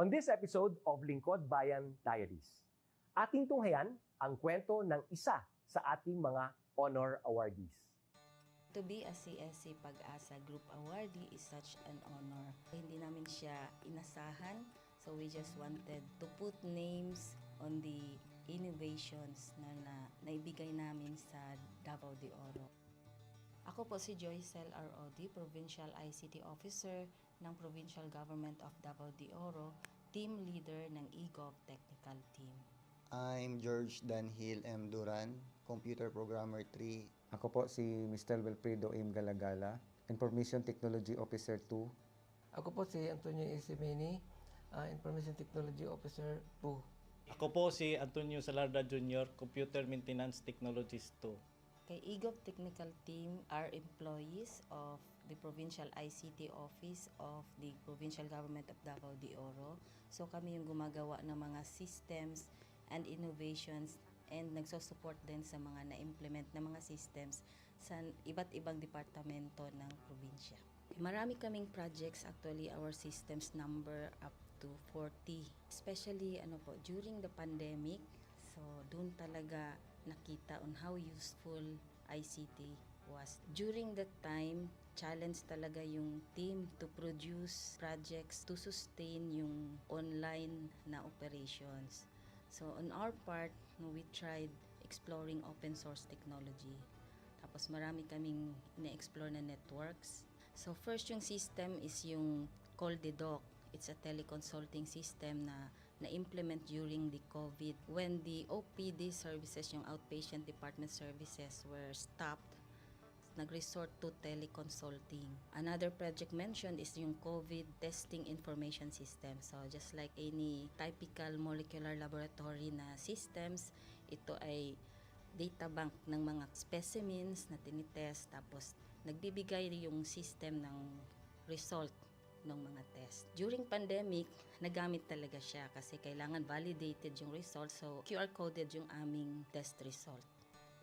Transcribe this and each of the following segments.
On this episode of Lingkod Bayan Diaries, ating tunghayan ang kwento ng isa sa ating mga honor awardees. To be a CSC Pag-asa Group Awardee is such an honor. Hindi namin siya inasahan, so we just wanted to put names on the innovations na naibigay namin sa Davao de Oro. Ako po si Joycel R.O.D., Provincial ICT Officer ng Provincial Government of Davao de Oro, Team Leader ng eGov Technical Team. I'm George Danhil M. Duran, Computer Programmer 3. Ako po si Mr. Wilfredo M. Galagala, Information Technology Officer 2. Ako po si Antonio Isimini, Information Technology Officer 2. Ako po si Antonio Salarda Jr., Computer Maintenance Technologist 2. Kay eGov Technical Team are employees of the Provincial ICT Office of the Provincial Government of Davao de Oro. So kami yung gumagawa ng mga systems and innovations and nagsusupport din sa mga na-implement na mga systems sa iba't ibang departamento ng probinsya. Marami kaming projects, actually our systems number up to 40. Especially during the pandemic, so doon talaga nakita on how useful ICT was. During that time, challenge talaga yung team to produce projects to sustain yung online na operations. So on our part, we tried exploring open source technology. Tapos marami kaming ina-explore na networks. So first yung system is yung CallDedoc. It's a teleconsulting system na na-implement during the COVID. When the OPD services, yung outpatient department services, were stopped, nag-resort to teleconsulting. Another project mentioned is yung COVID testing information system. So just like any typical molecular laboratory na systems, ito ay data bank ng mga specimens na tinitest, tapos nagbibigay yung system ng result ng mga test. During pandemic, nagamit talaga siya kasi kailangan validated yung result, so QR coded yung aming test result.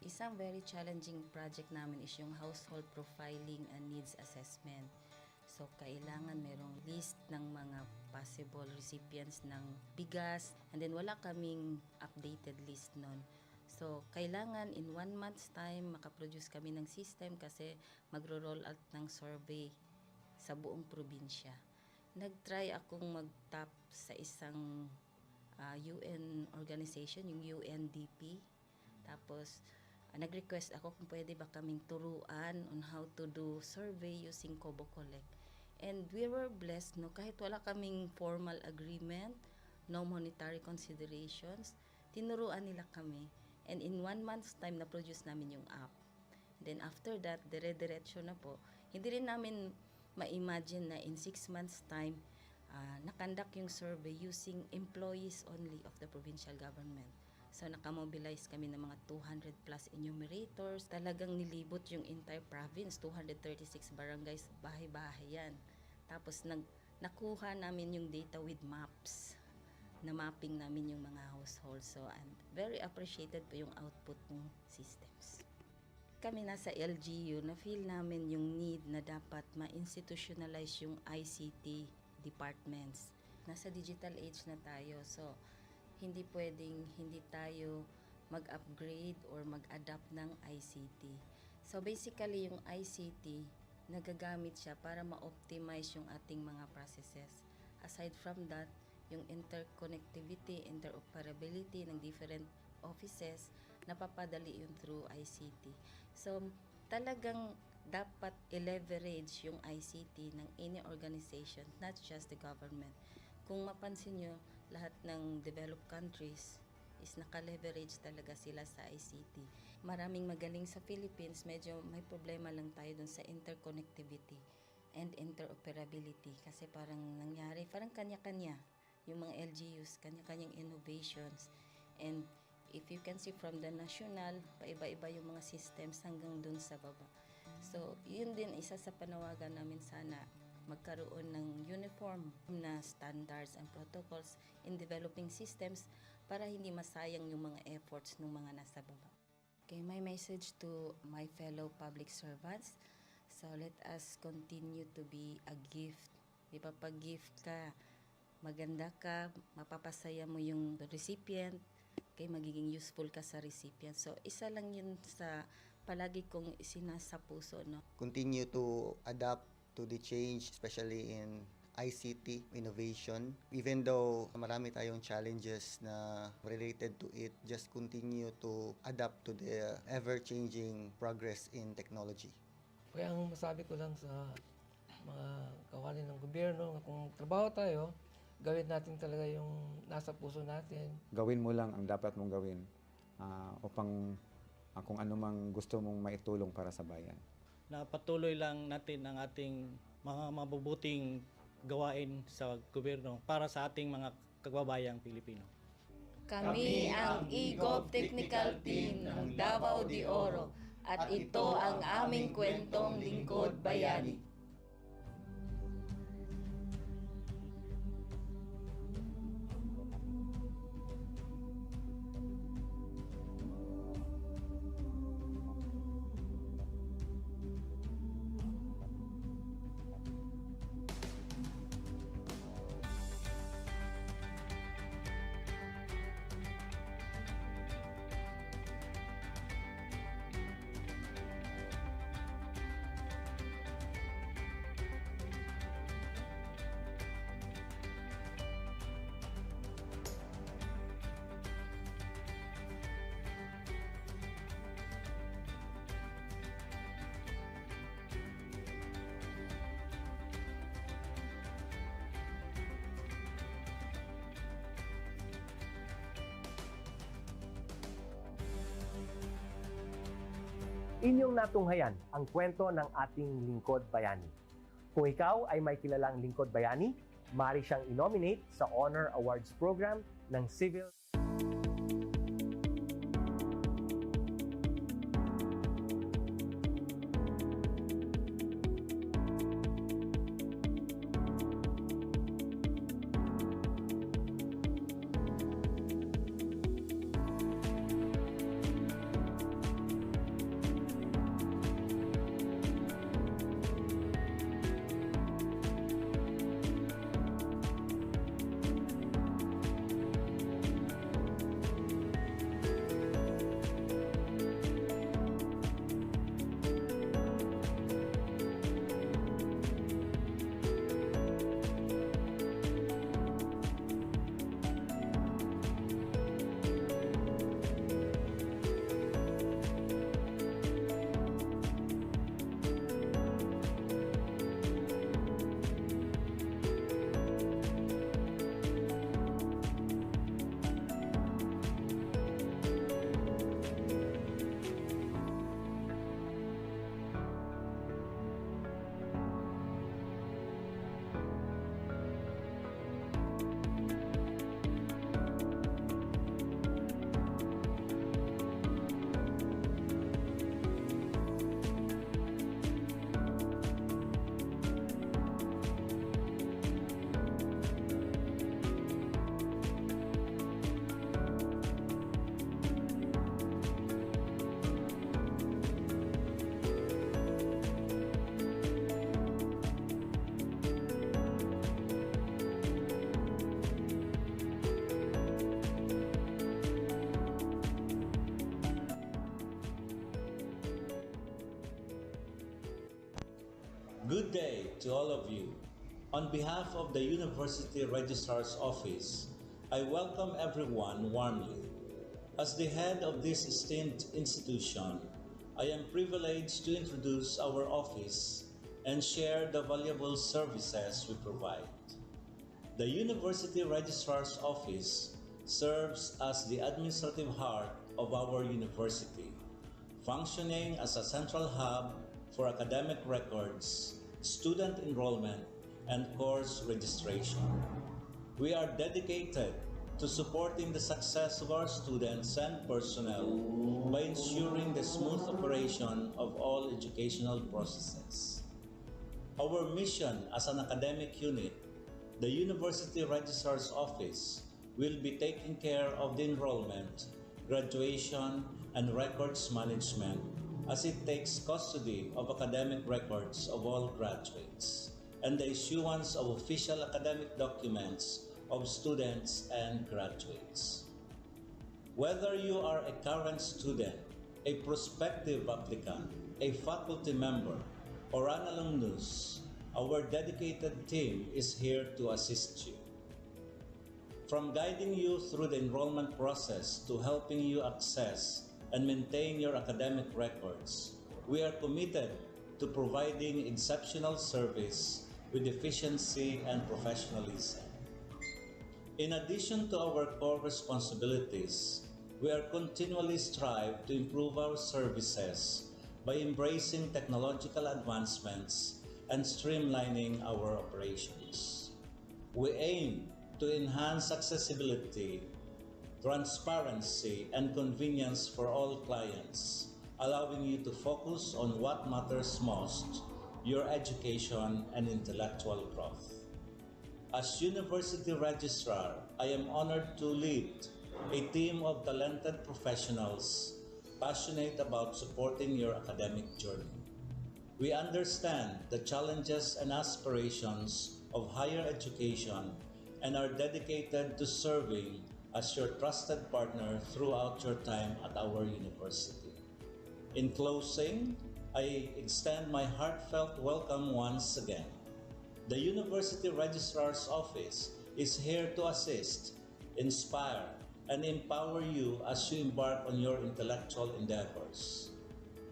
Isang very challenging project namin is yung household profiling and needs assessment. So kailangan merong list ng mga possible recipients ng bigas, and then wala kaming updated list nun. So, kailangan in 1 month's time makaproduce kami ng system kasi magro-roll out ng survey sa buong probinsya. Nag-try akong mag-tap sa isang UN organization, yung UNDP. Tapos, nag-request ako kung pwede ba kaming turuan on how to do survey using Kobo Collect. And we were blessed, kahit wala kaming formal agreement, no monetary considerations, tinuruan nila kami. And in 1 month's time, na-produce namin yung app. And then after that, dire-diretso na po. Hindi rin namin ma-imagine na in 6 months' time, nakandak yung survey using employees only of the provincial government. So nakamobilize kami ng mga 200 plus enumerators. Talagang nilibot yung entire province, 236 barangays, bahay-bahay yan. Tapos nakuha namin yung data with maps. Na mapping namin yung mga households. So and very appreciated po yung output ng systems. Kami nasa LGU, na-feel namin yung need na dapat ma-institutionalize yung ICT departments. Nasa digital age na tayo, so hindi pwedeng hindi tayo mag-upgrade or mag-adapt ng ICT. So basically, yung ICT, nagagamit siya para ma-optimize yung ating mga processes. Aside from that, yung interconnectivity, interoperability ng different offices, napapadali yun through ICT. So, talagang dapat i-leverage yung ICT ng any organization, not just the government. Kung mapansin nyo, lahat ng developed countries is naka-leverage talaga sila sa ICT. Maraming magaling sa Philippines, medyo may problema lang tayo dun sa interconnectivity and interoperability kasi parang nangyari, parang kanya-kanya yung mga LGUs, kanya-kanyang innovations. And if you can see from the national, paiba-iba yung mga systems hanggang dun sa baba. So, yun din isa sa panawagan namin, sana magkaroon ng uniform na standards and protocols in developing systems para hindi masayang yung mga efforts ng mga nasa baba. Okay, my message to my fellow public servants, so let us continue to be a gift. Di ba, pag gift ka, maganda ka, mapapasaya mo yung recipient, kay magiging useful ka sa recipient. So, isa lang yun sa palagi kong isinasa puso, no? Continue to adapt to the change, especially in ICT innovation. Even though marami tayong challenges na related to it, just continue to adapt to the ever-changing progress in technology. Kaya ang masabi ko lang sa mga kawani ng gobyerno, kung trabaho tayo, gawin natin talaga yung nasa puso natin. Gawin mo lang ang dapat mong gawin upang kung ano mang gusto mong maitulong para sa bayan. Na patuloy lang natin ang ating mga mabubuting gawain sa gobyerno para sa ating mga kababayang Pilipino. Kami ang EGOV Technical Team ng Davao de Oro at ito ang aming kwentong lingkod bayani. Inyong natunghayan ang kwento ng ating lingkod bayani. Kung ikaw ay may kilalang lingkod bayani, maaari siyang i-nominate sa Honor Awards Program ng Civil Good day to all of you. On behalf of the University Registrar's Office, I welcome everyone warmly. As the head of this esteemed institution, I am privileged to introduce our office and share the valuable services we provide. The University Registrar's Office serves as the administrative heart of our university, functioning as a central hub for academic records, student enrollment, and course registration. We are dedicated to supporting the success of our students and personnel by ensuring the smooth operation of all educational processes. Our mission as an academic unit, the University Registrar's Office, will be taking care of the enrollment, graduation, and records management as it takes custody of academic records of all graduates and the issuance of official academic documents of students and graduates. Whether you are a current student, a prospective applicant, a faculty member, or an alumnus, our dedicated team is here to assist you. From guiding you through the enrollment process to helping you access and maintain your academic records, we are committed to providing exceptional service with efficiency and professionalism. In addition to our core responsibilities, we are continually strive to improve our services by embracing technological advancements and streamlining our operations. We aim to enhance accessibility, transparency, and convenience for all clients, allowing you to focus on what matters most, your education and intellectual growth. As University Registrar, I am honored to lead a team of talented professionals passionate about supporting your academic journey. We understand the challenges and aspirations of higher education and are dedicated to serving as your trusted partner throughout your time at our university. In closing, I extend my heartfelt welcome once again. The University Registrar's Office is here to assist, inspire, and empower you as you embark on your intellectual endeavors.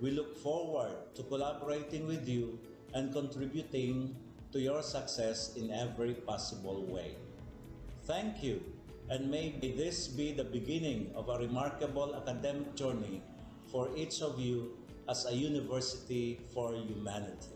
We look forward to collaborating with you and contributing to your success in every possible way. Thank you, and may this be the beginning of a remarkable academic journey for each of you as a university for humanity.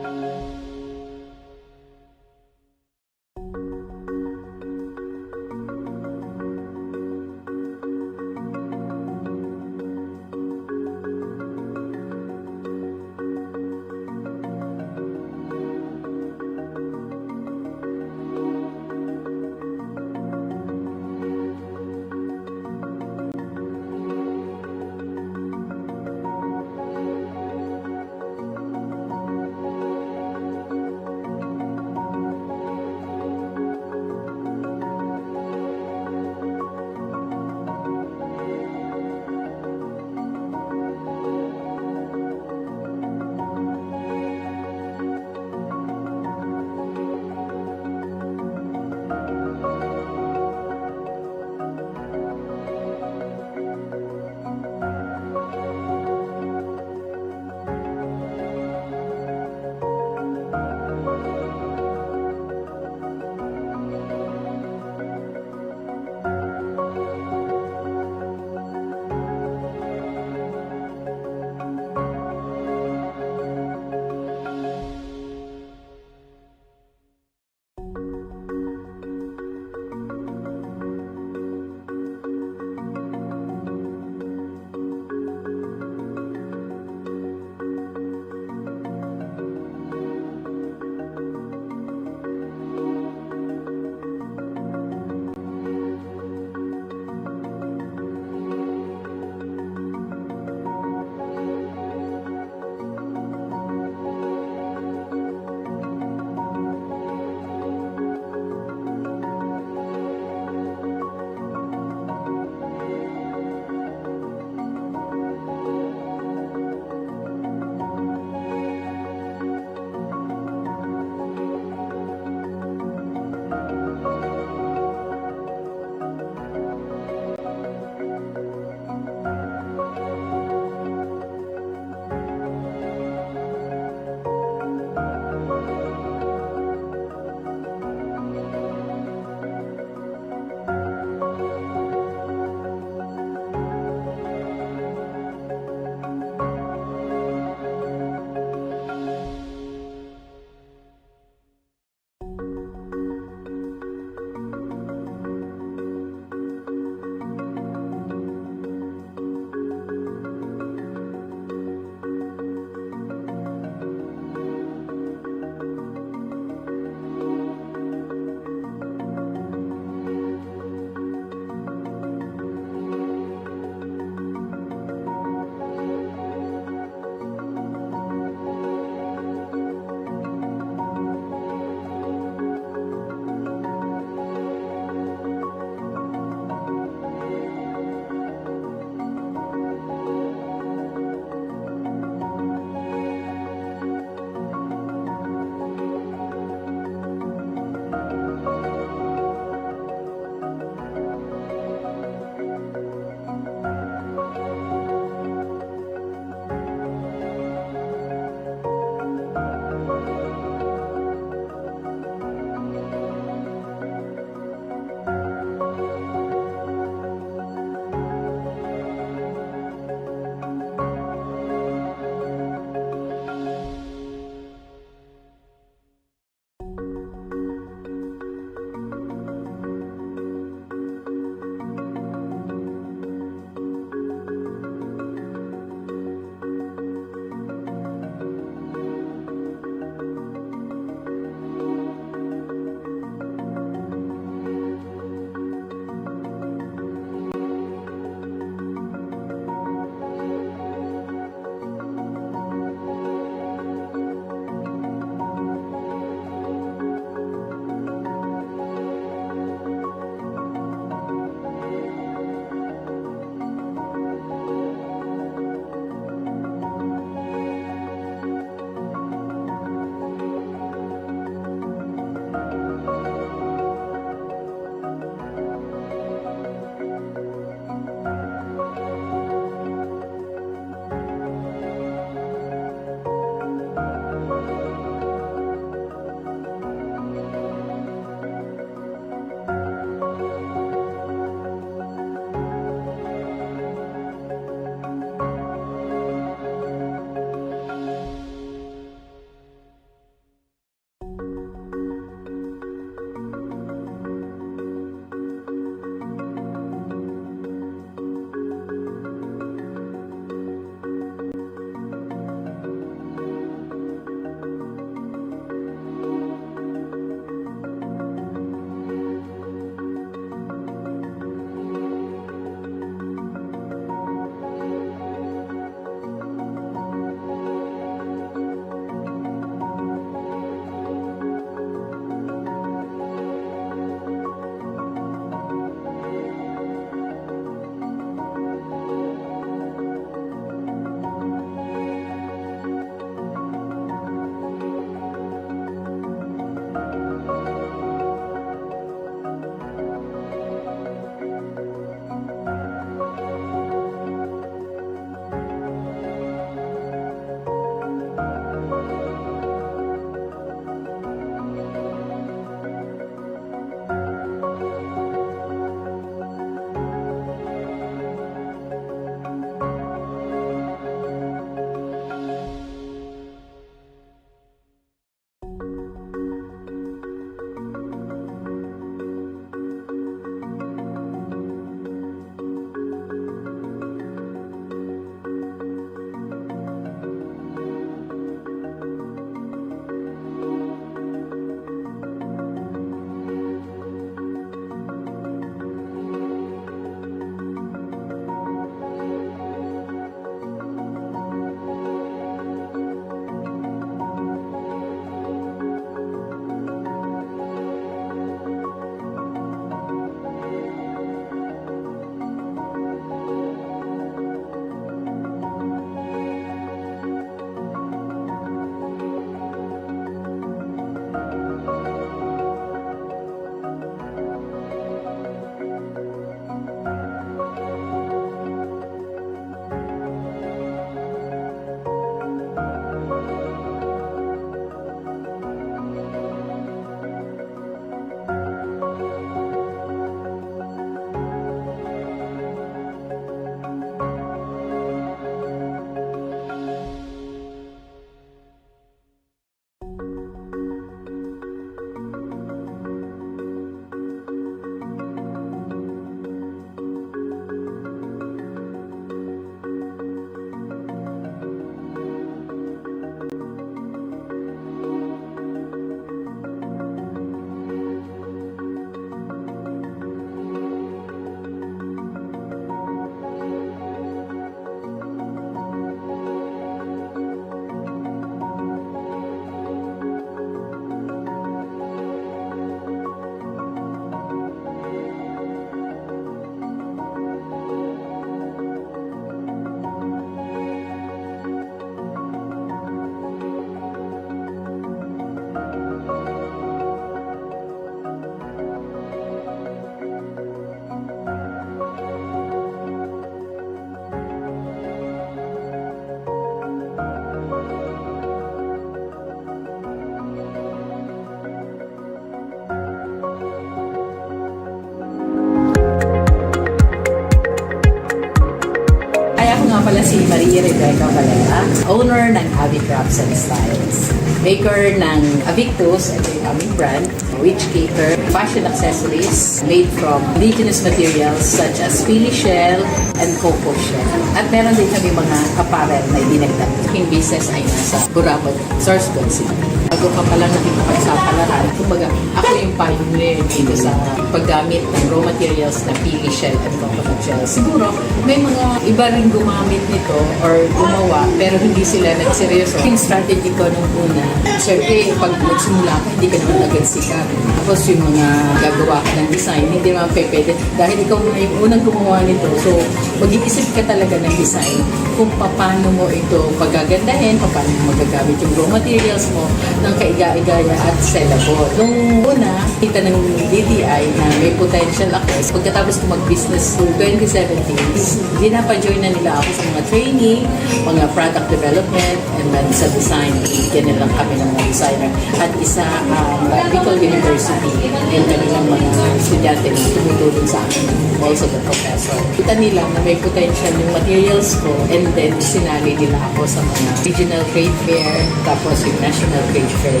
Rebecca Valera, owner ng Avi Crafts and Styles. Maker ng Avictus, ito yung aming brand, which cater fashion accessories made from indigenous materials such as pili shell and cocoa shell. At meron din kami mga apparel na dinagdag. Yung business ay nasa Burabot, Sorsogon City. Bago ka palang nakikipagsapalaran, kumbaga ako yung pioneer dito sa paggamit ng raw materials na pili shell and coconut shell. Siguro may mga iba rin gumamit nito or gumawa pero hindi sila nagseryoso. Yung strategy ko nung una, syempre pag nagsimula ka, hindi ka naman agad sikat. Tapos yung mga gagawa ka ng design, hindi naman pwede. Dahil ikaw na yung unang gumawa nito, so mag-iisip ka talaga ng design kung paano mo ito pagagandahin, paano mo magagamit yung raw materials mo ng kaiga-igaya at sellable. Nung una, kita ng DTI na may potential ako. Pagkatapos ko mag-business noong 2017, dinapa-join na nila ako sa mga training, mga product development, and then sa design. Yan na lang kami ng mga designer. At isa ang Bicol University, yung kanilang mga estudyante na tumutulong sa akin, also the professor. Kita nila na may potential yung materials ko, and then sinali nila ako sa mga regional trade fair, tapos yung national trade fair.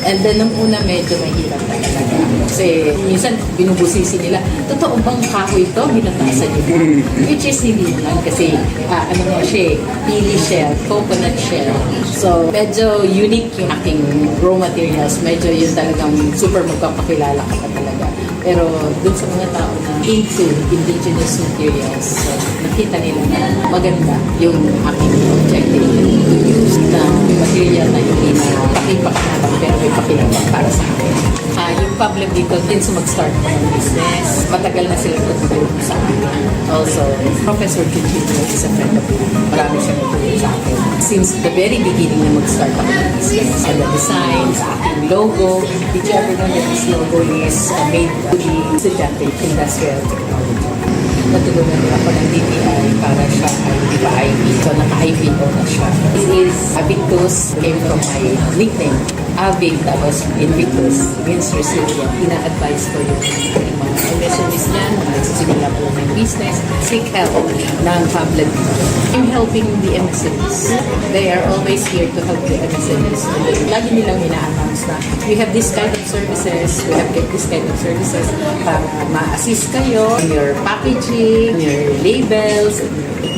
And then nung una medyo mahirap talaga. Kasi minsan binubusisi nila, totoo bang kahoy ito? Binatasan niyo. Which is hindi naman kasi ano nga siya, pili shell, coconut shell. So medyo unique yung aking raw materials. Medyo yun talagang super magpapakilala ka pa talaga. Pero dun sa mga tao na into indigenous materials, so, nakita nila na maganda yung aking objective to use na material na hindi na pakipakinabang pero may pakinabang para sa akin. Yung problem dito, din sa mag-start ko ng business, matagal na sila tutulong sa akin. Also, Professor Chichino is a friend of mine. Marami siya tutulong sa akin. Since the very beginning na mag-start ako ng business, sa the design, sa aking logo, did you ever know that this logo is made to the estudyante industrial technology? Natulungan niya ako ng DTI para siya ay ipa-IP. So, naka-IPO na siya. This is Avictus, came from my nickname. Avig, tapos Invictus, means resilient. Ina-advise ko yung mga MSMEs dyan, mga nagsisimula po ng business, seek help ng public. I'm helping the MSMEs. They are always here to help the MSMEs. Lagi nilang ina-announce na we have this kind of services, we have this kind of services para ma-assist kayo in your packaging, your labels,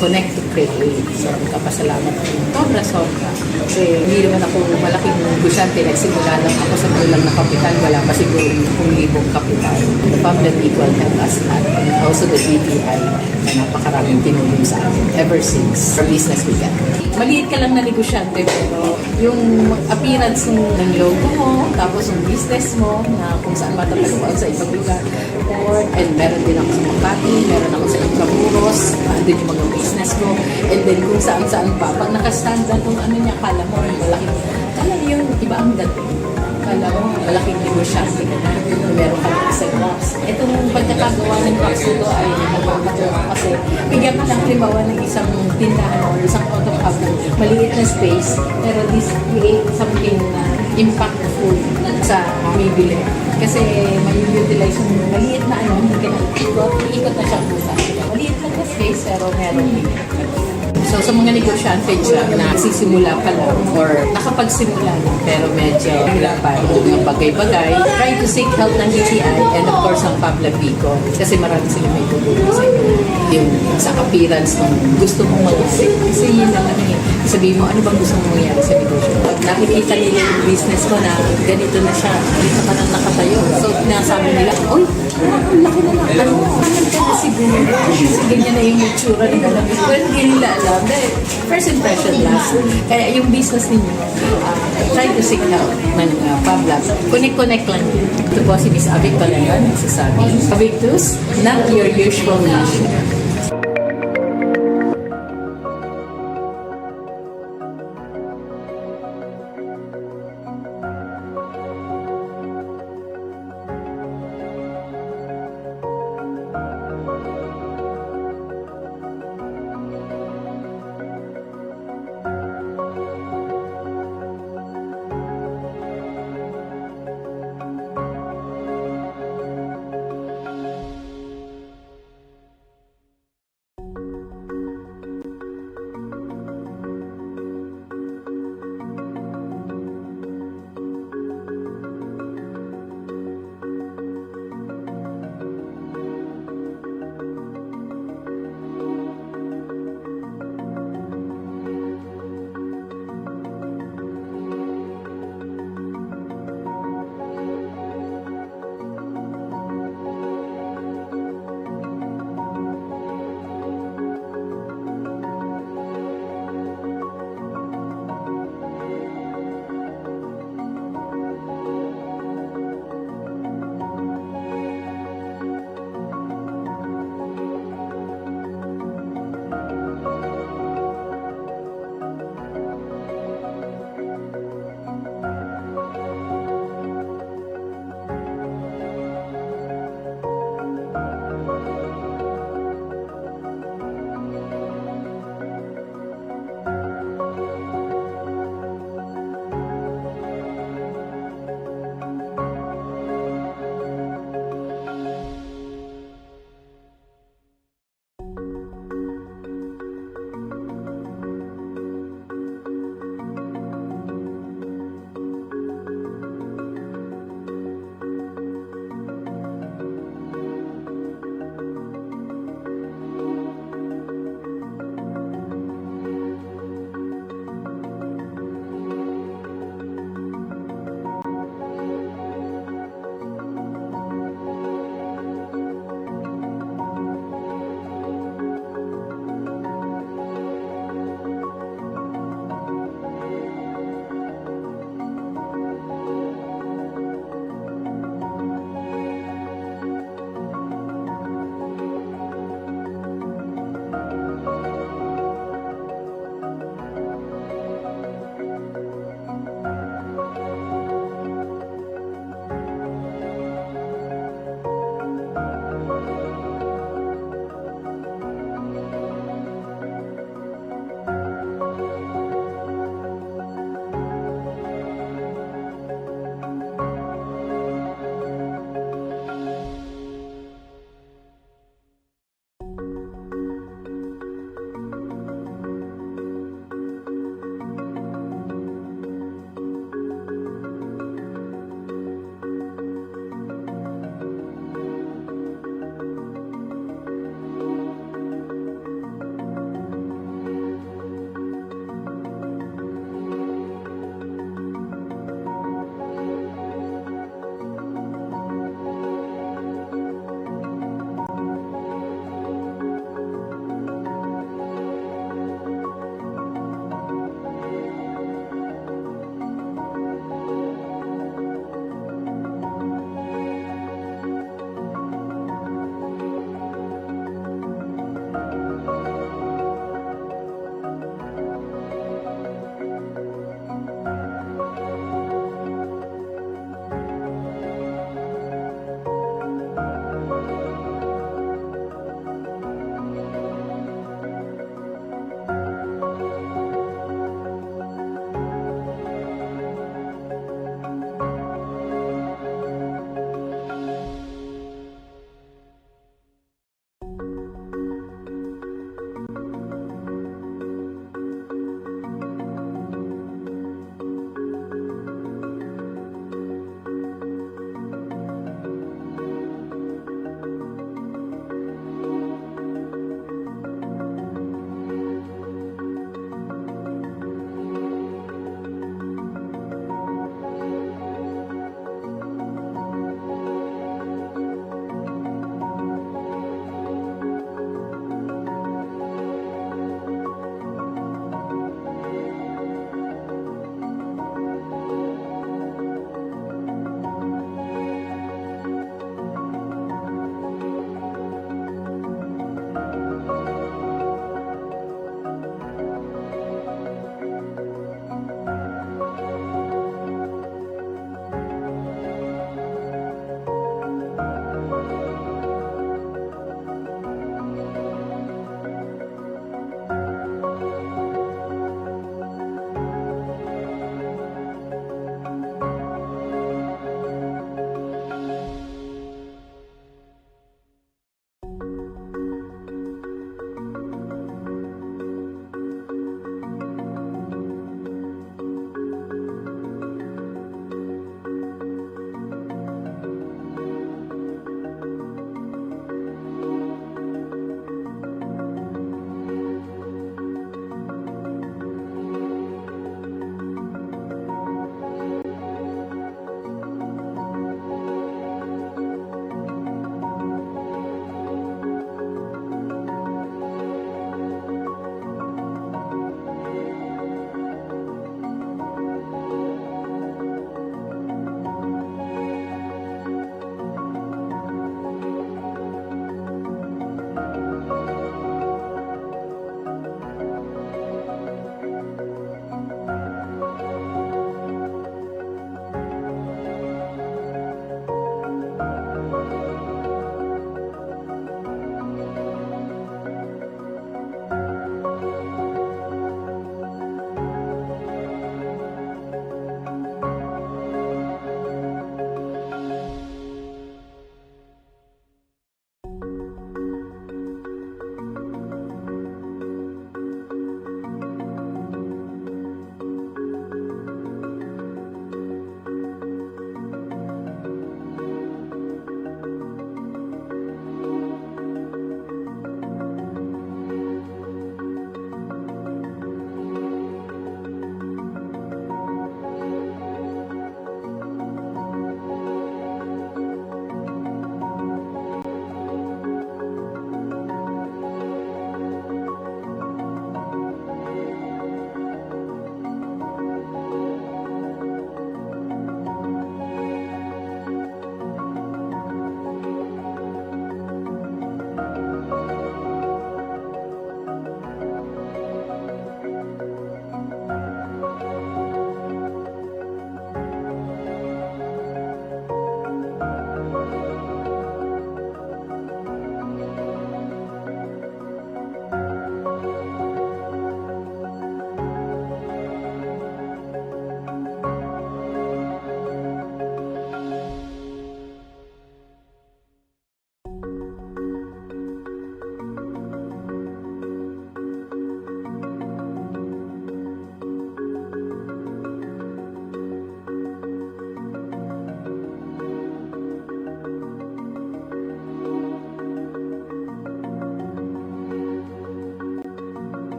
connect to create. So, kapasalamat ko. Sobra-sobra. Kasi hindi naman ako malaking negosyante. Nagsimula lang ako sa kulang na kapital. Wala pa siguro 10,000 kapital. The public equal help us at also the DTI na napakaraming tinulong sa akin ever since our business began. Maliit ka lang na negosyante pero yung appearance ng logo mo, tapos yung business mo na kung saan matatagpuan sa ibang lugar. And meron din ako sa Makati, meron ako sa Intramuros, andun yung mga business ko. And then kung saan-saan pa, pag nakastand na kung ano niya, kala mo malaking, kala yung iba ang dating. Kala mo malaking negosyante ka na, meron ka ng isang box. Itong pagkakagawa ng box ko ay nakakatawa kasi bigyan ka ng limawa ng isang tindahan o isang auto hub ng maliit na space, pero this create something na impactful sa bibili. Kasi may utilize yung maliit na ano, hindi ka na ikot na siya pusa. Maliit lang na space, pero meron din. So sa mga negosyante dyan na nagsisimula pa lang or nakapagsimula na pero medyo wala pa yung mga bagay-bagay, try to seek help ng DTI and of course ang Pabla Bicol kasi marami sila may tutulong sa inyo. Yung sa appearance ng gusto mong mag-isip. Kasi yun naman eh. Sabihin mo, ano bang gusto mong mangyari sa negosyo? Nakikita nila yung business ko na ganito na siya, dito ka nang nakatayo. So pinasabi nila, oy, ang laki na lang. Ano ka na siguro? Kasi ganyan na yung itsura ng alam. Well, hindi nila alam. Dahil first impression last. Kaya yung business ninyo, try to seek help ng Pabla. Connect lang. Ito po si Miss Avic Valera, nagsasabi. Avictus, not your usual nation.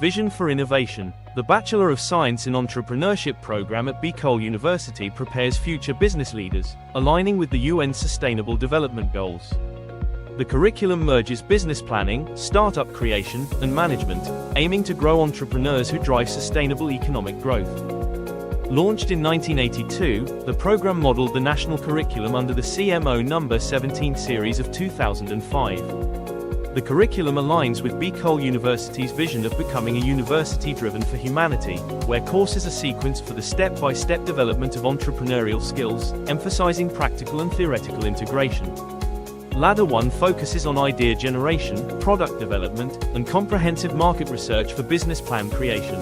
Vision for Innovation. The Bachelor of Science in Entrepreneurship program at Bicol University prepares future business leaders, aligning with the UN Sustainable Development Goals. The curriculum merges business planning, startup creation, and management, aiming to grow entrepreneurs who drive sustainable economic growth. Launched in 1982, the program modeled the national curriculum under the CMO No. 17 series of 2005. The curriculum aligns with Bicol University's vision of becoming a university driven for humanity, where courses are sequenced for the step-by-step development of entrepreneurial skills, emphasizing practical and theoretical integration. Ladder 1 focuses on idea generation, product development, and comprehensive market research for business plan creation.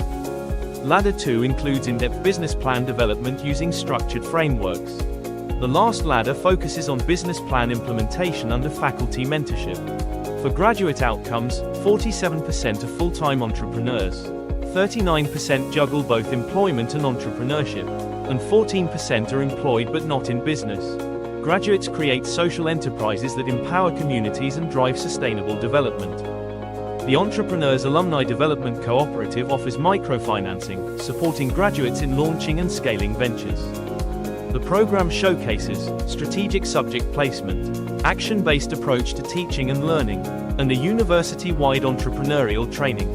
Ladder 2 includes in-depth business plan development using structured frameworks. The last ladder focuses on business plan implementation under faculty mentorship. For graduate outcomes, 47% are full-time entrepreneurs, 39% juggle both employment and entrepreneurship, and 14% are employed but not in business. Graduates create social enterprises that empower communities and drive sustainable development. The Entrepreneurs Alumni Development Cooperative offers microfinancing, supporting graduates in launching and scaling ventures. The program showcases strategic subject placement, action-based approach to teaching and learning, and a university-wide entrepreneurial training.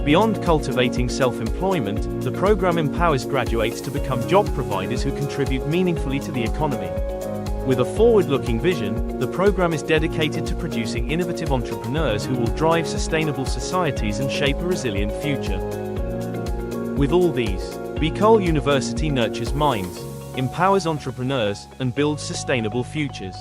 Beyond cultivating self-employment, the program empowers graduates to become job providers who contribute meaningfully to the economy. With a forward-looking vision, the program is dedicated to producing innovative entrepreneurs who will drive sustainable societies and shape a resilient future. With all these, Bicol University nurtures minds, empowers entrepreneurs, and builds sustainable futures.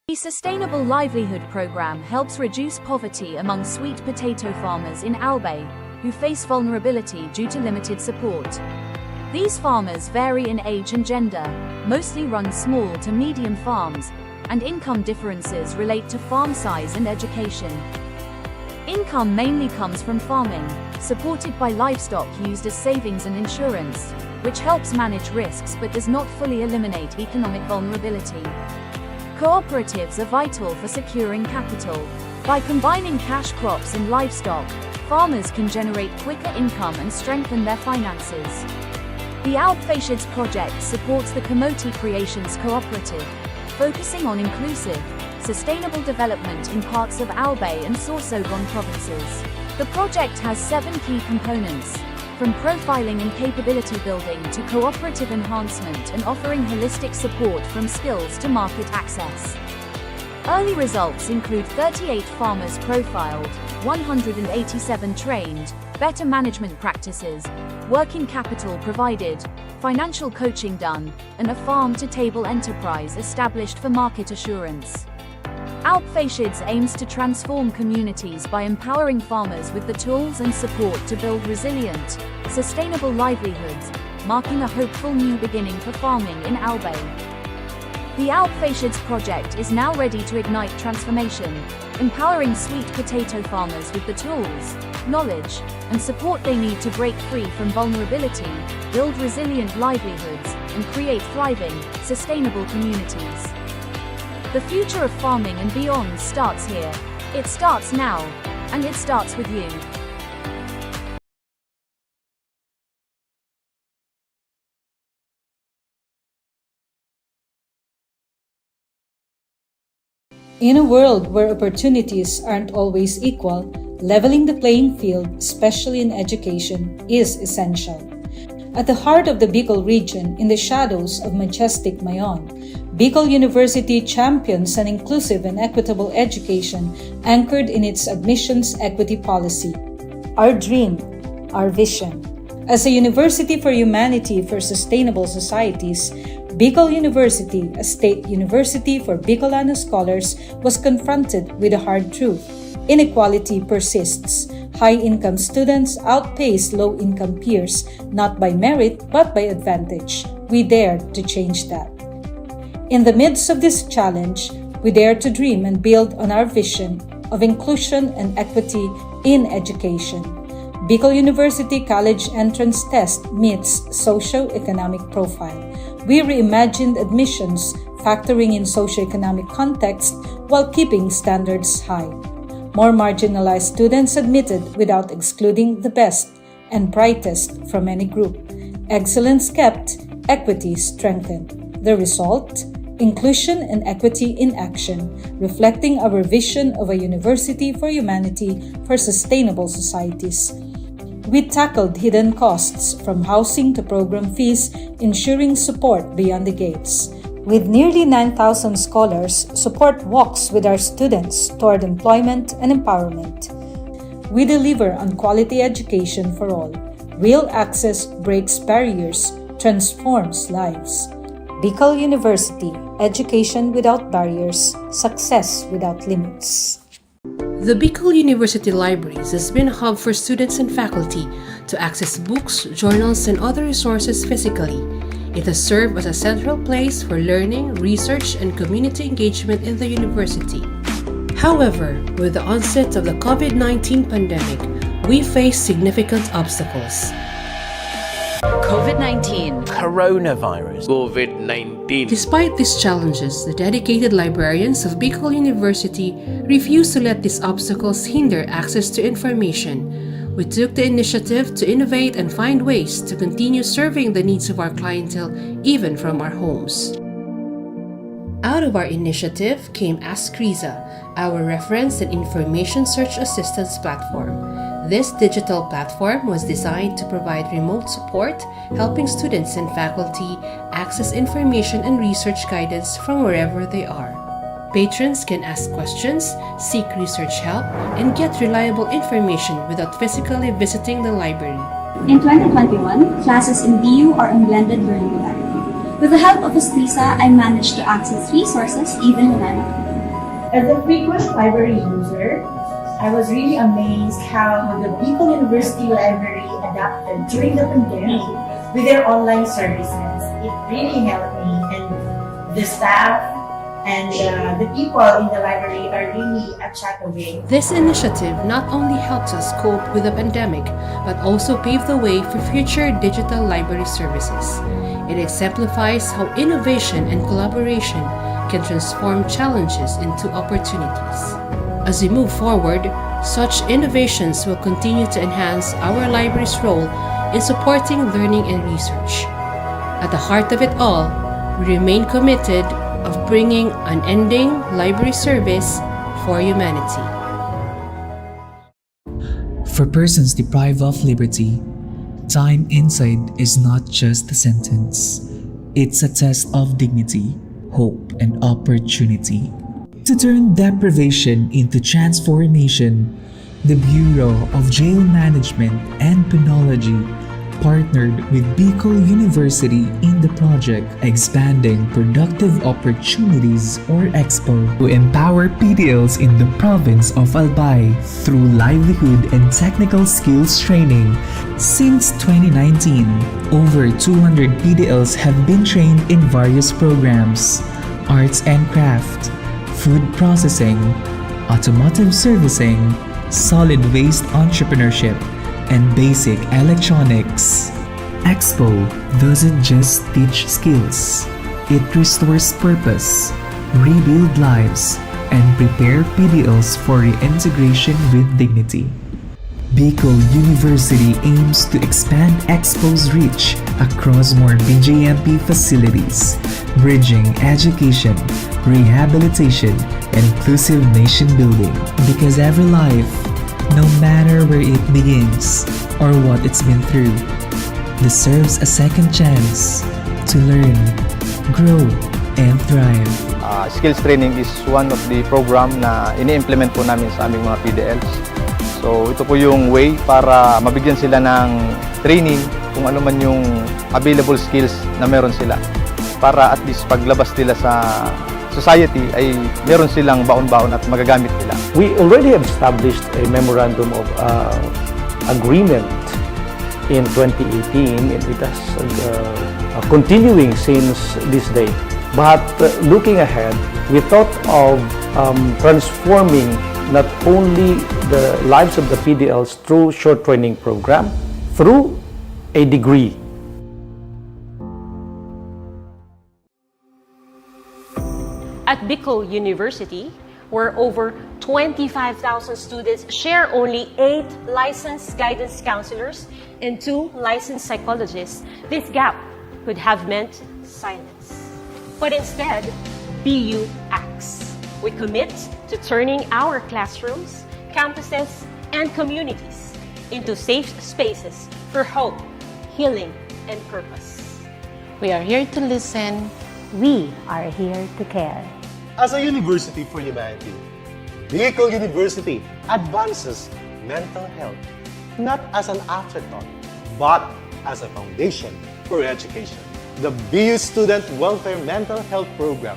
The Sustainable Livelihood Program helps reduce poverty among sweet potato farmers in Albay, who face vulnerability due to limited support. These farmers vary in age and gender, mostly run small to medium farms, and income differences relate to farm size and education. Income mainly comes from farming, supported by livestock used as savings and insurance, which helps manage risks but does not fully eliminate economic vulnerability. Cooperatives are vital for securing capital. By combining cash crops and livestock, farmers can generate quicker income and strengthen their finances. The Alpfacids project supports the Kamote Creations Cooperative, focusing on inclusive, sustainable development in parts of Albay and Sorsogon provinces. The project has 7 key components, from profiling and capability building to cooperative enhancement and offering holistic support from skills to market access. Early results include 38 farmers profiled, 187 trained, better management practices, working capital provided, financial coaching done, and a farm-to-table enterprise established for market assurance. Alpfacids aims to transform communities by empowering farmers with the tools and support to build resilient, sustainable livelihoods, marking a hopeful new beginning for farming in Albay. The Alpfacids project is now ready to ignite transformation, empowering sweet potato farmers with the tools, knowledge, and support they need to break free from vulnerability, build resilient livelihoods, and create thriving, sustainable communities. The future of farming and beyond starts here. It starts now, and it starts with you. In a world where opportunities aren't always equal, leveling the playing field, especially in education, is essential. At the heart of the Bicol region, in the shadows of majestic Mayon, Bicol University champions an inclusive and equitable education anchored in its admissions equity policy. Our dream, our vision. As a university for humanity for sustainable societies, Bicol University, a state university for Bicolano scholars, was confronted with a hard truth. Inequality persists. High-income students outpace low-income peers, not by merit but by advantage. We dare to change that. In the midst of this challenge, we dare to dream and build on our vision of inclusion and equity in education. Bicol University College Entrance Test meets socio-economic profile. We reimagined admissions factoring in socioeconomic context while keeping standards high. More marginalized students admitted without excluding the best and brightest from any group. Excellence kept, equity strengthened. The result? Inclusion and equity in action, reflecting our vision of a university for humanity for sustainable societies. We tackled hidden costs from housing to program fees, ensuring support beyond the gates. With nearly 9,000 scholars, support walks with our students toward employment and empowerment. We deliver on quality education for all. Real access breaks barriers, transforms lives. Bicol University, education without barriers, success without limits. The Bicol University Libraries has been a hub for students and faculty to access books, journals, and other resources physically. It has served as a central place for learning, research, and community engagement in the university. However, with the onset of the COVID-19 pandemic, we face significant obstacles. COVID-19. Coronavirus. COVID-19. Despite these challenges, the dedicated librarians of Bicol University refuse to let these obstacles hinder access to information. We took the initiative to innovate and find ways to continue serving the needs of our clientele even from our homes. Out of our initiative came Ask Riza, our reference and information search assistance platform. This digital platform was designed to provide remote support, helping students and faculty access information and research guidance from wherever they are. Patrons can ask questions, seek research help, and get reliable information without physically visiting the library. In 2021, classes in BU are in blended learning modality. With the help of Escrisa, I managed to access resources even when I'm at home. As a frequent library user, I was really amazed how the Bicol University Library adapted during the pandemic with their online services. It really helped me, and the staff and the people in the library are really a chat away. This initiative not only helps us cope with the pandemic, but also pave the way for future digital library services. It exemplifies how innovation and collaboration can transform challenges into opportunities. As we move forward, such innovations will continue to enhance our library's role in supporting learning and research. At the heart of it all, we remain committed of bringing unending library service for humanity. For persons deprived of liberty, time inside is not just a sentence. It's a test of dignity, hope, and opportunity. To turn deprivation into transformation, the Bureau of Jail Management and Penology partnered with Bicol University in the project Expanding Productive Opportunities or EXPO to empower PDLs in the province of Albay through livelihood and technical skills training. Since 2019, over 200 PDLs have been trained in various programs: arts and craft, food processing, automotive servicing, solid waste entrepreneurship, and basic electronics. EXPO doesn't just teach skills, it restores purpose, rebuild lives, and prepare PDLs for reintegration with dignity. Bicol University aims to expand EXPO's reach across more BJMP facilities, bridging education, rehabilitation, and inclusive nation building. Because every life, no matter where it begins or what it's been through, deserves a second chance to learn, grow, and thrive. Skills training is one of the program na ini-implement po namin sa aming mga PDLs. So ito po yung way para mabigyan sila ng training kung ano man yung available skills na meron sila, para at least paglabas nila sa society ay meron silang baon-baon at magagamit nila. We already have established a memorandum of agreement in 2018, and it has continuing since this day. But looking ahead, we thought of transforming not only the lives of the PDLs through short training program, through a degree. At Bicol University, where over 25,000 students share only 8 licensed guidance counselors and 2 licensed psychologists, this gap could have meant silence. But instead, BU acts. We commit to turning our classrooms, campuses, and communities into safe spaces for hope, healing, and purpose. We are here to listen. We are here to care. As a university for humanity, Bicol University advances mental health not as an afterthought, but as a foundation for education. The BU Student Welfare Mental Health Program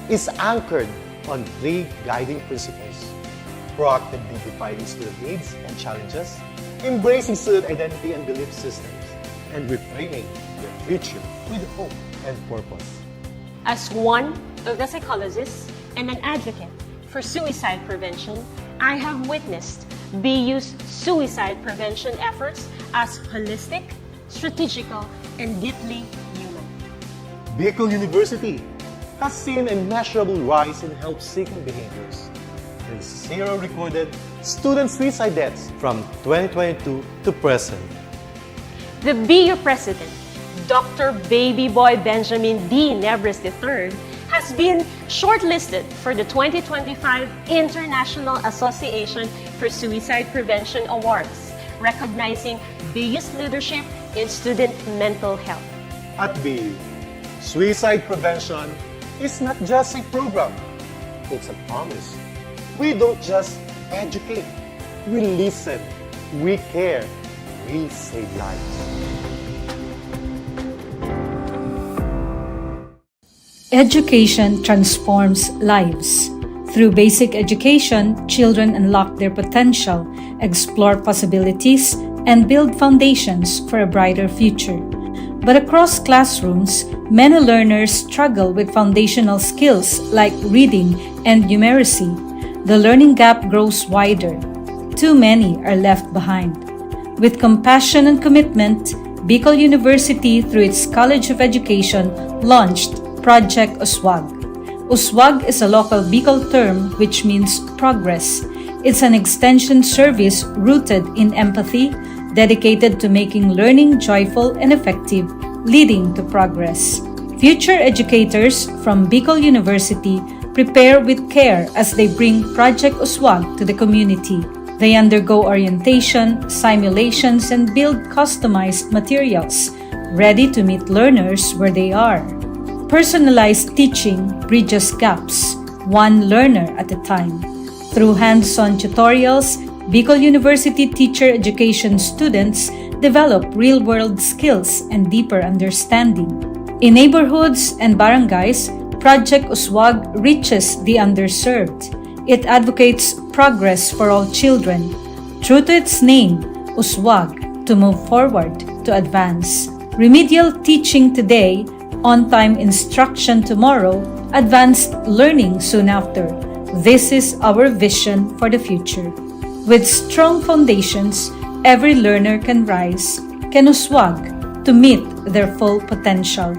is anchored on 3 guiding principles: proactively defining student needs and challenges, embracing student identity and belief systems, and reframing their future with hope and purpose. As one of the psychologists and an advocate for suicide prevention, I have witnessed BU's suicide prevention efforts as holistic, strategical, and deeply human. Bicol University has seen a measurable rise in help-seeking behaviors and 0 recorded student suicide deaths from 2022 to present. The BU president, Dr. Baby Boy Benjamin D. Nebres III, has been shortlisted for the 2025 International Association for Suicide Prevention Awards, recognizing BU's leadership in student mental health. At BU, suicide prevention is not just a program, it's a promise. We don't just educate, we listen, we care, we save lives. Education transforms lives. Through basic education, children unlock their potential, explore possibilities, and build foundations for a brighter future. But across classrooms, many learners struggle with foundational skills like reading and numeracy. The learning gap grows wider. Too many are left behind. With compassion and commitment, Bicol University, through its College of Education, launched Project USWAG. USWAG is a local Bicol term which means progress. It's an extension service rooted in empathy, dedicated to making learning joyful and effective, leading to progress. Future educators from Bicol University prepare with care as they bring Project USWAG to the community. They undergo orientation, simulations, and build customized materials, ready to meet learners where they are. Personalized teaching bridges gaps, one learner at a time. Through hands-on tutorials, Bicol University teacher education students develop real-world skills and deeper understanding. In neighborhoods and barangays, Project USWAG reaches the underserved. It advocates progress for all children. True to its name, USWAG, to move forward, to advance. Remedial teaching today, on-time instruction tomorrow, advanced learning soon after. This is our vision for the future. With strong foundations, every learner can rise, can USWAG, to meet their full potential.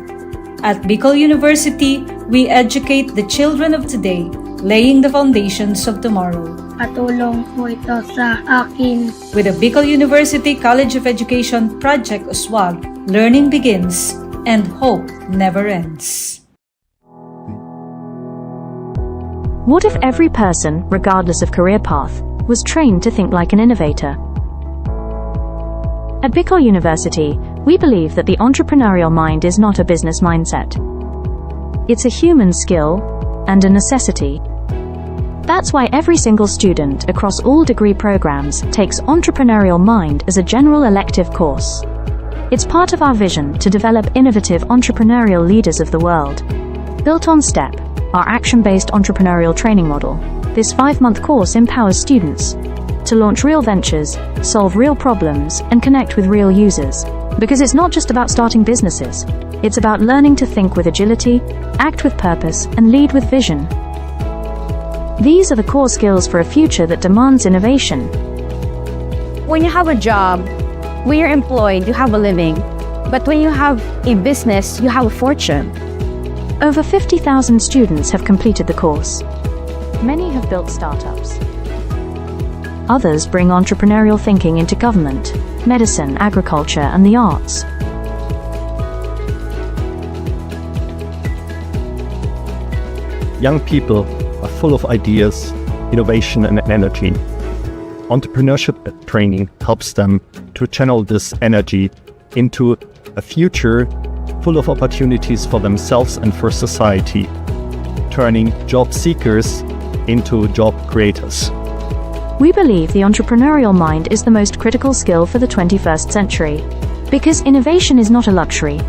At Bicol University, we educate the children of today, laying the foundations of tomorrow. Patulong po ito sa akin. With the Bicol University College of Education Project USWAG, learning begins and hope never ends. What if every person, regardless of career path, was trained to think like an innovator? At Bicol University, we believe that the entrepreneurial mind is not a business mindset. It's a human skill and a necessity. That's why every single student across all degree programs takes Entrepreneurial Mind as a general elective course. It's part of our vision to develop innovative entrepreneurial leaders of the world. Built on STEP, our action-based entrepreneurial training model, this 5-month course empowers students to launch real ventures, solve real problems, and connect with real users. Because it's not just about starting businesses, it's about learning to think with agility, act with purpose, and lead with vision. These are the core skills for a future that demands innovation. When you have a job, when you're employed, you have a living. But when you have a business, you have a fortune. Over 50,000 students have completed the course. Many have built startups. Others bring entrepreneurial thinking into government, medicine, agriculture, and the arts. Young people are full of ideas, innovation, and energy. Entrepreneurship training helps them to channel this energy into a future full of opportunities for themselves and for society, turning job seekers into job creators. We believe the entrepreneurial mind is the most critical skill for the 21st century, because innovation is not a luxury.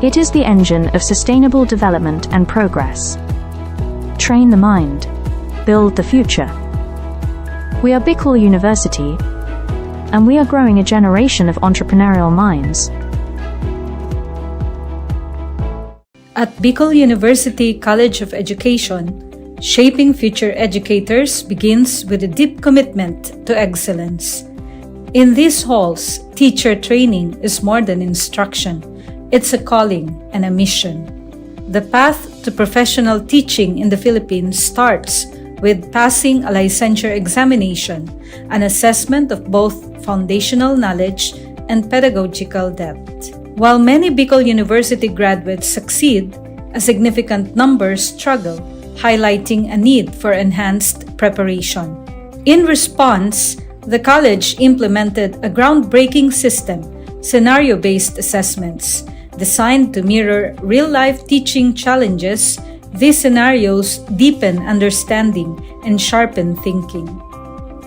It is the engine of sustainable development and progress. Train the mind. Build the future. We are Bicol University, and we are growing a generation of entrepreneurial minds. At Bicol University College of Education, shaping future educators begins with a deep commitment to excellence. In these halls, teacher training is more than instruction. It's a calling and a mission. The path to professional teaching in the Philippines starts with passing a licensure examination, an assessment of both foundational knowledge and pedagogical depth. While many Bicol University graduates succeed, a significant number struggle, highlighting a need for enhanced preparation. In response, the college implemented a groundbreaking system, scenario-based assessments. Designed to mirror real-life teaching challenges, these scenarios deepen understanding and sharpen thinking.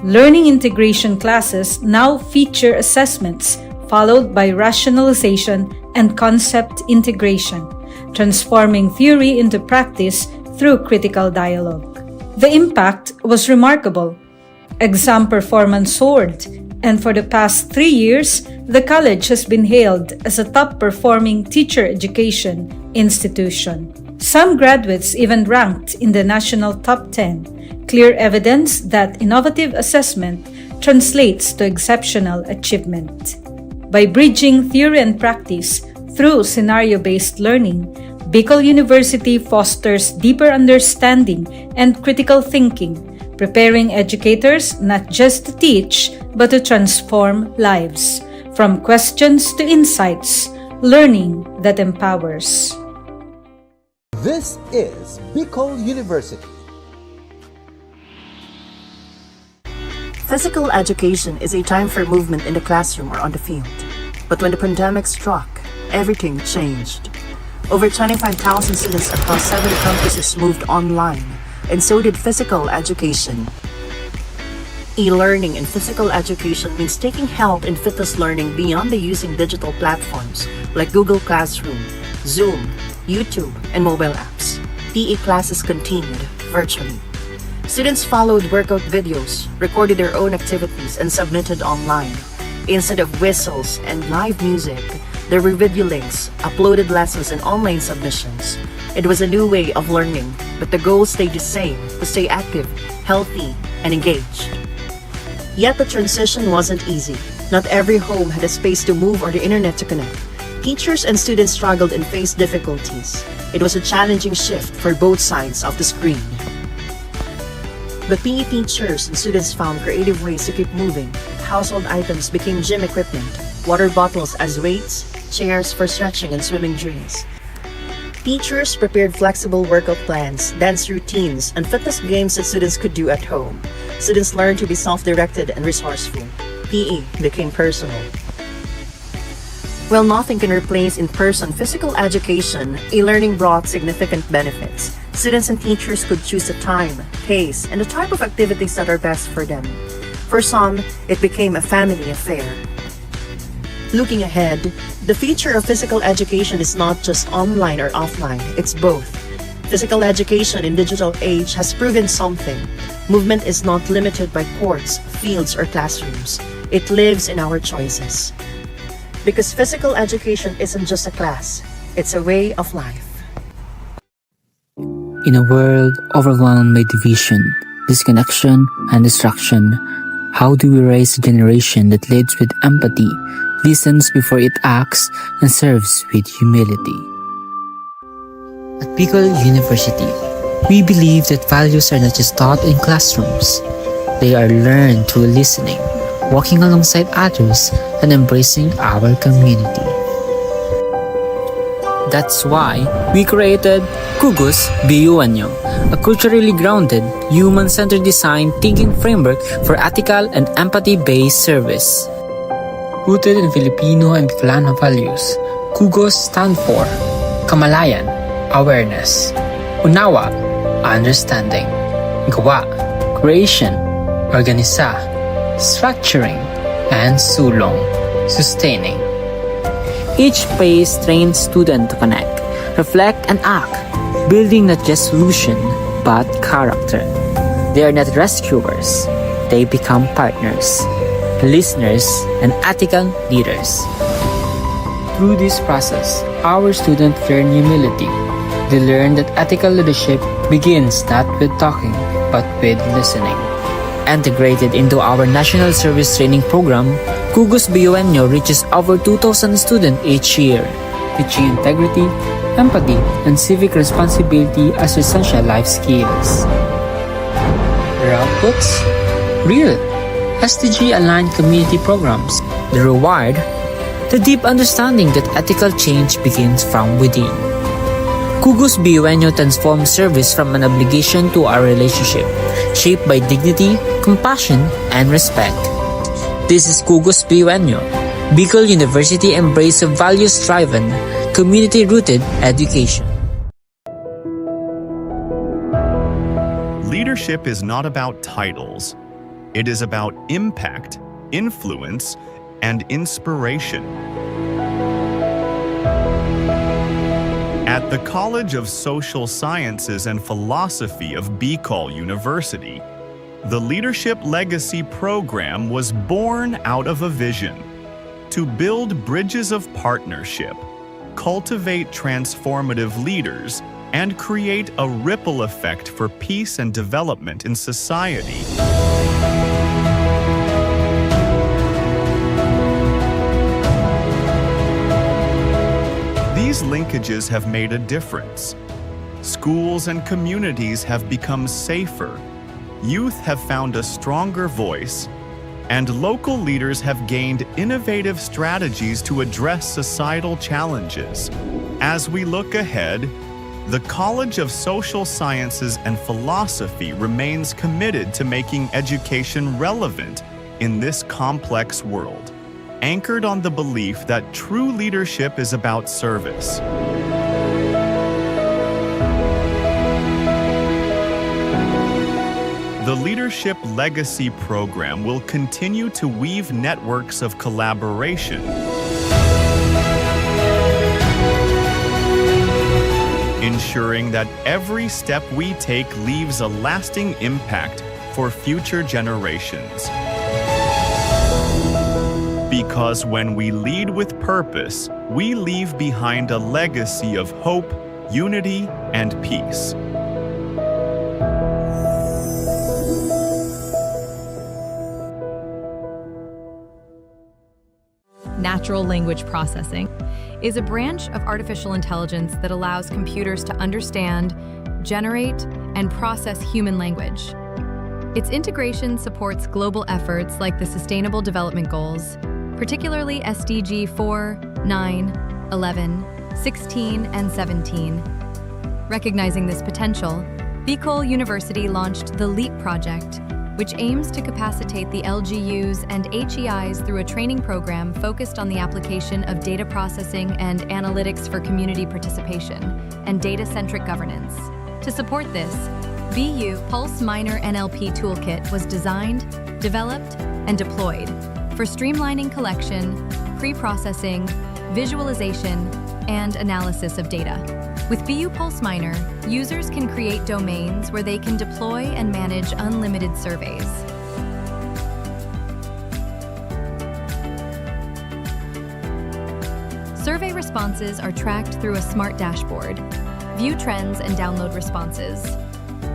Learning integration classes now feature assessments followed by rationalization and concept integration, transforming theory into practice through critical dialogue. The impact was remarkable. Exam performance soared, and for the past 3 years, the college has been hailed as a top-performing teacher education institution. Some graduates even ranked in the national top 10, clear evidence that innovative assessment translates to exceptional achievement. By bridging theory and practice through scenario-based learning, Bicol University fosters deeper understanding and critical thinking, preparing educators not just to teach, but to transform lives. From questions to insights, learning that empowers. This is Bicol University. Physical education is a time for movement in the classroom or on the field. But when the pandemic struck, everything changed. Over 25,000 students across 7 campuses moved online, and so did physical education. E-learning in physical education means taking health and fitness learning beyond the using digital platforms like Google Classroom, Zoom, YouTube, and mobile apps. PE classes continued virtually. Students followed workout videos, recorded their own activities, and submitted online. Instead of whistles and live music, there were video links, uploaded lessons, and online submissions. It was a new way of learning, but the goal stayed the same: to stay active, healthy, and engaged. Yet the transition wasn't easy. Not every home had a space to move or the internet to connect. Teachers and students struggled and faced difficulties. It was a challenging shift for both sides of the screen. But PE teachers and students found creative ways to keep moving. Household items became gym equipment, water bottles as weights, chairs for stretching and swimming drills. Teachers prepared flexible workout plans, dance routines, and fitness games that students could do at home. Students learned to be self-directed and resourceful. PE became personal. While nothing can replace in-person physical education, e-learning brought significant benefits. Students and teachers could choose the time, pace, and the type of activities that are best for them. For some, it became a family affair. Looking ahead, the future of physical education is not just online or offline, it's both. Physical education in digital age has proven something. Movement is not limited by courts, fields, or classrooms. It lives in our choices. Because physical education isn't just a class, it's a way of life. In a world overwhelmed by division, disconnection, and distraction, how do we raise a generation that leads with empathy, listens before it acts, and serves with humility? At Bicol University, we believe that values are not just taught in classrooms. They are learned through listening, walking alongside others, and embracing our community. That's why we created Kugos BUNyo, a culturally grounded, human-centered design thinking framework for ethical and empathy-based service. Rooted in Filipino and Bicolano values, Kugos stand for Kamalayan, awareness; Unawa, understanding; Gawa, creation; Organisa, structuring; and Sulong, sustaining. Each phase trains students to connect, reflect, and act, building not just solution, but character. They are not rescuers. They become partners, listeners, and ethical leaders. Through this process, our students learn humility. They learn that ethical leadership begins not with talking, but with listening. Integrated into our National Service Training Program, Kugos BUNyo reaches over 2,000 students each year, teaching integrity, empathy, and civic responsibility as essential life skills. Their outputs? Real, SDG-aligned community programs. The reward? The deep understanding that ethical change begins from within. Kugos BUNyo transforms service from an obligation to a relationship, shaped by dignity, compassion, and respect. This is Kugos BUNyo, Bicol University embrace of values-driven, community-rooted education. Leadership is not about titles. It is about impact, influence, and inspiration. At the College of Social Sciences and Philosophy of Bicol University, the Leadership Legacy Program was born out of a vision to build bridges of partnership, cultivate transformative leaders, and create a ripple effect for peace and development in society. These linkages have made a difference. Schools and communities have become safer, youth have found a stronger voice, and local leaders have gained innovative strategies to address societal challenges. As we look ahead, the College of Social Sciences and Philosophy remains committed to making education relevant in this complex world, anchored on the belief that true leadership is about service. The Leadership Legacy Program will continue to weave networks of collaboration, ensuring that every step we take leaves a lasting impact for future generations. Because when we lead with purpose, we leave behind a legacy of hope, unity, and peace. Natural language processing is a branch of artificial intelligence that allows computers to understand, generate, and process human language. Its integration supports global efforts like the Sustainable Development Goals, particularly SDG 4, 9, 11, 16, and 17. Recognizing this potential, Bicol University launched the LEAP project, which aims to capacitate the LGUs and HEIs through a training program focused on the application of data processing and analytics for community participation and data-centric governance. To support this, BU Pulse Minor NLP Toolkit was designed, developed, and deployed for streamlining collection, pre-processing, visualization, and analysis of data. With BU Pulse Minor, users can create domains where they can deploy and manage unlimited surveys. Survey responses are tracked through a smart dashboard. View trends and download responses.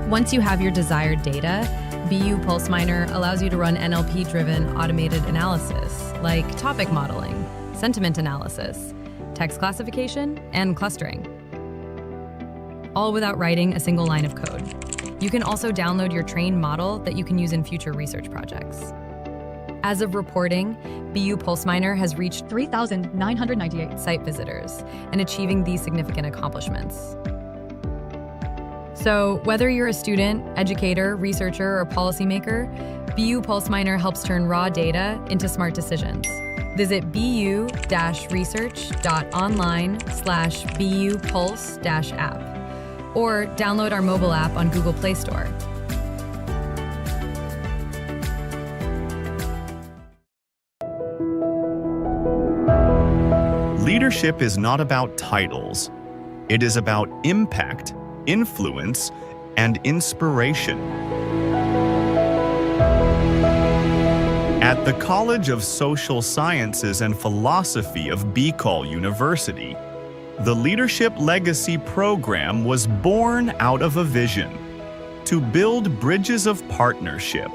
Once you have your desired data, BU Pulse Minor allows you to run NLP-driven automated analysis, like topic modeling, sentiment analysis, text classification, and clustering. all without writing a single line of code. You can also download your trained model that you can use in future research projects. As of reporting, BU PulseMiner has reached 3,998 site visitors and achieving these significant accomplishments. So, whether you're a student, educator, researcher, or policymaker, BU PulseMiner helps turn raw data into smart decisions. Visit bu-research.online/BU Pulse-app or download our mobile app on Google Play Store. Leadership is not about titles. It is about impact, influence, and inspiration. At the College of Social Sciences and Philosophy of BCol University, the Leadership Legacy Program was born out of a vision to build bridges of partnership,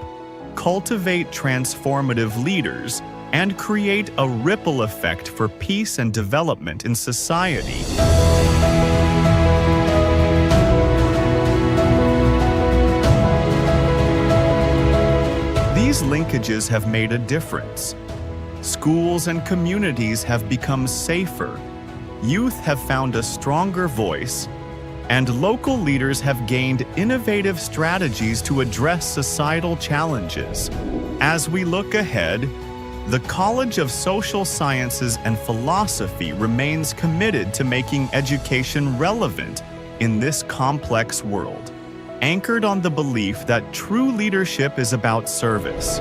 cultivate transformative leaders, and create a ripple effect for peace and development in society. These linkages have made a difference. Schools and communities have become safer, youth have found a stronger voice, and local leaders have gained innovative strategies to address societal challenges. As we look ahead, the College of Social Sciences and Philosophy remains committed to making education relevant in this complex world, anchored on the belief that true leadership is about service.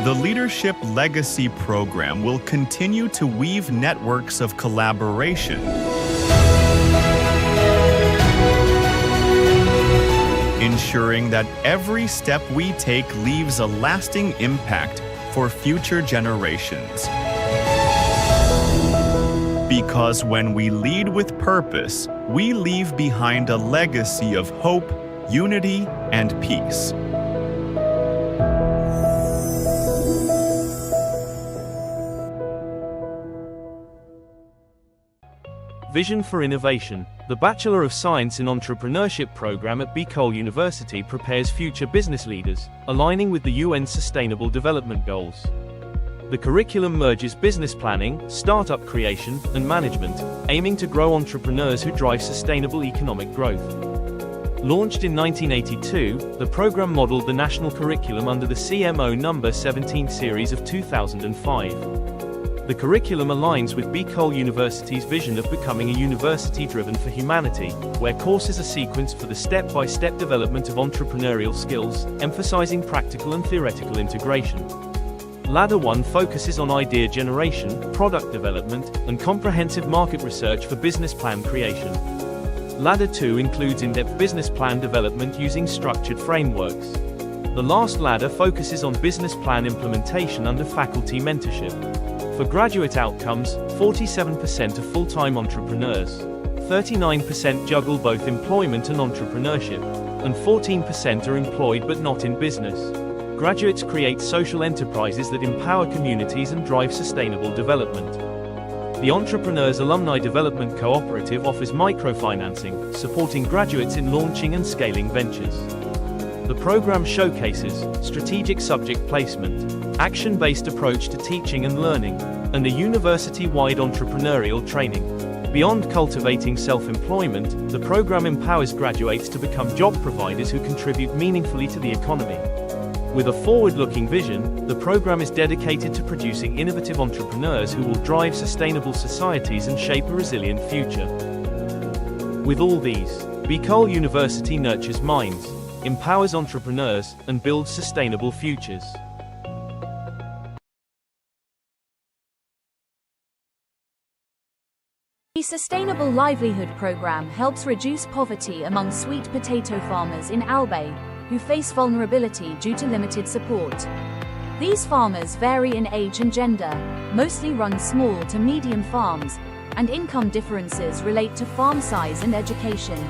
The Leadership Legacy Program will continue to weave networks of collaboration, ensuring that every step we take leaves a lasting impact for future generations. Because when we lead with purpose, we leave behind a legacy of hope, unity, and peace. Vision for Innovation. The Bachelor of Science in Entrepreneurship program at BCol University prepares future business leaders, aligning with the UN Sustainable Development Goals. The curriculum merges business planning, startup creation, and management, aiming to grow entrepreneurs who drive sustainable economic growth. Launched in 1982, the program modeled the national curriculum under the CMO No. 17 series of 2005. The curriculum aligns with BCol University's vision of becoming a university driven for humanity, where courses are sequenced for the step-by-step development of entrepreneurial skills, emphasizing practical and theoretical integration. Ladder 1 focuses on idea generation, product development, and comprehensive market research for business plan creation. Ladder 2 includes in-depth business plan development using structured frameworks. The last ladder focuses on business plan implementation under faculty mentorship. For graduate outcomes, 47% are full-time entrepreneurs, 39% juggle both employment and entrepreneurship, and 14% are employed but not in business. Graduates create social enterprises that empower communities and drive sustainable development. The Entrepreneurs Alumni Development Cooperative offers microfinancing, supporting graduates in launching and scaling ventures. The program showcases strategic subject placement, action-based approach to teaching and learning, and a university-wide entrepreneurial training. Beyond cultivating self-employment, the program empowers graduates to become job providers who contribute meaningfully to the economy. With a forward-looking vision, the program is dedicated to producing innovative entrepreneurs who will drive sustainable societies and shape a resilient future. With all these, BCol University nurtures minds, empowers entrepreneurs, and builds sustainable futures. The Sustainable Livelihood Program helps reduce poverty among sweet potato farmers in Albay, who face vulnerability due to limited support. These farmers vary in age and gender, mostly run small to medium farms, and income differences relate to farm size and education.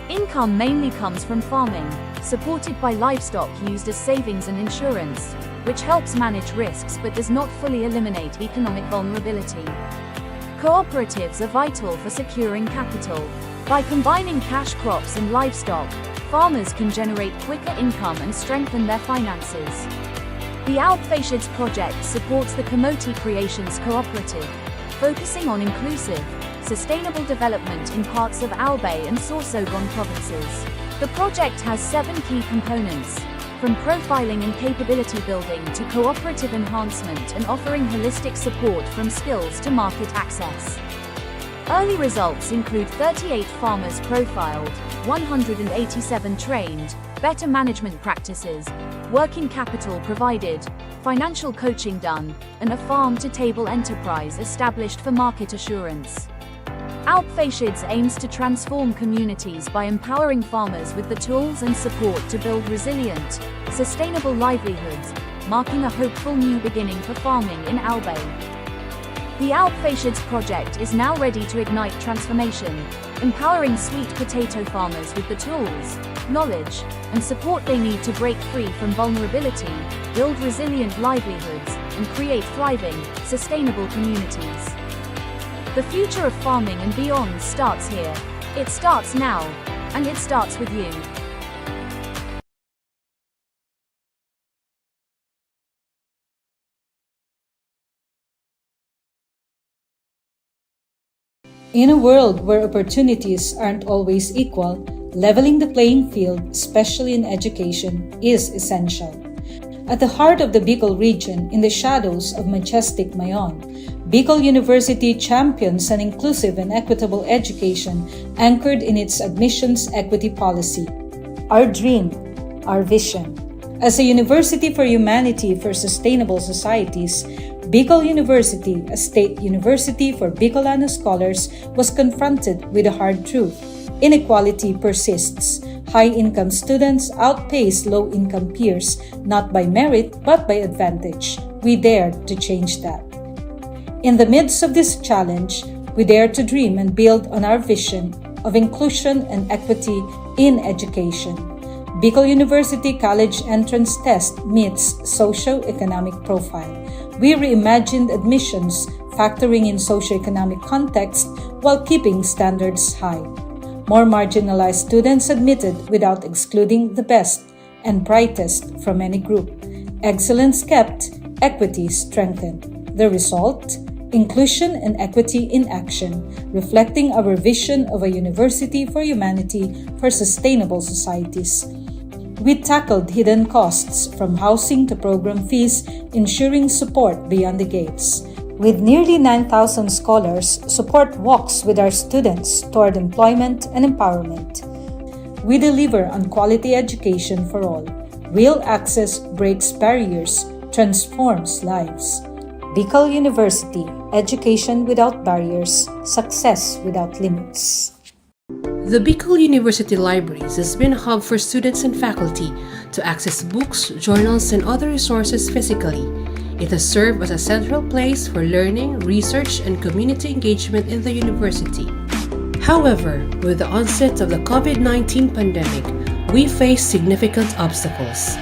Income mainly comes from farming, supported by livestock used as savings and insurance. which helps manage risks but does not fully eliminate economic vulnerability. Cooperatives are vital for securing capital. By combining cash crops and livestock, farmers can generate quicker income and strengthen their finances. The Alpfäscheds project supports the Kamoti Creations Cooperative, focusing on inclusive, sustainable development in parts of Albay and Sorsogon provinces. The project has 7 key components, from profiling and capability building to cooperative enhancement and offering holistic support from skills to market access. Early results include 38 farmers profiled, 187 trained, better management practices, working capital provided, financial coaching done, and a farm-to-table enterprise established for market assurance. Alpfäscheds aims to transform communities by empowering farmers with the tools and support to build resilient, sustainable livelihoods, marking a hopeful new beginning for farming in Albay. The Alpfäscheds project is now ready to ignite transformation, empowering sweet potato farmers with the tools, knowledge, and support they need to break free from vulnerability, build resilient livelihoods, and create thriving, sustainable communities. The future of farming and beyond starts here. It starts now, and it starts with you. In a world where opportunities aren't always equal, leveling the playing field, especially in education, is essential. At the heart of the Bicol region, in the shadows of majestic Mayon, Bicol University champions an inclusive and equitable education anchored in its admissions equity policy. Our dream, our vision. As a university for humanity for sustainable societies, Bicol University, a state university for Bicolano scholars, was confronted with a hard truth. Inequality persists. High-income students outpace low-income peers, not by merit, but by advantage. We dare to change that. In the midst of this challenge, we dare to dream and build on our vision of inclusion and equity in education. Bicol University College Entrance Test meets socio-economic profile. We reimagined admissions, factoring in socio-economic context while keeping standards high. More marginalized students admitted without excluding the best and brightest from any group. Excellence kept, equity strengthened. The result? Inclusion and equity in action, reflecting our vision of a university for humanity for sustainable societies. We tackled hidden costs from housing to program fees, ensuring support beyond the gates. With nearly 9,000 scholars, support walks with our students toward employment and empowerment. We deliver on quality education for all. Real access breaks barriers, transforms lives. Bicol University, education without barriers, success without limits. The Bicol University Libraries has been a hub for students and faculty to access books, journals, and other resources physically. It has served as a central place for learning, research, and community engagement in the university. However, with the onset of the COVID-19 pandemic, we face significant obstacles.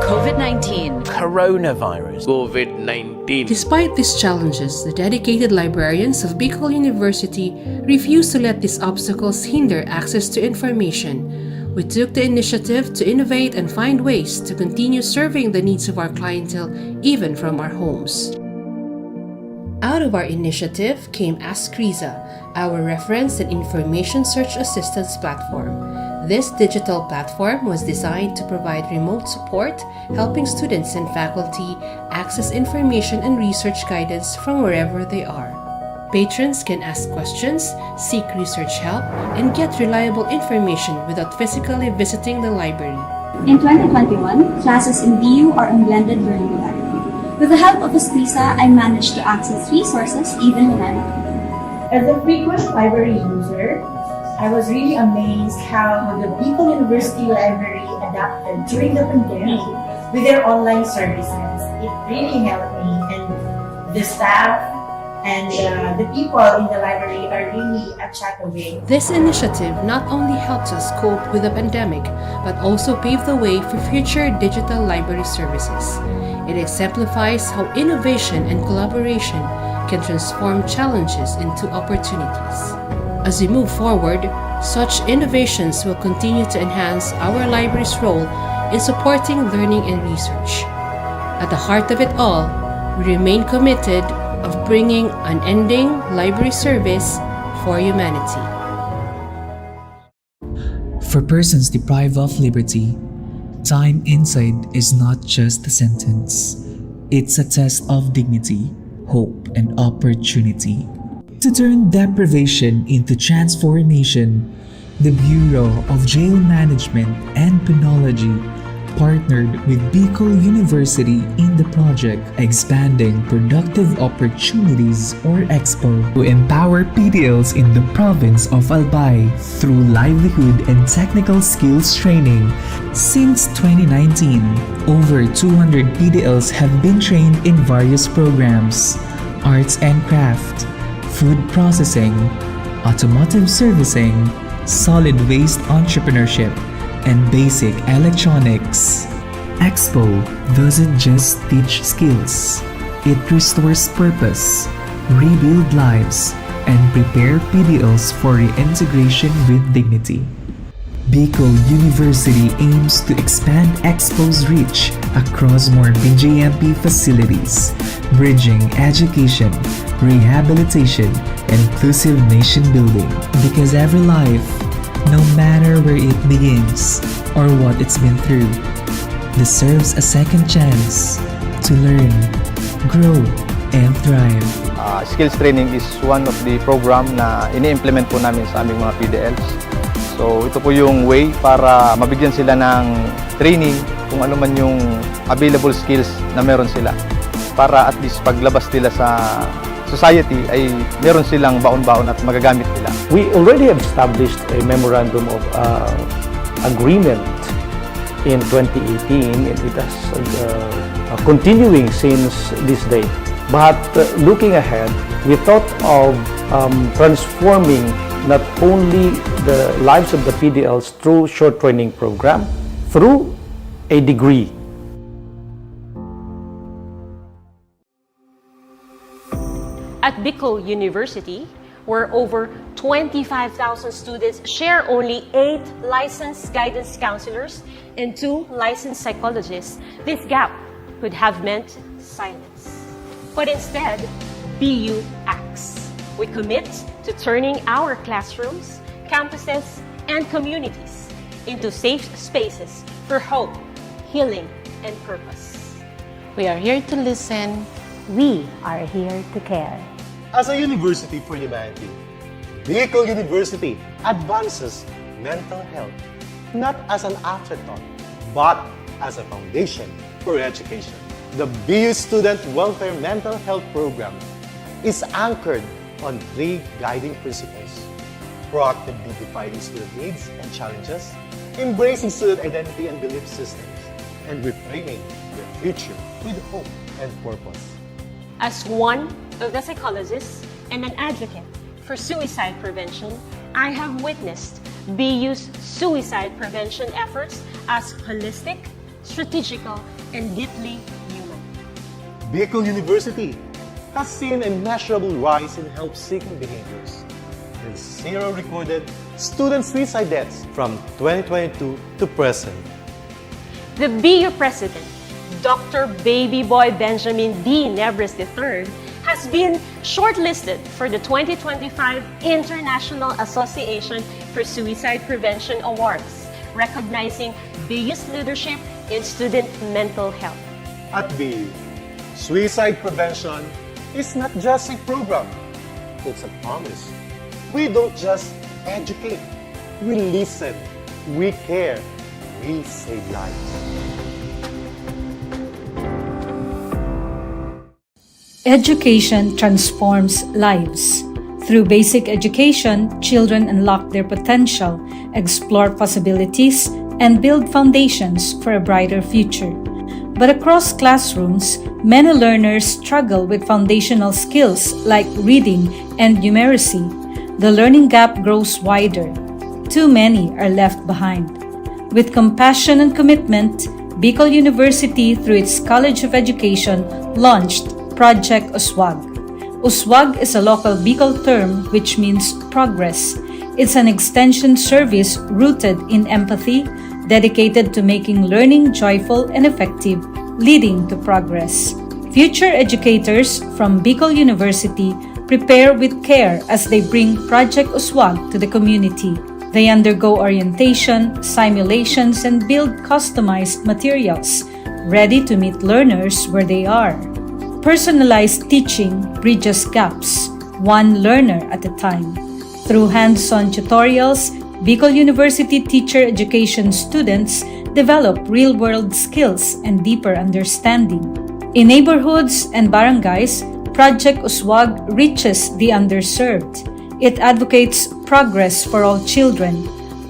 COVID-19, coronavirus, COVID-19. Despite these challenges, the dedicated librarians of Bicol University refuse to let these obstacles hinder access to information. We took the initiative to innovate and find ways to continue serving the needs of our clientele even from our homes. Out of our initiative came Ask Riza, our reference and information search assistance platform. This digital platform was designed to provide remote support, helping students and faculty access information and research guidance from wherever they are. Patrons can ask questions, seek research help, and get reliable information without physically visiting the library. In 2021, classes in BU are on blended learning modality. With the help of Escrisa, I managed to access resources even when I'm at home. As a frequent library user, I was really amazed how the Bicol University Library adapted during the pandemic with their online services. It really helped me, and the staff And the people in the library are really a chat away. This initiative not only helps us cope with the pandemic, but also pave the way for future digital library services. It exemplifies how innovation and collaboration can transform challenges into opportunities. As we move forward, such innovations will continue to enhance our library's role in supporting learning and research. At the heart of it all, we remain committed of bringing unending library service for humanity. For persons deprived of liberty, time inside is not just a sentence. It's a test of dignity, hope, and opportunity. To turn deprivation into transformation, the Bureau of Jail Management and Penology partnered with Bicol University in the project Expanding Productive Opportunities or EXPO to empower PDLs in the province of Albay through livelihood and technical skills training. Since 2019, over 200 PDLs have been trained in various programs: arts and craft, food processing, automotive servicing, solid waste entrepreneurship, and basic electronics. EXPO doesn't just teach skills, it restores purpose, rebuild lives, and prepare PDLs for reintegration with dignity. Bicol University aims to expand EXPO's reach across more BJMP facilities, bridging education, rehabilitation, and inclusive nation building. Because every life, no matter where it begins or what it's been through, deserves a second chance to learn, grow, and thrive. Skills training is one of the program na ini-implement po namin sa aming mga PDLs. So ito po yung way para mabigyan sila ng training kung ano man yung available skills na meron sila. Para at least paglabas nila sa society ay meron silang baon-baon at magagamit nila. We already have established a memorandum of agreement in 2018 and it has continuing since this day. But looking ahead, we thought of transforming not only the lives of the PDLs through short training program, through a degree. At Bicol University, where over 25,000 students share only 8 licensed guidance counselors and 2 licensed psychologists, this gap could have meant silence. But instead, BU acts. We commit to turning our classrooms, campuses, and communities into safe spaces for hope, healing, and purpose. We are here to listen. We are here to care. As a university for humanity, Bicol University advances mental health not as an afterthought, but as a foundation for education. The BU Student Welfare Mental Health Program is anchored on 3 guiding principles: proactively defining student needs and challenges, embracing student identity and belief systems, and reframing the future with hope and purpose. As one of the psychologists and an advocate for suicide prevention, I have witnessed BU's suicide prevention efforts as holistic, strategical, and deeply human. Bicol University has seen a measurable rise in help-seeking behaviors and 0 recorded student suicide deaths from 2022 to present. The BU President, Dr. Baby Boy Benjamin D. Nebres III, has been shortlisted for the 2025 International Association for Suicide Prevention Awards, recognizing BU's leadership in student mental health. At BU, suicide prevention is not just a program, it's a promise. We don't just educate, we listen, we care, we save lives. Education transforms lives. Through basic education, children unlock their potential, explore possibilities, and build foundations for a brighter future. But across classrooms, many learners struggle with foundational skills like reading and numeracy. The learning gap grows wider. Too many are left behind. With compassion and commitment, Bicol University, through its College of Education, launched Project Uswag. Uswag is a local Bicol term which means progress. It's an extension service rooted in empathy, dedicated to making learning joyful and effective, leading to progress. Future educators from Bicol University prepare with care as they bring Project Uswag to the community. They undergo orientation, simulations, and build customized materials, ready to meet learners where they are. Personalized teaching bridges gaps, one learner at a time. Through hands-on tutorials, Bicol University teacher education students develop real-world skills and deeper understanding. In neighborhoods and barangays, Project Uswag reaches the underserved. It advocates progress for all children.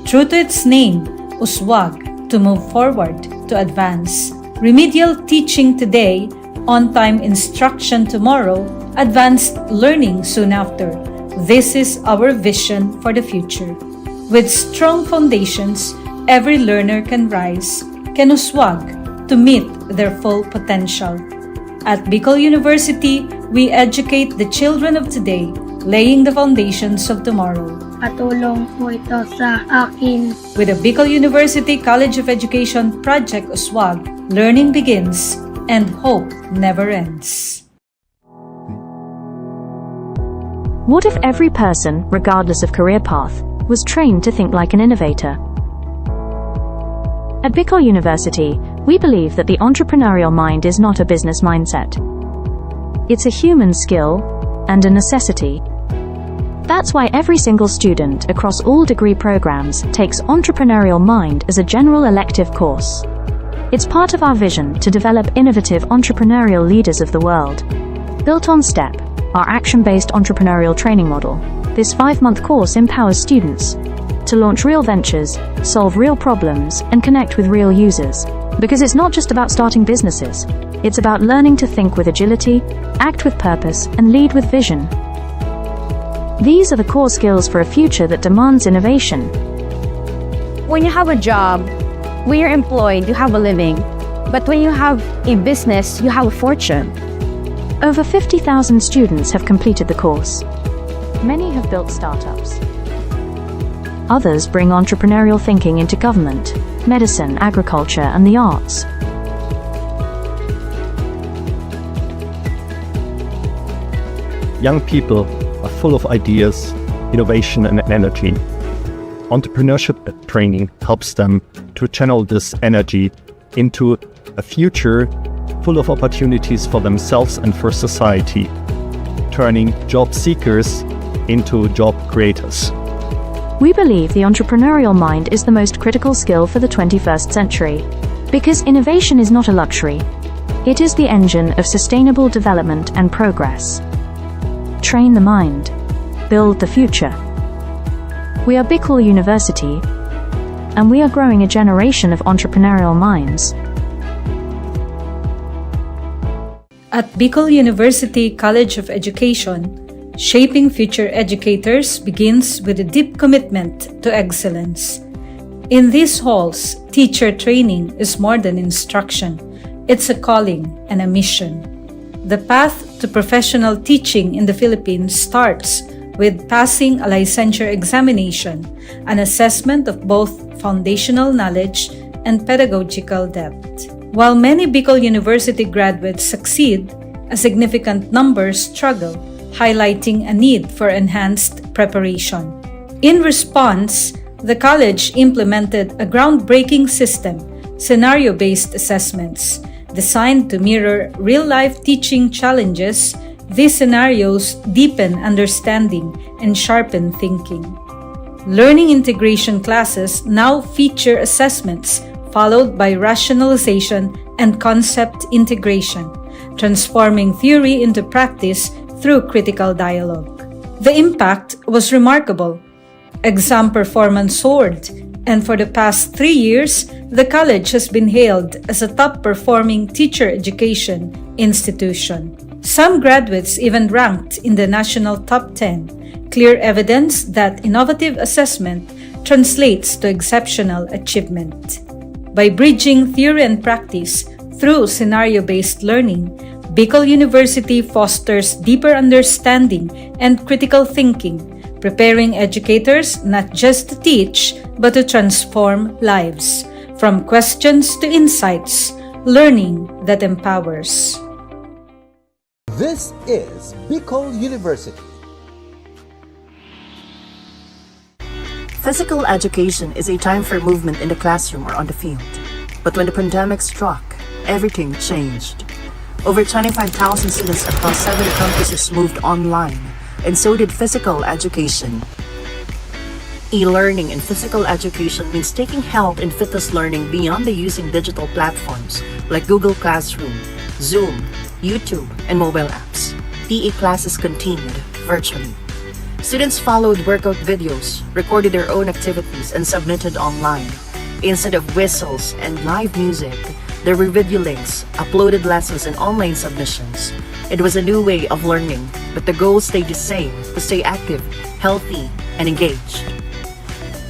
True to its name, Uswag, to move forward, to advance. Remedial teaching today, on-time instruction tomorrow, advanced learning soon after. This is our vision for the future. With strong foundations, every learner can rise, can Uswag, to meet their full potential. At Bicol University, we educate the children of today, laying the foundations of tomorrow. Patulong po ito sa akin. With the Bicol University College of Education Project Uswag, learning begins and hope never ends. What if every person, regardless of career path, was trained to think like an innovator? At Bicol University, we believe that the entrepreneurial mind is not a business mindset. It's a human skill and a necessity. That's why every single student across all degree programs takes Entrepreneurial Mind as a general elective course. It's part of our vision to develop innovative entrepreneurial leaders of the world. Built on STEP, our action-based entrepreneurial training model, this 5-month course empowers students to launch real ventures, solve real problems, and connect with real users. Because it's not just about starting businesses, it's about learning to think with agility, act with purpose, and lead with vision. These are the core skills for a future that demands innovation. When you have a job, when you're employed, you have a living. But when you have a business, you have a fortune. Over 50,000 students have completed the course. Many have built startups. Others bring entrepreneurial thinking into government, medicine, agriculture, and the arts. Young people are full of ideas, innovation, and energy. Entrepreneurship training helps them to channel this energy into a future full of opportunities for themselves and for society, turning job seekers into job creators. We believe the entrepreneurial mind is the most critical skill for the 21st century, because innovation is not a luxury. It is the engine of sustainable development and progress. Train the mind. Build the future. We are Bicol University, and we are growing a generation of entrepreneurial minds. At Bicol University College of Education, shaping future educators begins with a deep commitment to excellence. In these halls, teacher training is more than instruction. It's a calling and a mission. The path to professional teaching in the Philippines starts with passing a licensure examination, an assessment of both foundational knowledge and pedagogical depth. While many Bicol University graduates succeed, a significant number struggle, highlighting a need for enhanced preparation. In response, the college implemented a groundbreaking system, scenario-based assessments, designed to mirror real-life teaching challenges. These scenarios deepen understanding and sharpen thinking. Learning integration classes now feature assessments followed by rationalization and concept integration, transforming theory into practice through critical dialogue. The impact was remarkable. Exam performance soared, and for the past 3 years, The college has been hailed as a top-performing teacher education institution. Some graduates even ranked in the national top 10, clear evidence that innovative assessment translates to exceptional achievement. By bridging theory and practice through scenario-based learning, Bicol University fosters deeper understanding and critical thinking, preparing educators not just to teach, but to transform lives. From questions to insights, learning that empowers. This is Bicol University. Physical education is a time for movement in the classroom or on the field. But when the pandemic struck, everything changed. Over 25,000 students across 7 campuses moved online, and so did physical education. E-learning in physical education means taking health and fitness learning beyond the using digital platforms like Google Classroom, Zoom, YouTube, and mobile apps. PE classes continued virtually. Students followed workout videos, recorded their own activities, and submitted online. Instead of whistles and live music, there were video links, uploaded lessons, and online submissions. It was a new way of learning, but the goal stayed the same: to stay active, healthy, and engaged.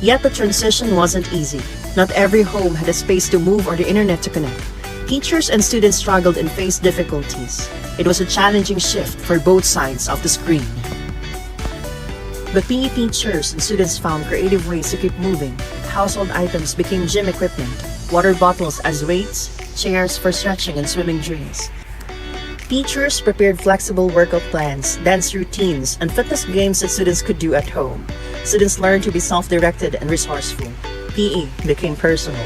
Yet the transition wasn't easy. Not every home had a space to move or the internet to connect. Teachers and students struggled and faced difficulties. It was a challenging shift for both sides of the screen. But PE teachers and students found creative ways to keep moving. Household items became gym equipment, water bottles as weights, chairs for stretching and swimming drills. Teachers prepared flexible workout plans, dance routines, and fitness games that students could do at home. Students learned to be self-directed and resourceful. PE became personal.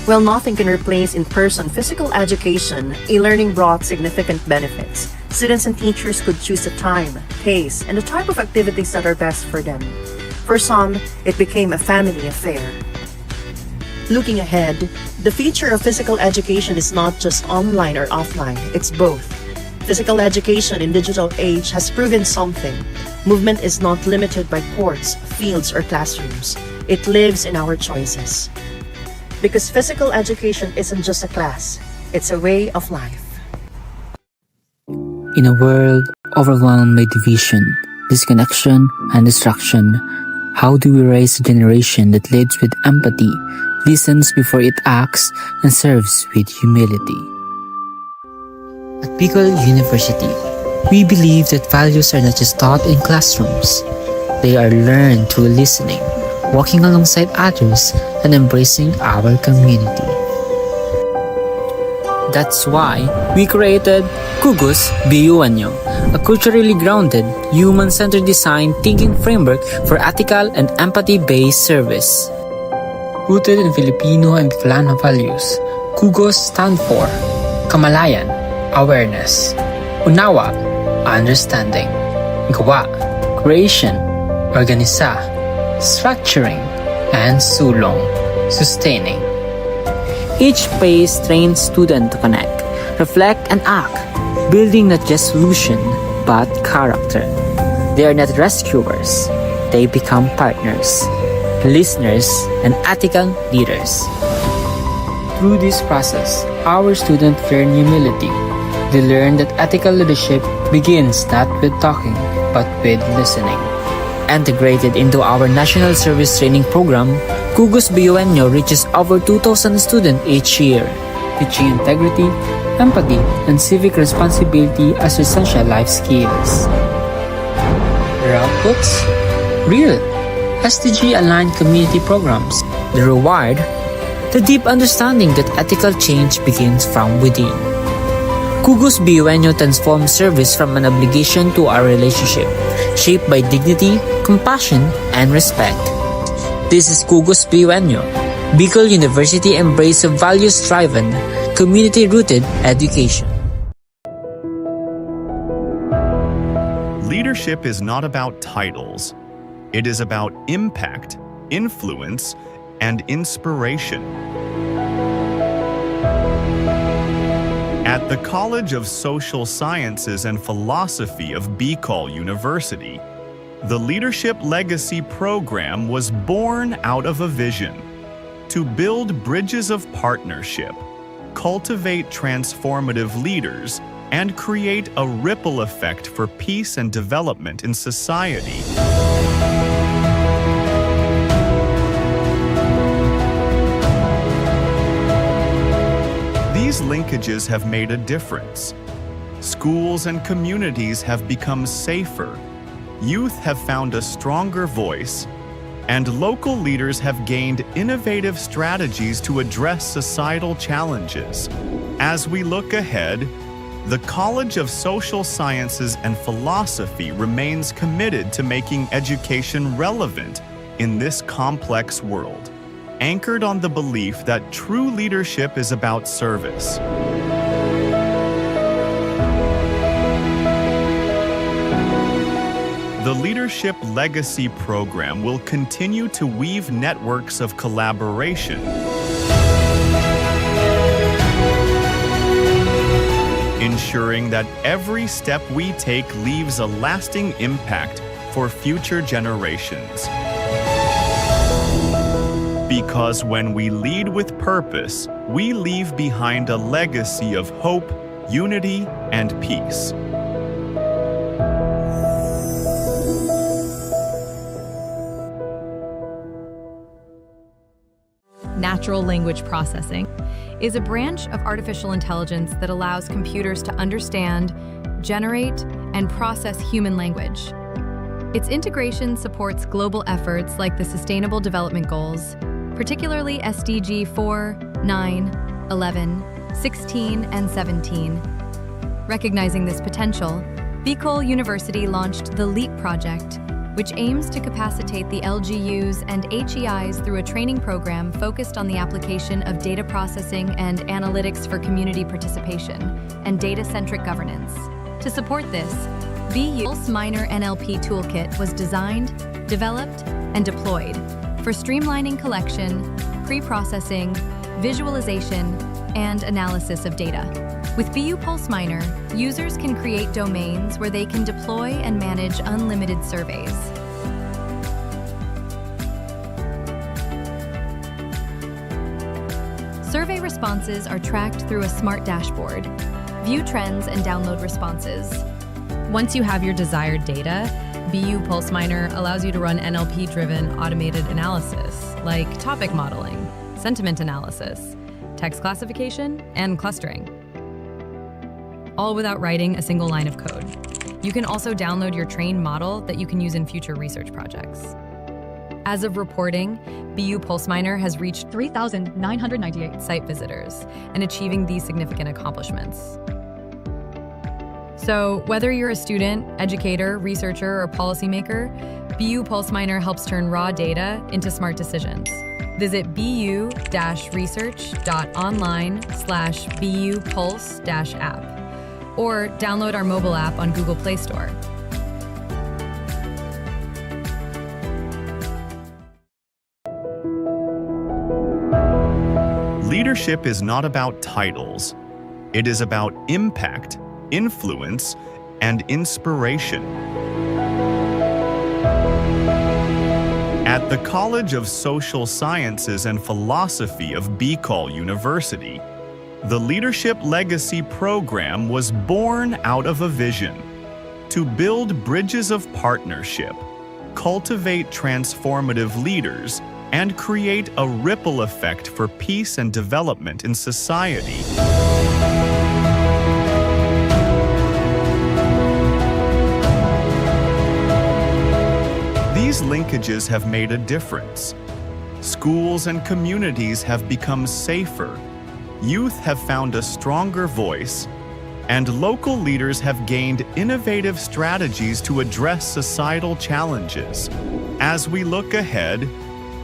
While nothing can replace in-person physical education, e-learning brought significant benefits. Students and teachers could choose the time, pace, and the type of activities that are best for them. For some, it became a family affair. Looking ahead, the future of physical education is not just online or offline, it's both. Physical education in digital age has proven something. Movement is not limited by courts, fields, or classrooms. It lives in our choices. Because physical education isn't just a class, it's a way of life. In a world overwhelmed by division, disconnection, and distraction, how do we raise a generation that leads with empathy, listens before it acts, and serves with humility? At Bicol University, we believe that values are not just taught in classrooms. They are learned through listening, walking alongside others, and embracing our community. That's why we created Kugos BUNyo, a culturally grounded, human-centered design thinking framework for ethical and empathy-based service. Rooted in Filipino and Bicolano values, Kugos stand for Kamalayan, awareness; Unawa, understanding; Gawa, creation; Organisa, structuring; and Sulong, sustaining. Each phase trains students to connect, reflect, and act, building not just solution, but character. They are not rescuers. They become partners, listeners, and ethical leaders. Through this process, our students learn humility. They learn that ethical leadership begins not with talking, but with listening. Integrated into our National Service Training Program, Kugos BUNyo reaches over 2,000 students each year, teaching integrity, empathy, and civic responsibility as essential life skills. The outputs? Real, SDG-aligned community programs. The reward? The deep understanding that ethical change begins from within. Kugos BUNyo transforms service from an obligation to a relationship, shaped by dignity, compassion, and respect. This is Kugos BUNyo, Bicol University embrace of values-driven, community-rooted education. Leadership is not about titles. It is about impact, influence, and inspiration. At the College of Social Sciences and Philosophy of Bicol University, the Leadership Legacy Program was born out of a vision to build bridges of partnership, cultivate transformative leaders, and create a ripple effect for peace and development in society. These linkages have made a difference. Schools and communities have become safer, youth have found a stronger voice, and local leaders have gained innovative strategies to address societal challenges. As we look ahead, the College of Social Sciences and Philosophy remains committed to making education relevant in this complex world, anchored on the belief that true leadership is about service. The Leadership Legacy Program will continue to weave networks of collaboration, ensuring that every step we take leaves a lasting impact for future generations. Because when we lead with purpose, we leave behind a legacy of hope, unity, and peace. Natural language processing is a branch of artificial intelligence that allows computers to understand, generate, and process human language. Its integration supports global efforts like the Sustainable Development Goals, particularly SDG 4, 9, 11, 16, and 17. Recognizing this potential, BICOL University launched the LEAP project, which aims to capacitate the LGUs and HEIs through a training program focused on the application of data processing and analytics for community participation and data-centric governance. To support this, BU Pulse Miner NLP Toolkit was designed, developed, and deployed for streamlining collection, pre-processing, visualization, and analysis of data. With BU Pulse Miner, users can create domains where they can deploy and manage unlimited surveys. Survey responses are tracked through a smart dashboard. View trends and download responses. Once you have your desired data, BU Pulse Miner allows you to run NLP-driven automated analysis, like topic modeling, sentiment analysis, text classification, and clustering, all without writing a single line of code. You can also download your trained model that you can use in future research projects. As of reporting, BU Pulse Miner has reached 3,998 site visitors and achieving these significant accomplishments. So whether you're a student, educator, researcher, or policymaker, BU Pulse Miner helps turn raw data into smart decisions. Visit bu-research.online/BU Pulse-app or download our mobile app on Google Play Store. Leadership is not about titles. It is about impact, influence, and inspiration. At the College of Social Sciences and Philosophy of BICOL University, the Leadership Legacy Program was born out of a vision to build bridges of partnership, cultivate transformative leaders, and create a ripple effect for peace and development in society. These linkages have made a difference. Schools and communities have become safer, youth have found a stronger voice, and local leaders have gained innovative strategies to address societal challenges. As we look ahead,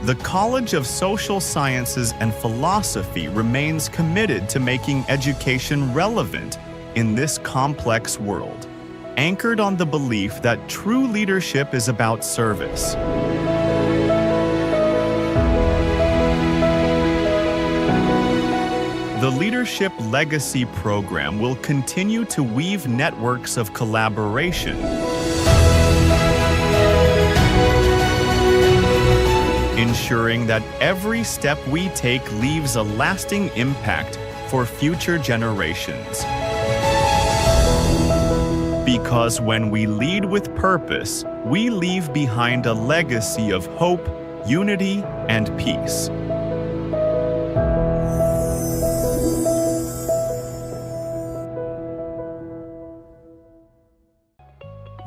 the College of Social Sciences and Philosophy remains committed to making education relevant in this complex world, anchored on the belief that true leadership is about service. The Leadership Legacy Program will continue to weave networks of collaboration, ensuring that every step we take leaves a lasting impact for future generations. Because when we lead with purpose, we leave behind a legacy of hope, unity, and peace.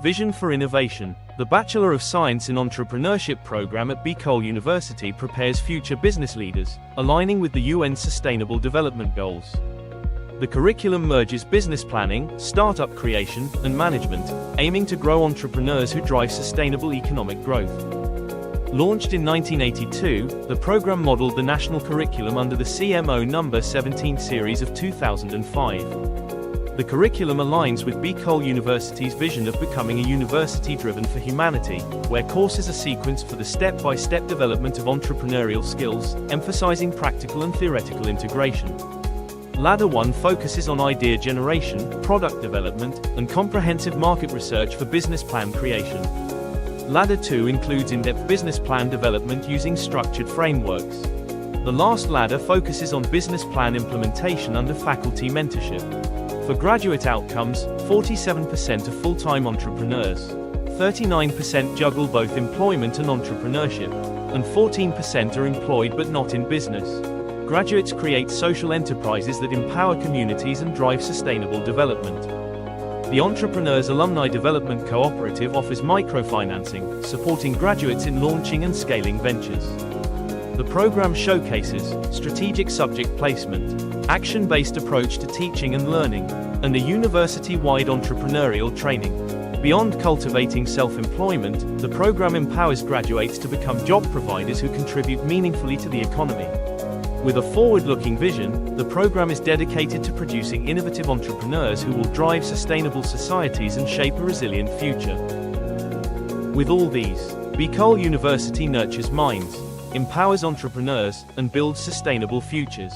Vision for Innovation. The Bachelor of Science in Entrepreneurship program at Bicol University prepares future business leaders, aligning with the UN Sustainable Development Goals. The curriculum merges business planning, startup creation, and management, aiming to grow entrepreneurs who drive sustainable economic growth. Launched in 1982, the program modeled the national curriculum under the CMO No. 17 series of 2005. The curriculum aligns with Bicol University's vision of becoming a university driven for humanity, where courses are sequenced for the step-by-step development of entrepreneurial skills, emphasizing practical and theoretical integration. Ladder 1 focuses on idea generation, product development, and comprehensive market research for business plan creation. Ladder 2 includes in-depth business plan development using structured frameworks. The last ladder focuses on business plan implementation under faculty mentorship. For graduate outcomes, 47% are full-time entrepreneurs, 39% juggle both employment and entrepreneurship, and 14% are employed but not in business. Graduates create social enterprises that empower communities and drive sustainable development. The Entrepreneurs Alumni Development Cooperative offers microfinancing, supporting graduates in launching and scaling ventures. The program showcases strategic subject placement, action-based approach to teaching and learning, and a university-wide entrepreneurial training. Beyond cultivating self-employment, the program empowers graduates to become job providers who contribute meaningfully to the economy. With a forward-looking vision, the program is dedicated to producing innovative entrepreneurs who will drive sustainable societies and shape a resilient future. With all these, Bicol University nurtures minds, empowers entrepreneurs, and builds sustainable futures.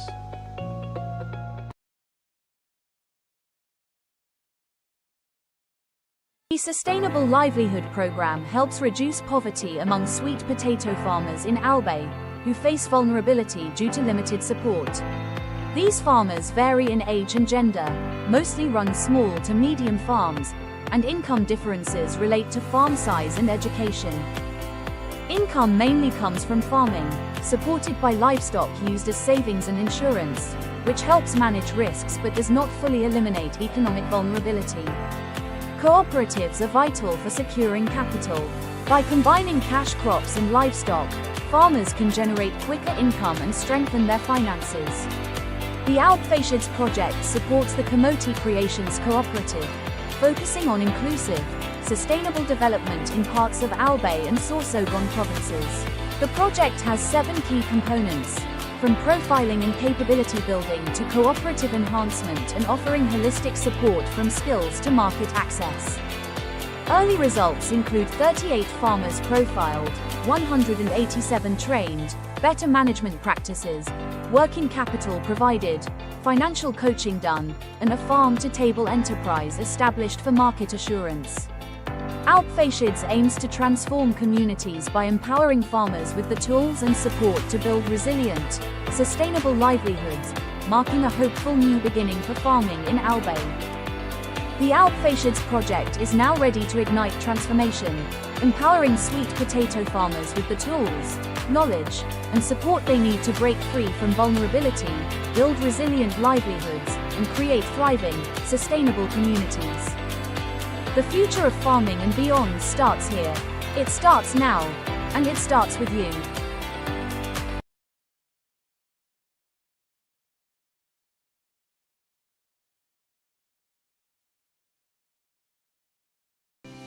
The Sustainable Livelihood Program helps reduce poverty among sweet potato farmers in Albay, who face vulnerability due to limited support. These farmers vary in age and gender, mostly run small to medium farms, and income differences relate to farm size and education. Income mainly comes from farming, supported by livestock used as savings and insurance, which helps manage risks but does not fully eliminate economic vulnerability. Cooperatives are vital for securing capital. By combining cash crops and livestock, farmers can generate quicker income and strengthen their finances. The Alpfacieds project supports the Kamoti Creations Cooperative, focusing on inclusive, sustainable development in parts of Albay and Sorsogon provinces. The project has 7 key components, from profiling and capability building to cooperative enhancement and offering holistic support from skills to market access. Early results include 38 farmers profiled, 187 trained, better management practices, working capital provided, financial coaching done, and a farm-to-table enterprise established for market assurance. Alpfacieds aims to transform communities by empowering farmers with the tools and support to build resilient, sustainable livelihoods, marking a hopeful new beginning for farming in Albay. The Alpfacieds project is now ready to ignite transformation, empowering sweet potato farmers with the tools, knowledge, and support they need to break free from vulnerability, build resilient livelihoods, and create thriving, sustainable communities. The future of farming and beyond starts here. It starts now, and it starts with you.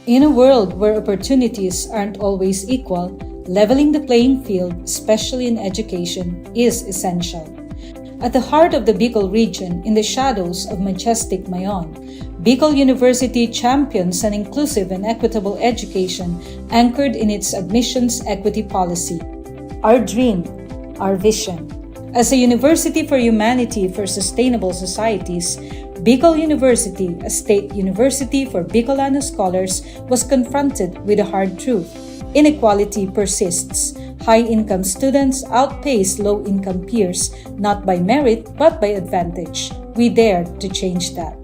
In a world where opportunities aren't always equal, leveling the playing field, especially in education, is essential. At the heart of the Bicol region, in the shadows of majestic Mayon, Bicol University champions an inclusive and equitable education anchored in its admissions equity policy. Our dream, our vision. As a university for humanity for sustainable societies, Bicol University, a state university for Bicolano scholars, was confronted with a hard truth. Inequality persists. high-income students outpace low-income peers, not by merit but by advantage. We dare to change that.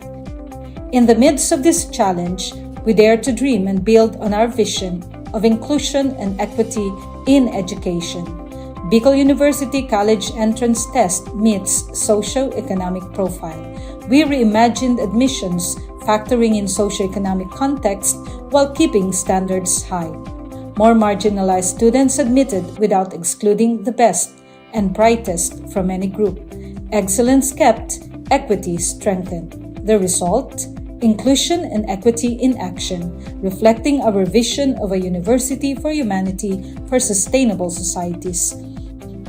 In the midst of this challenge, we dare to dream and build on our vision of inclusion and equity in education. Bicol University College Entrance Test meets socio-economic profile. We reimagined admissions, factoring in socio-economic context while keeping standards high. More marginalized students admitted without excluding the best and brightest from any group. Excellence kept, equity strengthened. The result? Inclusion and equity in action, reflecting our vision of a university for humanity for sustainable societies.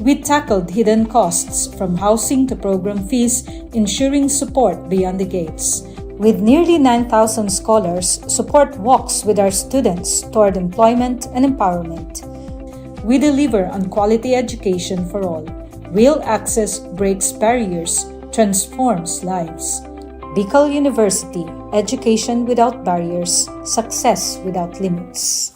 We tackled hidden costs from housing to program fees, ensuring support beyond the gates. With nearly 9,000 scholars, support walks with our students toward employment and empowerment. We deliver on quality education for all. Real access breaks barriers, transforms lives. Bicol University, education without barriers, success without limits.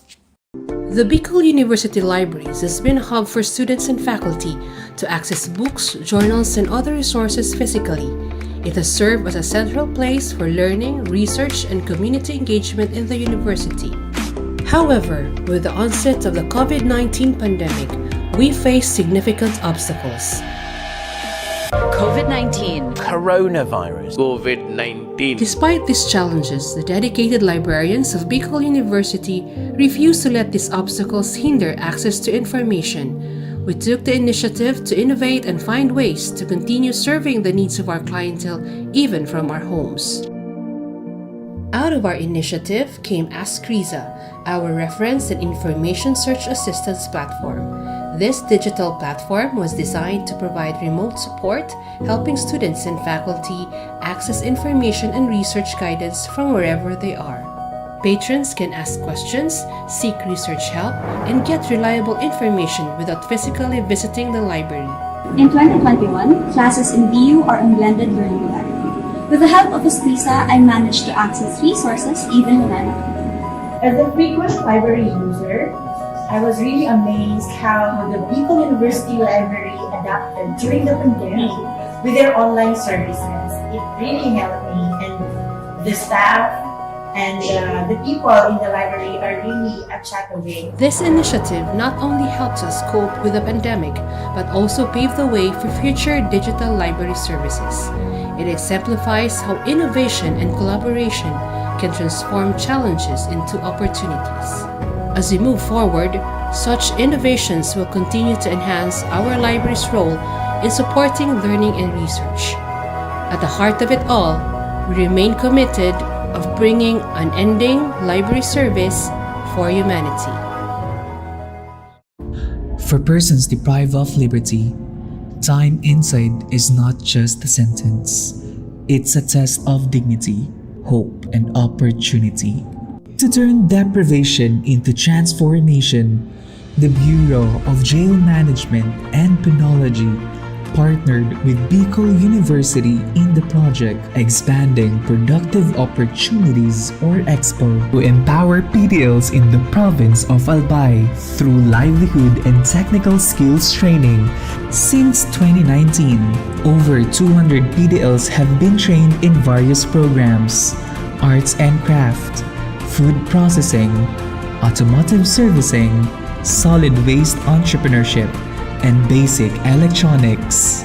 The Bicol University Libraries has been a hub for students and faculty to access books, journals, and other resources physically. It has served as a central place for learning, research, and community engagement in the university. However, with the onset of the COVID-19 pandemic, we face significant obstacles. COVID-19. Coronavirus. COVID-19. Despite these challenges, the dedicated librarians of Bicol University refuse to let these obstacles hinder access to information. We took the initiative to innovate and find ways to continue serving the needs of our clientele even from our homes. Out of our initiative came Ask Riza, our reference and information search assistance platform. This digital platform was designed to provide remote support, helping students and faculty access information and research guidance from wherever they are. Patrons can ask questions, seek research help, and get reliable information without physically visiting the library. In 2021, classes in BU are on blended learning modality. With the help of Escrisa, I managed to access resources even when I'm at home. As a frequent library user, I was really amazed how the Bicol University Library adapted during the pandemic with their online services. It really helped me, and the staff and the people in the library are really a chat away. This initiative not only helps us cope with the pandemic, but also pave the way for future digital library services. It exemplifies how innovation and collaboration can transform challenges into opportunities. As we move forward, such innovations will continue to enhance our library's role in supporting learning and research. At the heart of it all, we remain committed of bringing unending library service for humanity. For persons deprived of liberty, time inside is not just a sentence. It's a test of dignity, hope, and opportunity. To turn deprivation into transformation, the Bureau of Jail Management and Penology partnered with Bicol University in the project Expanding Productive Opportunities or EXPO to empower PDLs in the province of Albay through livelihood and technical skills training. Since 2019, over 200 PDLs have been trained in various programs: arts and craft, food processing, automotive servicing, solid waste entrepreneurship, and basic electronics.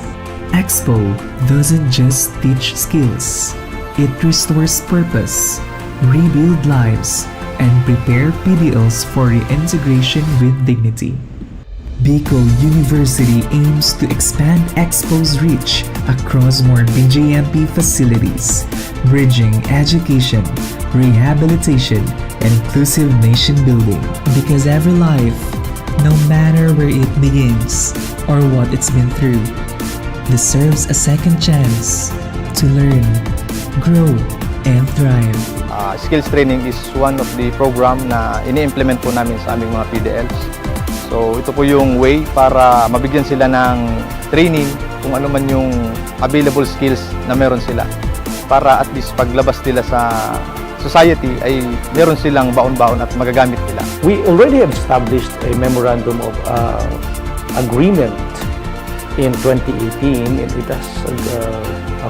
EXPO doesn't just teach skills, it restores purpose, rebuild lives, and prepare PDLs for reintegration with dignity. Bicol University aims to expand EXPO's reach across more BJMP facilities, bridging education, rehabilitation, and inclusive nation building. Because every life, no matter where it begins or what it's been through, deserves a second chance to learn, grow, and thrive. Skills training is one of the program na ini-implement po namin sa aming mga PDLs. So ito po yung way para mabigyan sila ng training kung ano man yung available skills na meron sila, para at least paglabas nila sa society ay meron silang baon-baon at magagamit nila. We already have established a memorandum of agreement in 2018, and it has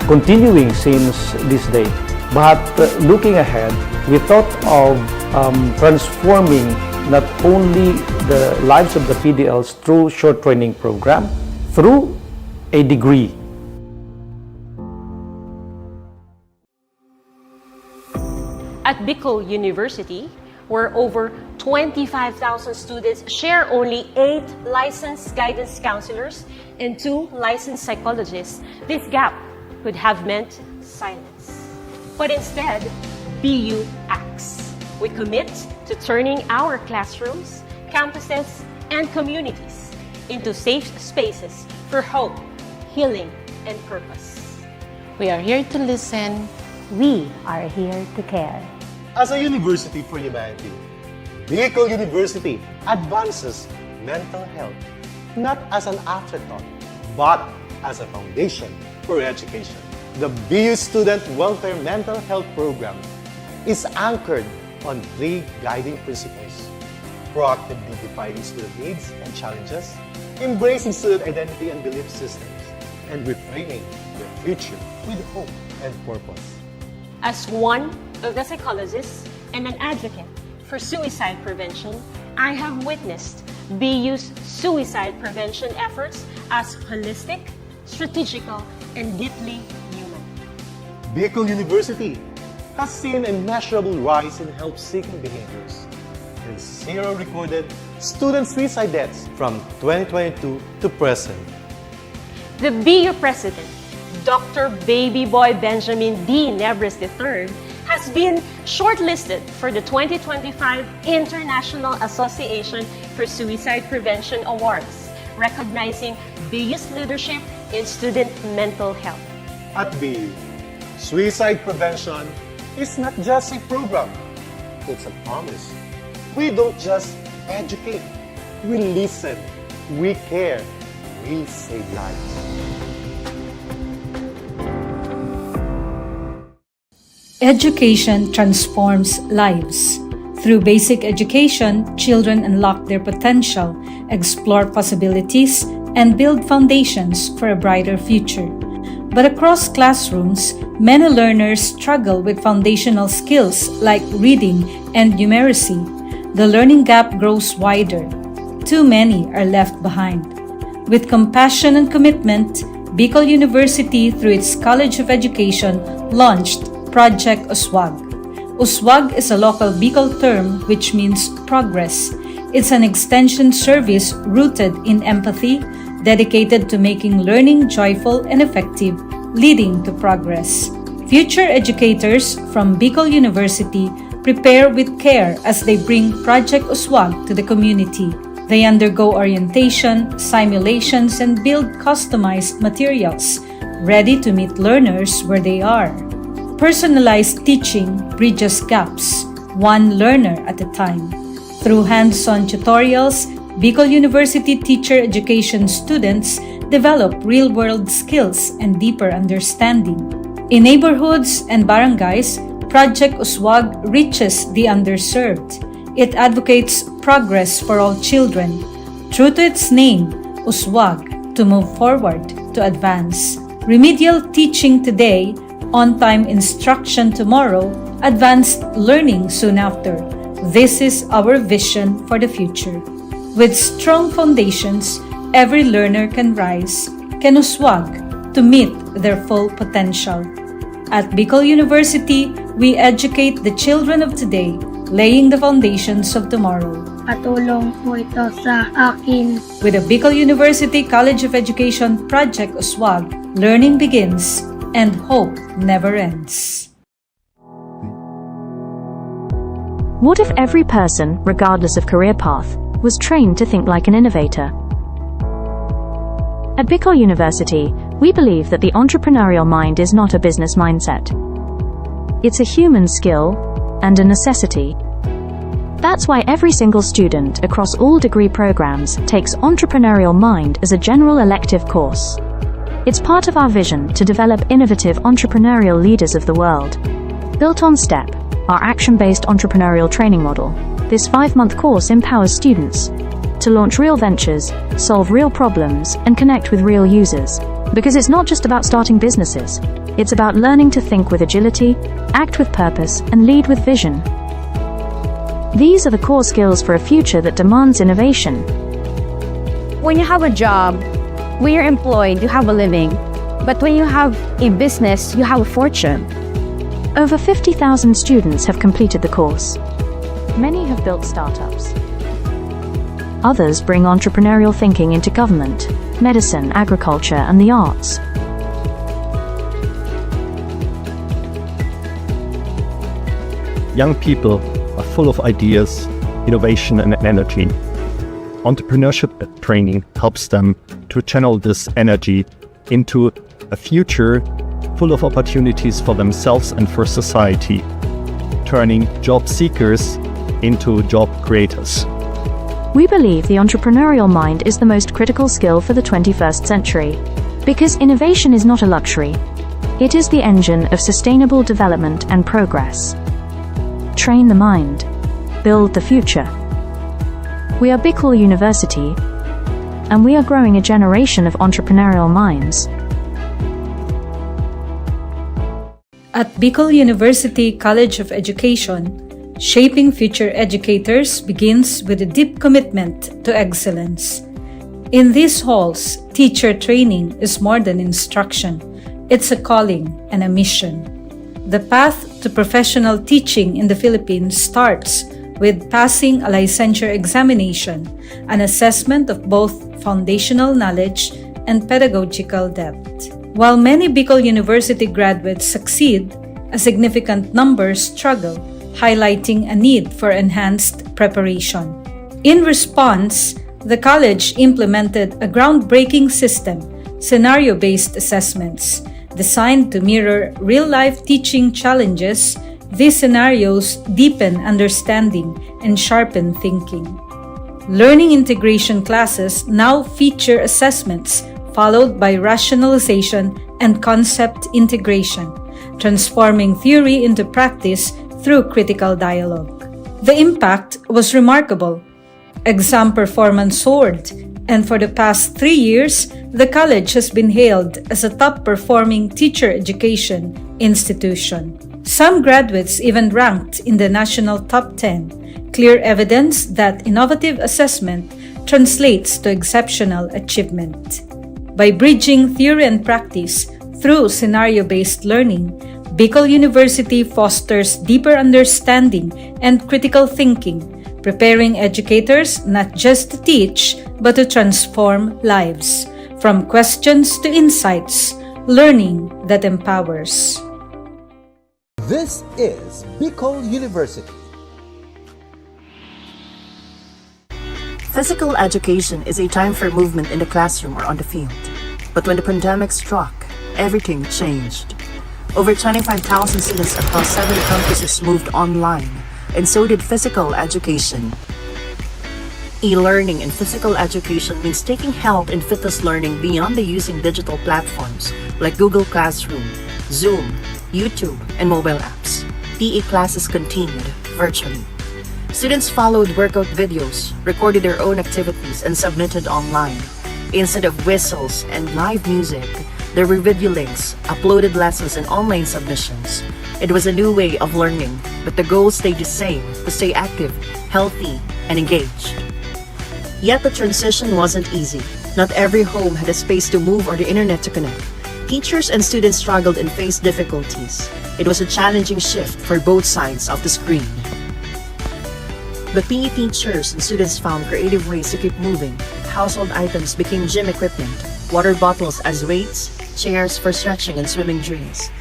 continuing since this day. But looking ahead, we thought of transforming not only the lives of the PDLs through short training program, through a degree. At Bicol University, where over 25,000 students share only 8 licensed guidance counselors and 2 licensed psychologists, this gap could have meant silence. But instead, BU acts. We commit to turning our classrooms, campuses, and communities into safe spaces for hope, healing, and purpose. We are here to listen. We are here to care. As a university for humanity, Bicol University advances mental health not as an afterthought, but as a foundation for education. The BU Student Welfare Mental Health Program is anchored on 3 guiding principles: proactively defining student needs and challenges, embracing student identity and belief systems, and reframing the future with hope and purpose. As one of the psychologists and an advocate for suicide prevention, I have witnessed BU's suicide prevention efforts as holistic, strategical, and deeply human. Bicol University has seen a measurable rise in help-seeking behaviors and 0 recorded student suicide deaths from 2022 to present. The BU President, Dr. Baby Boy Benjamin D. Nebres III, has been shortlisted for the 2025 International Association for Suicide Prevention Awards, recognizing BU's leadership in student mental health. At BU, suicide prevention is not just a program, it's a promise. We don't just educate, we listen, we care, we save lives. Education transforms lives. Through basic education, children unlock their potential, explore possibilities, and build foundations for a brighter future. But across classrooms, many learners struggle with foundational skills like reading and numeracy. The learning gap grows wider. Too many are left behind. With compassion and commitment, Bicol University, through its College of Education, launched Project Uswag. Uswag is a local Bicol term which means progress. It's an extension service rooted in empathy, dedicated to making learning joyful and effective, leading to progress. Future educators from Bicol University prepare with care as they bring Project Uswag to the community. They undergo orientation, simulations, and build customized materials, ready to meet learners where they are. Personalized teaching bridges gaps, one learner at a time. Through hands-on tutorials, Bicol University teacher education students develop real-world skills and deeper understanding. In neighborhoods and barangays, Project Uswag reaches the underserved. It advocates progress for all children. True to its name, Uswag, to move forward, to advance. Remedial teaching today, on-time instruction tomorrow, advanced learning soon after. This is our vision for the future. With strong foundations, every learner can rise, can uswag to meet their full potential. At Bicol University, we educate the children of today, laying the foundations of tomorrow. Patulong po ito sa akin. With the Bicol University College of Education Project Uswag, learning begins and hope never ends. What if every person, regardless of career path, was trained to think like an innovator? At Bicol University, we believe that the entrepreneurial mind is not a business mindset. It's a human skill and a necessity. That's why every single student across all degree programs takes Entrepreneurial Mind as a general elective course. It's part of our vision to develop innovative entrepreneurial leaders of the world. Built on STEP, our action-based entrepreneurial training model. This 5-month course empowers students to launch real ventures, solve real problems, and connect with real users. Because it's not just about starting businesses, it's about learning to think with agility, act with purpose, and lead with vision. These are the core skills for a future that demands innovation. When you have a job, when you're employed, you have a living. But when you have a business, you have a fortune. Over 50,000 students have completed the course. Many have built startups. Others bring entrepreneurial thinking into government, medicine, agriculture, and the arts. Young people are full of ideas, innovation, and energy. Entrepreneurship training helps them to channel this energy into a future full of opportunities for themselves and for society, turning job seekers into job creators. We believe the entrepreneurial mind is the most critical skill for the 21st century, because innovation is not a luxury. It is the engine of sustainable development and progress. Train the mind. Build the future. We are Bicol University, and we are growing a generation of entrepreneurial minds. At Bicol University College of Education, shaping future educators begins with a deep commitment to excellence. In these halls, teacher training is more than instruction. It's a calling and a mission. The path to professional teaching in the Philippines starts with passing a licensure examination, an assessment of both foundational knowledge and pedagogical depth. While many Bicol University graduates succeed, a significant number struggle, highlighting a need for enhanced preparation. In response, the college implemented a groundbreaking system, scenario-based assessments, designed to mirror real-life teaching challenges. These scenarios deepen understanding and sharpen thinking. Learning integration classes now feature assessments followed by rationalization and concept integration, transforming theory into practice through critical dialogue. The impact was remarkable. Exam performance soared, and for the past 3 years, the college has been hailed as a top-performing teacher education institution. Some graduates even ranked in the national top 10, clear evidence that innovative assessment translates to exceptional achievement. By bridging theory and practice through scenario-based learning, Bicol University fosters deeper understanding and critical thinking, preparing educators not just to teach, but to transform lives. From questions to insights, learning that empowers. This is Bicol University. Physical education is a time for movement in the classroom or on the field. But when the pandemic struck, everything changed. Over 25,000 students across 7 campuses moved online, and so did physical education. E-learning in physical education means taking health and fitness learning beyond the using digital platforms like Google Classroom, Zoom, YouTube, and mobile apps. PE classes continued virtually. Students followed workout videos, recorded their own activities, and submitted online. Instead of whistles and live music, there were video links, uploaded lessons, and online submissions. It was a new way of learning, but the goal stayed the same: to stay active, healthy, and engaged. Yet the transition wasn't easy. Not every home had a space to move or the internet to connect. Teachers and students struggled and faced difficulties. It was a challenging shift for both sides of the screen. But PE teachers and students found creative ways to keep moving. Household items became gym equipment, water bottles as weights, chairs for stretching and swimming drills.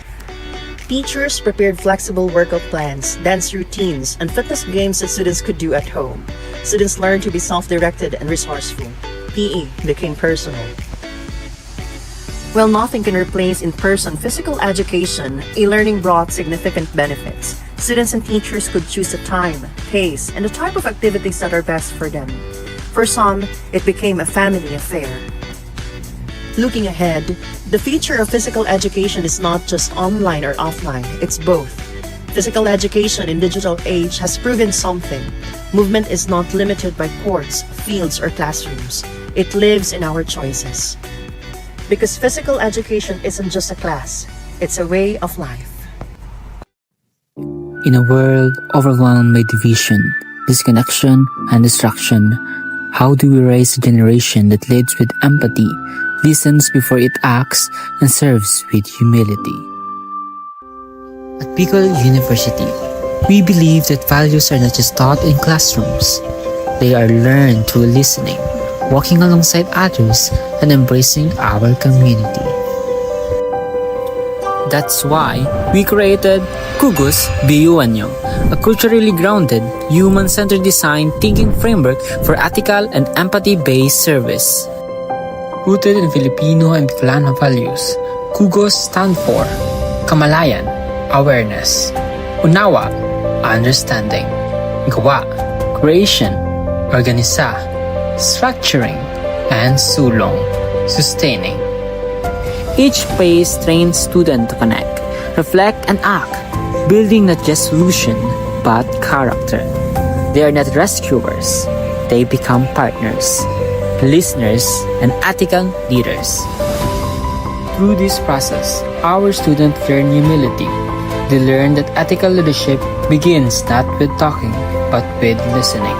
Teachers prepared flexible workout plans, dance routines, and fitness games that students could do at home. Students learned to be self-directed and resourceful. PE became personal. While nothing can replace in-person physical education, e-learning brought significant benefits. Students and teachers could choose the time, pace, and the type of activities that are best for them. For some, it became a family affair. Looking ahead, the future of physical education is not just online or offline, it's both. Physical education in digital age has proven something. Movement is not limited by courts, fields, or classrooms. It lives in our choices. Because physical education isn't just a class, it's a way of life. In a world overwhelmed by division, disconnection, and distraction, how do we raise a generation that leads with empathy, listens before it acts, and serves with humility? At Bicol University, we believe that values are not just taught in classrooms. They are learned through listening, walking alongside others, and embracing our community. That's why we created Kugos BUNyo, a culturally grounded, human-centered design thinking framework for ethical and empathy-based service. Rooted in Filipino and Bicolano values, Kugos stand for Kamalayan, awareness; Unawa, understanding; Gawa, creation; Organisa, structuring; and Sulong, sustaining. Each phase trains students to connect, reflect, and act, building not just solution, but character. They are not rescuers. They become partners, listeners, and ethical leaders. Through this process, our students learn humility. They learn that ethical leadership begins not with talking, but with listening.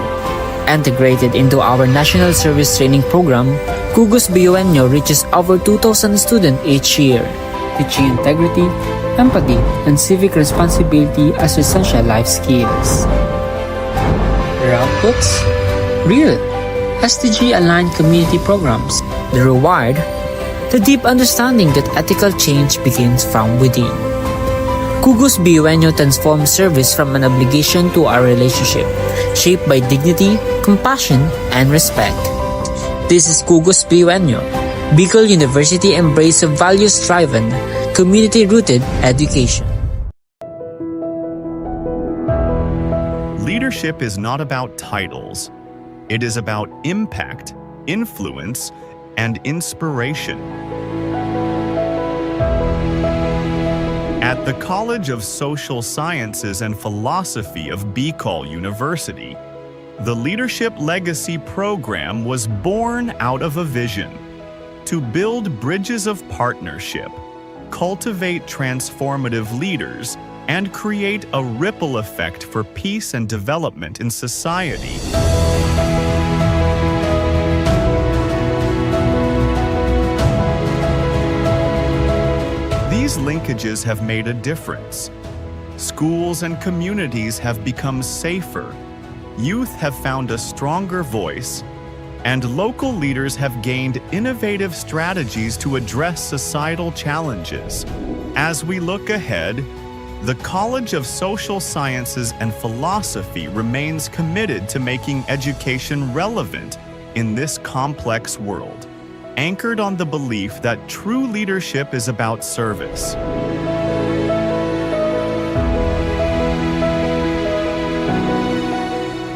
Integrated into our National Service Training Program, Kugos BUNyo reaches over 2,000 students each year, teaching integrity, empathy, and civic responsibility as essential life skills. The outputs? Real, SDG-aligned community programs. The reward? The deep understanding that ethical change begins from within. Kugos BUNyo transforms service from an obligation to a relationship, shaped by dignity, compassion, and respect. This is Kugos BUNyo, Bicol University embrace of values-driven, community-rooted education. Leadership is not about titles. It is about impact, influence, and inspiration. At the College of Social Sciences and Philosophy of Bicol University, the Leadership Legacy Program was born out of a vision to build bridges of partnership, cultivate transformative leaders, and create a ripple effect for peace and development in society. These linkages have made a difference. Schools and communities have become safer, youth have found a stronger voice, and local leaders have gained innovative strategies to address societal challenges. As we look ahead, the College of Social Sciences and Philosophy remains committed to making education relevant in this complex world, anchored on the belief that true leadership is about service.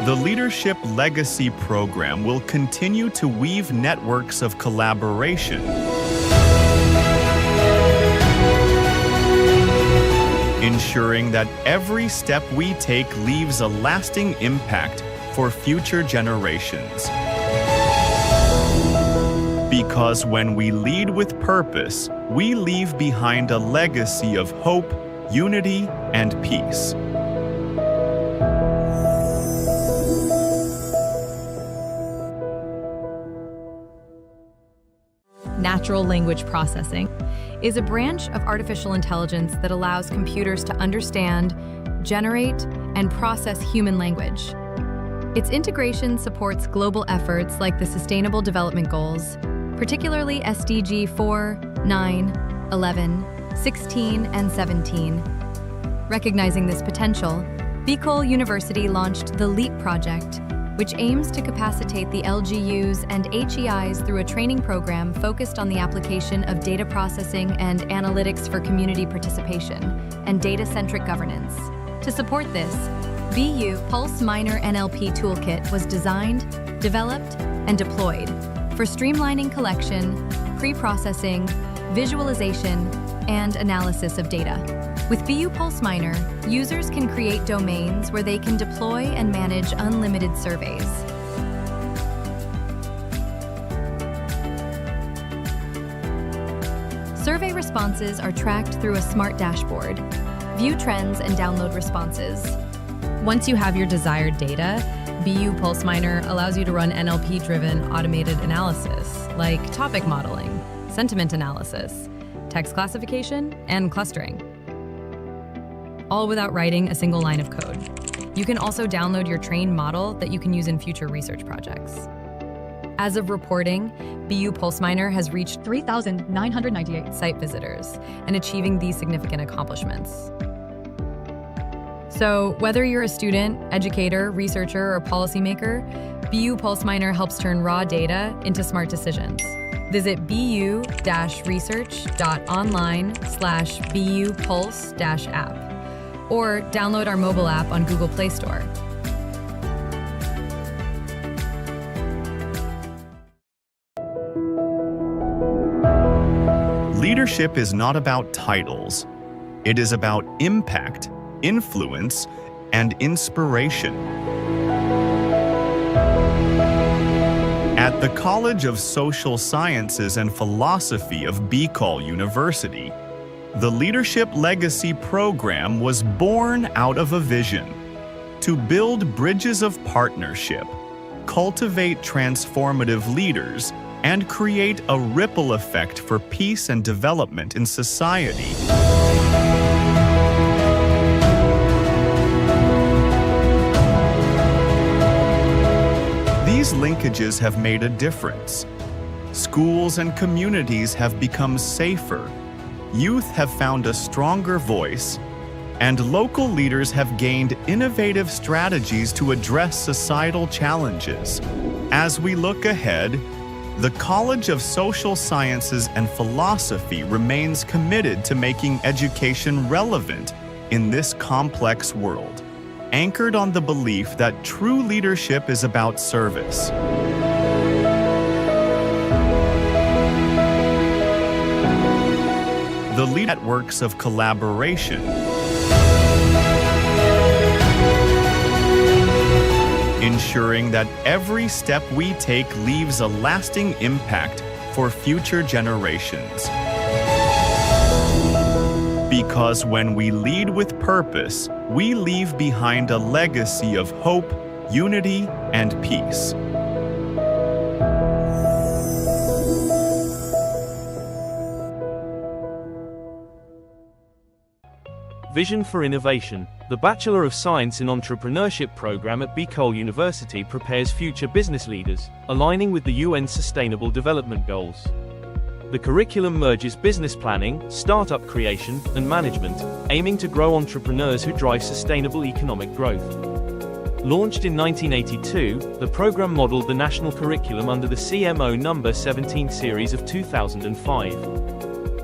The Leadership Legacy Program will continue to weave networks of collaboration, ensuring that every step we take leaves a lasting impact for future generations. Because when we lead with purpose, we leave behind a legacy of hope, unity, and peace. Natural language processing is a branch of artificial intelligence that allows computers to understand, generate, and process human language. Its integration supports global efforts like the Sustainable Development Goals, particularly SDG 4, 9, 11, 16, and 17. Recognizing this potential, Bicol University launched the LEAP project, which aims to capacitate the LGUs and HEIs through a training program focused on the application of data processing and analytics for community participation and data-centric governance. To support this, BU Pulse Minor NLP Toolkit was designed, developed, and deployed for streamlining collection, pre-processing, visualization, and analysis of data. With BU Pulse Miner, users can create domains where they can deploy and manage unlimited surveys. Survey responses are tracked through a smart dashboard. View trends and download responses. Once you have your desired data, BU Pulse Miner allows you to run NLP-driven automated analysis, like topic modeling, sentiment analysis, text classification, and clustering, all without writing a single line of code. You can also download your trained model that you can use in future research projects. As of reporting, BU Pulse Miner has reached 3,998 site visitors and achieving these significant accomplishments. So whether you're a student, educator, researcher, or policymaker, BU Pulse Miner helps turn raw data into smart decisions. Visit bu-research.online/BU Pulse-app or download our mobile app on Google Play Store. Leadership is not about titles. It is about impact, influence, and inspiration. At the College of Social Sciences and Philosophy of BCol University, the Leadership Legacy Program was born out of a vision to build bridges of partnership, cultivate transformative leaders, and create a ripple effect for peace and development in society. These linkages have made a difference. Schools and communities have become safer, youth have found a stronger voice, and local leaders have gained innovative strategies to address societal challenges. As we look ahead, the College of Social Sciences and Philosophy remains committed to making education relevant in this complex world, anchored on the belief that true leadership is about service. The networks of collaboration, ensuring that every step we take leaves a lasting impact for future generations. Because when we lead with purpose, we leave behind a legacy of hope, unity, and peace. Vision for Innovation. The Bachelor of Science in Entrepreneurship program at BCol University prepares future business leaders, aligning with the UN Sustainable Development Goals. The curriculum merges business planning, startup creation, and management, aiming to grow entrepreneurs who drive sustainable economic growth. Launched in 1982, the program modeled the national curriculum under the CMO No. 17 series of 2005.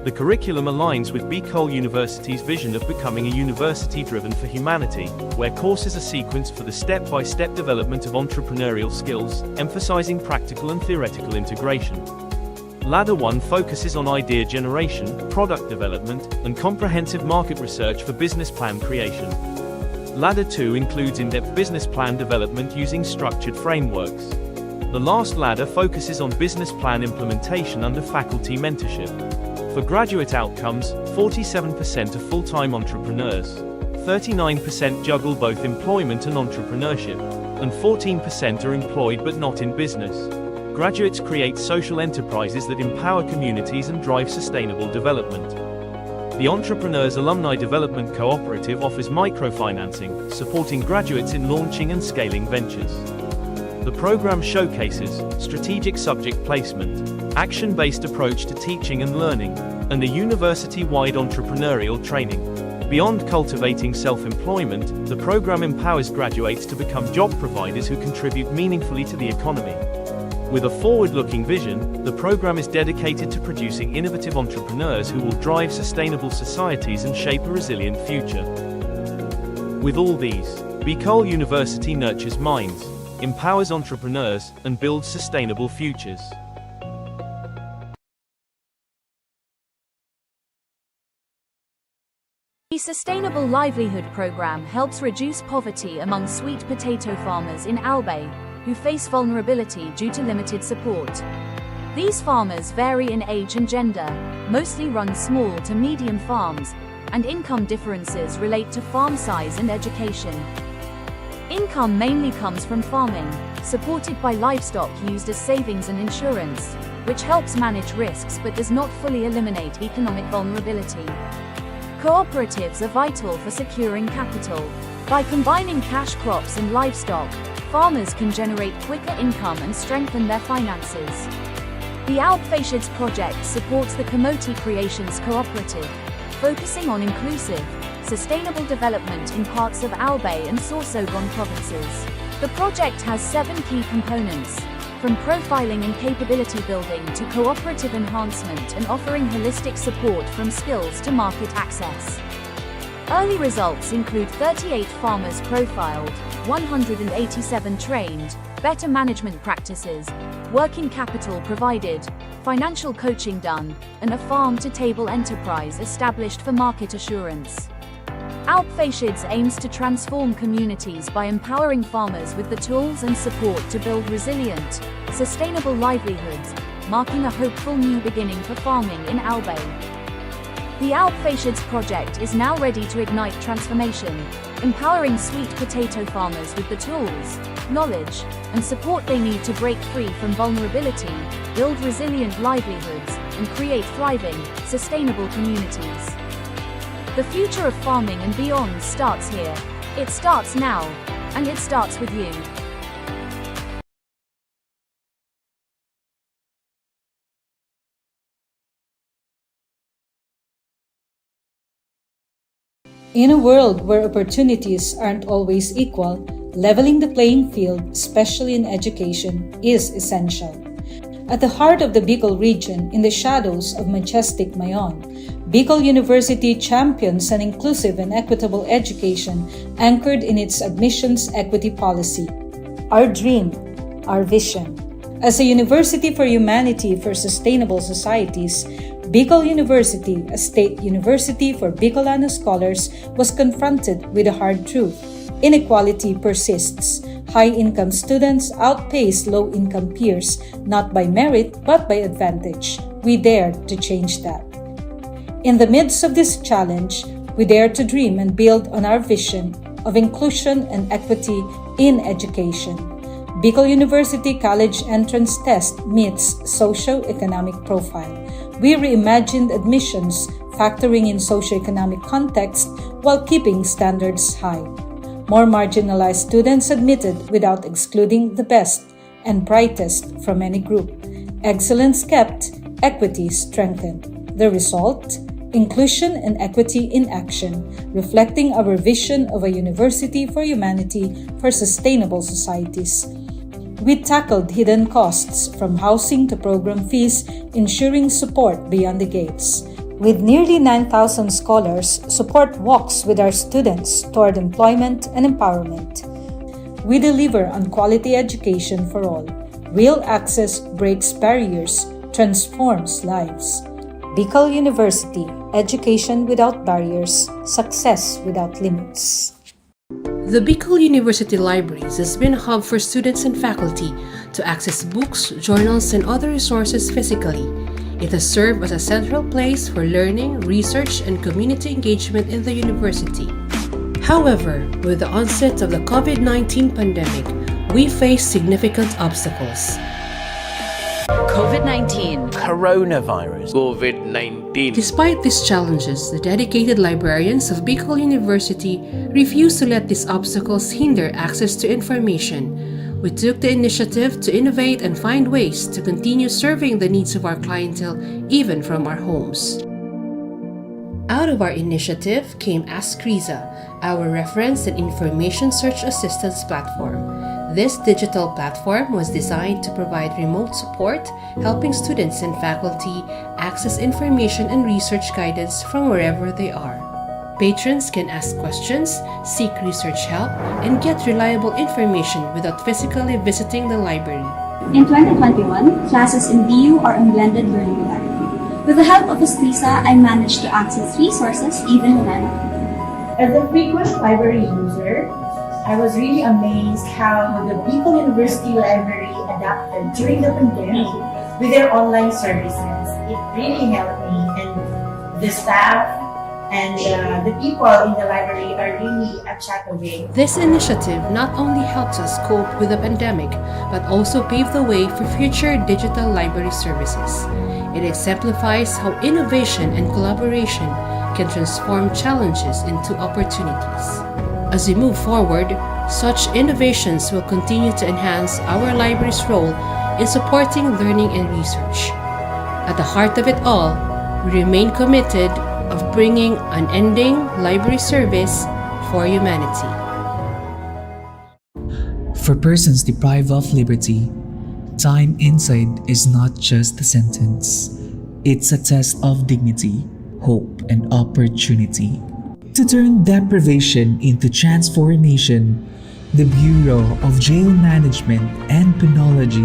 The curriculum aligns with BCol University's vision of becoming a university driven for humanity, where courses are sequenced for the step-by-step development of entrepreneurial skills, emphasizing practical and theoretical integration. Ladder 1 focuses on idea generation, product development, and comprehensive market research for business plan creation. Ladder 2 includes in-depth business plan development using structured frameworks. The last ladder focuses on business plan implementation under faculty mentorship. For graduate outcomes, 47% are full-time entrepreneurs, 39% juggle both employment and entrepreneurship, and 14% are employed but not in business. Graduates create social enterprises that empower communities and drive sustainable development. The Entrepreneurs Alumni Development Cooperative offers microfinancing, supporting graduates in launching and scaling ventures. The program showcases strategic subject placement, action-based approach to teaching and learning, and a university-wide entrepreneurial training. Beyond cultivating self-employment, the program empowers graduates to become job providers who contribute meaningfully to the economy. With a forward-looking vision, the program is dedicated to producing innovative entrepreneurs who will drive sustainable societies and shape a resilient future. With all these, BCol University nurtures minds, empowers entrepreneurs, and builds sustainable futures. The Sustainable Livelihood Program helps reduce poverty among sweet potato farmers in Albay, who face vulnerability due to limited support. These farmers vary in age and gender, mostly run small to medium farms, and income differences relate to farm size and education. Income mainly comes from farming, supported by livestock used as savings and insurance, which helps manage risks but does not fully eliminate economic vulnerability. Cooperatives are vital for securing capital. By combining cash crops and livestock, farmers can generate quicker income and strengthen their finances. The Alpfashids project supports the Kamoti Creations Cooperative, focusing on inclusive, sustainable development in parts of Albay and Sorsogon provinces. The project has 7 key components, from profiling and capability building to cooperative enhancement and offering holistic support from skills to market access. Early results include 38 farmers profiled, 187 trained, better management practices, working capital provided, financial coaching done, and a farm-to-table enterprise established for market assurance. Alpfashids aims to transform communities by empowering farmers with the tools and support to build resilient, sustainable livelihoods, marking a hopeful new beginning for farming in Albay. The Alpfashids project is now ready to ignite transformation, empowering sweet potato farmers with the tools, knowledge, and support they need to break free from vulnerability, build resilient livelihoods, and create thriving, sustainable communities. The future of farming and beyond starts here. It starts now, and it starts with you. In a world where opportunities aren't always equal, leveling the playing field, especially in education, is essential. At the heart of the Bicol region, in the shadows of majestic Mayon, Bicol University champions an inclusive and equitable education anchored in its admissions equity policy. Our dream, our vision. As a university for humanity for sustainable societies, Bicol University, a state university for Bicolano scholars, was confronted with a hard truth. Inequality persists. High-income students outpace low-income peers, not by merit but by advantage. We dare to change that. In the midst of this challenge, we dare to dream and build on our vision of inclusion and equity in education. Bicol University College Entrance Test meets socio-economic profile. We reimagined admissions, factoring in socio-economic context while keeping standards high. More marginalized students admitted without excluding the best and brightest from any group. Excellence kept, equity strengthened. The result? Inclusion and equity in action, reflecting our vision of a university for humanity for sustainable societies. We tackled hidden costs from housing to program fees, ensuring support beyond the gates. With nearly 9,000 scholars, support walks with our students toward employment and empowerment. We deliver on quality education for all. Real access breaks barriers, transforms lives. Bicol University, education without barriers, success without limits. The Bicol University Libraries has been a hub for students and faculty to access books, journals, and other resources physically. It has served as a central place for learning, research, and community engagement in the university. However, with the onset of the COVID-19 pandemic, we face significant obstacles. COVID-19, coronavirus, COVID-19. Despite these challenges, the dedicated librarians of Bicol University refuse to let these obstacles hinder access to information. We took the initiative to innovate and find ways to continue serving the needs of our clientele even from our homes. Out of our initiative came Ask Riza, our reference and information search assistance platform. This digital platform was designed to provide remote support, helping students and faculty access information and research guidance from wherever they are. Patrons can ask questions, seek research help, and get reliable information without physically visiting the library. In 2021, classes in BU are in blended learning modality. With the help of Escrisa, I managed to access resources even when I'm not. As a frequent library user, I was really amazed how the Bicol University Library adapted during the pandemic with their online services. It really helped me, and the staff and the people in the library are really a chat away. This initiative not only helps us cope with the pandemic, but also pave the way for future digital library services. It exemplifies how innovation and collaboration can transform challenges into opportunities. As we move forward, such innovations will continue to enhance our library's role in supporting learning and research. At the heart of it all, we remain committed of bringing unending library service for humanity. For persons deprived of liberty, time inside is not just a sentence. It's a test of dignity, hope, and opportunity. To turn deprivation into transformation, the Bureau of Jail Management and Penology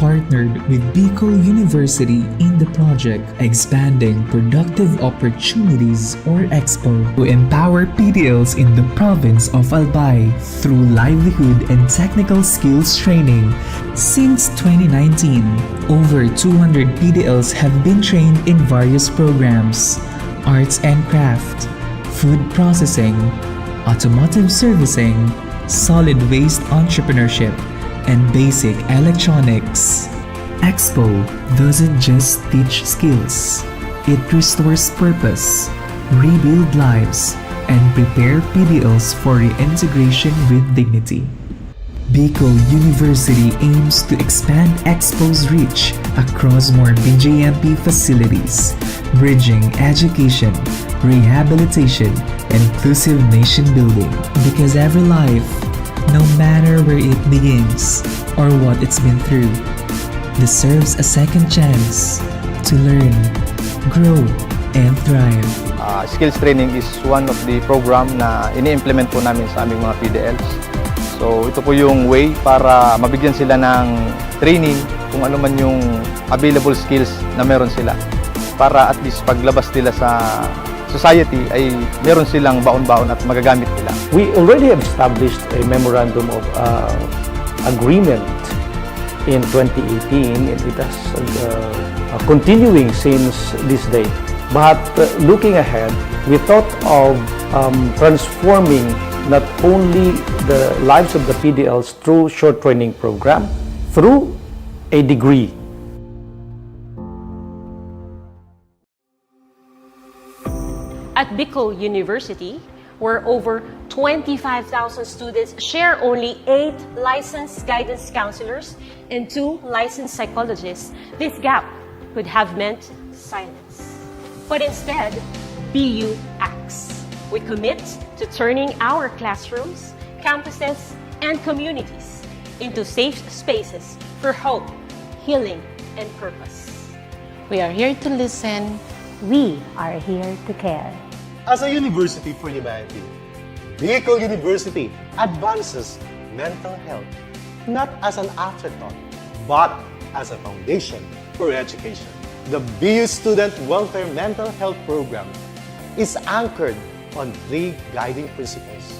partnered with Bicol University in the project Expanding Productive Opportunities or EXPO to empower PDLs in the province of Albay through livelihood and technical skills training. Since 2019, over 200 PDLs have been trained in various programs: arts and craft, food processing, automotive servicing, solid waste entrepreneurship, and basic electronics. EXPO doesn't just teach skills, it restores purpose, rebuild lives, and prepare PDLs for reintegration with dignity. Bicol University aims to expand EXPO's reach across more BJMP facilities, bridging education, rehabilitation, and inclusive nation building. Because every life, no matter where it begins or what it's been through, deserves a second chance to learn, grow, and thrive. Skills training is one of the program na ini-implement po namin sa aming mga PDLs. So ito po yung way para mabigyan sila ng training kung ano man yung available skills na meron sila. Para at least paglabas nila sa society ay meron silang baon-baon at magagamit nila. We already have established a memorandum of agreement in 2018, and it has continuing since this day. But looking ahead, we thought of transforming not only the lives of the PDLs through short training program, through a degree. At Bicol University, where over 25,000 students share only 8 licensed guidance counselors and 2 licensed psychologists, this gap could have meant silence. But instead, BU acts. We commit to turning our classrooms, campuses, and communities into safe spaces for hope, healing, and purpose. We are here to listen. We are here to care. As a university for humanity, Bicol University advances mental health not as an afterthought, but as a foundation for education. The BU Student Welfare Mental Health Program is anchored on 3 guiding principles: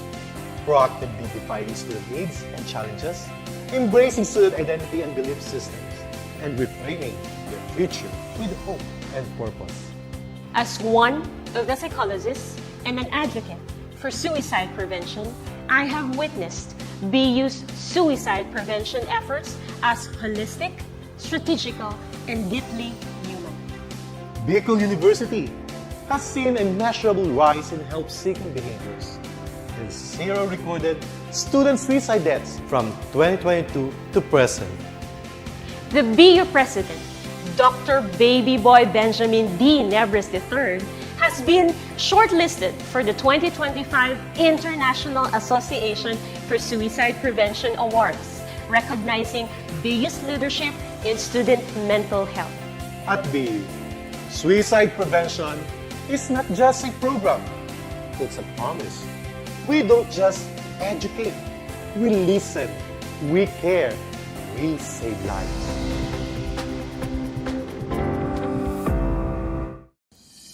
proactively defining student needs and challenges, embracing student identity and belief systems, and reframing their future with hope and purpose. As one of the psychologists and an advocate for suicide prevention, I have witnessed BU's suicide prevention efforts as holistic, strategical, and deeply human. Bicol University has seen a measurable rise in help-seeking behaviors and 0 recorded student suicide deaths from 2022 to present. The BU President, Dr. Baby Boy Benjamin D. Nebres III, has been shortlisted for the 2025 International Association for Suicide Prevention Awards, recognizing BU's leadership in student mental health. At BU, suicide prevention is not just a program, it's a promise. We don't just educate, we listen, we care, we save lives.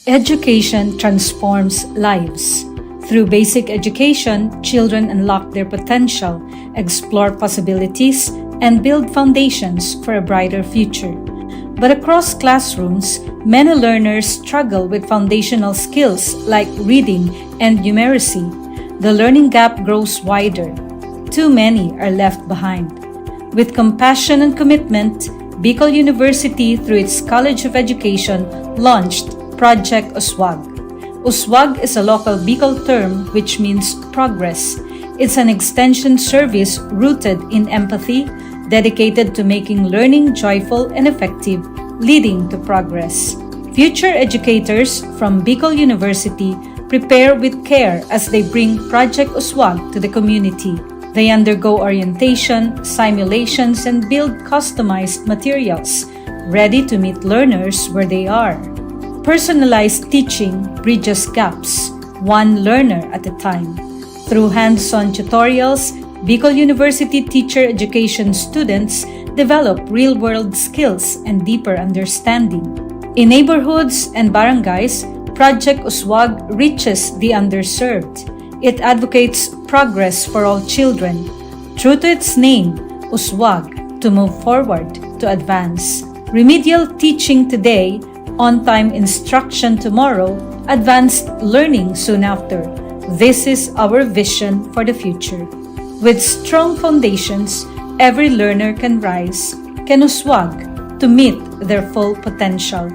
Education transforms lives. Through basic education, children unlock their potential, explore possibilities, and build foundations for a brighter future. But across classrooms, many learners struggle with foundational skills like reading and numeracy. The learning gap grows wider. Too many are left behind. With compassion and commitment, Bicol University, through its College of Education, launched Project Uswag. Uswag is a local Bicol term which means progress. It's an extension service rooted in empathy, dedicated to making learning joyful and effective, leading to progress. Future educators from Bicol University prepare with care as they bring Project Uswag to the community. They undergo orientation, simulations, and build customized materials, ready to meet learners where they are. Personalized teaching bridges gaps, one learner at a time. Through hands-on tutorials, Bicol University teacher education students develop real-world skills and deeper understanding. In neighborhoods and barangays, Project Uswag reaches the underserved. It advocates progress for all children. True to its name, Uswag, to move forward, to advance. Remedial teaching today, on-time instruction tomorrow, advanced learning soon after. This is our vision for the future. With strong foundations, every learner can rise, can uswag to meet their full potential.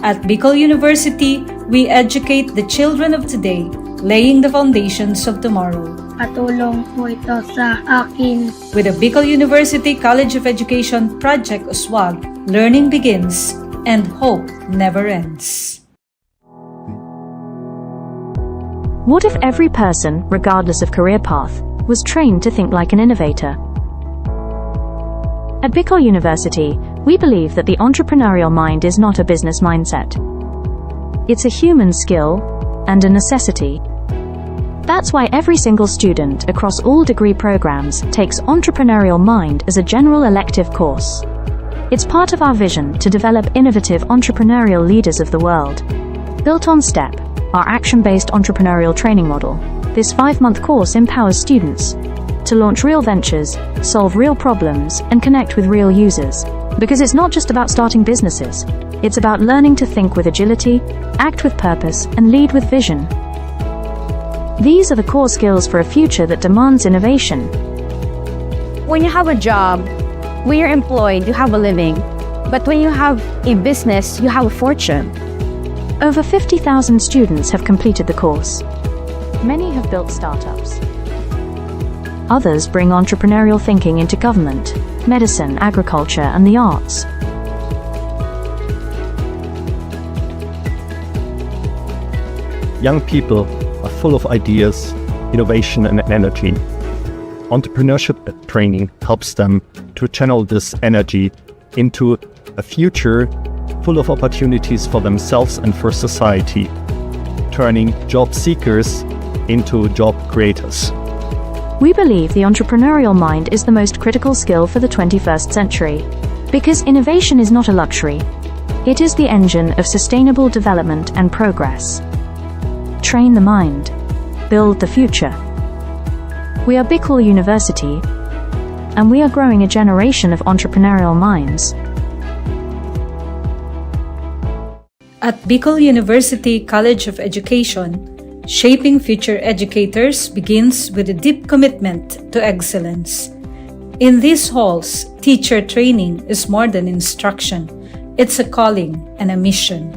At Bicol University, we educate the children of today, laying the foundations of tomorrow. Patulong po ito sa akin. With the Bicol University College of Education Project Uswag, learning begins and hope never ends. What if every person, regardless of career path, was trained to think like an innovator? At Bicol University, we believe that the entrepreneurial mind is not a business mindset. It's a human skill and a necessity. That's why every single student across all degree programs takes Entrepreneurial Mind as a general elective course. It's part of our vision to develop innovative entrepreneurial leaders of the world. Built on STEP, our action-based entrepreneurial training model, this 5-month course empowers students to launch real ventures, solve real problems, and connect with real users. Because it's not just about starting businesses, it's about learning to think with agility, act with purpose, and lead with vision. These are the core skills for a future that demands innovation. When you have a job, when you're employed, you have a living. But when you have a business, you have a fortune. Over 50,000 students have completed the course. Many have built startups. Others bring entrepreneurial thinking into government, medicine, agriculture, and the arts. Young people are full of ideas, innovation, and energy. Entrepreneurship training helps them to channel this energy into a future full of opportunities for themselves and for society, turning job seekers into job creators. We believe the entrepreneurial mind is the most critical skill for the 21st century. Because innovation is not a luxury. It is the engine of sustainable development and progress. Train the mind. Build the future. We are Bicol University, and we are growing a generation of entrepreneurial minds. At Bicol University College of Education, shaping future educators begins with a deep commitment to excellence. In these halls, teacher training is more than instruction. It's a calling and a mission.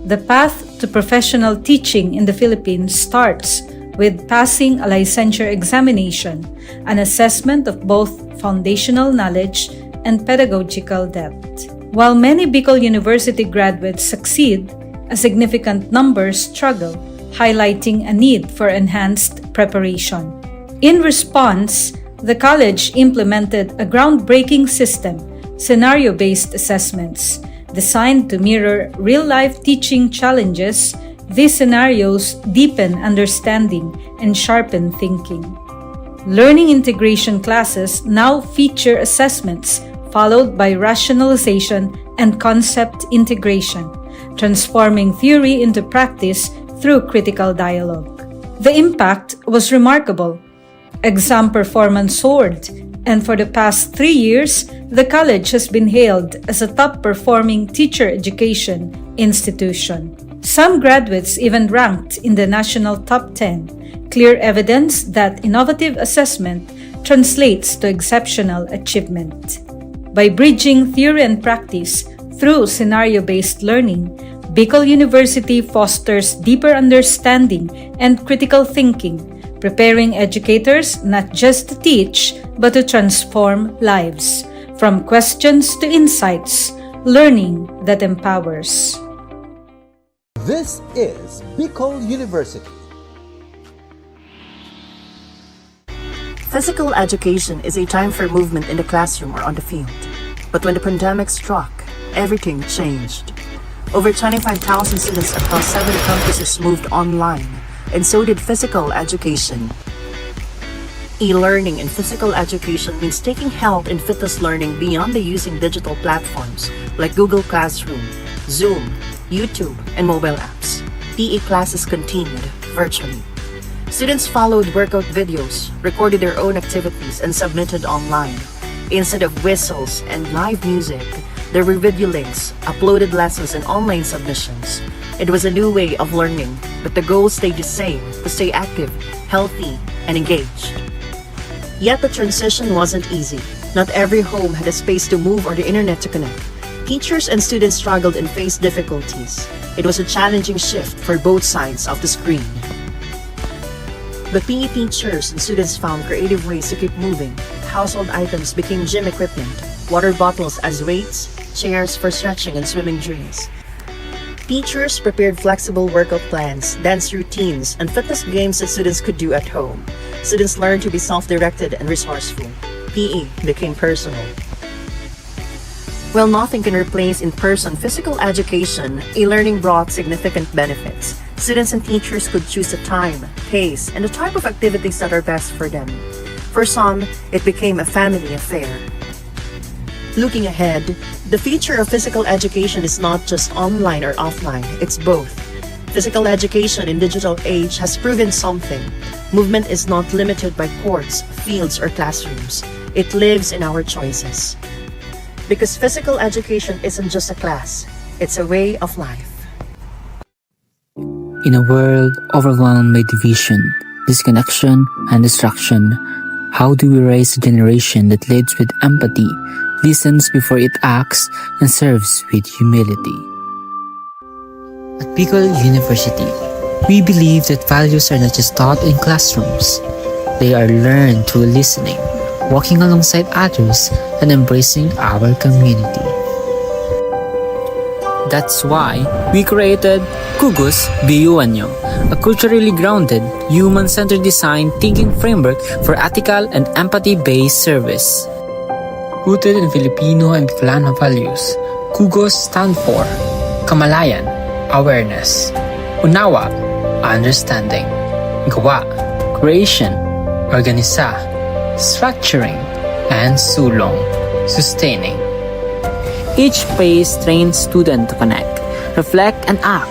The path to professional teaching in the Philippines starts with passing a licensure examination, an assessment of both foundational knowledge and pedagogical depth. While many Bicol University graduates succeed, a significant number struggle, highlighting a need for enhanced preparation. In response, the college implemented a groundbreaking system, scenario-based assessments. Designed to mirror real-life teaching challenges, these scenarios deepen understanding and sharpen thinking. Learning integration classes now feature assessments followed by rationalization and concept integration, transforming theory into practice through critical dialogue. The impact was remarkable. Exam performance soared, and for the past 3 years, the college has been hailed as a top-performing teacher education institution. Some graduates even ranked in the national top 10, clear evidence that innovative assessment translates to exceptional achievement. By bridging theory and practice through scenario-based learning, Bicol University fosters deeper understanding and critical thinking, preparing educators not just to teach, but to transform lives. From questions to insights, learning that empowers. This is Bicol University. Physical education is a time for movement in the classroom or on the field. But when the pandemic struck, everything changed. Over 25,000 students across 7 campuses moved online, and so did physical education. E-learning in physical education means taking health and fitness learning beyond the using digital platforms like Google Classroom, Zoom, YouTube, and mobile apps. PE classes continued virtually. Students followed workout videos, recorded their own activities, and submitted online. Instead of whistles and live music, there were video links, uploaded lessons, and online submissions. It was a new way of learning, but the goal stayed the same: to stay active, healthy, and engaged. Yet the transition wasn't easy. Not every home had a space to move or the internet to connect. Teachers and students struggled and faced difficulties. It was a challenging shift for both sides of the screen. But PE teachers and students found creative ways to keep moving. Household items became gym equipment, water bottles as weights, chairs for stretching and swimming drills. Teachers prepared flexible workout plans, dance routines, and fitness games that students could do at home. Students learned to be self-directed and resourceful. PE became personal. While nothing can replace in-person physical education, e-learning brought significant benefits. Students and teachers could choose the time, pace, and the type of activities that are best for them. For some, it became a family affair. Looking ahead, the future of physical education is not just online or offline, it's both. Physical education in digital age has proven something. Movement is not limited by courts, fields, or classrooms. It lives in our choices. Because physical education isn't just a class, it's a way of life. In a world overwhelmed by division, disconnection, and distraction, how do we raise a generation that leads with empathy, listens before it acts, and serves with humility? At Bicol University, we believe that values are not just taught in classrooms. They are learned through listening, walking alongside others, and embracing our community. That's why we created Kugus BU-Anyo, a culturally grounded, human-centered design thinking framework for ethical and empathy-based service. Rooted in Filipino and Bicolano values, Kugus stand for Kamalayan, awareness; Unawa, understanding; Gawa, creation; Organisa, structuring; and Sulong, sustaining. Each phase trains students to connect, reflect, and act,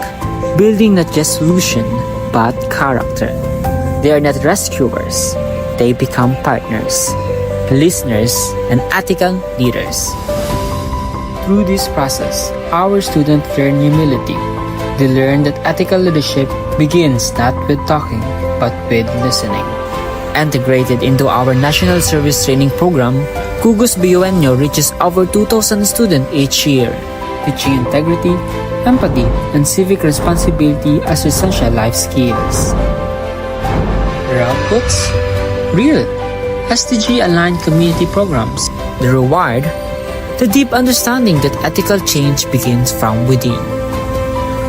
building not just solution, but character. They are not rescuers. They become partners, listeners, and ethical leaders. Through this process, our students learn humility. They learn that ethical leadership begins not with talking, but with listening. Integrated into our National Service Training Program, Kugus BU-Anyo reaches over 2,000 students each year, teaching integrity, empathy, and civic responsibility as essential life skills. Their outputs? Real, SDG-aligned community programs. The reward? The deep understanding that ethical change begins from within.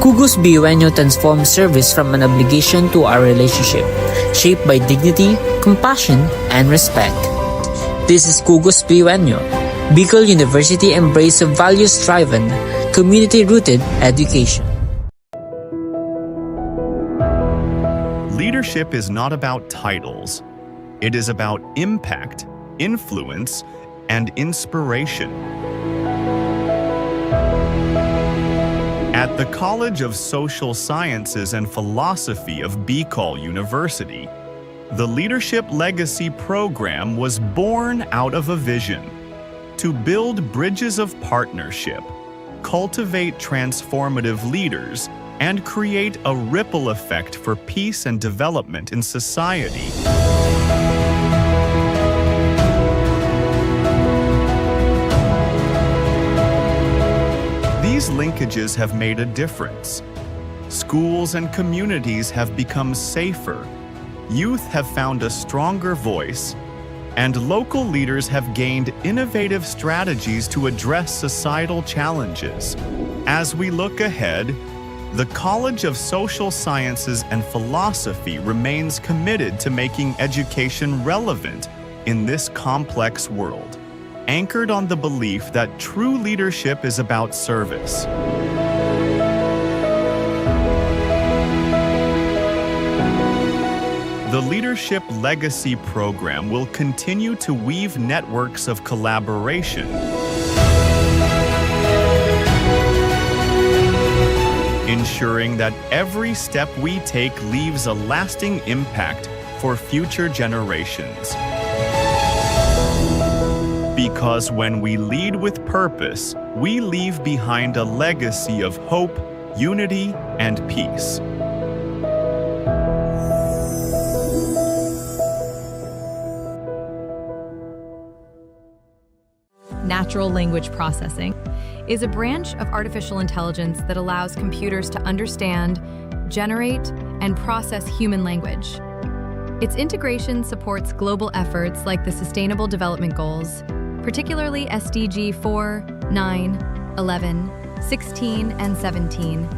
Kugus BU-Anyo transforms service from an obligation to our relationship, shaped by dignity, compassion, and respect. This is Kugus BU-Anyo, Bicol University embrace of values-driven, community-rooted education. Leadership is not about titles. It is about impact, influence, and inspiration. At the College of Social Sciences and Philosophy of Bicol University, the Leadership Legacy Program was born out of a vision to build bridges of partnership, cultivate transformative leaders, and create a ripple effect for peace and development in society. These linkages have made a difference. Schools and communities have become safer, youth have found a stronger voice, and local leaders have gained innovative strategies to address societal challenges. As we look ahead, the College of Social Sciences and Philosophy remains committed to making education relevant in this complex world, anchored on the belief that true leadership is about service. The Leadership Legacy Program will continue to weave networks of collaboration, ensuring that every step we take leaves a lasting impact for future generations. Because when we lead with purpose, we leave behind a legacy of hope, unity, and peace. Natural language processing is a branch of artificial intelligence that allows computers to understand, generate, and process human language. Its integration supports global efforts like the Sustainable Development Goals, particularly SDG 4, 9, 11, 16, and 17.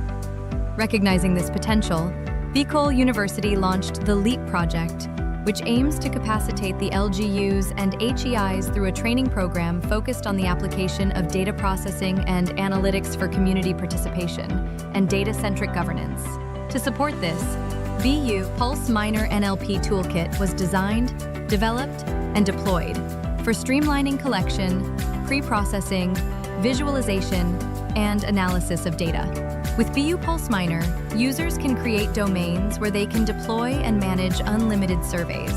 Recognizing this potential, Bicol University launched the LEAP project, which aims to capacitate the LGUs and HEIs through a training program focused on the application of data processing and analytics for community participation and data-centric governance. To support this, BU Pulse Minor NLP Toolkit was designed, developed, and deployed for streamlining collection, pre-processing, visualization, and analysis of data. With BU Pulse Minor, users can create domains where they can deploy and manage unlimited surveys.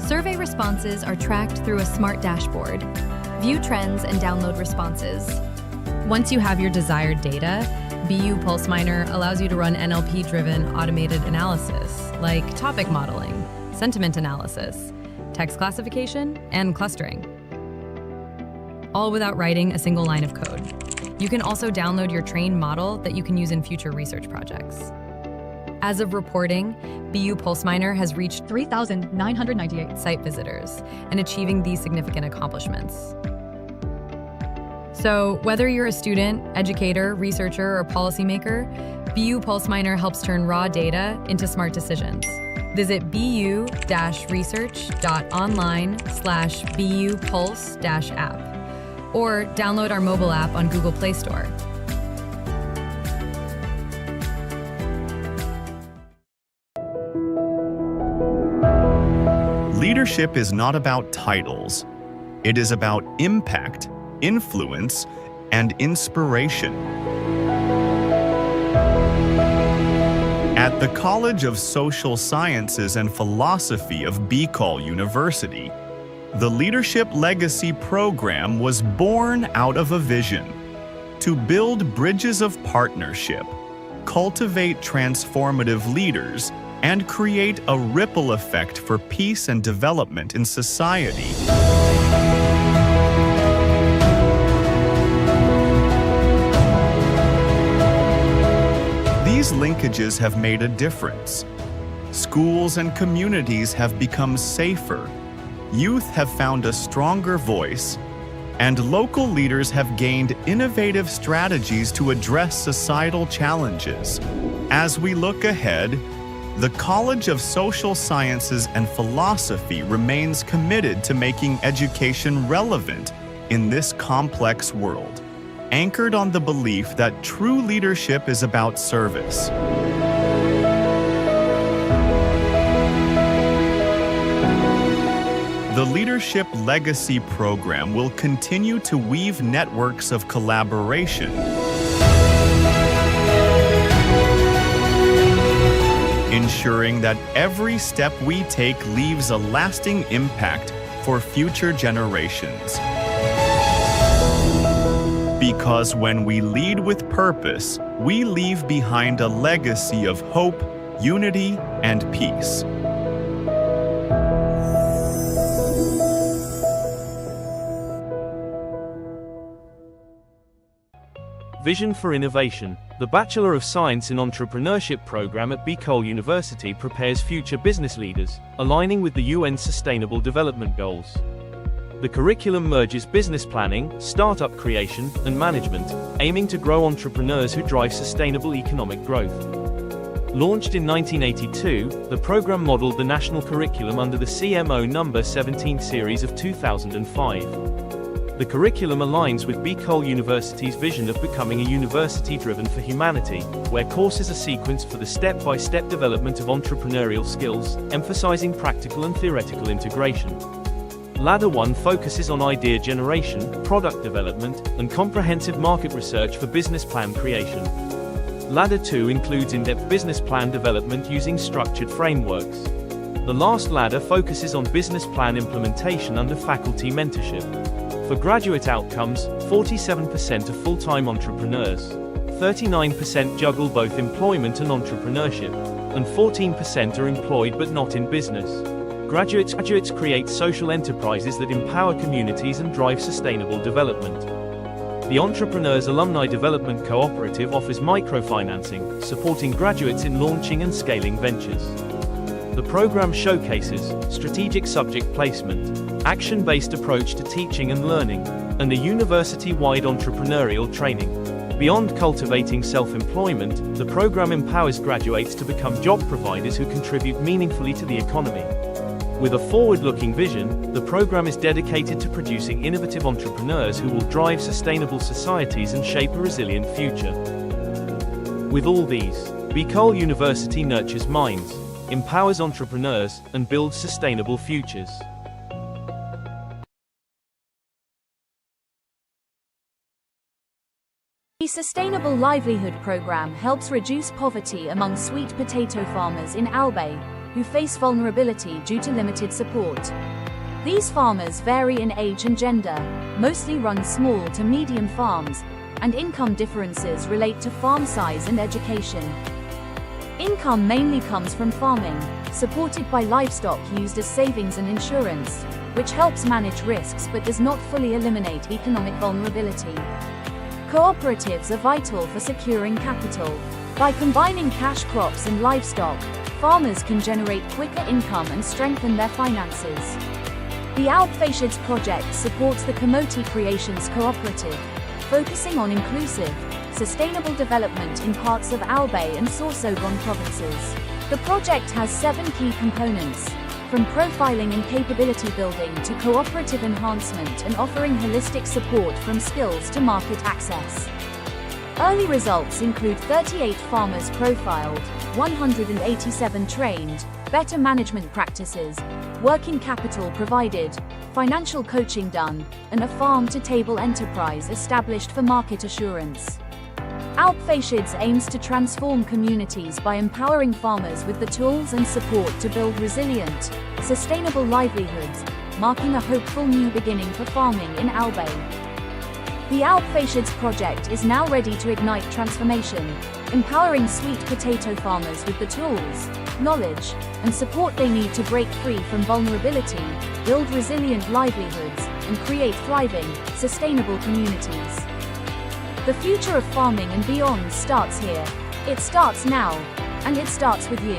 Survey responses are tracked through a smart dashboard. View trends and download responses. Once you have your desired data, BU Pulse Minor allows you to run NLP-driven automated analysis, like topic modeling, sentiment analysis, text classification, and clustering, all without writing a single line of code. You can also download your trained model that you can use in future research projects. As of reporting, BU Pulse Minor has reached 3,998 site visitors and achieving these significant accomplishments. So whether you're a student, educator, researcher, or policymaker, BU Pulse Minor helps turn raw data into smart decisions. Visit bu-research.online/BU Pulse-app or download our mobile app on Google Play Store. Leadership is not about titles. It is about impact, influence, and inspiration. At the College of Social Sciences and Philosophy of Bicol University, the Leadership Legacy Program was born out of a vision to build bridges of partnership, cultivate transformative leaders, and create a ripple effect for peace and development in society. These linkages have made a difference. Schools and communities have become safer, youth have found a stronger voice, and local leaders have gained innovative strategies to address societal challenges. As we look ahead, the College of Social Sciences and Philosophy remains committed to making education relevant in this complex world, anchored on the belief that true leadership is about service. The The Leadership Legacy Program will continue to weave networks of collaboration, ensuring that every step we take leaves a lasting impact for future generations. Because when we lead with purpose, we leave behind a legacy of hope, unity, and peace. Vision for Innovation. The Bachelor of Science in Entrepreneurship program at Bicol University prepares future business leaders, aligning with the UN Sustainable Development Goals. The curriculum merges business planning, startup creation, and management, aiming to grow entrepreneurs who drive sustainable economic growth. Launched in 1982, the program modeled the national curriculum under the CMO No. 17 series of 2005. The curriculum aligns with Bicol University's vision of becoming a university driven for humanity, where courses are sequenced for the step-by-step development of entrepreneurial skills, emphasizing practical and theoretical integration. Ladder 1 focuses on idea generation, product development, and comprehensive market research for business plan creation. Ladder 2 includes in-depth business plan development using structured frameworks. The last ladder focuses on business plan implementation under faculty mentorship. For graduate outcomes, 47% are full-time entrepreneurs, 39% juggle both employment and entrepreneurship, and 14% are employed but not in business. Graduates create social enterprises that empower communities and drive sustainable development. The Entrepreneurs Alumni Development Cooperative offers microfinancing, supporting graduates in launching and scaling ventures. The program showcases strategic subject placement, action-based approach to teaching and learning, and a university-wide entrepreneurial training. Beyond cultivating self-employment, the program empowers graduates to become job providers who contribute meaningfully to the economy. With a forward-looking vision, the program is dedicated to producing innovative entrepreneurs who will drive sustainable societies and shape a resilient future. With all these, Bicol University nurtures minds, empowers entrepreneurs, and builds sustainable futures. The Sustainable Livelihood Program helps reduce poverty among sweet potato farmers in Albay, who face vulnerability due to limited support. These farmers vary in age and gender, mostly run small to medium farms, and income differences relate to farm size and education. Income mainly comes from farming, supported by livestock used as savings and insurance, which helps manage risks but does not fully eliminate economic vulnerability. Cooperatives are vital for securing capital. By combining cash crops and livestock, farmers can generate quicker income and strengthen their finances. The Alpfashids project supports the Kamoti Creations Cooperative, focusing on inclusive, sustainable development in parts of Albay and Sorsogon provinces. The project has 7 key components, from profiling and capability building to cooperative enhancement and offering holistic support from skills to market access. Early results include 38 farmers profiled, 187 trained, better management practices, working capital provided, financial coaching done, and a farm-to-table enterprise established for market assurance. Alpfashids aims to transform communities by empowering farmers with the tools and support to build resilient, sustainable livelihoods, marking a hopeful new beginning for farming in Albay. The Alpfashids project is now ready to ignite transformation, empowering sweet potato farmers with the tools, knowledge, and support they need to break free from vulnerability, build resilient livelihoods, and create thriving, sustainable communities. The future of farming and beyond starts here. It starts now, and it starts with you.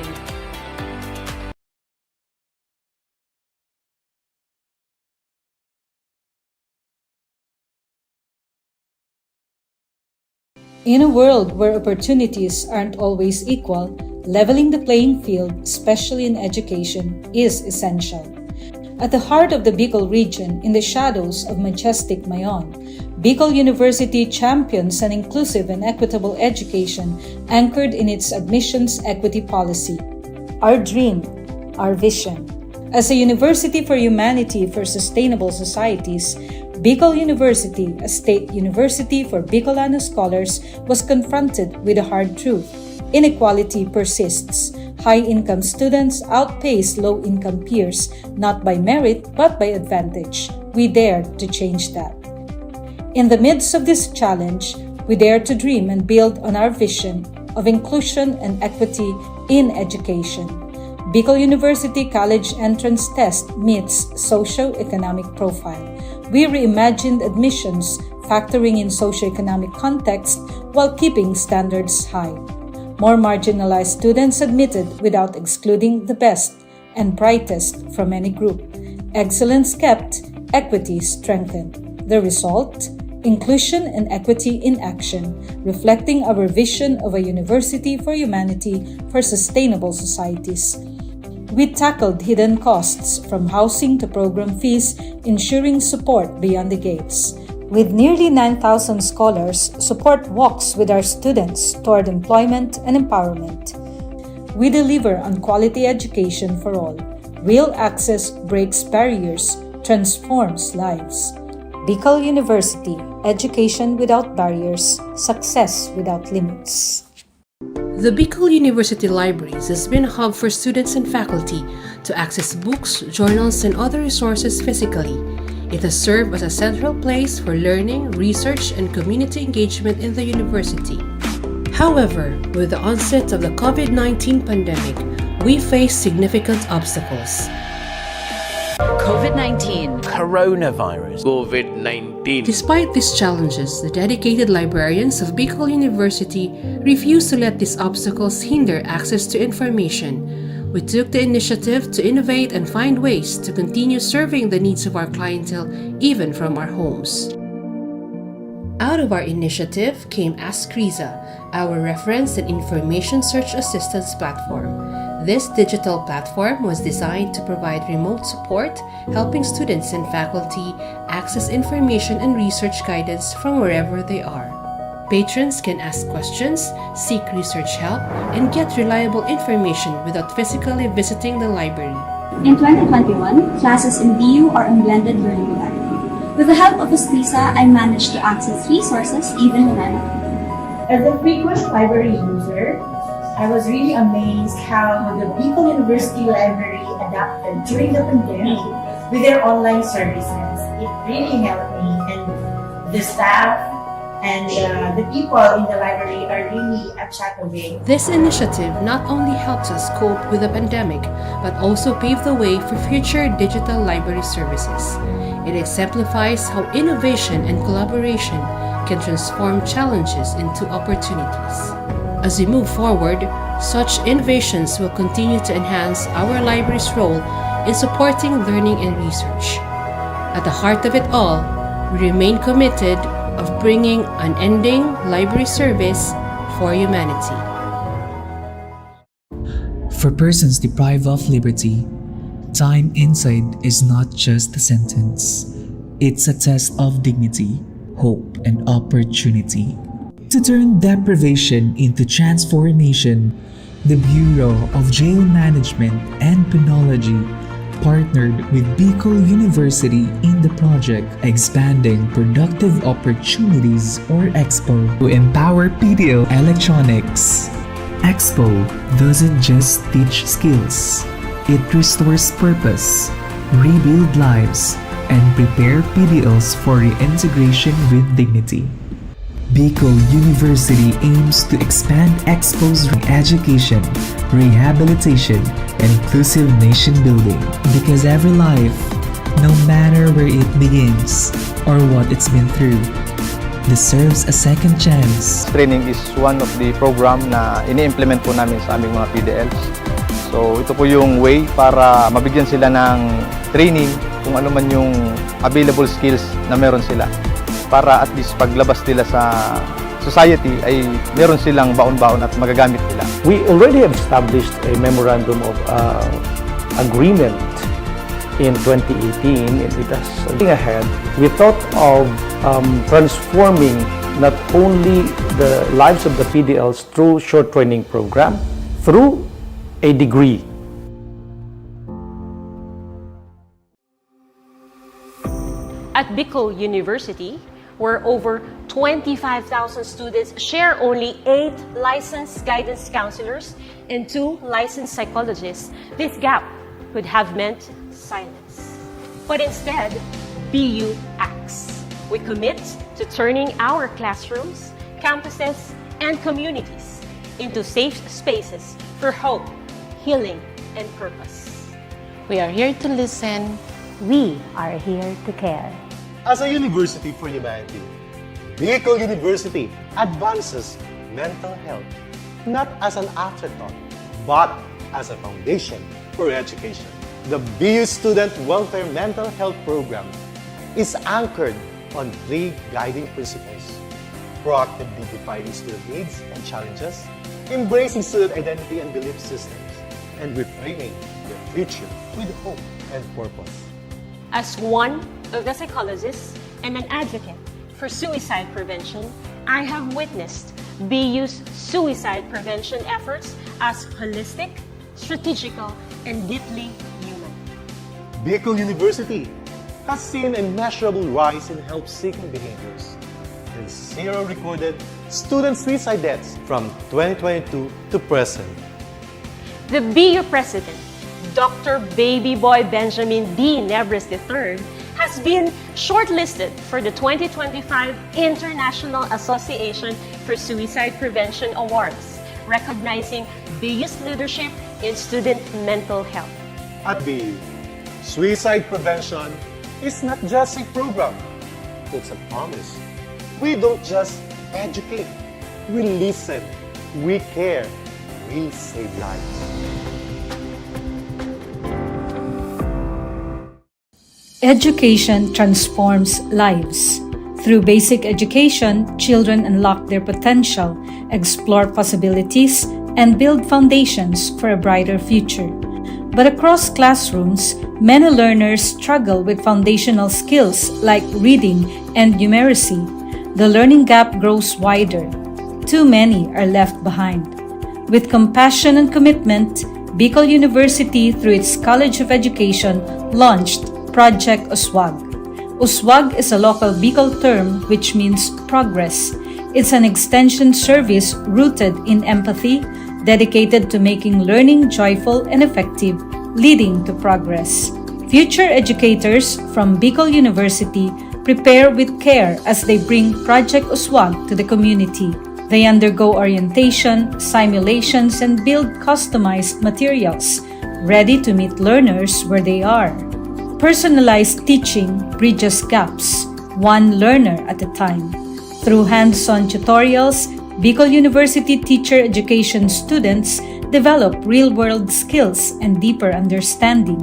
In a world where opportunities aren't always equal, leveling the playing field, especially in education, is essential. At the heart of the Bicol region, in the shadows of majestic Mayon, Bicol University champions an inclusive and equitable education anchored in its admissions equity policy. Our dream, our vision. As a university for humanity for sustainable societies, Bicol University, a state university for Bicolano scholars, was confronted with a hard truth. Inequality persists. High-income students outpace low-income peers, not by merit but by advantage. We dare to change that. In the midst of this challenge, we dare to dream and build on our vision of inclusion and equity in education. Bicol University College Entrance Test meets socio-economic profile. We reimagined admissions, factoring in socio-economic context while keeping standards high. More marginalized students admitted without excluding the best and brightest from any group. Excellence kept, equity strengthened. The result? Inclusion and equity in action, reflecting our vision of a university for humanity for sustainable societies. We tackled hidden costs from housing to program fees, ensuring support beyond the gates. With nearly 9,000 scholars, support walks with our students toward employment and empowerment. We deliver on quality education for all. Real access breaks barriers, transforms lives. Bicol University, education without barriers, success without limits. The Bicol University Libraries has been a hub for students and faculty to access books, journals, and other resources physically. It has served as a central place for learning, research, and community engagement in the university. However, with the onset of the COVID-19 pandemic, we face significant obstacles. COVID-19, coronavirus, COVID-19. Despite these challenges, the dedicated librarians of Bicol University refuse to let these obstacles hinder access to information. We took the initiative to innovate and find ways to continue serving the needs of our clientele even from our homes. Out of our initiative came Ask Riza, our reference and information search assistance platform. This digital platform was designed to provide remote support, helping students and faculty access information and research guidance from wherever they are. Patrons can ask questions, seek research help, and get reliable information without physically visiting the library. In 2021, classes in BU are on blended learning modality. With the help of Escrisa, I managed to access resources even when I'm at home. As a frequent library user, I was really amazed how the Bicol University Library adapted during the pandemic with their online services. It really helped me, and the staff and the people in the library are really a chat away. This initiative not only helps us cope with the pandemic, but also pave the way for future digital library services. It exemplifies how innovation and collaboration can transform challenges into opportunities. As we move forward, such innovations will continue to enhance our library's role in supporting learning and research. At the heart of it all, we remain committed of bringing unending library service for humanity. For persons deprived of liberty, time inside is not just a sentence. It's a test of dignity, hope, and opportunity. To turn deprivation into transformation, the Bureau of Jail Management and Penology partnered with Bicol University in the project Expanding Productive Opportunities, or EXPO, to empower PDL electronics. EXPO doesn't just teach skills, it restores purpose, rebuild lives, and prepare PDLs for reintegration with dignity. Bicol University aims to expand EXPO's education, rehabilitation, and inclusive nation building. Because every life, no matter where it begins or what it's been through, deserves a second chance. Training is one of the program na ini-implement po namin sa aming mga PDLs. So ito po yung way para mabigyan sila ng training kung ano man yung available skills na meron sila, para at least paglabas nila sa society ay meron silang baon-baon at magagamit nila. We already have established a memorandum of agreement in 2018, and it has going ahead. We thought of transforming not only the lives of the PDLs through short training program, through a degree. At Bicol University, where over 25,000 students share only 8 licensed guidance counselors and 2 licensed psychologists, this gap could have meant silence. But instead, BU acts. We commit to turning our classrooms, campuses, and communities into safe spaces for hope, healing, and purpose. We are here to listen. We are here to care. As a university for humanity, Bicol University advances mental health not as an afterthought, but as a foundation for education. The BU Student Welfare Mental Health Program is anchored on 3 guiding principles: proactively defining student needs and challenges, embracing student identity and belief systems, and reframing the future with hope and purpose. As one of the psychologists and an advocate for suicide prevention, I have witnessed BU's suicide prevention efforts as holistic, strategical, and deeply human. Bicol University has seen a measurable rise in help-seeking behaviors and 0 recorded student suicide deaths from 2022 to present. The BU president, Dr. Baby Boy Benjamin D. Nebres III, has been shortlisted for the 2025 International Association for Suicide Prevention Awards, recognizing BU's leadership in student mental health. At BU, suicide prevention is not just a program, it's a promise. We don't just educate, we listen, we care, we save lives. Education transforms lives. Through basic education, children unlock their potential, explore possibilities, and build foundations for a brighter future. But across classrooms, many learners struggle with foundational skills like reading and numeracy. The learning gap grows wider. Too many are left behind. With compassion and commitment, Bicol University, through its College of Education, launched Project USWAG. USWAG is a local Bicol term which means progress. It's an extension service rooted in empathy, dedicated to making learning joyful and effective, leading to progress. Future educators from Bicol University prepare with care as they bring Project USWAG to the community. They undergo orientation, simulations, and build customized materials, ready to meet learners where they are. Personalized teaching bridges gaps, one learner at a time. Through hands-on tutorials, Bicol University teacher education students develop real-world skills and deeper understanding.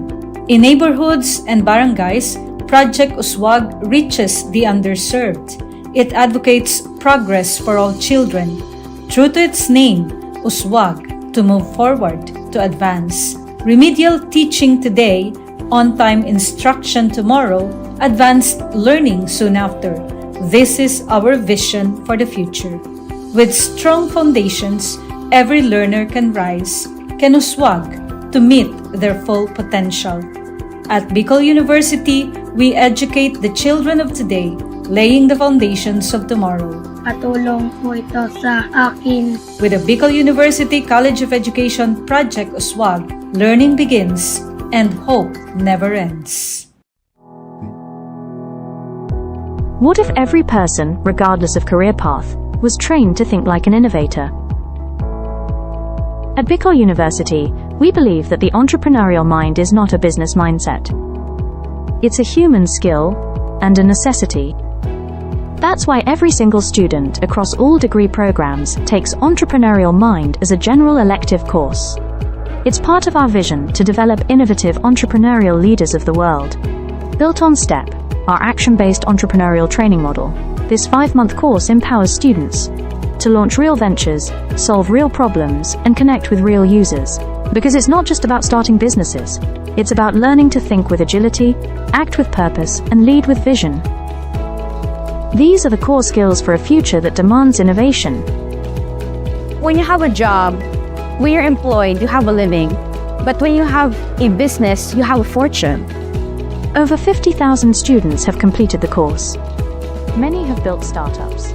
In neighborhoods and barangays, Project USWAG reaches the underserved. It advocates progress for all children. True to its name, USWAG, to move forward, to advance. Remedial teaching today, on-time instruction tomorrow, advanced learning soon after. This is our vision for the future. With strong foundations, every learner can rise, can USWAG, to meet their full potential. At Bicol University, we educate the children of today, laying the foundations of tomorrow. Patulong po ito sa akin. With the Bicol University College of Education Project USWAG, learning begins and hope never ends. What if every person, regardless of career path, was trained to think like an innovator? At Bicol University, we believe that the entrepreneurial mind is not a business mindset. It's a human skill and a necessity. That's why every single student across all degree programs takes Entrepreneurial Mind as a general elective course. It's part of our vision to develop innovative entrepreneurial leaders of the world. Built on STEP, our action-based entrepreneurial training model, this 5-month course empowers students to launch real ventures, solve real problems, and connect with real users. Because it's not just about starting businesses, it's about learning to think with agility, act with purpose, and lead with vision. These are the core skills for a future that demands innovation. When you have a job, when you're employed, you have a living. But when you have a business, you have a fortune. Over 50,000 students have completed the course. Many have built startups.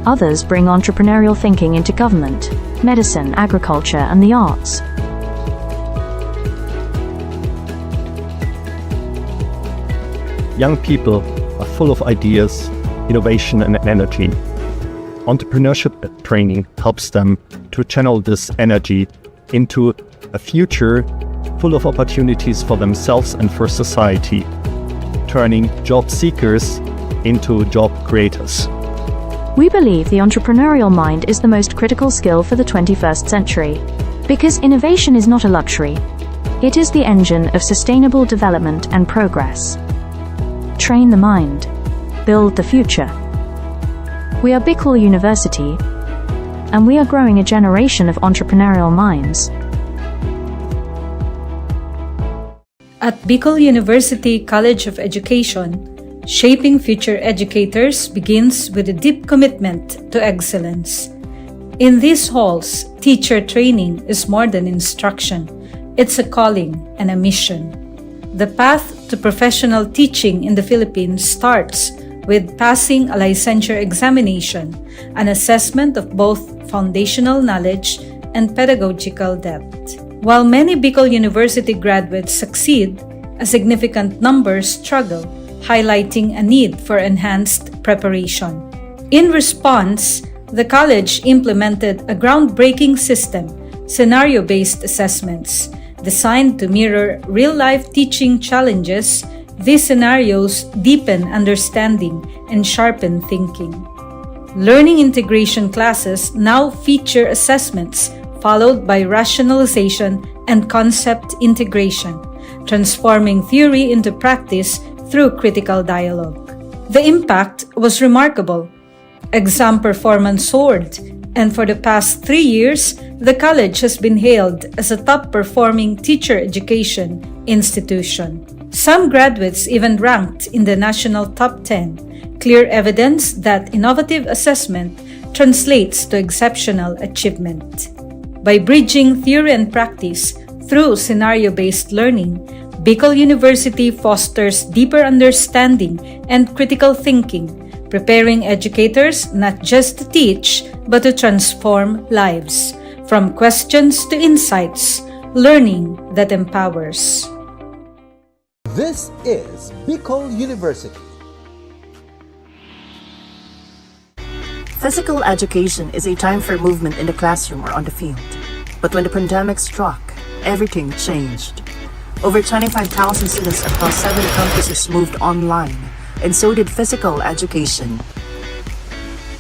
Others bring entrepreneurial thinking into government, medicine, agriculture, and the arts. Young people are full of ideas, innovation, and energy. Entrepreneurship training helps them to channel this energy into a future full of opportunities for themselves and for society, turning job seekers into job creators. We believe the entrepreneurial mind is the most critical skill for the 21st century, because innovation is not a luxury. It is the engine of sustainable development and progress. Train the mind. Build the future. We are Bicol University, and we are growing a generation of entrepreneurial minds. At Bicol University College of Education, shaping future educators begins with a deep commitment to excellence. In these halls, teacher training is more than instruction. It's a calling and a mission. The path to professional teaching in the Philippines starts with passing a licensure examination, an assessment of both foundational knowledge and pedagogical depth. While many Bicol University graduates succeed, a significant number struggle, highlighting a need for enhanced preparation. In response, the college implemented a groundbreaking system, scenario-based assessments. Designed to mirror real-life teaching challenges, these scenarios deepen understanding and sharpen thinking. Learning integration classes now feature assessments followed by rationalization and concept integration, transforming theory into practice through critical dialogue. The impact was remarkable. Exam performance soared, and for the past 3 years, the college has been hailed as a top-performing teacher education institution. Some graduates even ranked in the national top 10, clear evidence that innovative assessment translates to exceptional achievement. By bridging theory and practice through scenario-based learning, Bicol University fosters deeper understanding and critical thinking, preparing educators not just to teach, but to transform lives. From questions to insights, learning that empowers. This is Bicol University. Physical education is a time for movement in the classroom or on the field. But when the pandemic struck, everything changed. Over 25,000 students across 7 campuses moved online, and so did physical education.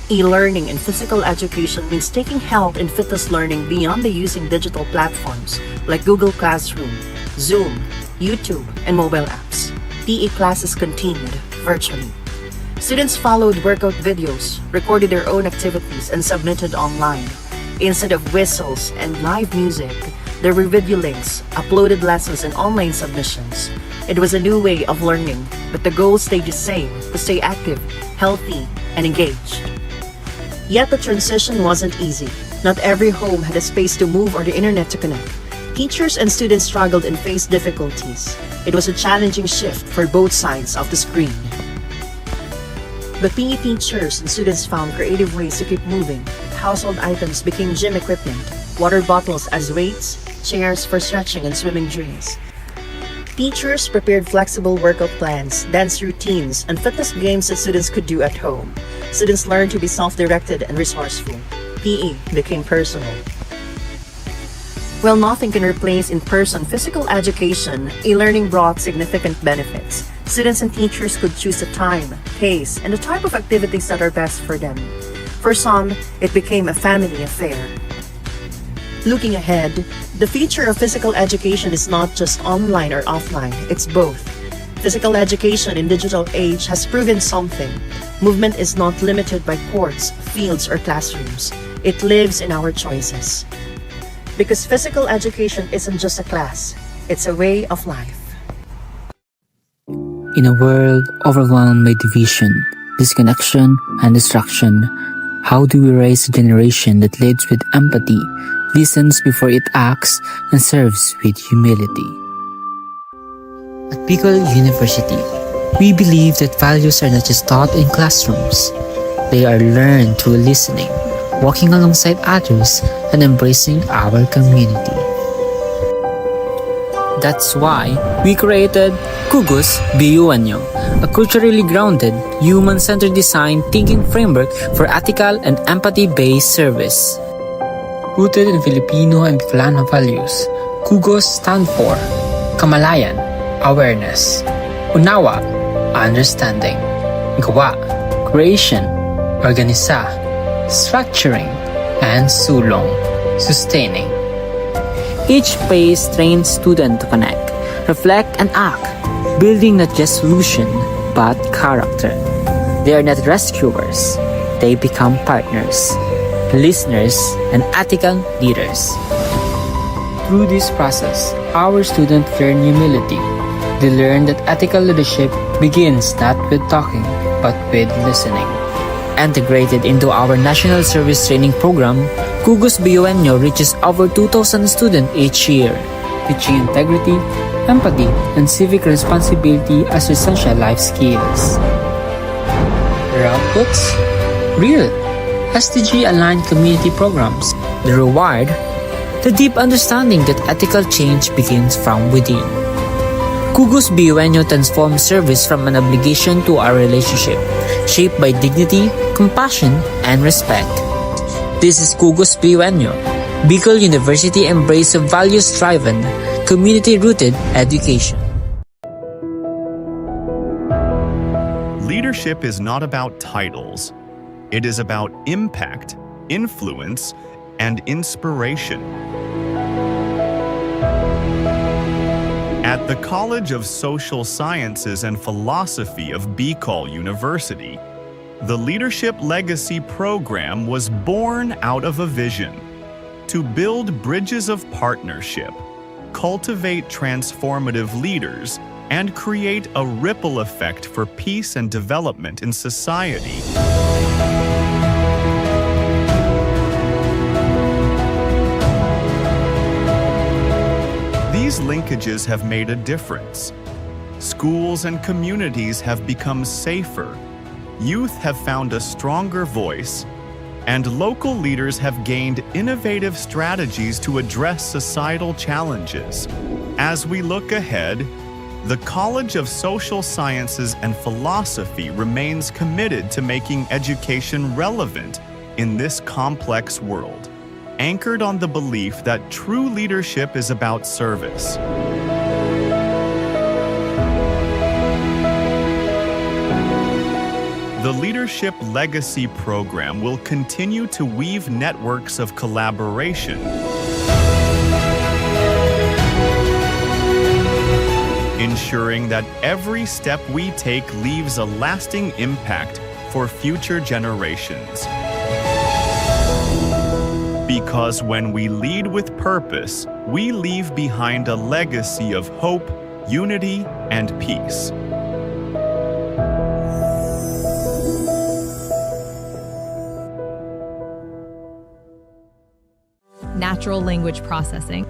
E-learning in physical education means taking health and fitness learning beyond the using digital platforms like Google Classroom, Zoom, YouTube, and mobile apps. PE classes continued virtually. Students followed workout videos, recorded their own activities, and submitted online. Instead of whistles and live music, there were video links, uploaded lessons, and online submissions. It was a new way of learning, but the goal stayed the same: to stay active, healthy, and engaged. Yet the transition wasn't easy. Not every home had a space to move or the internet to connect. Teachers and students struggled and faced difficulties. It was a challenging shift for both sides of the screen. But PE teachers and students found creative ways to keep moving. Household items became gym equipment, water bottles as weights, chairs for stretching and swimming drills. Teachers prepared flexible workout plans, dance routines, and fitness games that students could do at home. Students learned to be self-directed and resourceful. PE became personal. While nothing can replace in-person physical education, e-learning brought significant benefits. Students and teachers could choose the time, pace, and the type of activities that are best for them. For some, it became a family affair. Looking ahead, the future of physical education is not just online or offline, it's both. Physical education in digital age has proven something. Movement is not limited by courts, fields, or classrooms. It lives in our choices. Because physical education isn't just a class, it's a way of life. In a world overwhelmed by division, disconnection, and distraction, how do we raise a generation that leads with empathy, listens before it acts, and serves with humility? At Bicol University, we believe that values are not just taught in classrooms. They are learned through listening, walking alongside others, and embracing our community. That's why we created Kugus BU-Anyo, a culturally grounded, human-centered design thinking framework for ethical and empathy-based service. Rooted in Filipino and Bicolano values, Kugus stand for Kamalayan, awareness; Unawa, understanding; Gawa, creation; Organisa, structuring; and Sulong, sustaining. Each phase trains students to connect, reflect, and act, building not just solution, but character. They are not rescuers. They become partners, listeners, and ethical leaders. Through this process, our students learn humility. They learn that ethical leadership begins not with talking, but with listening. Integrated into our National Service Training Program, Kugus BU-Anyo reaches over 2,000 students each year, teaching integrity, empathy, and civic responsibility as essential life skills. Their outputs? Real, SDG-aligned community programs. The reward? The deep understanding that ethical change begins from within. Kugus BU-Anyo transforms service from an obligation to a relationship, shaped by dignity, compassion, and respect. This is Kugus BU-Anyo, Bicol University embrace of values-driven, community-rooted education. Leadership is not about titles. It is about impact, influence, and inspiration. At the College of Social Sciences and Philosophy of Bicol University, the Leadership Legacy Program was born out of a vision to build bridges of partnership, cultivate transformative leaders, and create a ripple effect for peace and development in society. These linkages have made a difference. Schools and communities have become safer, youth have found a stronger voice, and local leaders have gained innovative strategies to address societal challenges. As we look ahead, the College of Social Sciences and Philosophy remains committed to making education relevant in this complex world, anchored on the belief that true leadership is about service. The Leadership Legacy Program will continue to weave networks of collaboration, ensuring that every step we take leaves a lasting impact for future generations. Because when we lead with purpose, we leave behind a legacy of hope, unity, and peace. Natural language processing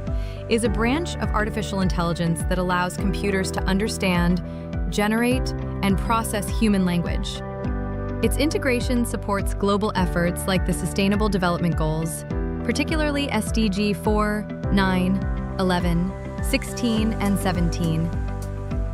is a branch of artificial intelligence that allows computers to understand, generate, and process human language. Its integration supports global efforts like the Sustainable Development Goals, particularly SDG 4, 9, 11, 16, and 17.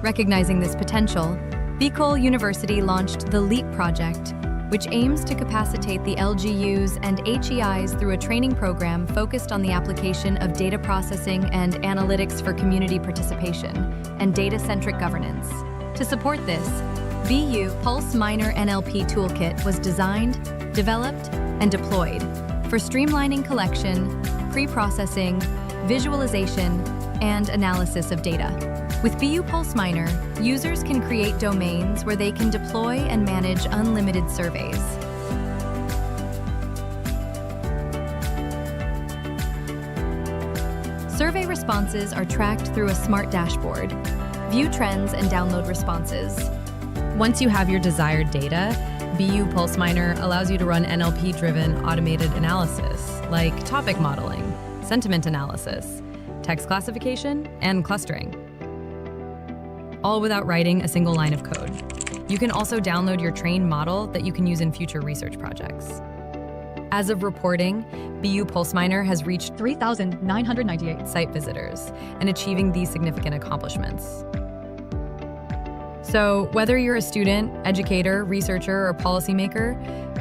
Recognizing this potential, Bicol University launched the LEAP project, which aims to capacitate the LGUs and HEIs through a training program focused on the application of data processing and analytics for community participation and data-centric governance. To support this, BU Pulse Minor NLP Toolkit was designed, developed, and deployed for streamlining collection, pre-processing, visualization, and analysis of data. With BU Pulse Minor, users can create domains where they can deploy and manage unlimited surveys. Survey responses are tracked through a smart dashboard. View trends and download responses. Once you have your desired data, BU Pulse Minor allows you to run NLP-driven automated analysis, like topic modeling, sentiment analysis, text classification, and clustering. all without writing a single line of code. You can also download your trained model that you can use in future research projects. As of reporting, BU PulseMiner has reached 3,998 site visitors and achieving these significant accomplishments. So whether you're a student, educator, researcher, or policymaker,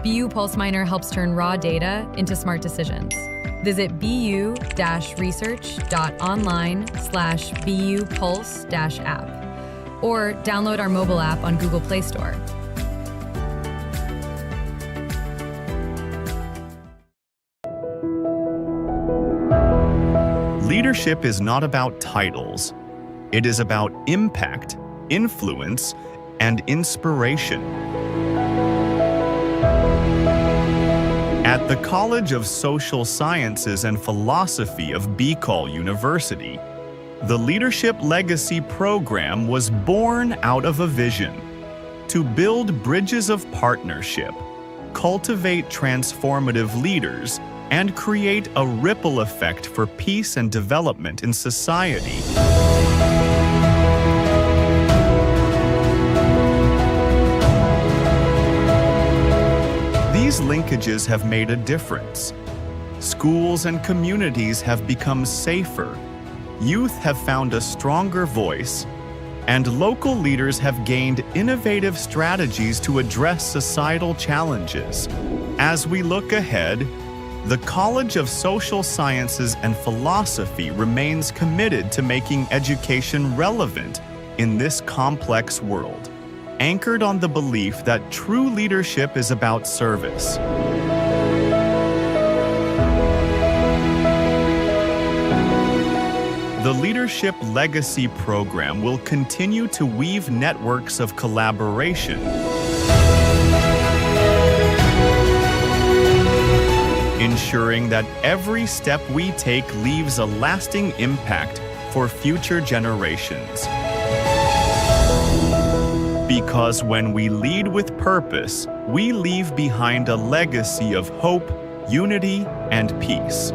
BU PulseMiner helps turn raw data into smart decisions. Visit bu-research.online/BU Pulse-app or download our mobile app on Google Play Store. Leadership is not about titles. It is about impact, influence, and inspiration. At the College of Social Sciences and Philosophy of Bicol University, the Leadership Legacy Program was born out of a vision to build bridges of partnership, cultivate transformative leaders, and create a ripple effect for peace and development in society. These linkages have made a difference. Schools and communities have become safer, youth have found a stronger voice, and local leaders have gained innovative strategies to address societal challenges. As we look ahead, the College of Social Sciences and Philosophy remains committed to making education relevant in this complex world, anchored on the belief that true leadership is about service. The Leadership Legacy Program will continue to weave networks of collaboration, ensuring that every step we take leaves a lasting impact for future generations. Because when we lead with purpose, we leave behind a legacy of hope, unity, and peace.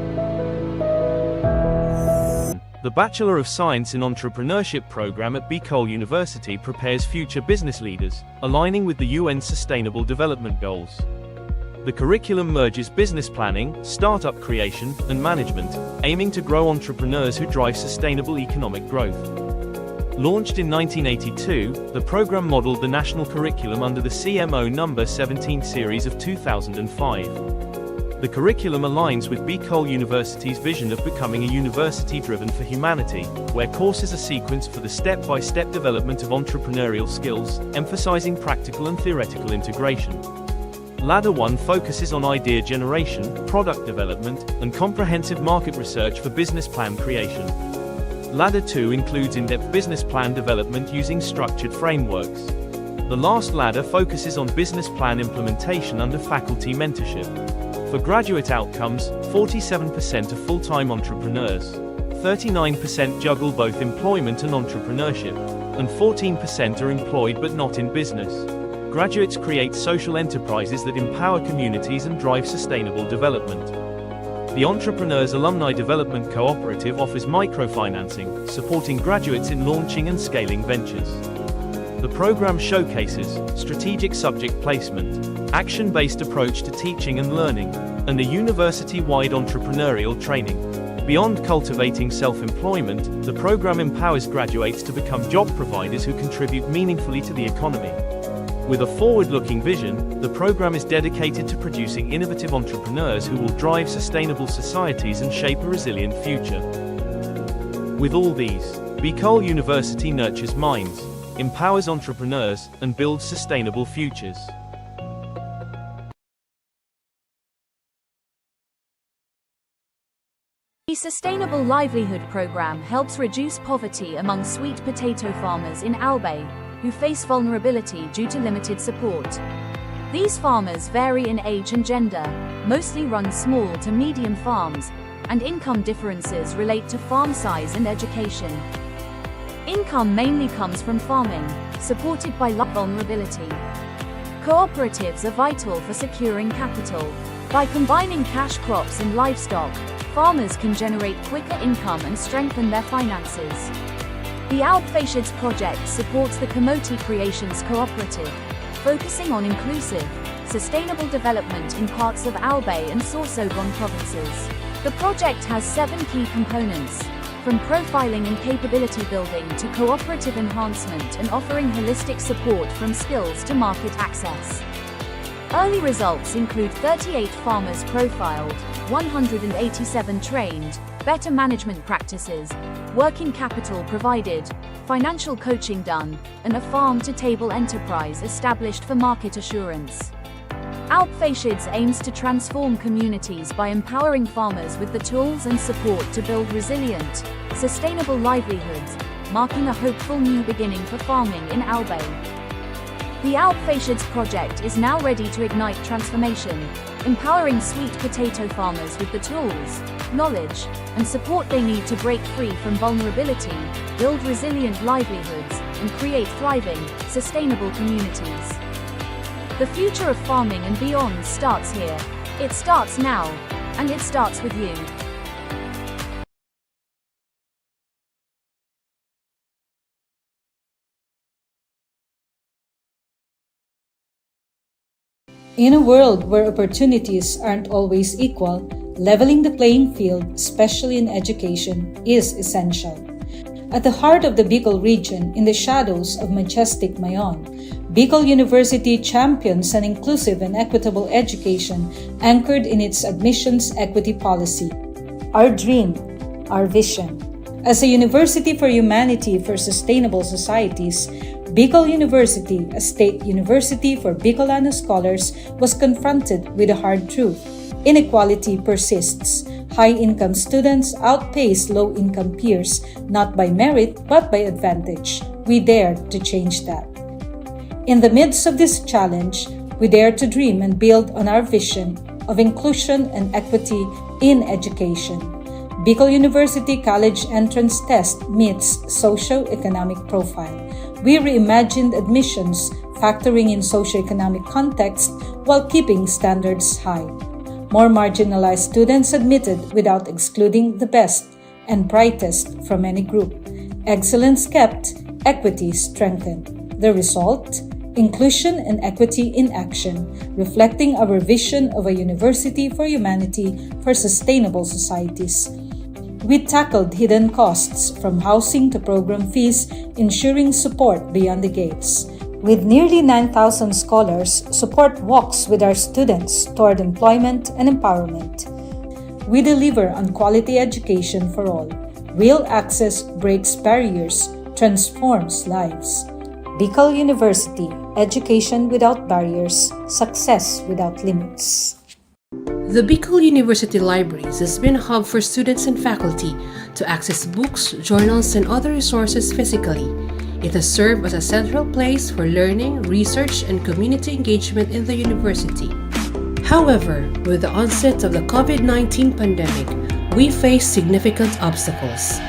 The Bachelor of Science in Entrepreneurship program at Bicol University prepares future business leaders, aligning with the UN Sustainable Development Goals. The curriculum merges business planning, startup creation, and management, aiming to grow entrepreneurs who drive sustainable economic growth. Launched in 1982, the program modeled the national curriculum under the CMO No. 17 series of 2005. The curriculum aligns with Bicol University's vision of becoming a university driven for humanity, where courses are sequenced for the step-by-step development of entrepreneurial skills, emphasizing practical and theoretical integration. Ladder 1 focuses on idea generation, product development, and comprehensive market research for business plan creation. Ladder 2 includes in-depth business plan development using structured frameworks. The last ladder focuses on business plan implementation under faculty mentorship. For graduate outcomes, 47% are full-time entrepreneurs, 39% juggle both employment and entrepreneurship, and 14% are employed but not in business. Graduates create social enterprises that empower communities and drive sustainable development. The Entrepreneurs Alumni Development Cooperative offers microfinancing, supporting graduates in launching and scaling ventures. The program showcases strategic subject placement, action-based approach to teaching and learning, and a university-wide entrepreneurial training. Beyond cultivating self-employment, the program empowers graduates to become job providers who contribute meaningfully to the economy. With a forward-looking vision, the program is dedicated to producing innovative entrepreneurs who will drive sustainable societies and shape a resilient future. With all these, Bicol University nurtures minds, empowers entrepreneurs, and builds sustainable futures. The Sustainable Livelihood Program helps reduce poverty among sweet potato farmers in Albay, who face vulnerability due to limited support. These farmers vary in age and gender, mostly run small to medium farms, and income differences relate to farm size and education. Income mainly comes from farming, supported by vulnerability. Cooperatives are vital for securing capital. By combining cash crops and livestock, farmers can generate quicker income and strengthen their finances. The Outfatiads project supports the Kamoti Creations Cooperative, focusing on inclusive, sustainable development in parts of Albay and Sorsogon provinces. The project has 7 key components, from profiling and capability building to cooperative enhancement and offering holistic support from skills to market access. Early results include 38 farmers profiled, 187 trained, better management practices, working capital provided, financial coaching done, and a farm-to-table enterprise established for market assurance. Outfatiads aims to transform communities by empowering farmers with the tools and support to build resilient, sustainable livelihoods, marking a hopeful new beginning for farming in Albay. The Outfatiads project is now ready to ignite transformation, empowering sweet potato farmers with the tools, knowledge, and support they need to break free from vulnerability, build resilient livelihoods, and create thriving, sustainable communities. The future of farming and beyond starts here. It starts now, and it starts with you. In a world where opportunities aren't always equal, leveling the playing field, especially in education, is essential. At the heart of the Bicol region, in the shadows of majestic Mayon, Bicol University champions an inclusive and equitable education anchored in its admissions equity policy. Our dream, our vision. As a university for humanity for sustainable societies, Bicol University, a state university for Bicolano scholars, was confronted with a hard truth. Inequality persists. High-income students outpace low-income peers, not by merit but by advantage. We dare to change that. In the midst of this challenge, we dare to dream and build on our vision of inclusion and equity in education. Bicol University College Entrance Test meets socio-economic profile. We reimagined admissions, factoring in socio-economic context while keeping standards high. More marginalized students admitted without excluding the best and brightest from any group. Excellence kept, equity strengthened. The result? Inclusion and equity in action, reflecting our vision of a university for humanity for sustainable societies. We tackled hidden costs from housing to program fees, ensuring support beyond the gates. With nearly 9,000 scholars, support walks with our students toward employment and empowerment. We deliver on quality education for all. Real access breaks barriers, transforms lives. Bicol University, education without barriers, success without limits. The Bicol University Libraries has been a hub for students and faculty to access books, journals, and other resources physically. It has served as a central place for learning, research, and community engagement in the university. However, with the onset of the COVID-19 pandemic, we face significant obstacles.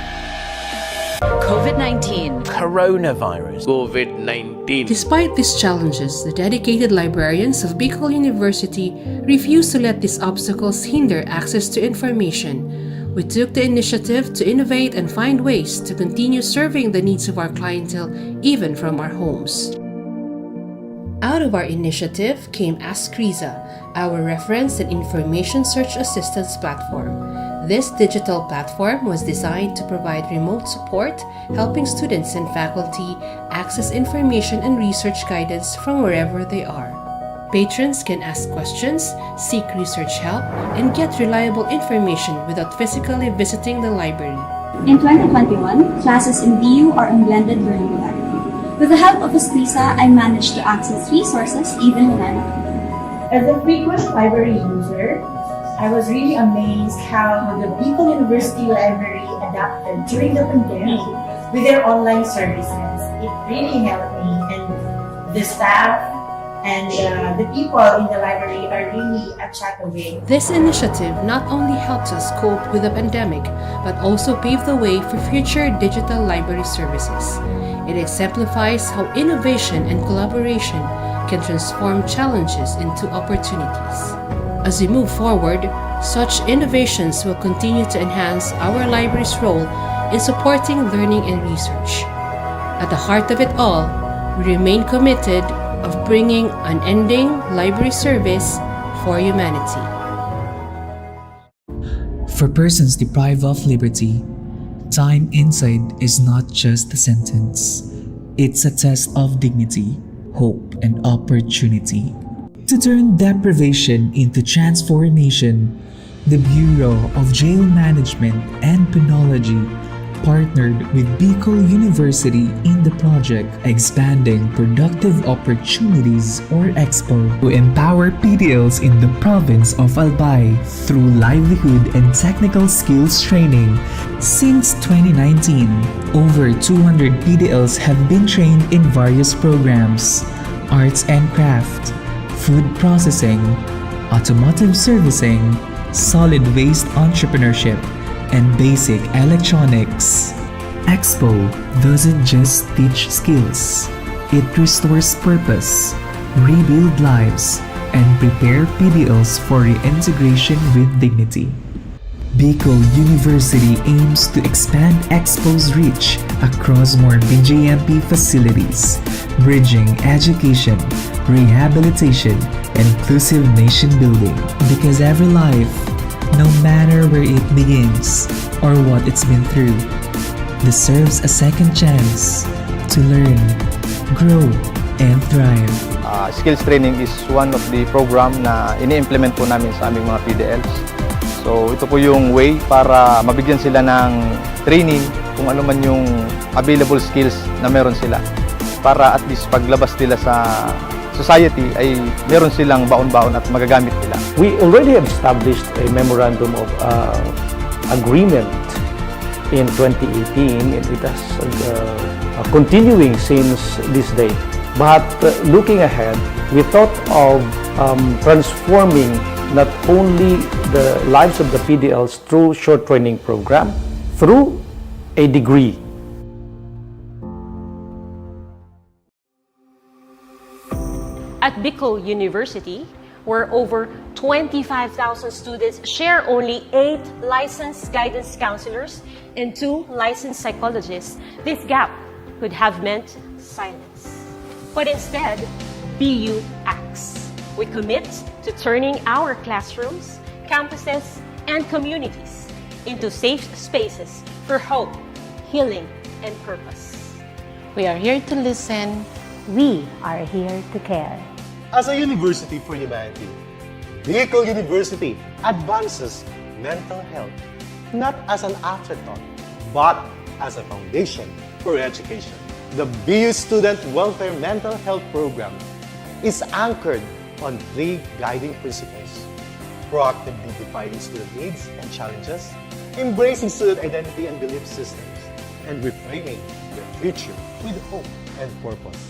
COVID-19, coronavirus, COVID-19. Despite these challenges, the dedicated librarians of Bicol University refuse to let these obstacles hinder access to information. We took the initiative to innovate and find ways to continue serving the needs of our clientele even from our homes. Out of our initiative came Ask Riza, our reference and information search assistance platform. This digital platform was designed to provide remote support, helping students and faculty access information and research guidance from wherever they are. Patrons can ask questions, seek research help, and get reliable information without physically visiting the library. In 2021, classes in BU are on blended learning modality. With the help of Escrisa, I managed to access resources even when I'm at home. As a frequent library user, I was really amazed how the Bicol University Library adapted during the pandemic with their online services. It really helped me, and the staff and the people in the library are really a chat away. This initiative not only helps us cope with the pandemic, but also pave the way for future digital library services. It exemplifies how innovation and collaboration can transform challenges into opportunities. As we move forward, such innovations will continue to enhance our library's role in supporting learning and research. At the heart of it all, we remain committed of bringing unending library service for humanity. For persons deprived of liberty, time inside is not just a sentence. It's a test of dignity, hope, and opportunity. To turn deprivation into transformation, the Bureau of Jail Management and Penology partnered with Bicol University in the project Expanding Productive Opportunities or EXPO to empower PDLs in the province of Albay through livelihood and technical skills training. Since 2019, over 200 PDLs have been trained in various programs: arts and craft, food processing, automotive servicing, solid waste entrepreneurship, and basic electronics. EXPO doesn't just teach skills, it restores purpose, rebuild lives, and prepare PDLs for reintegration with dignity. Bicol University aims to expand EXPO's reach across more BJMP facilities, bridging education, rehabilitation, and inclusive nation building. Because every life, no matter where it begins or what it's been through, deserves a second chance to learn, grow, and thrive. Skills training is one of the program na ini-implement po namin sa aming mga PDLs. So ito po yung way para mabigyan sila ng training kung ano man yung available skills na meron sila. Para at least paglabas nila sa society ay meron silang baon-baon at magagamit nila. We already have established a memorandum of agreement in 2018 and it has continuing since this day. But looking ahead, we thought of transforming not only the lives of the PDLs through short training program, through a degree. At Bicol University, where over 25,000 students share only 8 licensed guidance counselors and 2 licensed psychologists, this gap could have meant silence. But instead, BU acts. We commit to turning our classrooms, campuses, and communities into safe spaces for hope, healing, and purpose. We are here to listen. We are here to care. As a university for humanity, Bicol University advances mental health not as an afterthought, but as a foundation for education. The BU Student Welfare Mental Health Program is anchored on 3 guiding principles: proactively defining student needs and challenges, embracing student identity and belief systems, and reframing their future with hope and purpose.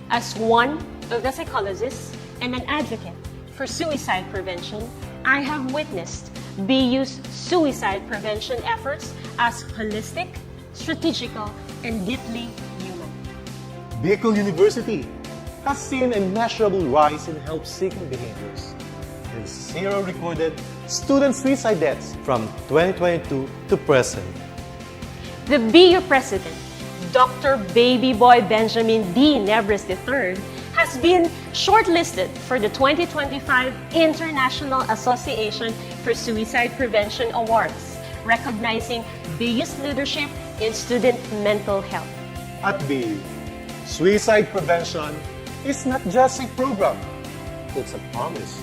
As one of the psychologists and an advocate for suicide prevention, I have witnessed BU's suicide prevention efforts as holistic, strategical, and deeply human. Bicol University has seen a measurable rise in help-seeking behaviors and 0 recorded student suicide deaths from 2022 to present. The BU president, Dr. Baby Boy Benjamin D. Nebres III, has been shortlisted for the 2025 International Association for Suicide Prevention Awards, recognizing BU's leadership in student mental health. At BU, suicide prevention is not just a program, it's a promise.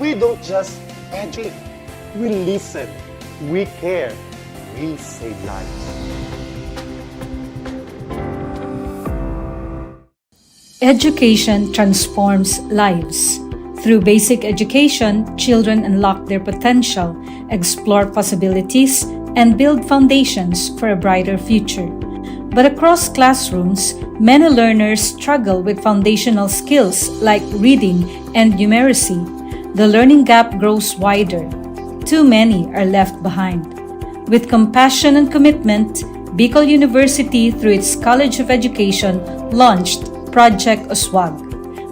We don't just educate, we listen, we care, we save lives. Education transforms lives. Through basic education, children unlock their potential, explore possibilities, and build foundations for a brighter future. But across classrooms, many learners struggle with foundational skills like reading and numeracy. The learning gap grows wider. Too many are left behind. With compassion and commitment, Bicol University, through its College of Education, launched Project USWAG.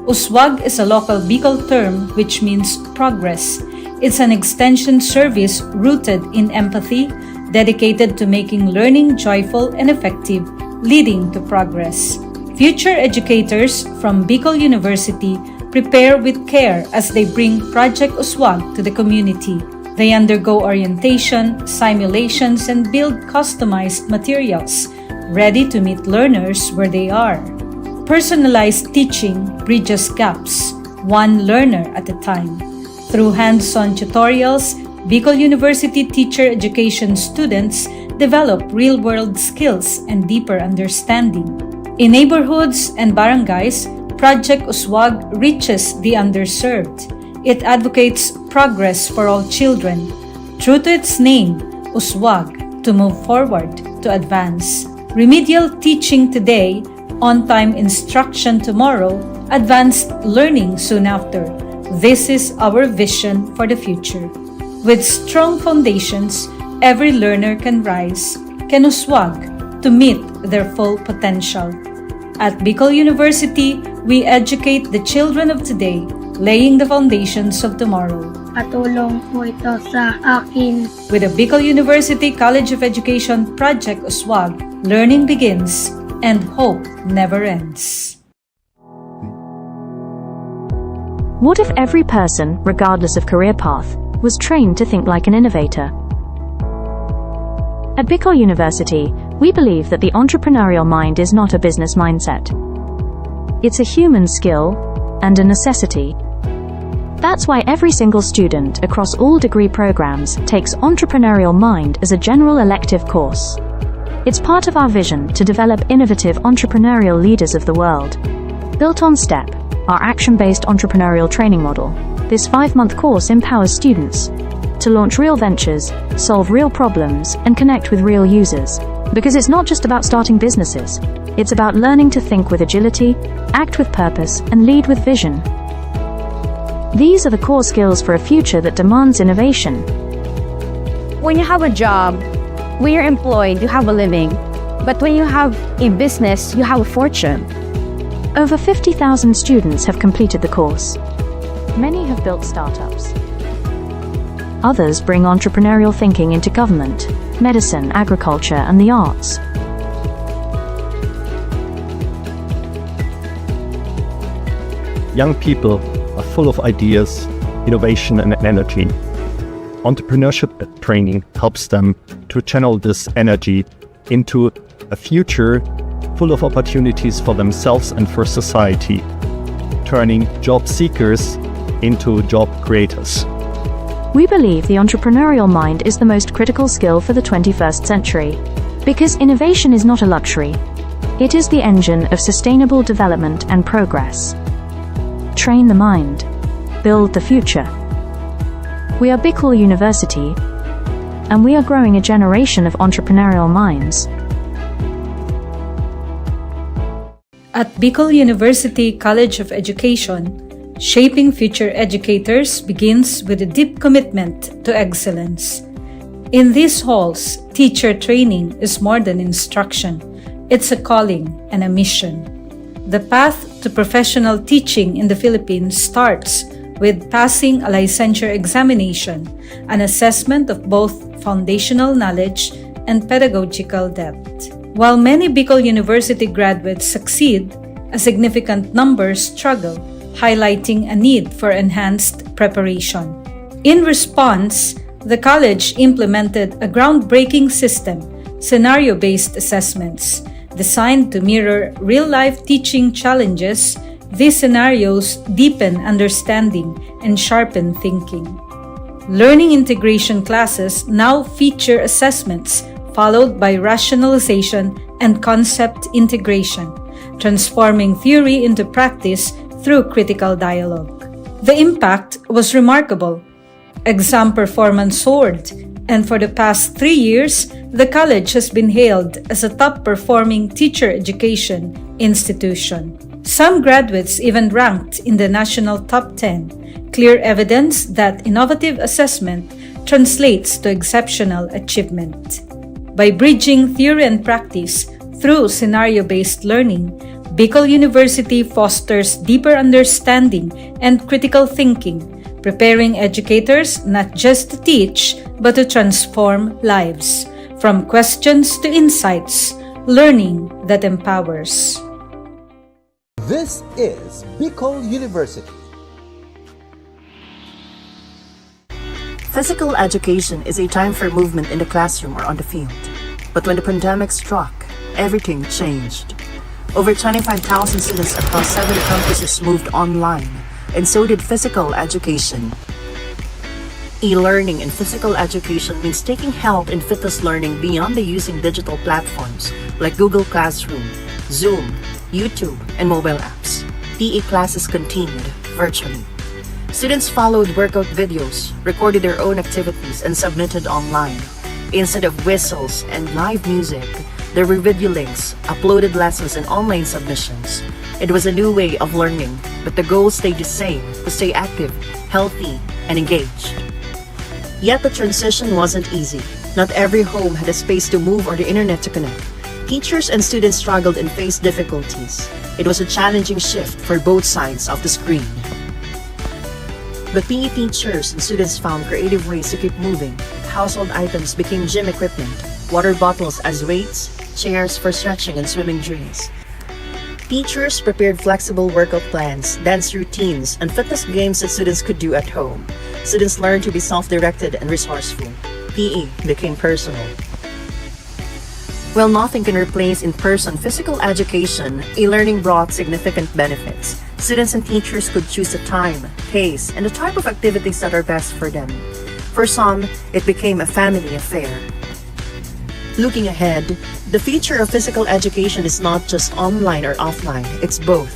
USWAG is a local Bicol term which means progress. It's an extension service rooted in empathy, dedicated to making learning joyful and effective, leading to progress. Future educators from Bicol University prepare with care as they bring Project Uswag to the community. They undergo orientation, simulations, and build customized materials, ready to meet learners where they are. Personalized teaching bridges gaps, one learner at a time. Through hands-on tutorials, Bicol University teacher education students develop real-world skills and deeper understanding. In neighborhoods and barangays, Project Uswag reaches the underserved. It advocates progress for all children. True to its name, Uswag, to move forward, to advance. Remedial teaching today, on-time instruction tomorrow, advanced learning soon after. This is our vision for the future. With strong foundations, every learner can rise, can Uswag, to meet their full potential. At Bicol University, we educate the children of today, laying the foundations of tomorrow. Patulong po ito sa akin. With the Bicol University College of Education Project Uswag, learning begins and hope never ends. What if every person, regardless of career path, was trained to think like an innovator? At Bicol University, we believe that the entrepreneurial mind is not a business mindset. It's a human skill and a necessity. That's why every single student across all degree programs takes Entrepreneurial Mind as a general elective course. It's part of our vision to develop innovative entrepreneurial leaders of the world. Built on STEP, our action-based entrepreneurial training model, this 5-month course empowers students to launch real ventures, solve real problems, and connect with real users. Because it's not just about starting businesses, it's about learning to think with agility, act with purpose, and lead with vision. These are the core skills for a future that demands innovation. When you have a job, when you're employed, you have a living. But when you have a business, you have a fortune. Over 50,000 students have completed the course. Many have built startups. Others bring entrepreneurial thinking into government, medicine, agriculture, and the arts. Young people are full of ideas, innovation, and energy. Entrepreneurship training helps them to channel this energy into a future full of opportunities for themselves and for society, turning job seekers into job creators. We believe the entrepreneurial mind is the most critical skill for the 21st century, because innovation is not a luxury. It is the engine of sustainable development and progress. Train the mind. Build the future. We are Bicol University, and we are growing a generation of entrepreneurial minds. At Bicol University College of Education, shaping future educators begins with a deep commitment to excellence. In these halls, teacher training is more than instruction. It's a calling and a mission. The path to professional teaching in the Philippines starts with passing a licensure examination, an assessment of both foundational knowledge and pedagogical depth. While many Bicol University graduates succeed, a significant number struggle, highlighting a need for enhanced preparation. In response, the college implemented a groundbreaking system, scenario-based assessments, designed to mirror real-life teaching challenges. These scenarios deepen understanding and sharpen thinking. Learning integration classes now feature assessments followed by rationalization and concept integration, transforming theory into practice through critical dialogue. The impact was remarkable. Exam performance soared, and for the past 3 years, the college has been hailed as a top-performing teacher education institution. Some graduates even ranked in the national top 10, clear evidence that innovative assessment translates to exceptional achievement. By bridging theory and practice through scenario-based learning, Bicol University fosters deeper understanding and critical thinking, preparing educators not just to teach, but to transform lives. From questions to insights, learning that empowers. This is Bicol University. Physical education is a time for movement in the classroom or on the field. But when the pandemic struck, everything changed. Over 25,000 students across 7 campuses moved online, and so did physical education. E-learning in physical education means taking health and fitness learning beyond the using digital platforms like Google Classroom, Zoom, YouTube, and mobile apps. PE classes continued virtually. Students followed workout videos, recorded their own activities, and submitted online. Instead of whistles and live music, there were video links, uploaded lessons, and online submissions. It was a new way of learning, but the goal stayed the same: to stay active, healthy, and engaged. Yet the transition wasn't easy. Not every home had a space to move or the internet to connect. Teachers and students struggled and faced difficulties. It was a challenging shift for both sides of the screen. But PE teachers and students found creative ways to keep moving. Household items became gym equipment, water bottles as weights, chairs for stretching and swimming drills. Teachers prepared flexible workout plans, dance routines, and fitness games that students could do at home. Students learned to be self-directed and resourceful. PE became personal. While nothing can replace in-person physical education, e-learning brought significant benefits. Students and teachers could choose the time, pace, and the type of activities that are best for them. For some, it became a family affair. Looking ahead, the future of physical education is not just online or offline, it's both.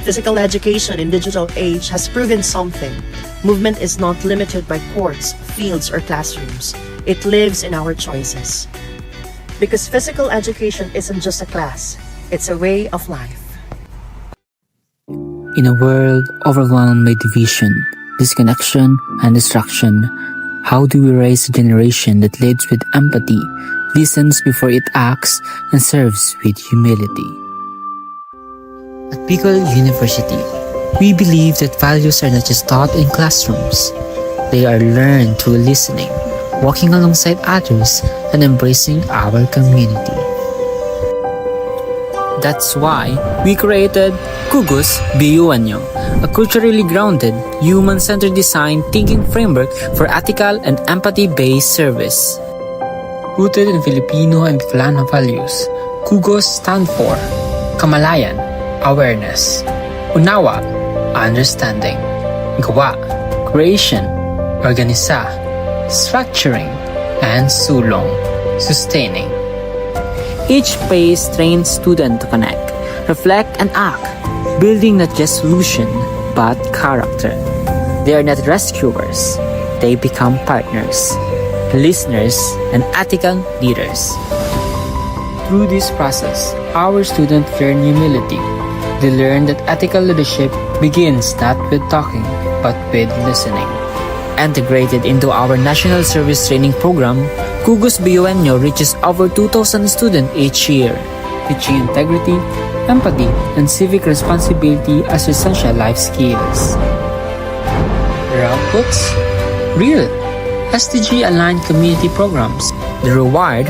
Physical education in digital age has proven something. Movement is not limited by courts, fields, or classrooms. It lives in our choices. Because physical education isn't just a class, it's a way of life. In a world overwhelmed by division, disconnection, and distraction, how do we raise a generation that leads with empathy, listens before it acts, and serves with humility? At Bicol University, we believe that values are not just taught in classrooms. They are learned through listening, walking alongside others, and embracing our community. That's why we created Kugos BUNyo, a culturally grounded, human-centered design thinking framework for ethical and empathy-based service. Rooted in Filipino and Bicolano values, Kugos stand for Kamalayan, awareness; Unawa, understanding; Gawa, creation; Organisa, structuring; and Sulong, sustaining. Each phase trains students to connect, reflect, and act, building not just solution, but character. They are not rescuers. They become partners, listeners, and ethical leaders. Through this process, our students learn humility. They learn that ethical leadership begins not with talking, but with listening. Integrated into our National Service Training Program, Kugos BUNyo reaches over 2,000 students each year, teaching integrity, empathy, and civic responsibility as essential life skills. The outputs? Real, SDG-aligned community programs. The reward?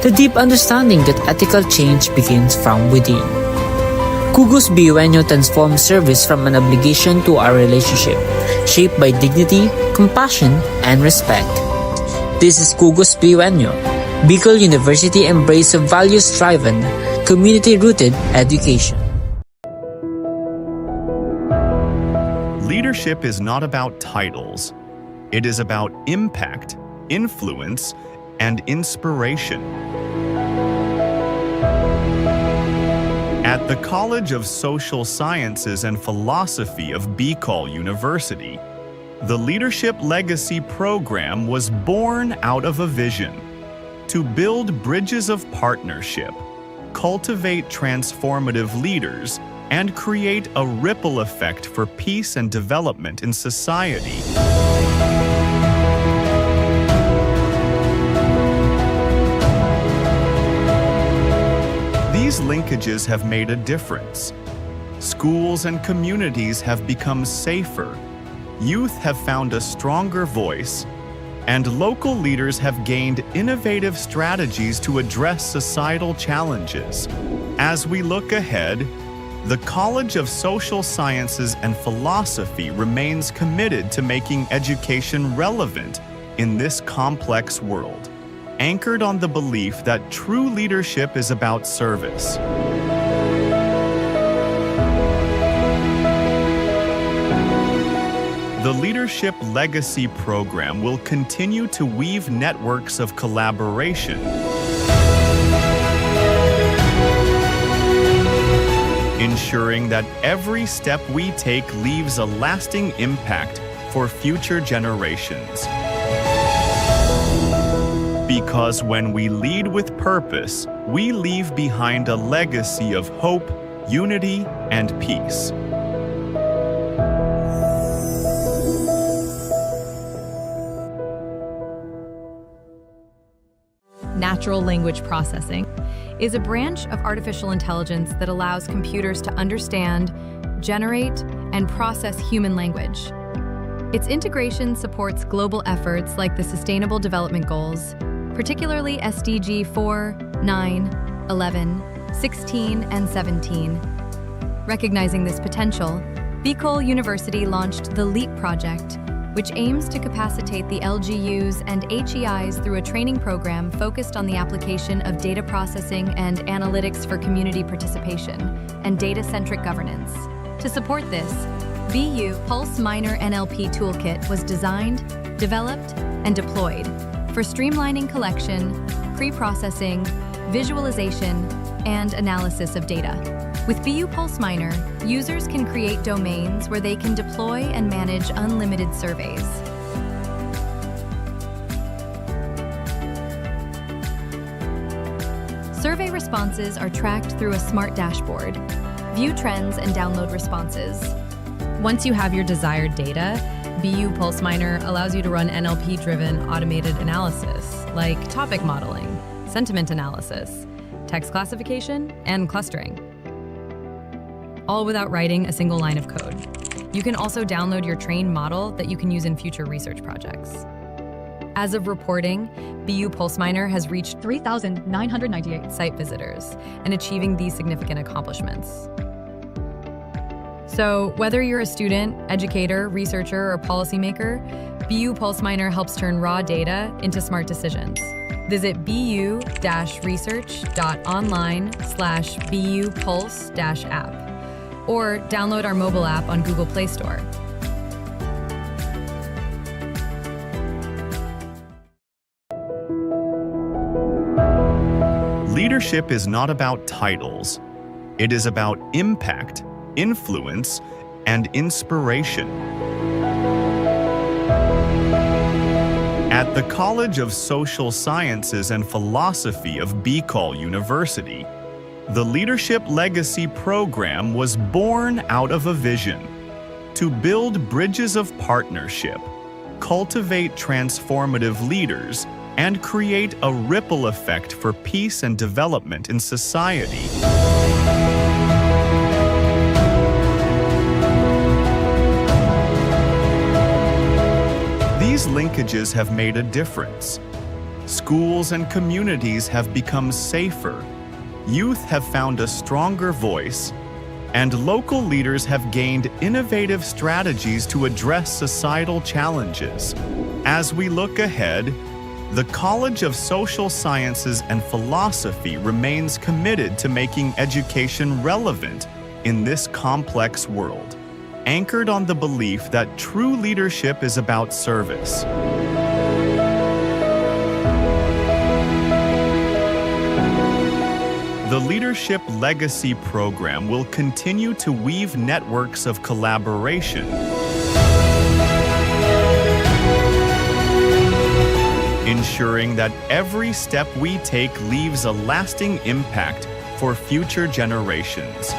The deep understanding that ethical change begins from within. Kugos BUNyo transforms service from an obligation to a relationship, shaped by dignity, compassion, and respect. This is Kugos BUNyo, Bicol University embrace of values-driven, community-rooted education. Leadership is not about titles. It is about impact, influence, and inspiration. At the College of Social Sciences and Philosophy of Bicol University, the Leadership Legacy Program was born out of a vision to build bridges of partnership, cultivate transformative leaders, and create a ripple effect for peace and development in society. These linkages have made a difference. Schools and communities have become safer. Youth have found a stronger voice, and local leaders have gained innovative strategies to address societal challenges. As we look ahead, the College of Social Sciences and Philosophy remains committed to making education relevant in this complex world, anchored on the belief that true leadership is about service. The Leadership Legacy Program will continue to weave networks of collaboration, ensuring that every step we take leaves a lasting impact for future generations. Because when we lead with purpose, we leave behind a legacy of hope, unity, and peace. Natural language processing is a branch of artificial intelligence that allows computers to understand, generate, and process human language. Its integration supports global efforts like the Sustainable Development Goals, particularly SDG 4, 9, 11, 16, and 17. Recognizing this potential, Bicol University launched the LEAP project, which aims to capacitate the LGUs and HEIs through a training program focused on the application of data processing and analytics for community participation and data-centric governance. To support this, BU Pulse Minor NLP Toolkit was designed, developed, and deployed for streamlining collection, pre-processing, visualization, and analysis of data. With BU Pulse Minor, users can create domains where they can deploy and manage unlimited surveys. Survey responses are tracked through a smart dashboard. View trends and download responses. Once you have your desired data, BU Pulse Minor allows you to run NLP-driven automated analysis, like topic modeling, sentiment analysis, text classification, and clustering, all without writing a single line of code. You can also download your trained model that you can use in future research projects. As of reporting, BU Pulse Minor has reached 3,998 site visitors and achieving these significant accomplishments. So whether you're a student, educator, researcher, or policymaker, BU Pulse Minor helps turn raw data into smart decisions. Visit bu-research.online/BU Pulse-app or download our mobile app on Google Play Store. Leadership is not about titles. It is about impact, influence, and inspiration. At the College of Social Sciences and Philosophy of Bicol University, the Leadership Legacy Program was born out of a vision to build bridges of partnership, cultivate transformative leaders, and create a ripple effect for peace and development in society. These linkages have made a difference. Schools and communities have become safer, youth have found a stronger voice, and local leaders have gained innovative strategies to address societal challenges. As we look ahead, the College of Social Sciences and Philosophy remains committed to making education relevant in this complex world, anchored on the belief that true leadership is about service. The Leadership Legacy Program will continue to weave networks of collaboration, ensuring that every step we take leaves a lasting impact for future generations.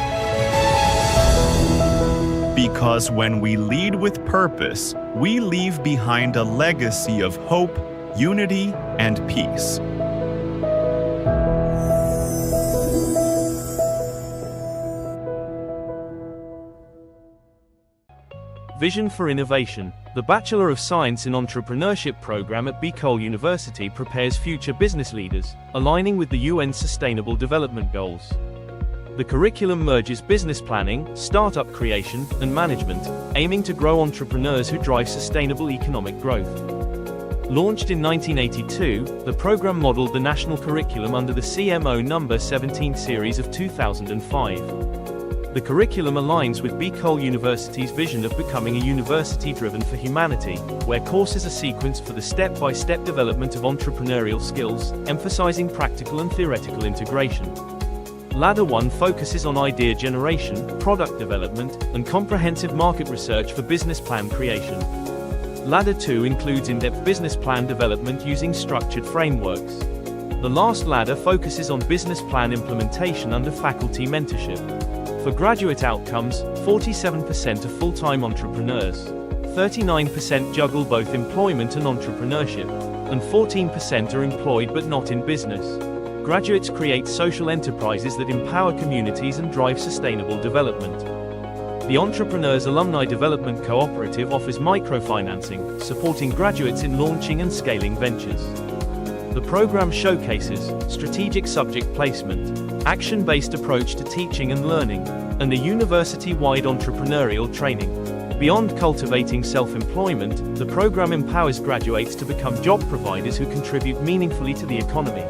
Because when we lead with purpose, we leave behind a legacy of hope, unity, and peace. Vision for Innovation. The Bachelor of Science in Entrepreneurship program at Bicol University prepares future business leaders, aligning with the UN Sustainable Development Goals. The curriculum merges business planning, startup creation, and management, aiming to grow entrepreneurs who drive sustainable economic growth. Launched in 1982, the program modeled the national curriculum under the CMO No. 17 series of 2005. The curriculum aligns with Bicol University's vision of becoming a university driven for humanity, where courses are sequenced for the step-by-step development of entrepreneurial skills, emphasizing practical and theoretical integration. Ladder 1 focuses on idea generation, product development, and comprehensive market research for business plan creation. Ladder 2 includes in-depth business plan development using structured frameworks. The last ladder focuses on business plan implementation under faculty mentorship. For graduate outcomes, 47% are full-time entrepreneurs, 39% juggle both employment and entrepreneurship, and 14% are employed but not in business. Graduates create social enterprises that empower communities and drive sustainable development. The Entrepreneurs Alumni Development Cooperative offers microfinancing, supporting graduates in launching and scaling ventures. The program showcases strategic subject placement, action-based approach to teaching and learning, and a university-wide entrepreneurial training. Beyond cultivating self-employment, the program empowers graduates to become job providers who contribute meaningfully to the economy.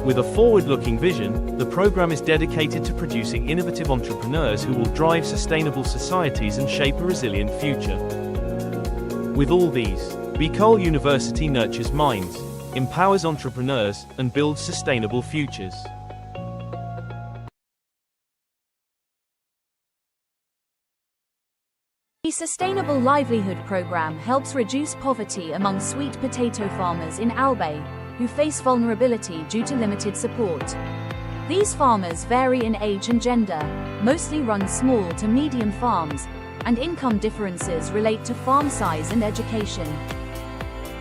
With a forward-looking vision, the program is dedicated to producing innovative entrepreneurs who will drive sustainable societies and shape a resilient future. With all these, Bicol University nurtures minds, empowers entrepreneurs, and builds sustainable futures. The Sustainable Livelihood Program helps reduce poverty among sweet potato farmers in Albay, who face vulnerability due to limited support. These farmers vary in age and gender, mostly run small to medium farms, and income differences relate to farm size and education.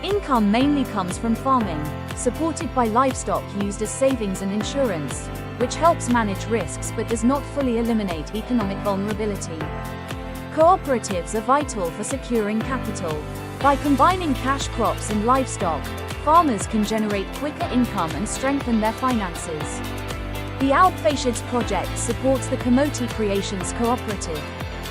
Income mainly comes from farming, supported by livestock used as savings and insurance, which helps manage risks but does not fully eliminate economic vulnerability. Cooperatives are vital for securing capital. By combining cash crops and livestock, farmers can generate quicker income and strengthen their finances. The Alpfashids project supports the Kamote Creations Cooperative,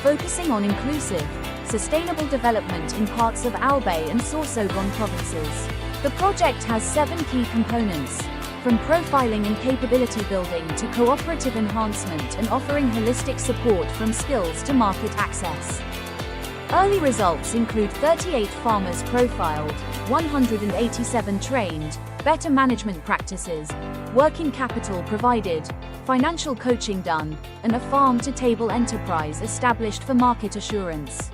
focusing on inclusive, sustainable development in parts of Albay and Sorsogon provinces. The project has 7 key components, from profiling and capability building to cooperative enhancement and offering holistic support from skills to market access. Early results include 38 farmers profiled, 187 trained, better management practices, working capital provided, financial coaching done, and a farm-to-table enterprise established for market assurance.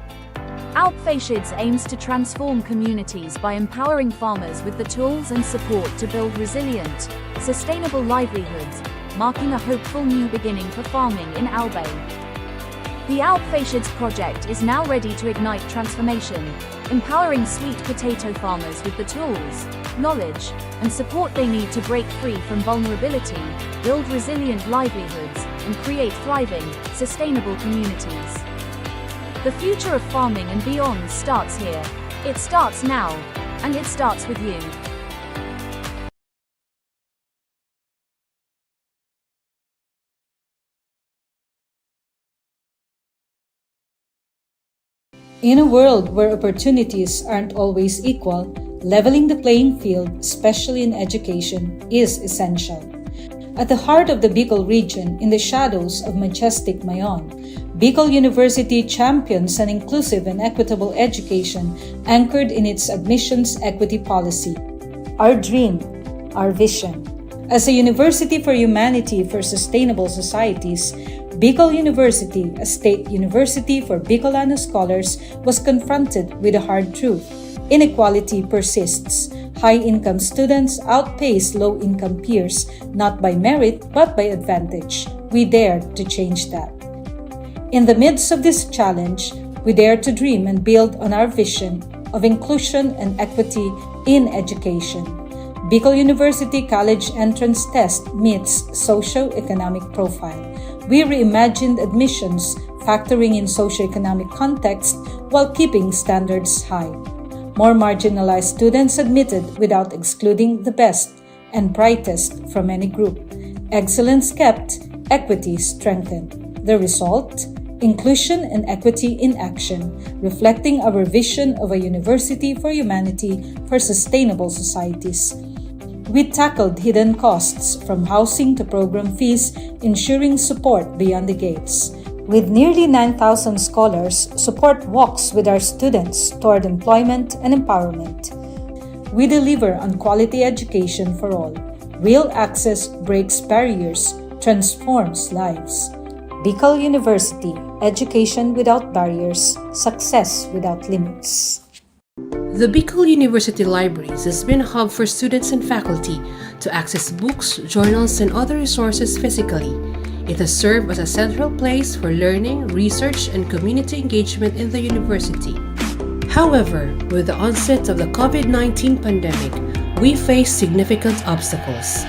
Alpfashids aims to transform communities by empowering farmers with the tools and support to build resilient, sustainable livelihoods, marking a hopeful new beginning for farming in Albay. The Alpfashids project is now ready to ignite transformation, empowering sweet potato farmers with the tools, knowledge, and support they need to break free from vulnerability, build resilient livelihoods, and create thriving, sustainable communities. The future of farming and beyond starts here. It starts now, and it starts with you. In a world where opportunities aren't always equal, leveling the playing field, especially in education, is essential. At the heart of the Bicol region, in the shadows of majestic Mayon, Bicol University champions an inclusive and equitable education anchored in its admissions equity policy. Our dream, our vision. As a university for humanity for sustainable societies, Bicol University, a state university for Bicolano scholars, was confronted with a hard truth. Inequality persists. High-income students outpace low-income peers, not by merit, but by advantage. We dare to change that. In the midst of this challenge, we dare to dream and build on our vision of inclusion and equity in education. Bicol University College Entrance Test meets socio-economic profile. We reimagined admissions factoring in socioeconomic context while keeping standards high. More marginalized students admitted without excluding the best and brightest from any group. Excellence kept, equity strengthened. The result? Inclusion and equity in action, reflecting our vision of a university for humanity for sustainable societies. We tackled hidden costs from housing to program fees, ensuring support beyond the gates. With nearly 9,000 scholars, support walks with our students toward employment and empowerment. We deliver on quality education for all. Real access breaks barriers, transforms lives. Bicol University, education without barriers, success without limits. The Bicol University Libraries has been a hub for students and faculty to access books, journals, and other resources physically. It has served as a central place for learning, research, and community engagement in the university. However, with the onset of the COVID-19 pandemic, we face significant obstacles.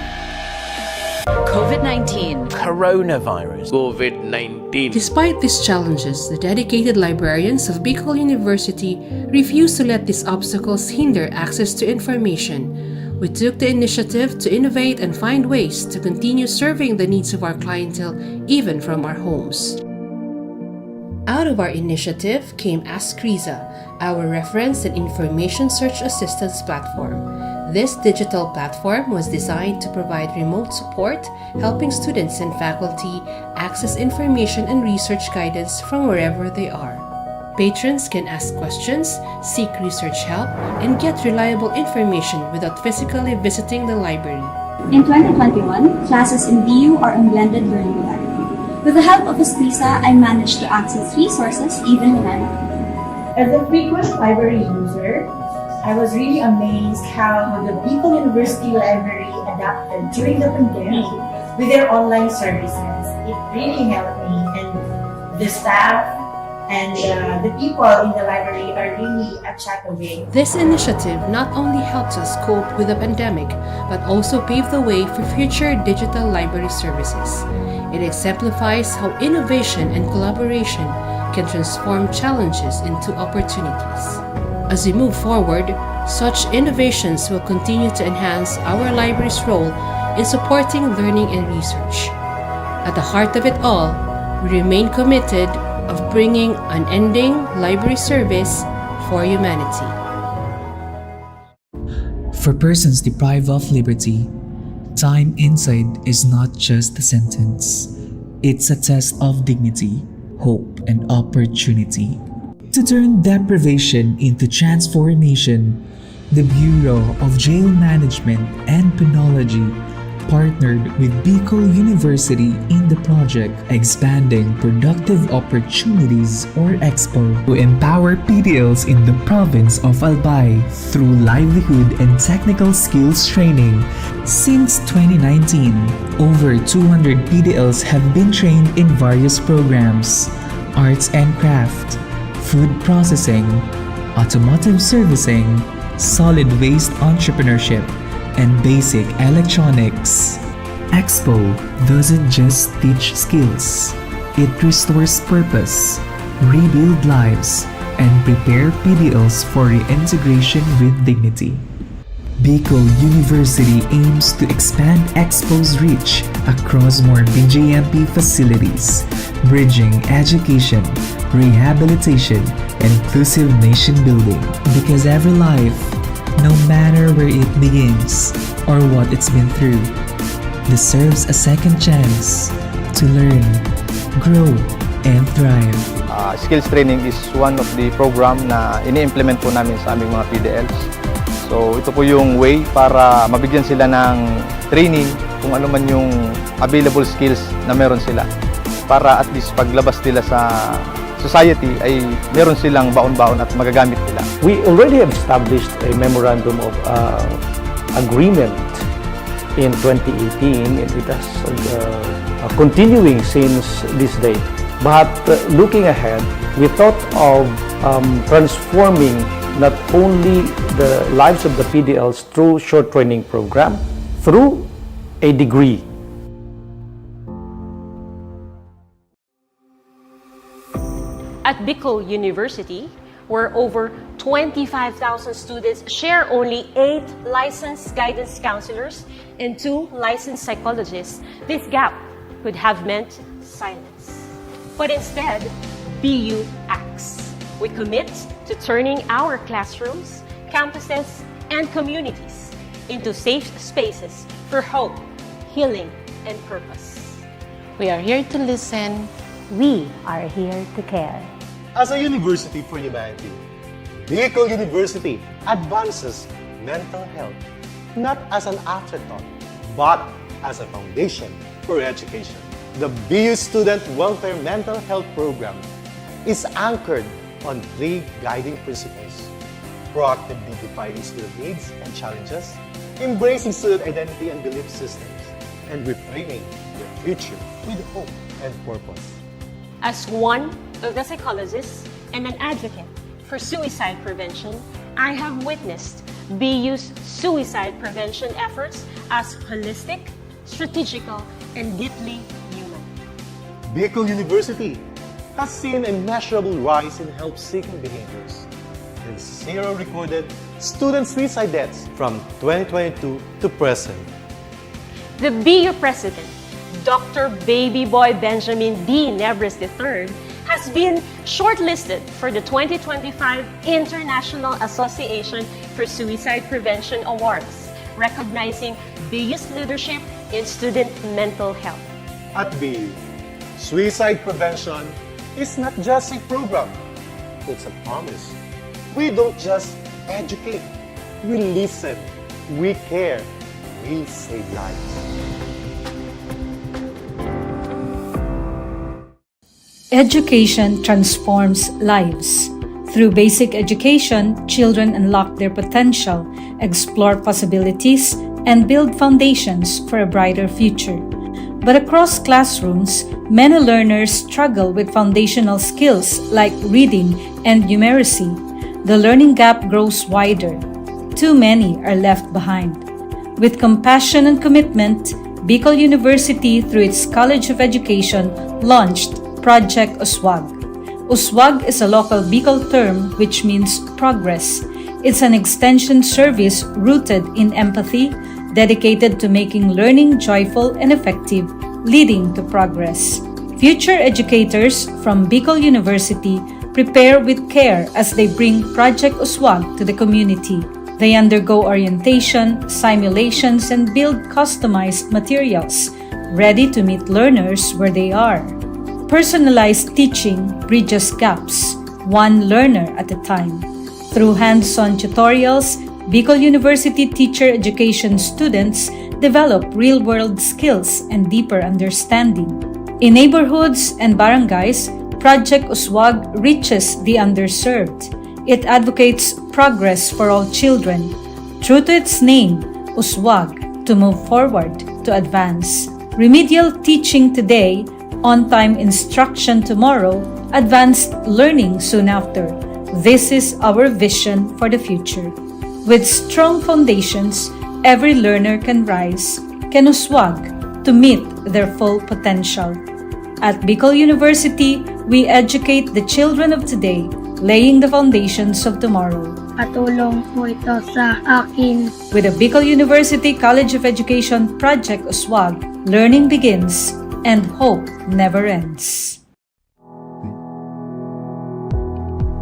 COVID-19. Coronavirus. COVID-19. Despite these challenges, the dedicated librarians of Bicol University refuse to let these obstacles hinder access to information. We took the initiative to innovate and find ways to continue serving the needs of our clientele even from our homes. Out of our initiative came Ask Riza, our reference and information search assistance platform. This digital platform was designed to provide remote support, helping students and faculty access information and research guidance from wherever they are. Patrons can ask questions, seek research help, and get reliable information without physically visiting the library. In 2021, classes in BU are in blended learning modality. With the help of Escrisa, I managed to access resources even when I'm at home. As a frequent library user, I was really amazed how the Bicol University Library adapted during the pandemic with their online services. It really helped me, and the staff and the people in the library are really a chat away. This initiative not only helps us cope with the pandemic, but also pave the way for future digital library services. It exemplifies how innovation and collaboration can transform challenges into opportunities. As we move forward, such innovations will continue to enhance our library's role in supporting learning and research. At the heart of it all, we remain committed of bringing unending library service for humanity. For persons deprived of liberty, time inside is not just a sentence. It's a test of dignity, hope, and opportunity. To turn deprivation into transformation, the Bureau of Jail Management and Penology partnered with Bicol University in the project Expanding Productive Opportunities or EXPO to empower PDLs in the province of Albay through livelihood and technical skills training. Since 2019, over 200 PDLs have been trained in various programs: arts and craft, food processing, automotive servicing, solid waste entrepreneurship, and basic electronics. EXPO doesn't just teach skills, it restores purpose, rebuild lives, and prepare PDLs for reintegration with dignity. Bicol University aims to expand EXPO's reach across more BJMP facilities, bridging education, rehabilitation, and inclusive nation building. Because every life, no matter where it begins or what it's been through, deserves a second chance to learn, grow, and thrive. Skills training is one of the program na ini-implement po namin sa aming mga PDLs. So ito po yung way para mabigyan sila ng training kung ano man yung available skills na meron sila, para at least paglabas nila sa society ay meron silang baon-baon at magagamit nila. We already have established a memorandum of agreement in 2018, and it has continuing since this day. But looking ahead, we thought of transforming not only the lives of the PDLs through short training program, through a degree. At Bicol University, where over 25,000 students share only 8 licensed guidance counselors and 2 licensed psychologists, this gap could have meant silence. But instead, BU acts. We commit to turning our classrooms, campuses, and communities into safe spaces for hope, healing, and purpose. We are here to listen. We are here to care. As a university for humanity, Bicol University advances mental health not as an afterthought, but as a foundation for education. The BU Student Welfare Mental Health Program is anchored on 3 guiding principles: proactively defining student needs and challenges, embracing student identity and belief systems, and reframing their future with hope and purpose. As one of the psychologists and an advocate for suicide prevention, I have witnessed BU's suicide prevention efforts as holistic, strategical, and deeply human. Bicol University has seen a measurable rise in help-seeking behaviors and 0 recorded student suicide deaths from 2022 to present. The BU President, Dr. Baby Boy Benjamin D. Nebres III, has been shortlisted for the 2025 International Association for Suicide Prevention Awards, recognizing BU's leadership in student mental health. At BU, suicide prevention is not just a program, it's a promise. We don't just educate, we listen, we care, we save lives. Education transforms lives. Through basic education, children unlock their potential, explore possibilities, and build foundations for a brighter future. But across classrooms, many learners struggle with foundational skills like reading and numeracy. The learning gap grows wider. Too many are left behind. With compassion and commitment, Bicol University, through its College of Education, launched Project Uswag. Uswag is a local Bicol term which means progress. It's an extension service rooted in empathy, dedicated to making learning joyful and effective, leading to progress. Future educators from Bicol University prepare with care as they bring Project Uswag to the community. They undergo orientation, simulations, and build customized materials, ready to meet learners where they are. Personalized teaching bridges gaps, one learner at a time. Through hands-on tutorials, Bicol University teacher education students develop real-world skills and deeper understanding. In neighborhoods and barangays, Project Uswag reaches the underserved. It advocates progress for all children. True to its name, Uswag, to move forward, to advance. Remedial teaching today, on-time instruction tomorrow, advanced learning soon after. This is our vision for the future. With strong foundations, every learner can rise, can uswag to meet their full potential. At Bicol University, we educate the children of today, laying the foundations of tomorrow. Patulong po ito sa akin. With the Bicol University College of Education Project Uswag, learning begins and hope never ends.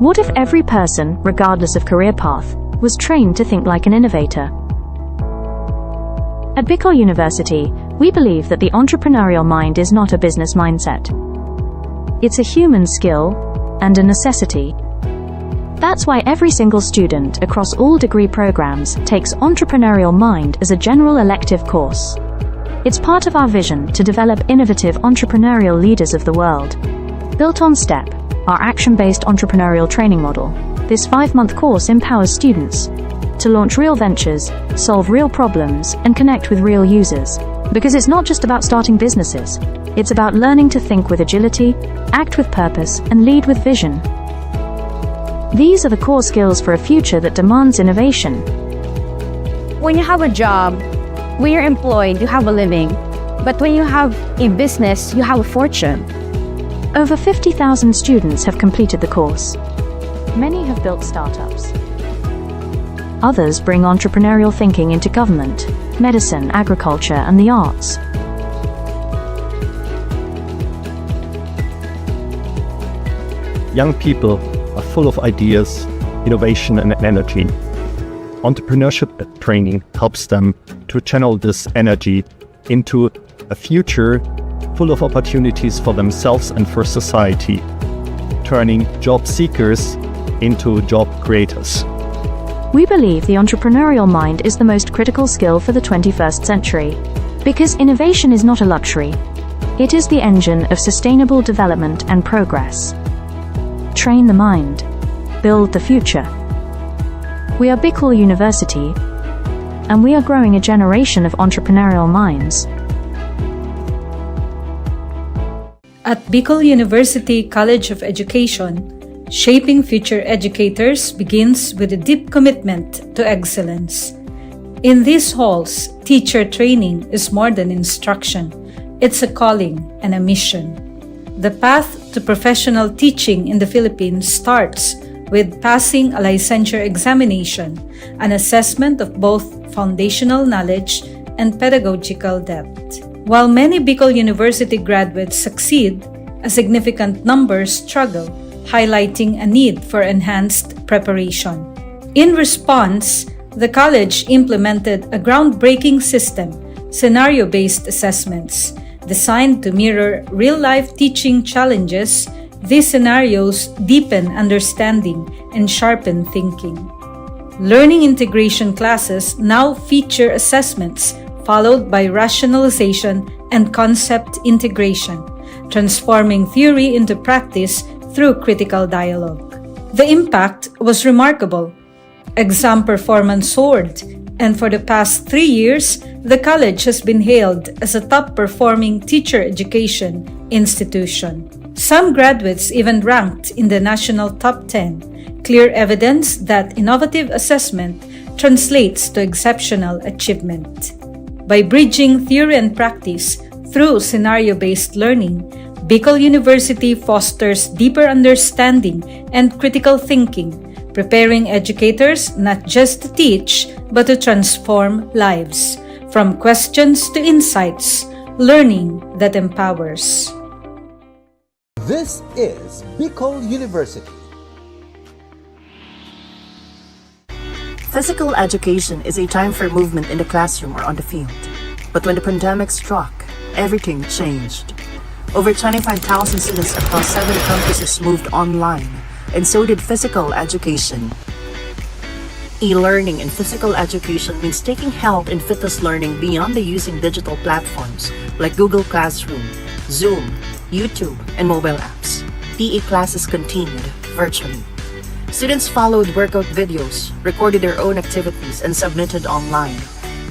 What if every person, regardless of career path, was trained to think like an innovator? At Bicol University, we believe that the entrepreneurial mind is not a business mindset. It's a human skill and a necessity. That's why every single student across all degree programs takes Entrepreneurial Mind as a general elective course. It's part of our vision to develop innovative entrepreneurial leaders of the world. Built on STEP, our action-based entrepreneurial training model, this 5-month course empowers students to launch real ventures, solve real problems, and connect with real users. Because it's not just about starting businesses, it's about learning to think with agility, act with purpose, and lead with vision. These are the core skills for a future that demands innovation. When you have a job, when you're employed, you have a living. But when you have a business, you have a fortune. Over 50,000 students have completed the course. Many have built startups. Others bring entrepreneurial thinking into government, medicine, agriculture, and the arts. Young people are full of ideas, innovation, and energy. Entrepreneurship training helps them to channel this energy into a future full of opportunities for themselves and for society, turning job seekers into job creators. We believe the entrepreneurial mind is the most critical skill for the 21st century, because innovation is not a luxury. It is the engine of sustainable development and progress. Train the mind. Build the future. We are Bicol University, and we are growing a generation of entrepreneurial minds. At Bicol University College of Education, shaping future educators begins with a deep commitment to excellence. In these halls, teacher training is more than instruction. It's a calling and a mission. The path to professional teaching in the Philippines starts with passing a licensure examination, an assessment of both foundational knowledge and pedagogical depth. While many Bicol University graduates succeed, a significant number struggle, highlighting a need for enhanced preparation. In response, the college implemented a groundbreaking system, scenario-based assessments. Designed to mirror real-life teaching challenges, these scenarios deepen understanding and sharpen thinking. Learning integration classes now feature assessments followed by rationalization and concept integration, transforming theory into practice through critical dialogue. The impact was remarkable. Exam performance soared, and for the past 3 years, the college has been hailed as a top-performing teacher education institution. Some graduates even ranked in the national top 10, clear evidence that innovative assessment translates to exceptional achievement. By bridging theory and practice through scenario-based learning, Bicol University fosters deeper understanding and critical thinking, preparing educators not just to teach, but to transform lives. From questions to insights, learning that empowers. This is Bicol University. Physical education is a time for movement in the classroom or on the field. But when the pandemic struck, everything changed. Over 25,000 students across 7 campuses moved online, and so did physical education. E-learning in physical education means taking health and fitness learning beyond the using digital platforms like Google Classroom, Zoom, YouTube, and mobile apps. PE classes continued virtually. Students followed workout videos, recorded their own activities, and submitted online.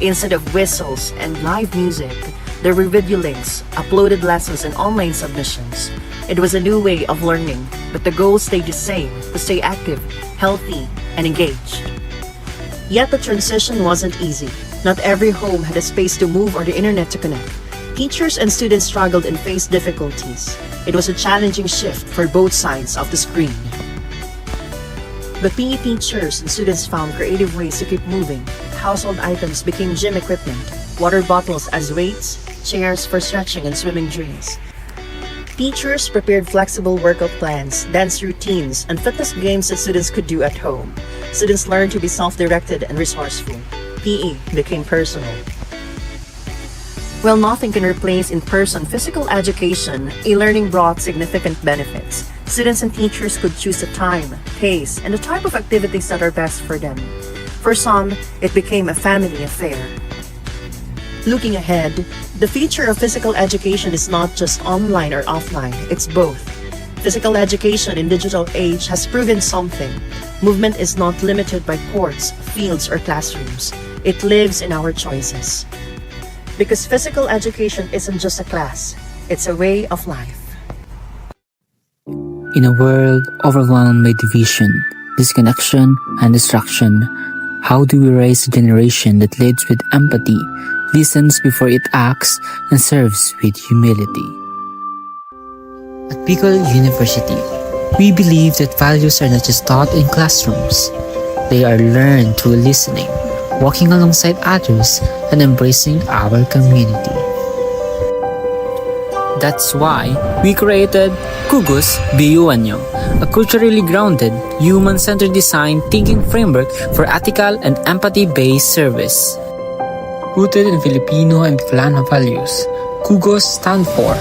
Instead of whistles and live music, there were video links, uploaded lessons, and online submissions. It was a new way of learning, but the goal stayed the same: to stay active, healthy, and engaged. Yet the transition wasn't easy. Not every home had a space to move or the internet to connect. Teachers and students struggled and faced difficulties. It was a challenging shift for both sides of the screen. But PE teachers and students found creative ways to keep moving. Household items became gym equipment, water bottles as weights, chairs for stretching and swimming drills. Teachers prepared flexible workout plans, dance routines, and fitness games that students could do at home. Students learned to be self-directed and resourceful. PE became personal. While nothing can replace in-person physical education, e-learning brought significant benefits. Students and teachers could choose the time, pace, and the type of activities that are best for them. For some, it became a family affair. Looking ahead, the future of physical education is not just online or offline, it's both. Physical education in digital age has proven something. Movement is not limited by courts, fields, or classrooms. It lives in our choices. Because physical education isn't just a class, it's a way of life. In a world overwhelmed by division, disconnection, and distraction, how do we raise a generation that leads with empathy, listens before it acts, and serves with humility? At Bicol University, we believe that values are not just taught in classrooms. They are learned through listening, walking alongside others, and embracing our community. That's why we created Kugus BU-Anyo, a culturally grounded, human-centered design thinking framework for ethical and empathy-based service. Rooted in Filipino and Bicolano values, Kugus stand for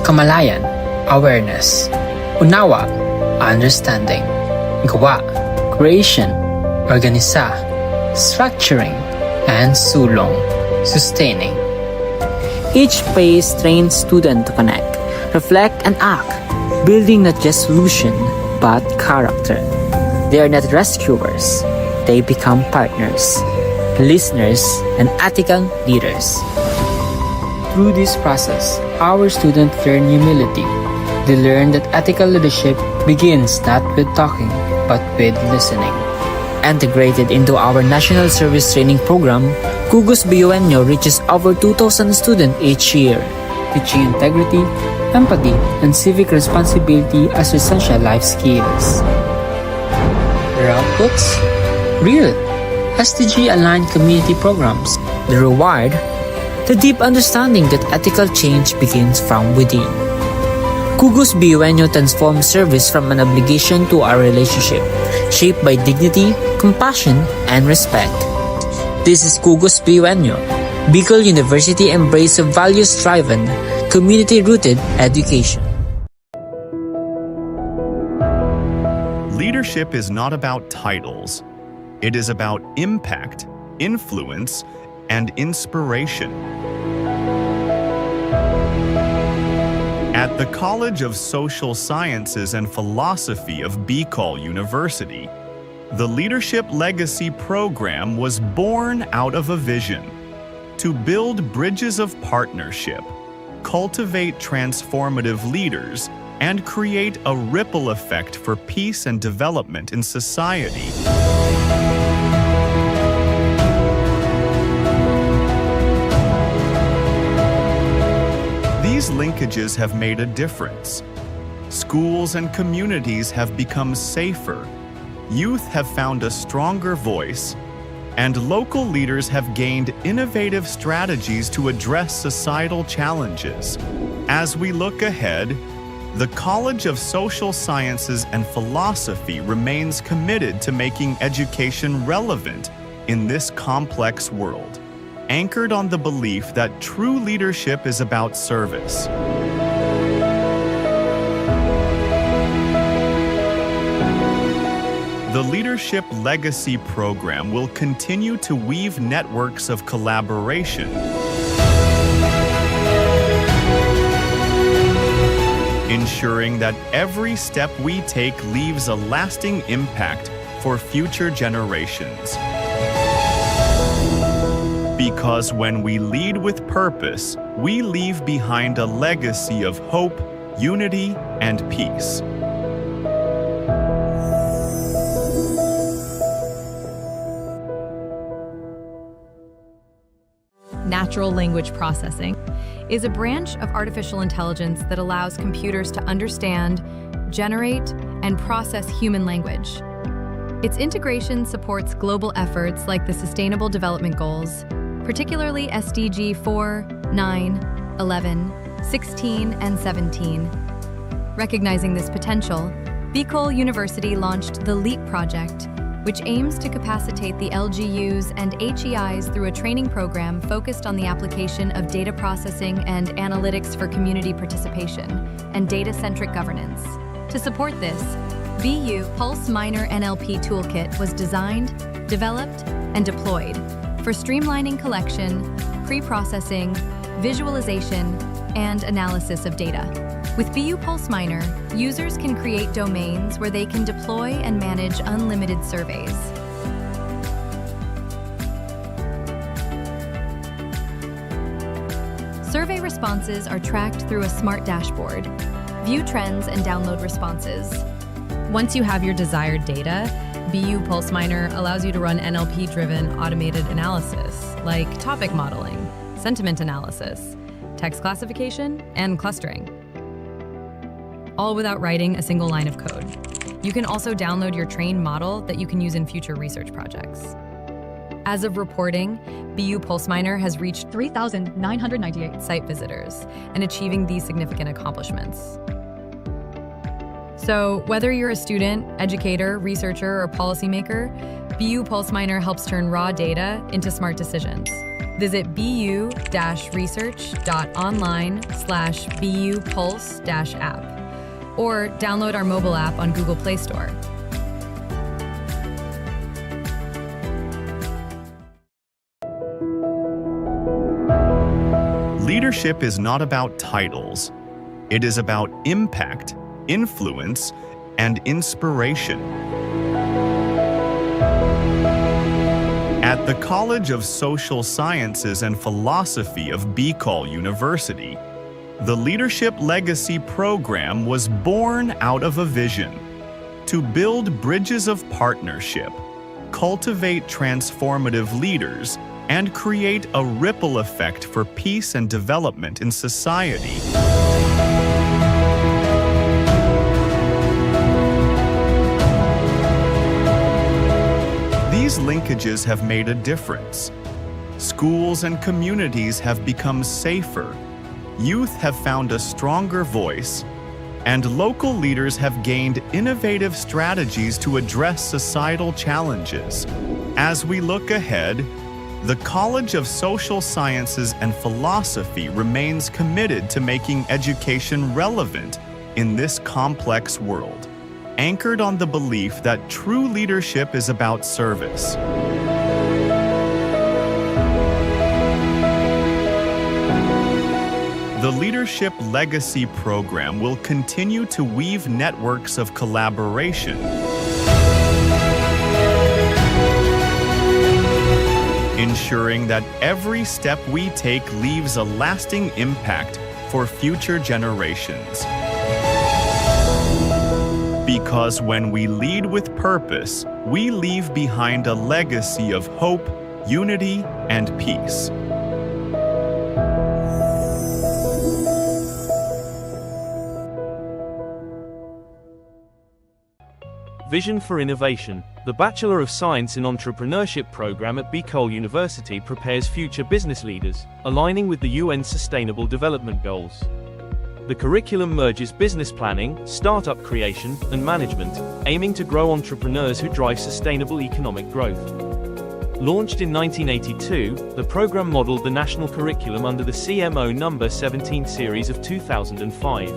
Kamalayan, awareness; Unawa, understanding; Gawa, creation; Organisa, structuring; and Sulong, sustaining. Each phase trains students to connect, reflect, and act, building not just solution, but character. They are not rescuers. They become partners, listeners, and ethical leaders. Through this process, our students learn humility. They learn that ethical leadership begins not with talking, but with listening. Integrated into our National Service Training Program, Kugus BU-Anyo reaches over 2,000 students each year, teaching integrity, empathy, and civic responsibility as essential life skills. Their outputs? Real, SDG-aligned community programs. The reward? The deep understanding that ethical change begins from within. Kugus BU-Anyo transforms service from an obligation to a relationship, shaped by dignity, compassion, and respect. This is Kugus BU-Anyo, Bicol University embrace of values-driven, community-rooted education. Leadership is not about titles. It is about impact, influence, and inspiration. At the College of Social Sciences and Philosophy of Bicol University, the Leadership Legacy Program was born out of a vision to build bridges of partnership, cultivate transformative leaders, and create a ripple effect for peace and development in society. These linkages have made a difference. Schools and communities have become safer, youth have found a stronger voice, and local leaders have gained innovative strategies to address societal challenges. As we look ahead, the College of Social Sciences and Philosophy remains committed to making education relevant in this complex world, anchored on the belief that true leadership is about service. The Leadership Legacy Program will continue to weave networks of collaboration, ensuring that every step we take leaves a lasting impact for future generations. Because when we lead with purpose, we leave behind a legacy of hope, unity, and peace. Natural language processing is a branch of artificial intelligence that allows computers to understand, generate, and process human language. Its integration supports global efforts like the Sustainable Development Goals, particularly SDG 4, 9, 11, 16, and 17. Recognizing this potential, Bicol University launched the LEAP project, which aims to capacitate the LGUs and HEIs through a training program focused on the application of data processing and analytics for community participation and data-centric governance. To support this, BU Pulse Minor NLP Toolkit was designed, developed, and deployed for streamlining collection, pre-processing, visualization, and analysis of data. With BU Pulse Minor, users can create domains where they can deploy and manage unlimited surveys. Survey responses are tracked through a smart dashboard. View trends and download responses. Once you have your desired data, BU Pulse Minor allows you to run NLP-driven automated analysis, like topic modeling, sentiment analysis, text classification, and clustering. all without writing a single line of code. You can also download your trained model that you can use in future research projects. As of reporting, BU PulseMiner has reached 3,998 site visitors and achieving these significant accomplishments. So, whether you're a student, educator, researcher, or policymaker, BU PulseMiner helps turn raw data into smart decisions. Visit bu-research.online/BU Pulse-app or download our mobile app on Google Play Store. Leadership is not about titles. It is about impact, influence, and inspiration. At the College of Social Sciences and Philosophy of BCol University, the Leadership Legacy Program was born out of a vision to build bridges of partnership, cultivate transformative leaders, and create a ripple effect for peace and development in society. These linkages have made a difference. Schools and communities have become safer, youth have found a stronger voice, and local leaders have gained innovative strategies to address societal challenges. As we look ahead, the College of Social Sciences and Philosophy remains committed to making education relevant in this complex world, anchored on the belief that true leadership is about service. The Leadership Legacy Program will continue to weave networks of collaboration, ensuring that every step we take leaves a lasting impact for future generations. Because when we lead with purpose, we leave behind a legacy of hope, unity, and peace. Vision for Innovation. The Bachelor of Science in Entrepreneurship program at BCol University prepares future business leaders, aligning with the UN Sustainable Development Goals. The curriculum merges business planning, startup creation, and management, aiming to grow entrepreneurs who drive sustainable economic growth. Launched in 1982, the program modeled the national curriculum under the CMO No. 17 series of 2005.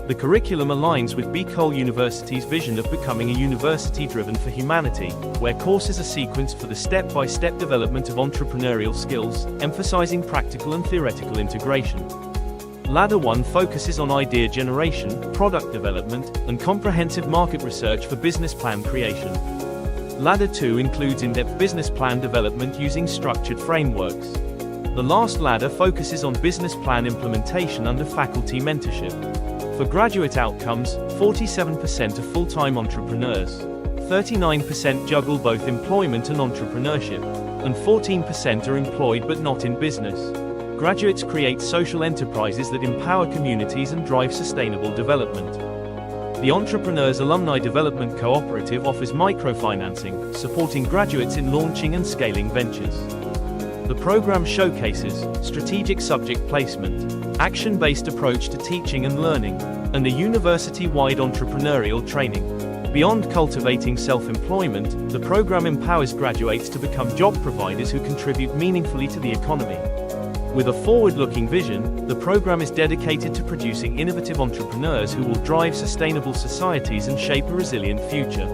The curriculum aligns with BCol University's vision of becoming a university driven for humanity, where courses are sequenced for the step-by-step development of entrepreneurial skills, emphasizing practical and theoretical integration. Ladder 1 focuses on idea generation, product development, and comprehensive market research for business plan creation. Ladder 2 includes in-depth business plan development using structured frameworks. The last ladder focuses on business plan implementation under faculty mentorship. For graduate outcomes, 47% are full-time entrepreneurs, 39% juggle both employment and entrepreneurship, and 14% are employed but not in business. Graduates create social enterprises that empower communities and drive sustainable development. The Entrepreneurs Alumni Development Cooperative offers microfinancing, supporting graduates in launching and scaling ventures. The program showcases strategic subject placement, action-based approach to teaching and learning, and a university-wide entrepreneurial training. Beyond cultivating self-employment, the program empowers graduates to become job providers who contribute meaningfully to the economy. With a forward-looking vision, the program is dedicated to producing innovative entrepreneurs who will drive sustainable societies and shape a resilient future.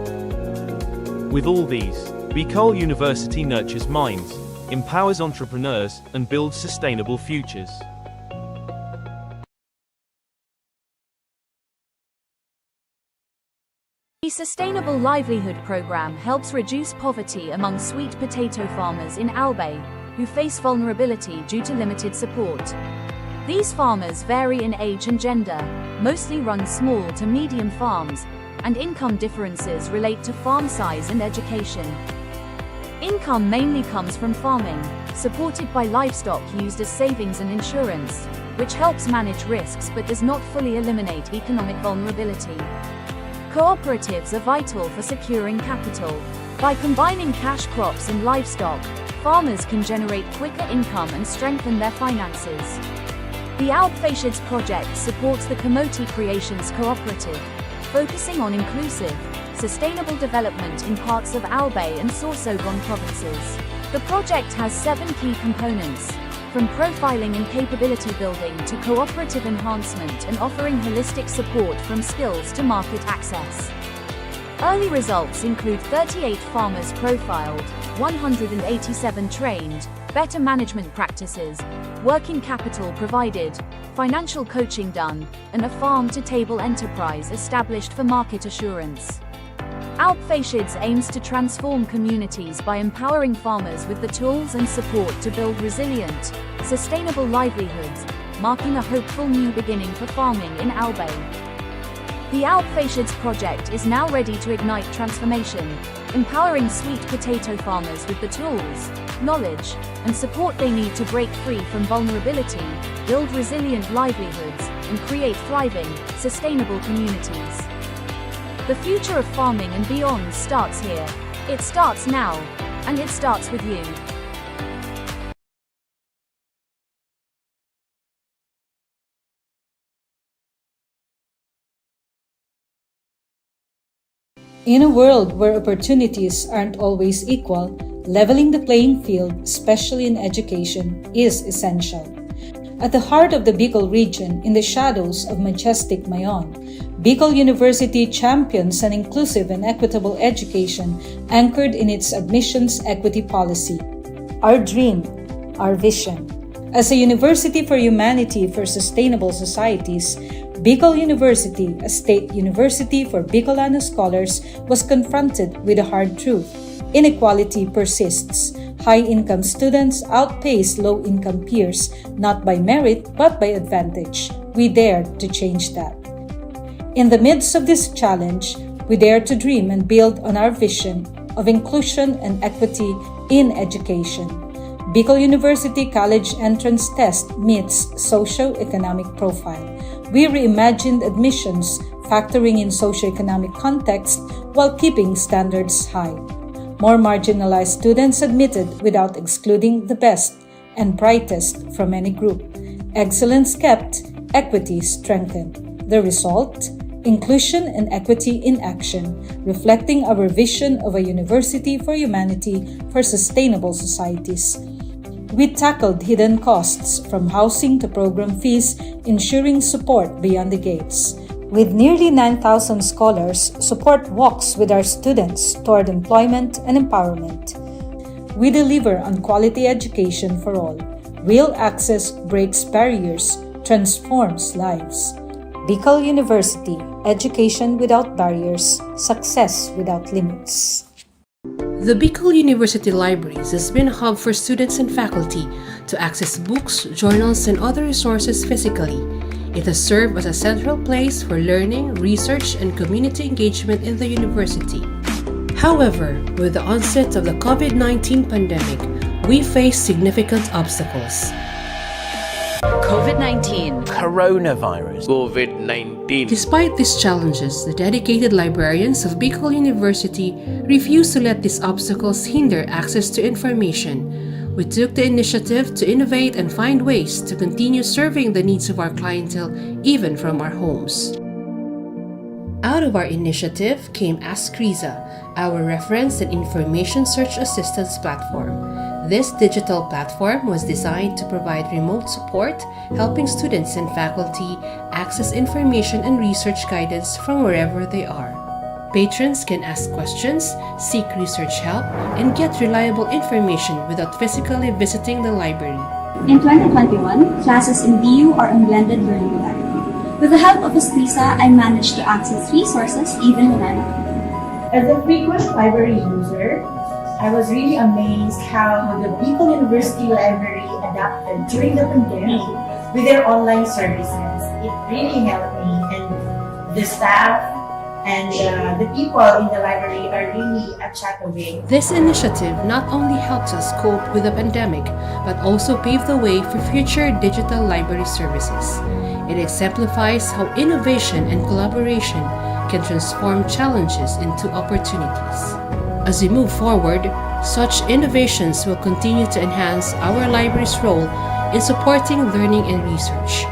With all these, BCol University nurtures minds, empowers entrepreneurs, and builds sustainable futures. The Sustainable Livelihood Program helps reduce poverty among sweet potato farmers in Albay, who face vulnerability due to limited support. These farmers vary in age and gender, mostly run small to medium farms, and income differences relate to farm size and education. Income mainly comes from farming, supported by livestock used as savings and insurance. which helps manage risks but does not fully eliminate economic vulnerability. Cooperatives are vital for securing capital. By combining cash crops and livestock, farmers can generate quicker income and strengthen their finances. The Alpfashids project supports the Kamoti Creations Cooperative, focusing on inclusive, sustainable development in parts of Albay and Sorsogon provinces. The project has 7 key components, from profiling and capability building to cooperative enhancement and offering holistic support from skills to market access. Early results include 38 farmers profiled, 187 trained, better management practices, working capital provided, financial coaching done, and a farm-to-table enterprise established for market assurance. Alpfashids aims to transform communities by empowering farmers with the tools and support to build resilient, sustainable livelihoods, marking a hopeful new beginning for farming in Albay. The Alpfashids project is now ready to ignite transformation, empowering sweet potato farmers with the tools, knowledge, and support they need to break free from vulnerability, build resilient livelihoods, and create thriving, sustainable communities. The future of farming and beyond starts here. It starts now, and it starts with you. In a world where opportunities aren't always equal, leveling the playing field, especially in education, is essential. At the heart of the Bicol region, in the shadows of majestic Mayon, Bicol University champions an inclusive and equitable education anchored in its admissions equity policy. Our dream, our vision. As a university for humanity for sustainable societies, Bicol University, a state university for Bicolano scholars, was confronted with a hard truth. Inequality persists. High-income students outpace low-income peers, not by merit but by advantage. We dare to change that. In the midst of this challenge, we dare to dream and build on our vision of inclusion and equity in education. Bicol University College Entrance Test meets socio-economic profile. We reimagined admissions, factoring in socio-economic context while keeping standards high. More marginalized students admitted without excluding the best and brightest from any group. Excellence kept, equity strengthened. The result? Inclusion and equity in action, reflecting our vision of a university for humanity for sustainable societies. We tackled hidden costs from housing to program fees, ensuring support beyond the gates. With nearly 9,000 scholars, support walks with our students toward employment and empowerment. We deliver on quality education for all. Real access breaks barriers, transforms lives. Bicol University, education without barriers, success without limits. The Bicol University Libraries has been a hub for students and faculty to access books, journals, and other resources physically. It has served as a central place for learning, research, and community engagement in the university. However, with the onset of the COVID-19 pandemic, we face significant obstacles. COVID-19, coronavirus, COVID-19. Despite these challenges, the dedicated librarians of Bicol University refuse to let these obstacles hinder access to information. We took the initiative to innovate and find ways to continue serving the needs of our clientele even from our homes. Out of our initiative came Ask Riza, our reference and information search assistance platform. This digital platform was designed to provide remote support, helping students and faculty access information and research guidance from wherever they are. Patrons can ask questions, seek research help, and get reliable information without physically visiting the library. In 2021, classes in BU are on blended learning modality. With the help of Escrisa, I managed to access resources even when I'm at home. As a frequent library user, I was really amazed how the Bicol University Library adapted during the pandemic with their online services. It really helped me, and the staff and the people in the library are really a chat away. This initiative not only helps us cope with the pandemic, but also pave the way for future digital library services. It exemplifies how innovation and collaboration can transform challenges into opportunities. As we move forward, such innovations will continue to enhance our library's role in supporting learning and research.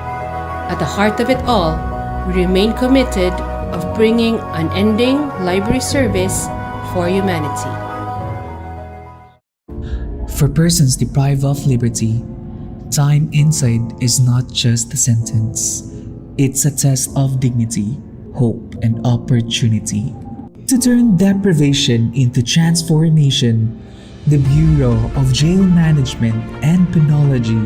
At the heart of it all, we remain committed of bringing unending library service for humanity. For persons deprived of liberty, time inside is not just a sentence. It's a test of dignity, hope, and opportunity. To turn deprivation into transformation, the Bureau of Jail Management and Penology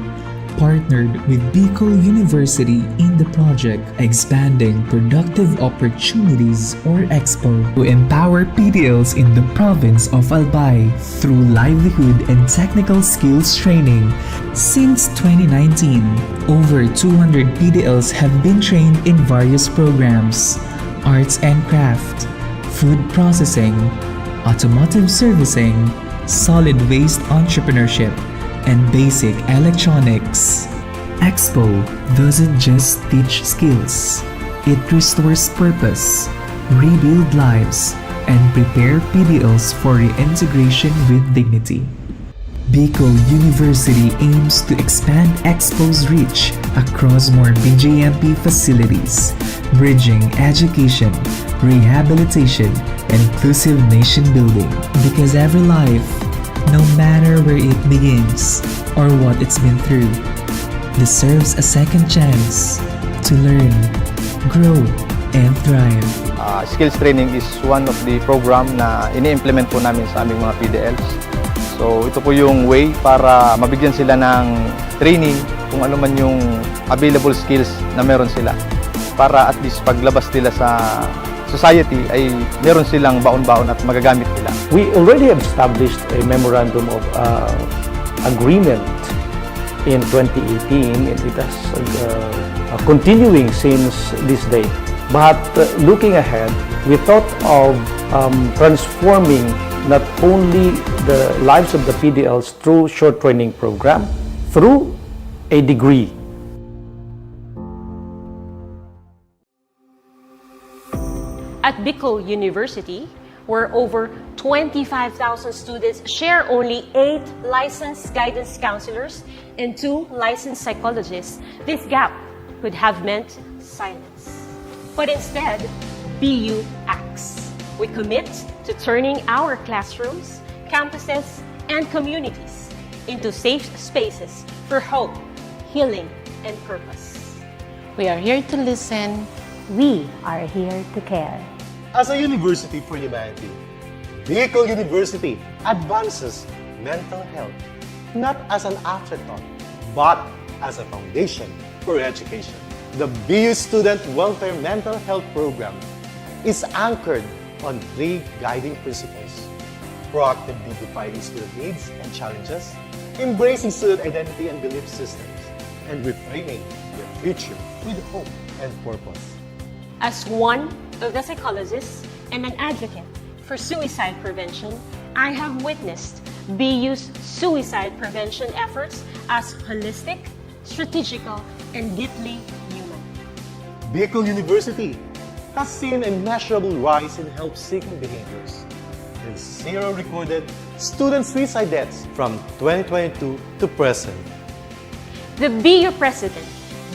partnered with Bicol University in the project Expanding Productive Opportunities or EXPO to empower PDLs in the province of Albay through livelihood and technical skills training. Since 2019, over 200 PDLs have been trained in various programs: arts and craft, food processing, automotive servicing, solid waste entrepreneurship, and basic electronics. EXPO doesn't just teach skills, it restores purpose, rebuild lives, and prepare PDLs for reintegration with dignity. Bicol University aims to expand EXPO's reach across more BJMP facilities, bridging education, rehabilitation, and inclusive nation building. Because every life, no matter where it begins or what it's been through, deserves a second chance to learn, grow, and thrive. Skills training is one of the program na ini-implement po namin sa aming mga PDLs. So ito po yung way para mabigyan sila ng training kung ano man yung available skills na meron sila. Para at least paglabas nila sa society ay meron silang baon-baon at magagamit nila. We already have established a memorandum of agreement in 2018 and it has continuing since this day. But looking ahead, we thought of transforming not only the lives of the PDLs through short training program, through a degree. At Bicol University, where over 25,000 students share only 8 licensed guidance counselors and 2 licensed psychologists, this gap could have meant silence. But instead, BU acts. We commit to turning our classrooms, campuses, and communities into safe spaces for hope, healing, and purpose. We are here to listen. We are here to care. As a university for humanity, Bicol University advances mental health not as an afterthought, but as a foundation for education. The BU Student Welfare Mental Health Program is anchored on 3 guiding principles: proactively defining student needs and challenges, embracing student identity and belief systems, and reframing their future with hope and purpose. As one of the psychologists and an advocate for suicide prevention, I have witnessed BU's suicide prevention efforts as holistic, strategical, and deeply human. Bicol University has seen a measurable rise in help-seeking behaviors and 0 recorded student suicide deaths from 2022 to present. The BU President,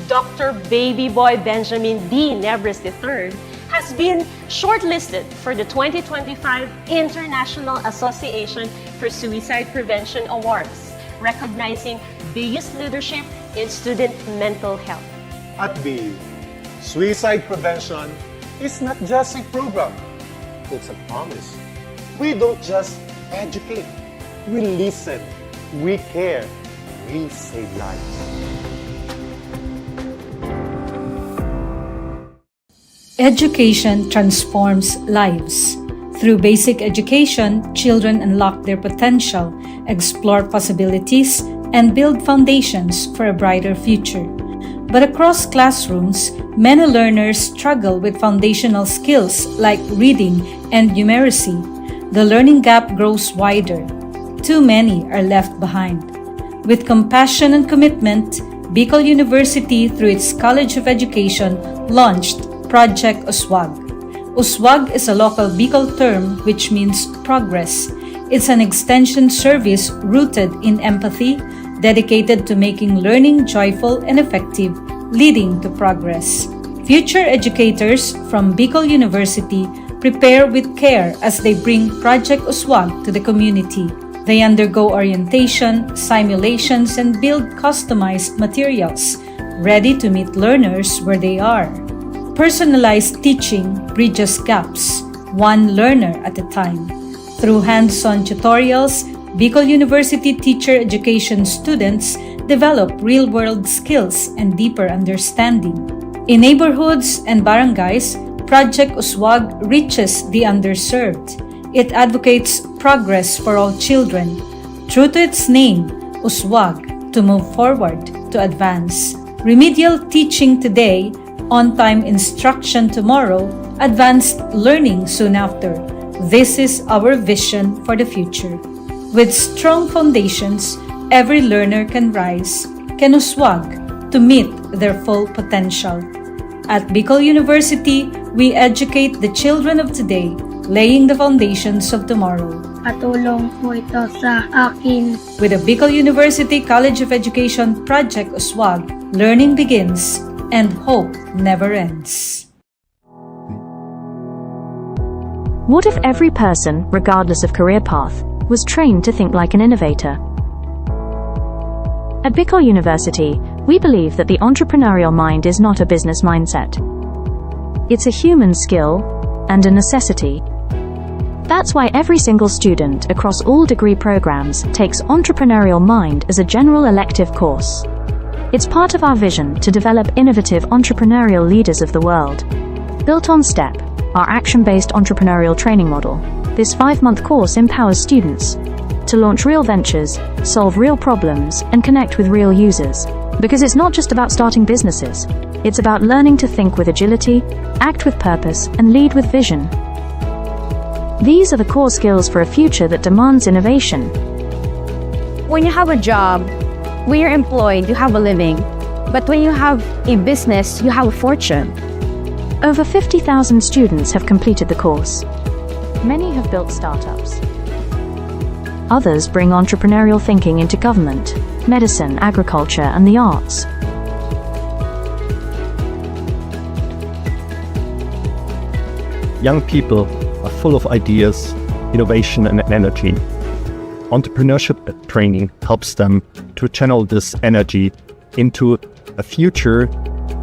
Dr. Baby Boy Benjamin D. Nebres III, has been shortlisted for the 2025 International Association for Suicide Prevention Awards, recognizing BU's leadership in student mental health. At BU, suicide prevention is not just a program, it's a promise. We don't just educate, we listen, we care, we save lives. Education transforms lives. Through basic education, children unlock their potential, explore possibilities, and build foundations for a brighter future. But across classrooms, many learners struggle with foundational skills like reading and numeracy. The learning gap grows wider. Too many are left behind. With compassion and commitment, Bicol University, through its College of Education, launched Project Uswag. Uswag is a local Bicol term which means progress. It's an extension service rooted in empathy, dedicated to making learning joyful and effective, leading to progress. Future educators from Bicol University prepare with care as they bring Project Uswag to the community. They undergo orientation, simulations, and build customized materials, ready to meet learners where they are. Personalized teaching bridges gaps, one learner at a time. Through hands-on tutorials, Bicol University teacher education students develop real-world skills and deeper understanding. In neighborhoods and barangays, Project Uswag reaches the underserved. It advocates progress for all children. True to its name, Uswag, to move forward, to advance. Remedial teaching today, on-time instruction tomorrow, advanced learning soon after. This is our vision for the future. With strong foundations, every learner can rise, can Uswag, to meet their full potential. At Bicol University, we educate the children of today, laying the foundations of tomorrow. Patulong po ito sa akin. With the Bicol University College of Education Project Uswag, learning begins and hope never ends. What if every person, regardless of career path, was trained to think like an innovator? At Bicol University, we believe that the entrepreneurial mind is not a business mindset. It's a human skill and a necessity. That's why every single student across all degree programs takes Entrepreneurial Mind as a general elective course. It's part of our vision to develop innovative entrepreneurial leaders of the world. Built on STEP, our action-based entrepreneurial training model, this 5-month course empowers students to launch real ventures, solve real problems, and connect with real users. Because it's not just about starting businesses, it's about learning to think with agility, act with purpose, and lead with vision. These are the core skills for a future that demands innovation. When you have a job, when you're employed, you have a living. But when you have a business, you have a fortune. Over 50,000 students have completed the course. Many have built startups. Others bring entrepreneurial thinking into government, medicine, agriculture, and the arts. Young people are full of ideas, innovation, and energy. Entrepreneurship training helps them to channel this energy into a future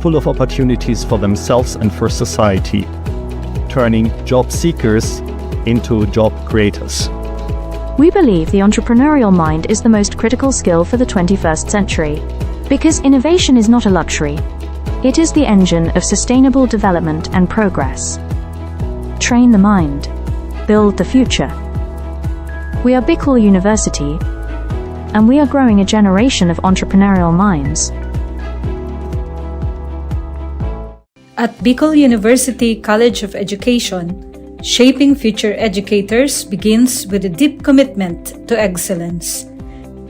full of opportunities for themselves and for society, turning job seekers into job creators. We believe the entrepreneurial mind is the most critical skill for the 21st century. Because innovation is not a luxury. It is the engine of sustainable development and progress. Train the mind. Build the future. We are Bicol University, and we are growing a generation of entrepreneurial minds. At Bicol University College of Education, shaping future educators begins with a deep commitment to excellence.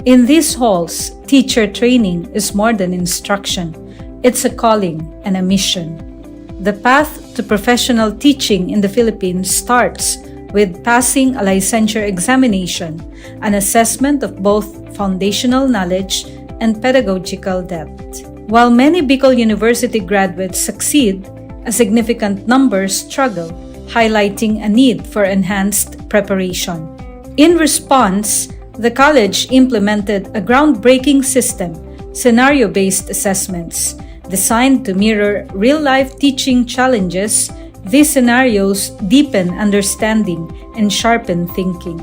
In these halls, teacher training is more than instruction. It's a calling and a mission. The path to professional teaching in the Philippines starts with passing a licensure examination, an assessment of both foundational knowledge and pedagogical depth. While many Bicol University graduates succeed, a significant number struggle, highlighting a need for enhanced preparation. In response, the college implemented a groundbreaking system, scenario-based assessments. Designed to mirror real-life teaching challenges, these scenarios deepen understanding and sharpen thinking.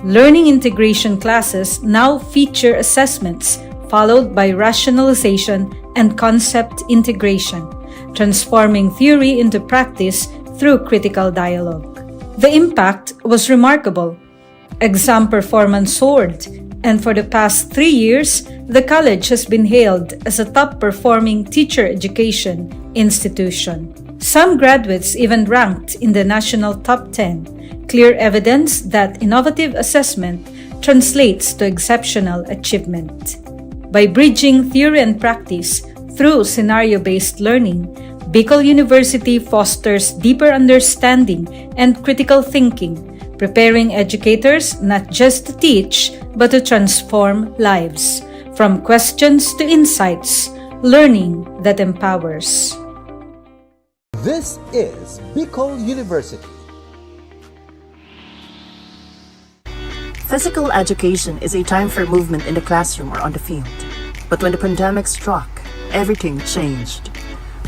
Learning integration classes now feature assessments followed by rationalization and concept integration, transforming theory into practice through critical dialogue. The impact was remarkable. Exam performance soared, and for the past 3 years, the college has been hailed as a top-performing teacher education institution. Some graduates even ranked in the national top 10, clear evidence that innovative assessment translates to exceptional achievement. By bridging theory and practice through scenario-based learning, Bicol University fosters deeper understanding and critical thinking, preparing educators not just to teach, but to transform lives. From questions to insights, learning that empowers. This is Bicol University. Physical education is a time for movement in the classroom or on the field. But when the pandemic struck, everything changed.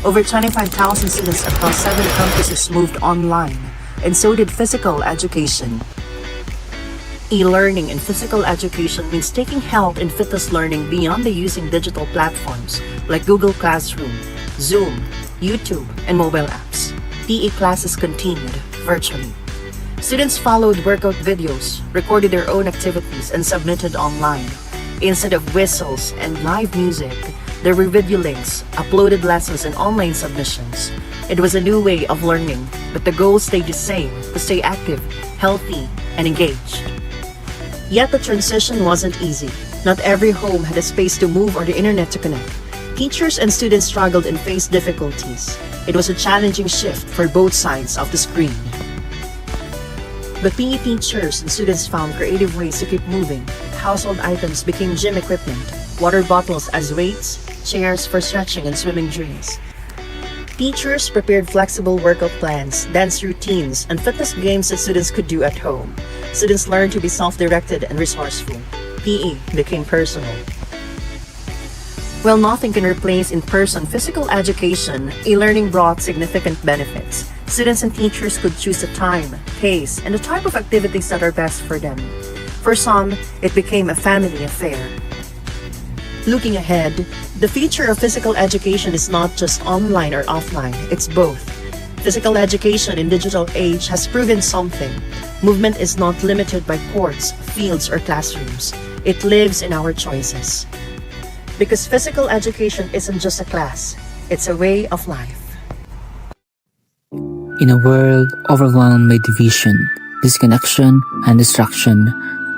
Over 25,000 students across 7 campuses moved online, and so did physical education. E-learning in physical education means taking health and fitness learning beyond the using digital platforms like Google Classroom, Zoom, YouTube, and mobile apps. PE classes continued virtually. Students followed workout videos, recorded their own activities, and submitted online. Instead of whistles and live music, there were video links, uploaded lessons, and online submissions. It was a new way of learning, but the goal stayed the same: to stay active, healthy, and engaged. Yet the transition wasn't easy. Not every home had a space to move or the internet to connect. Teachers and students struggled and faced difficulties. It was a challenging shift for both sides of the screen. But PE teachers and students found creative ways to keep moving. Household items became gym equipment, water bottles as weights, chairs for stretching and swimming drills. Teachers prepared flexible workout plans, dance routines, and fitness games that students could do at home. Students learned to be self-directed and resourceful. PE became personal. While nothing can replace in-person physical education, e-learning brought significant benefits. Students and teachers could choose the time, pace, and the type of activities that are best for them. For some, it became a family affair. Looking ahead, the future of physical education is not just online or offline, it's both. Physical education in digital age has proven something. Movement is not limited by courts, fields, or classrooms. It lives in our choices. Because physical education isn't just a class, it's a way of life. In a world overwhelmed by division, disconnection, and distraction,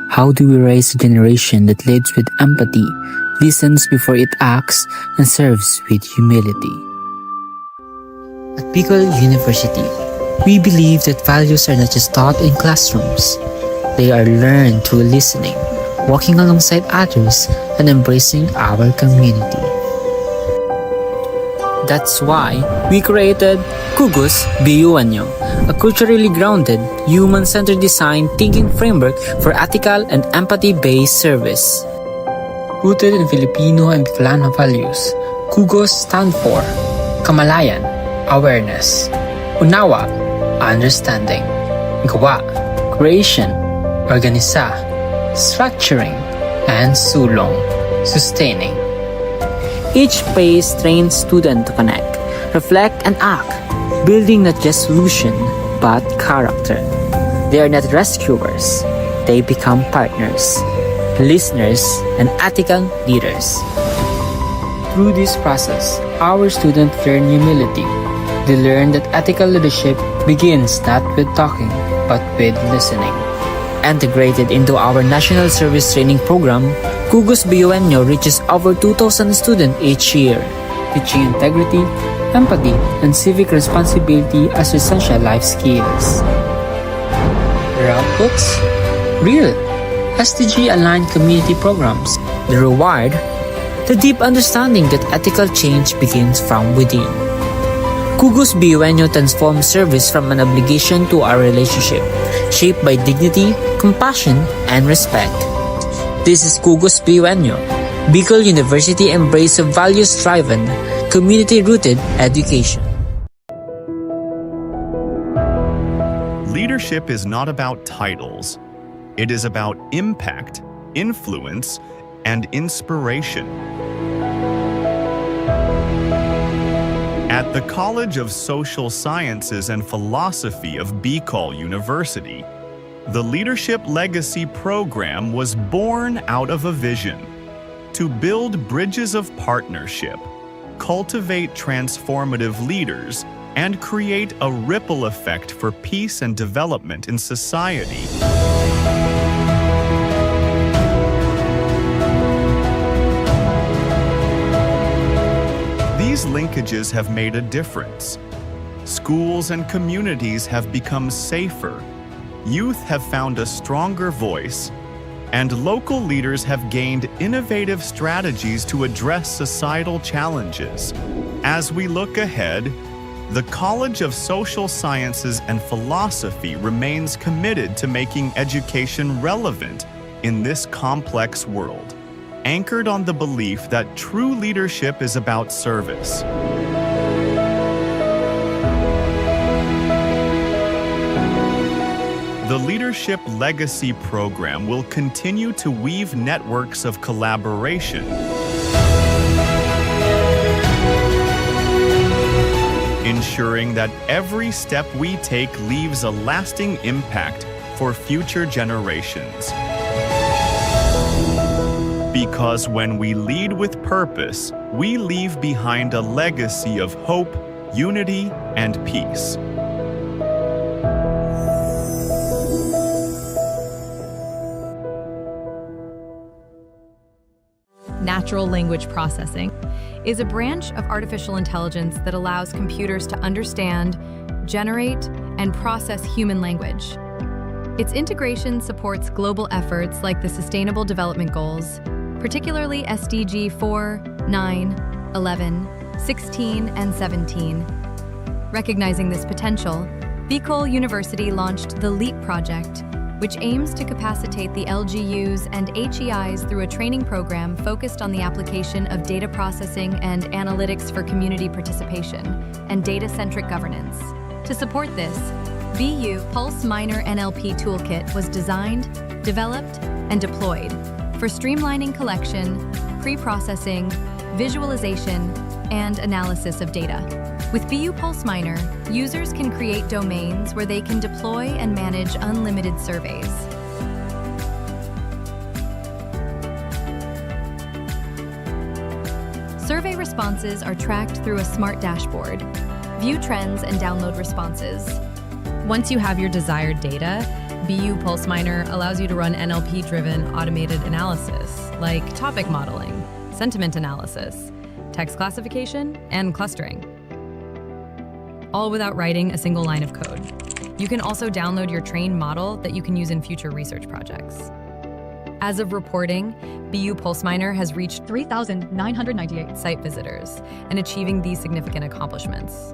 how do we raise a generation that leads with empathy, listens before it acts, and serves with humility? At Bicol University, we believe that values are not just taught in classrooms. They are learned through listening, walking alongside others, and embracing our community. That's why we created Kugos BUNyo, a culturally grounded, human-centered design thinking framework for ethical and empathy-based service. Rooted in Filipino and Bicolano values, Kugos stand for Kamalayan, awareness; Unawa, understanding; Gawa, creation; Organisa, structuring; and Sulong, sustaining. Each phase trains students to connect, reflect, and act, building not just solution, but character. They are not rescuers. They become partners, listeners, and ethical leaders. Through this process, our students learn humility. They learn that ethical leadership begins not with talking, but with listening. Integrated into our National Service Training Program, Kugos BUNyo reaches over 2,000 students each year, teaching integrity, empathy, and civic responsibility as essential life skills. Their outputs? Real, SDG-aligned community programs. The reward? The deep understanding that ethical change begins from within. Kugos BUNyo transforms service from an obligation to a relationship, shaped by dignity, compassion, and respect. This is Kugos BUNyo, Bicol University embrace of values-driven, community-rooted education. Leadership is not about titles. It is about impact, influence, and inspiration. At the College of Social Sciences and Philosophy of Bicol University, the Leadership Legacy Program was born out of a vision: to build bridges of partnership, cultivate transformative leaders, and create a ripple effect for peace and development in society. These linkages have made a difference. Schools and communities have become safer, youth have found a stronger voice, and local leaders have gained innovative strategies to address societal challenges. As we look ahead, the College of Social Sciences and Philosophy remains committed to making education relevant in this complex world, anchored on the belief that true leadership is about service. The Leadership Legacy Program will continue to weave networks of collaboration, ensuring that every step we take leaves a lasting impact for future generations. Because when we lead with purpose, we leave behind a legacy of hope, unity, and peace. Natural language processing is a branch of artificial intelligence that allows computers to understand, generate, and process human language. Its integration supports global efforts like the Sustainable Development Goals, particularly SDG 4, 9, 11, 16, and 17. Recognizing this potential, Bicol University launched the LEAP project, which aims to capacitate the LGUs and HEIs through a training program focused on the application of data processing and analytics for community participation and data-centric governance. To support this, BU Pulse Minor NLP Toolkit was designed, developed, and deployed for streamlining collection, pre-processing, visualization, and analysis of data. With BU Pulse Minor, users can create domains where they can deploy and manage unlimited surveys. Survey responses are tracked through a smart dashboard. View trends and download responses. Once you have your desired data, BU Pulse Minor allows you to run NLP-driven automated analysis, like topic modeling, sentiment analysis, text classification, and clustering, all without writing a single line of code. You can also download your trained model that you can use in future research projects. As of reporting, BU Pulse Minor has reached 3,998 site visitors and achieving these significant accomplishments.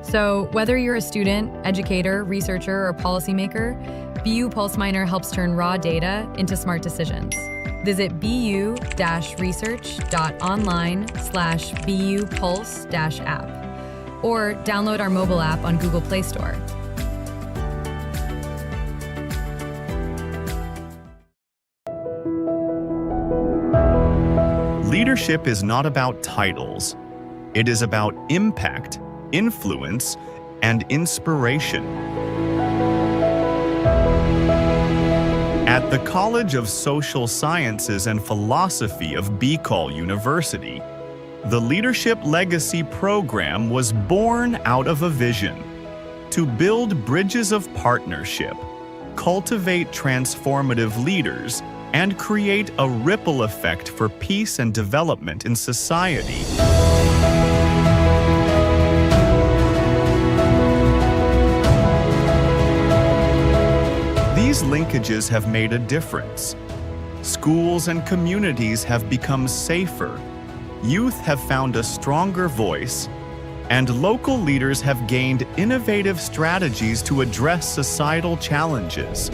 So whether you're a student, educator, researcher, or policymaker, BU Pulse Minor helps turn raw data into smart decisions. Visit bu-research.online/BU Pulse-app or download our mobile app on Google Play Store. Leadership is not about titles. It is about impact, influence, and inspiration. At the College of Social Sciences and Philosophy of Bicol University, the Leadership Legacy Program was born out of a vision to build bridges of partnership, cultivate transformative leaders, and create a ripple effect for peace and development in society. These linkages have made a difference. Schools and communities have become safer, youth have found a stronger voice, and local leaders have gained innovative strategies to address societal challenges.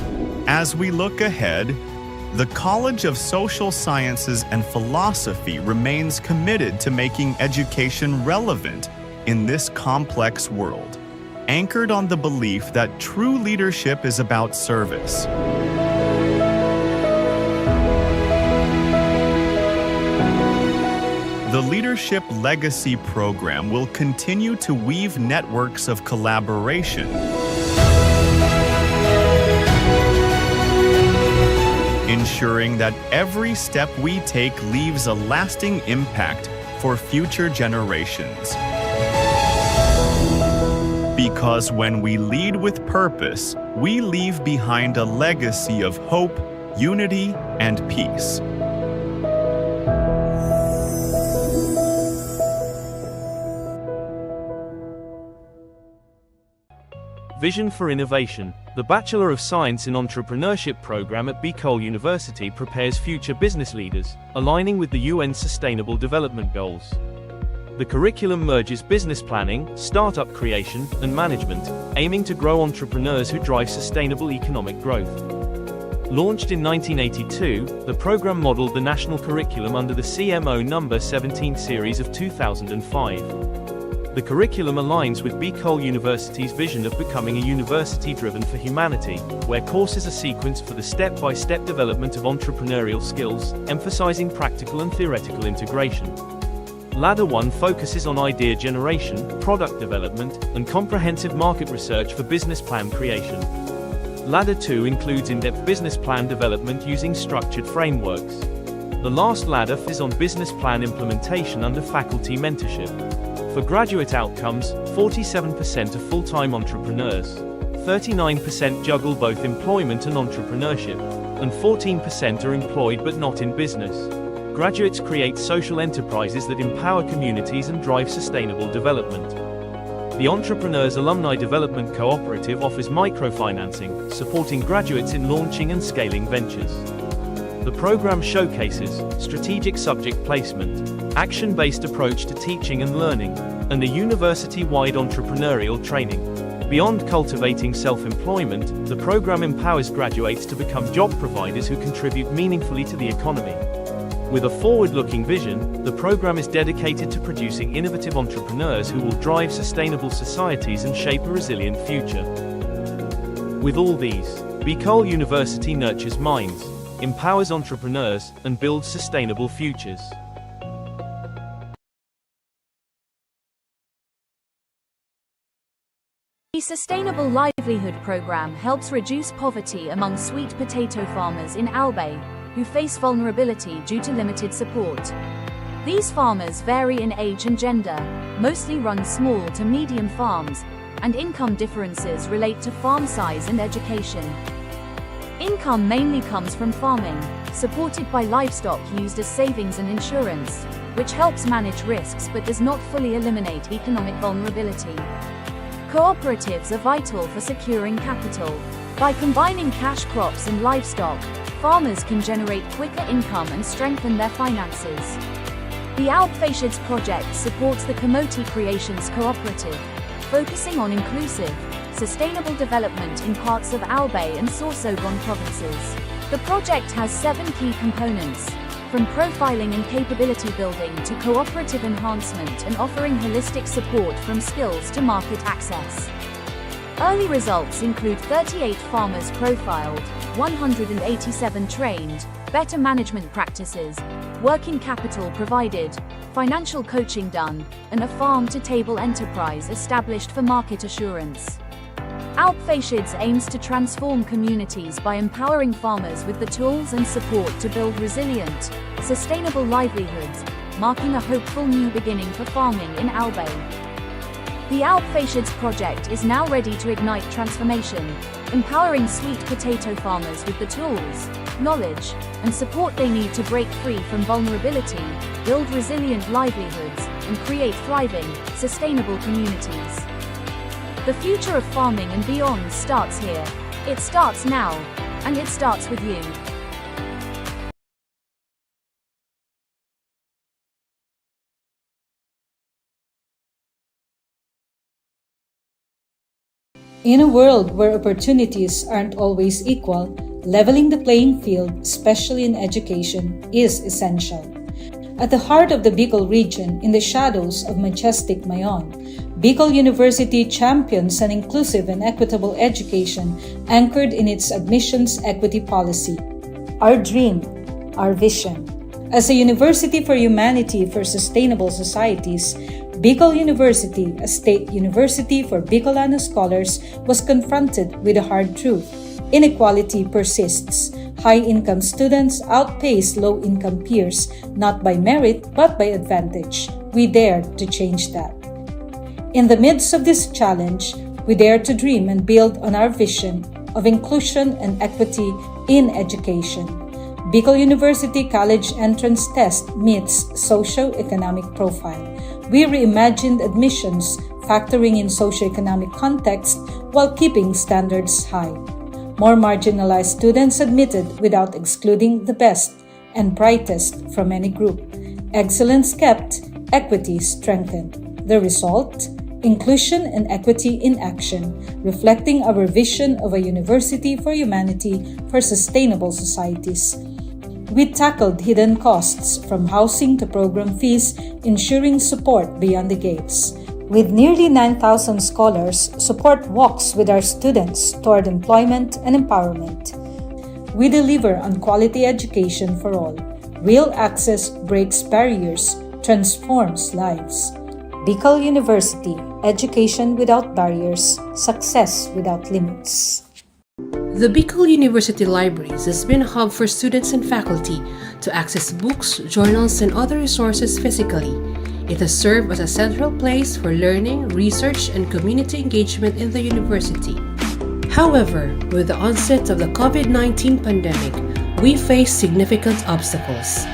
As we look ahead, the College of Social Sciences and Philosophy remains committed to making education relevant in this complex world, anchored on the belief that true leadership is about service. The Leadership Legacy Program will continue to weave networks of collaboration, ensuring that every step we take leaves a lasting impact for future generations. Because when we lead with purpose, we leave behind a legacy of hope, unity, and peace. Vision for Innovation. The Bachelor of Science in Entrepreneurship program at Bicol University prepares future business leaders, aligning with the UN Sustainable Development Goals. The curriculum merges business planning, startup creation, and management, aiming to grow entrepreneurs who drive sustainable economic growth. Launched in 1982, the program modeled the national curriculum under the CMO No. 17 series of 2005. The curriculum aligns with Bicol University's vision of becoming a university driven for humanity, where courses are sequenced for the step-by-step development of entrepreneurial skills, emphasizing practical and theoretical integration. Ladder 1 focuses on idea generation, product development, and comprehensive market research for business plan creation. Ladder 2 includes in-depth business plan development using structured frameworks. The last ladder is on business plan implementation under faculty mentorship. For graduate outcomes, 47% are full-time entrepreneurs, 39% juggle both employment and entrepreneurship, and 14% are employed but not in business. Graduates create social enterprises that empower communities and drive sustainable development. The Entrepreneurs Alumni Development Cooperative offers microfinancing, supporting graduates in launching and scaling ventures. The program showcases strategic subject placement, action-based approach to teaching and learning, and a university-wide entrepreneurial training. Beyond cultivating self-employment, the program empowers graduates to become job providers who contribute meaningfully to the economy. With a forward-looking vision, the program is dedicated to producing innovative entrepreneurs who will drive sustainable societies and shape a resilient future. With all these, Bicol University nurtures minds, empowers entrepreneurs, and builds sustainable futures. The Sustainable Livelihood Program helps reduce poverty among sweet potato farmers in Albay, who face vulnerability due to limited support. These farmers vary in age and gender, mostly run small to medium farms, and income differences relate to farm size and education. Income mainly comes from farming, supported by livestock used as savings and insurance, which helps manage risks but does not fully eliminate economic vulnerability. Cooperatives are vital for securing capital. By combining cash crops and livestock, farmers can generate quicker income and strengthen their finances. The Alpfashids project supports the Kamoti Creations Cooperative, focusing on inclusive, sustainable development in parts of Albay and Sorsogon provinces. The project has 7 key components, from profiling and capability building to cooperative enhancement and offering holistic support from skills to market access. Early results include 38 farmers profiled, 187 trained, better management practices, working capital provided, financial coaching done, and a farm-to-table enterprise established for market assurance. Alpfashids aims to transform communities by empowering farmers with the tools and support to build resilient, sustainable livelihoods, marking a hopeful new beginning for farming in Albay. The Alpfashids project is now ready to ignite transformation, empowering sweet potato farmers with the tools, knowledge, and support they need to break free from vulnerability, build resilient livelihoods, and create thriving, sustainable communities. The future of farming and beyond starts here. It starts now, and it starts with you. In a world where opportunities aren't always equal, leveling the playing field, especially in education, is essential. At the heart of the Bicol region, in the shadows of majestic Mayon, Bicol University champions an inclusive and equitable education anchored in its admissions equity policy. Our dream, our vision. As a university for humanity for sustainable societies, Bicol University, a state university for Bicolano scholars, was confronted with a hard truth. inequality persists. High-income students outpace low-income peers, not by merit but by advantage. We dare to change that. In the midst of this challenge, we dare to dream and build on our vision of inclusion and equity in education. Bicol University College Entrance Test meets socio-economic profile. We reimagined admissions, factoring in socio-economic context while keeping standards high. More marginalized students admitted without excluding the best and brightest from any group. Excellence kept, equity strengthened. The result? Inclusion and equity in action, reflecting our vision of a university for humanity for sustainable societies. We tackled hidden costs from housing to program fees, ensuring support beyond the gates. With nearly 9,000 scholars, support walks with our students toward employment and empowerment. We deliver on quality education for all. Real access breaks barriers, transforms lives. Bicol University, education without barriers, success without limits. The Bicol University Libraries has been a hub for students and faculty to access books, journals, and other resources physically. It has served as a central place for learning, research, and community engagement in the university. However, with the onset of the COVID-19 pandemic, we face significant obstacles.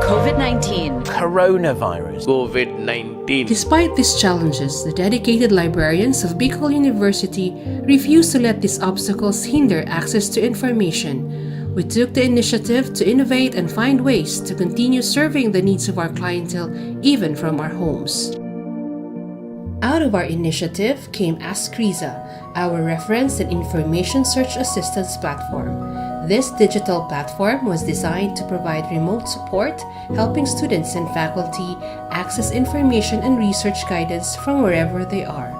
COVID-19, coronavirus, COVID-19. Despite these challenges, the dedicated librarians of Bicol University refuse to let these obstacles hinder access to information. We took the initiative to innovate and find ways to continue serving the needs of our clientele even from our homes. Out of our initiative came Ask Riza, our reference and information search assistance platform. This digital platform was designed to provide remote support, helping students and faculty access information and research guidance from wherever they are.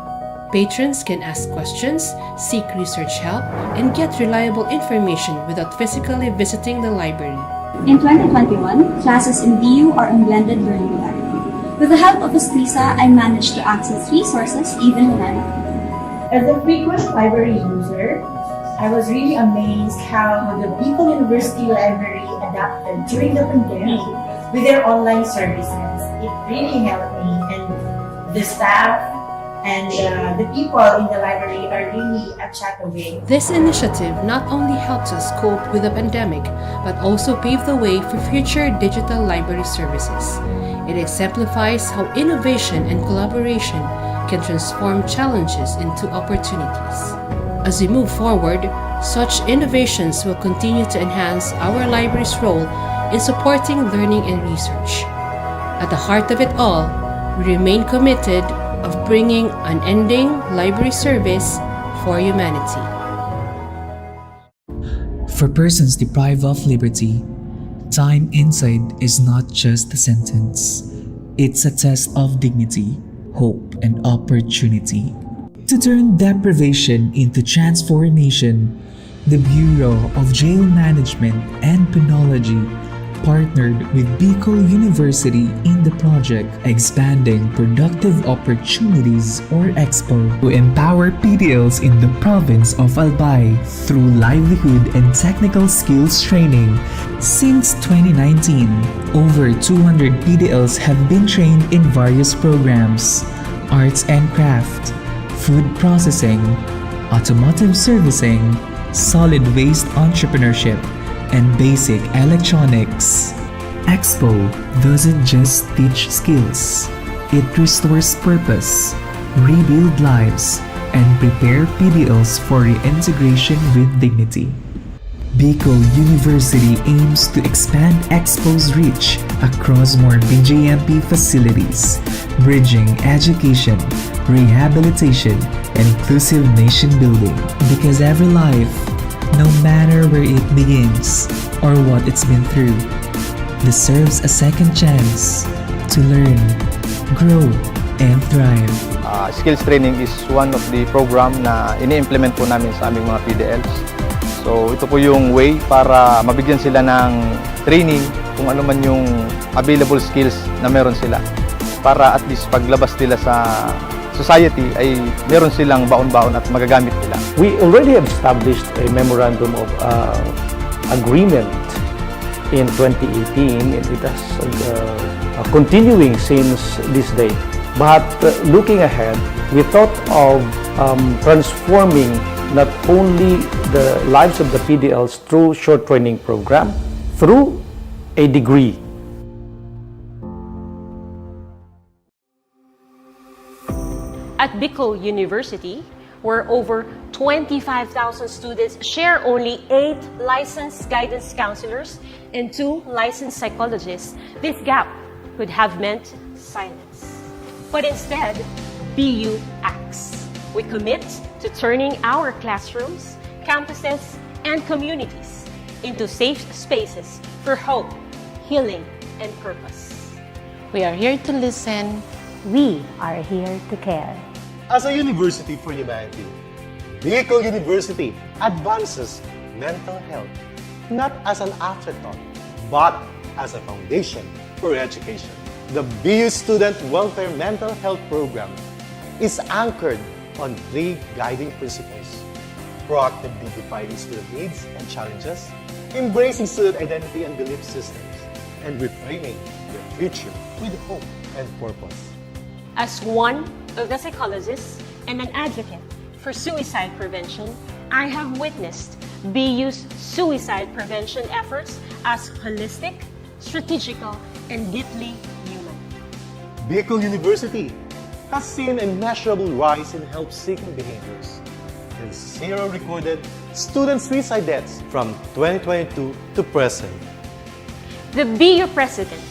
Patrons can ask questions, seek research help, and get reliable information without physically visiting the library. In 2021, classes in BU are in blended learning modality. With the help of Escrisa, I managed to access resources even when I'm at home. As a frequent library user, I was really amazed how the Bicol University Library adapted during the pandemic with their online services. It really helped me, and the staff and the people in the library are really a chat away. This initiative not only helps us cope with the pandemic, but also pave the way for future digital library services. It exemplifies how innovation and collaboration can transform challenges into opportunities. As we move forward, such innovations will continue to enhance our library's role in supporting learning and research. At the heart of it all, we remain committed of bringing unending library service for humanity. For persons deprived of liberty, time inside is not just a sentence. It's a test of dignity, hope, and opportunity. To turn deprivation into transformation, the Bureau of Jail Management and Penology partnered with Bicol University in the project Expanding Productive Opportunities or EXPO to empower PDLs in the province of Albay through livelihood and technical skills training. Since 2019, over 200 PDLs have been trained in various programs: arts and craft, food processing, automotive servicing, solid waste entrepreneurship, and basic electronics. EXPO doesn't just teach skills, it restores purpose, rebuild lives, and prepare PDLs for reintegration with dignity. Bicol University aims to expand EXPO's reach across more BJMP facilities, bridging education, rehabilitation, and inclusive nation building. Because every life, no matter where it begins or what it's been through, deserves a second chance to learn, grow, and thrive. Skills training is one of the program na ini-implement po namin sa aming mga PDLs. So ito po yung way para mabigyan sila ng training kung ano man yung available skills na meron sila, para at least paglabas nila sa society ay meron silang baon-baon at magagamit nila. We already have established a memorandum of agreement in 2018, and it has continuing since this day. But looking ahead, we thought of transforming not only the lives of the PDLs through short training program, through a degree. At Bicol University, where over 25,000 students share only 8 licensed guidance counselors and 2 licensed psychologists, this gap could have meant silence. But instead, BU acts. We commit to turning our classrooms, campuses, and communities into safe spaces for hope, healing, and purpose. We are here to listen. We are here to care. As a university for humanity, Bicol University advances mental health not as an afterthought, but as a foundation for education. The BU Student Welfare Mental Health Program is anchored on 3 guiding principles: proactively defining student needs and challenges, embracing student identity and belief systems, and reframing the future with hope and purpose. As one of the psychologists and an advocate for suicide prevention, I have witnessed BU's suicide prevention efforts as holistic, strategical, and deeply human. Bicol University has seen a measurable rise in help-seeking behaviors and 0 recorded student suicide deaths from 2022 to present. The BU President,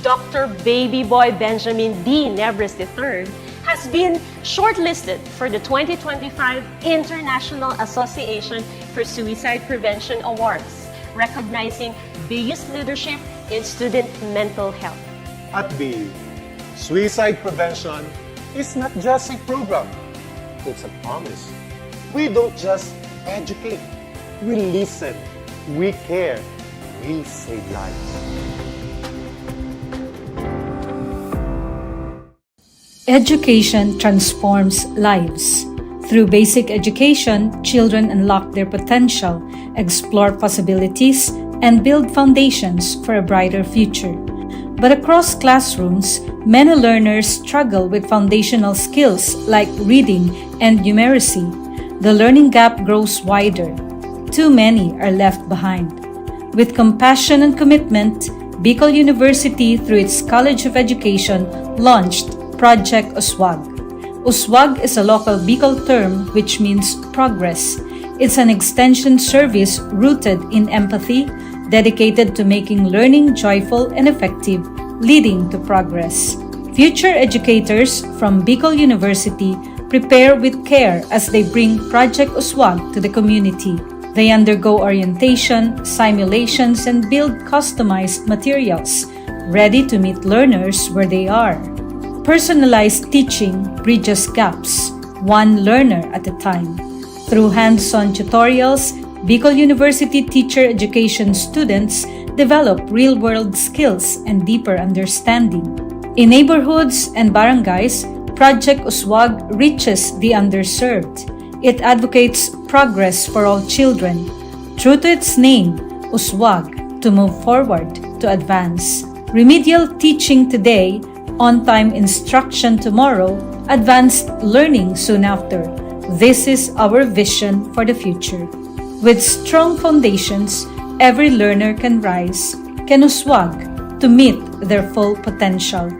Dr. Baby Boy Benjamin D. Nebres III, has been shortlisted for the 2025 International Association for Suicide Prevention Awards, recognizing BU's leadership in student mental health. At BU, suicide prevention is not just a program, it's a promise. We don't just educate, we listen, we care, we save lives. Education transforms lives. Through basic education, children unlock their potential, explore possibilities, and build foundations for a brighter future. But across classrooms, many learners struggle with foundational skills like reading and numeracy. The learning gap grows wider. Too many are left behind. With compassion and commitment, Bicol University, through its College of Education, launched Project Uswag. Uswag is a local Bicol term which means progress. It's an extension service rooted in empathy, dedicated to making learning joyful and effective, leading to progress. Future educators from Bicol University prepare with care as they bring Project Uswag to the community. They undergo orientation, simulations, and build customized materials, ready to meet learners where they are. Personalized teaching bridges gaps, one learner at a time. Through hands-on tutorials, Bicol University teacher education students develop real-world skills and deeper understanding. In neighborhoods and barangays, Project Uswag reaches the underserved. It advocates progress for all children. True to its name, Uswag, to move forward, to advance. Remedial teaching today, on-time instruction tomorrow, advanced learning soon after. This is our vision for the future. With strong foundations, every learner can rise, can uswag to meet their full potential.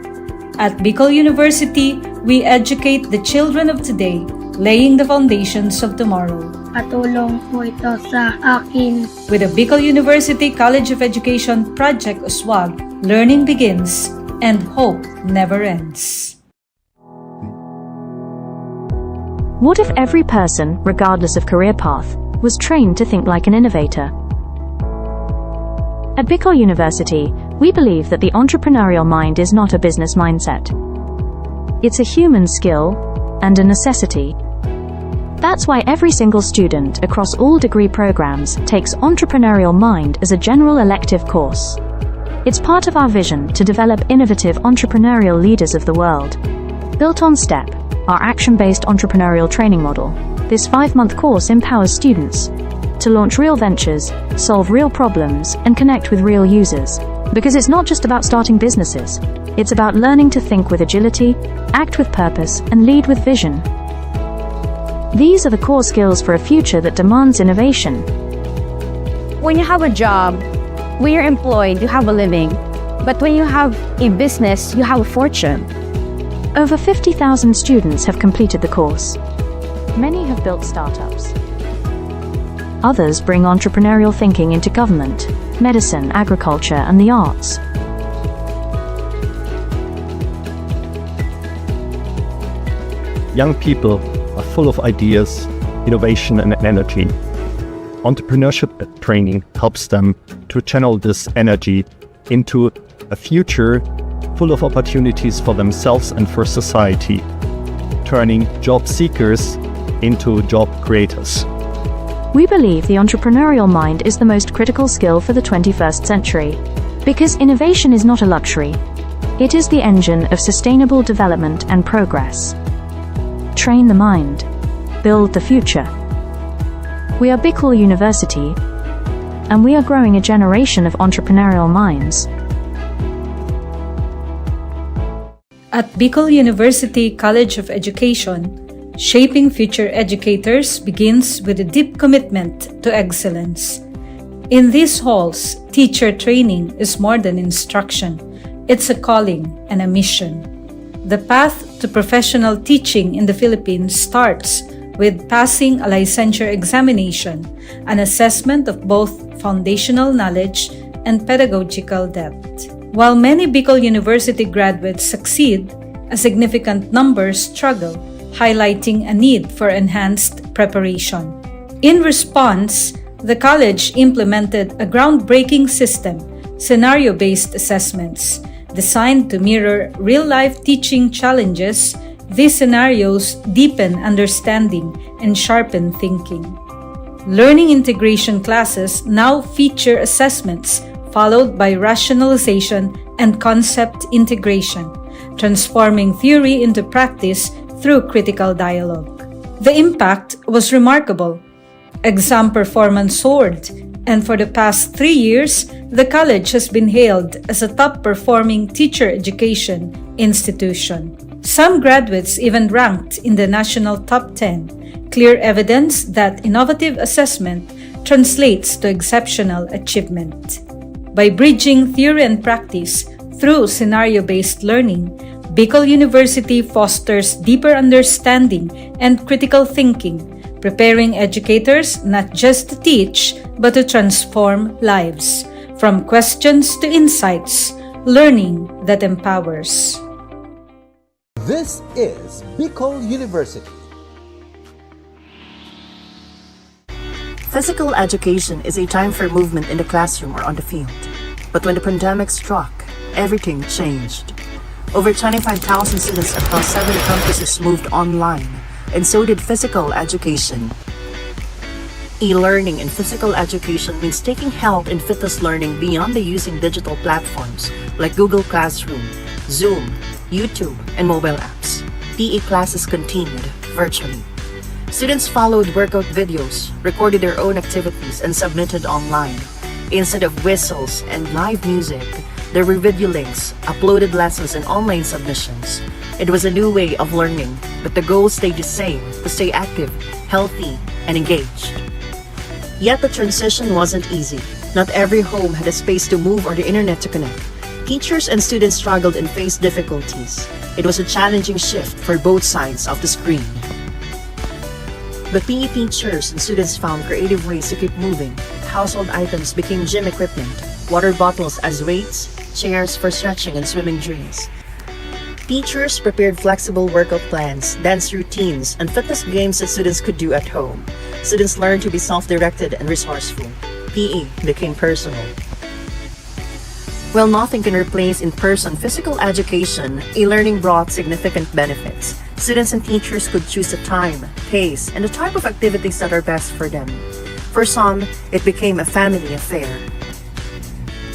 At Bicol University, we educate the children of today, laying the foundations of tomorrow. Patulong po ito sa akin. With the Bicol University College of Education Project Uswag, learning begins and hope never ends. What if every person, regardless of career path, was trained to think like an innovator? At Bicol University, we believe that the entrepreneurial mind is not a business mindset. It's a human skill and a necessity. That's why every single student across all degree programs takes Entrepreneurial Mind as a general elective course. It's part of our vision to develop innovative entrepreneurial leaders of the world. Built on STEP, our action-based entrepreneurial training model. This 5-month course empowers students to launch real ventures, solve real problems, and connect with real users. Because it's not just about starting businesses, it's about learning to think with agility, act with purpose, and lead with vision. These are the core skills for a future that demands innovation. When you have a job, when you're employed, you have a living. But when you have a business, you have a fortune. Over 50,000 students have completed the course. Many have built startups. Others bring entrepreneurial thinking into government, medicine, agriculture, and the arts. Young people are full of ideas, innovation, and energy. Entrepreneurship training helps them to channel this energy into a future full of opportunities for themselves and for society, turning job seekers into job creators. We believe the entrepreneurial mind is the most critical skill for the 21st century, because innovation is not a luxury. It is the engine of sustainable development and progress. Train the mind. Build the future. We are Bicol University, and we are growing a generation of entrepreneurial minds. At Bicol University College of Education, shaping future educators begins with a deep commitment to excellence. In these halls, teacher training is more than instruction. It's a calling and a mission. The path to professional teaching in the Philippines starts with passing a licensure examination, an assessment of both foundational knowledge and pedagogical depth. While many Bicol University graduates succeed, a significant number struggle, highlighting a need for enhanced preparation. In response, the college implemented a groundbreaking system, scenario-based assessments, designed to mirror real-life teaching challenges. These scenarios deepen understanding and sharpen thinking. Learning integration classes now feature assessments followed by rationalization and concept integration, transforming theory into practice through critical dialogue. The impact was remarkable. Exam performance soared, and for the past 3 years, the college has been hailed as a top-performing teacher education institution. Some graduates even ranked in the national top 10, clear evidence that innovative assessment translates to exceptional achievement. By bridging theory and practice through scenario-based learning, Bicol University fosters deeper understanding and critical thinking, preparing educators not just to teach, but to transform lives. From questions to insights, learning that empowers. This is Bicol University. Physical education is a time for movement in the classroom or on the field. But when the pandemic struck, everything changed. Over 25,000 students across 7 campuses moved online, and so did physical education. E-learning in physical education means taking health and fitness learning beyond the using digital platforms like Google Classroom, Zoom, YouTube, and mobile apps. PE classes continued virtually. Students followed workout videos, recorded their own activities, and submitted online. Instead of whistles and live music, there were video links, uploaded lessons, and online submissions. It was a new way of learning, but the goal stayed the same: to stay active, healthy, and engaged. Yet the transition wasn't easy. Not every home had a space to move or the internet to connect. Teachers and students struggled and faced difficulties. It was a challenging shift for both sides of the screen. But PE teachers and students found creative ways to keep moving. Household items became gym equipment, water bottles as weights, chairs for stretching and swimming drills. Teachers prepared flexible workout plans, dance routines, and fitness games that students could do at home. Students learned to be self-directed and resourceful. PE became personal. While nothing can replace in-person physical education, e-learning brought significant benefits. Students and teachers could choose the time, pace, and the type of activities that are best for them. For some, it became a family affair.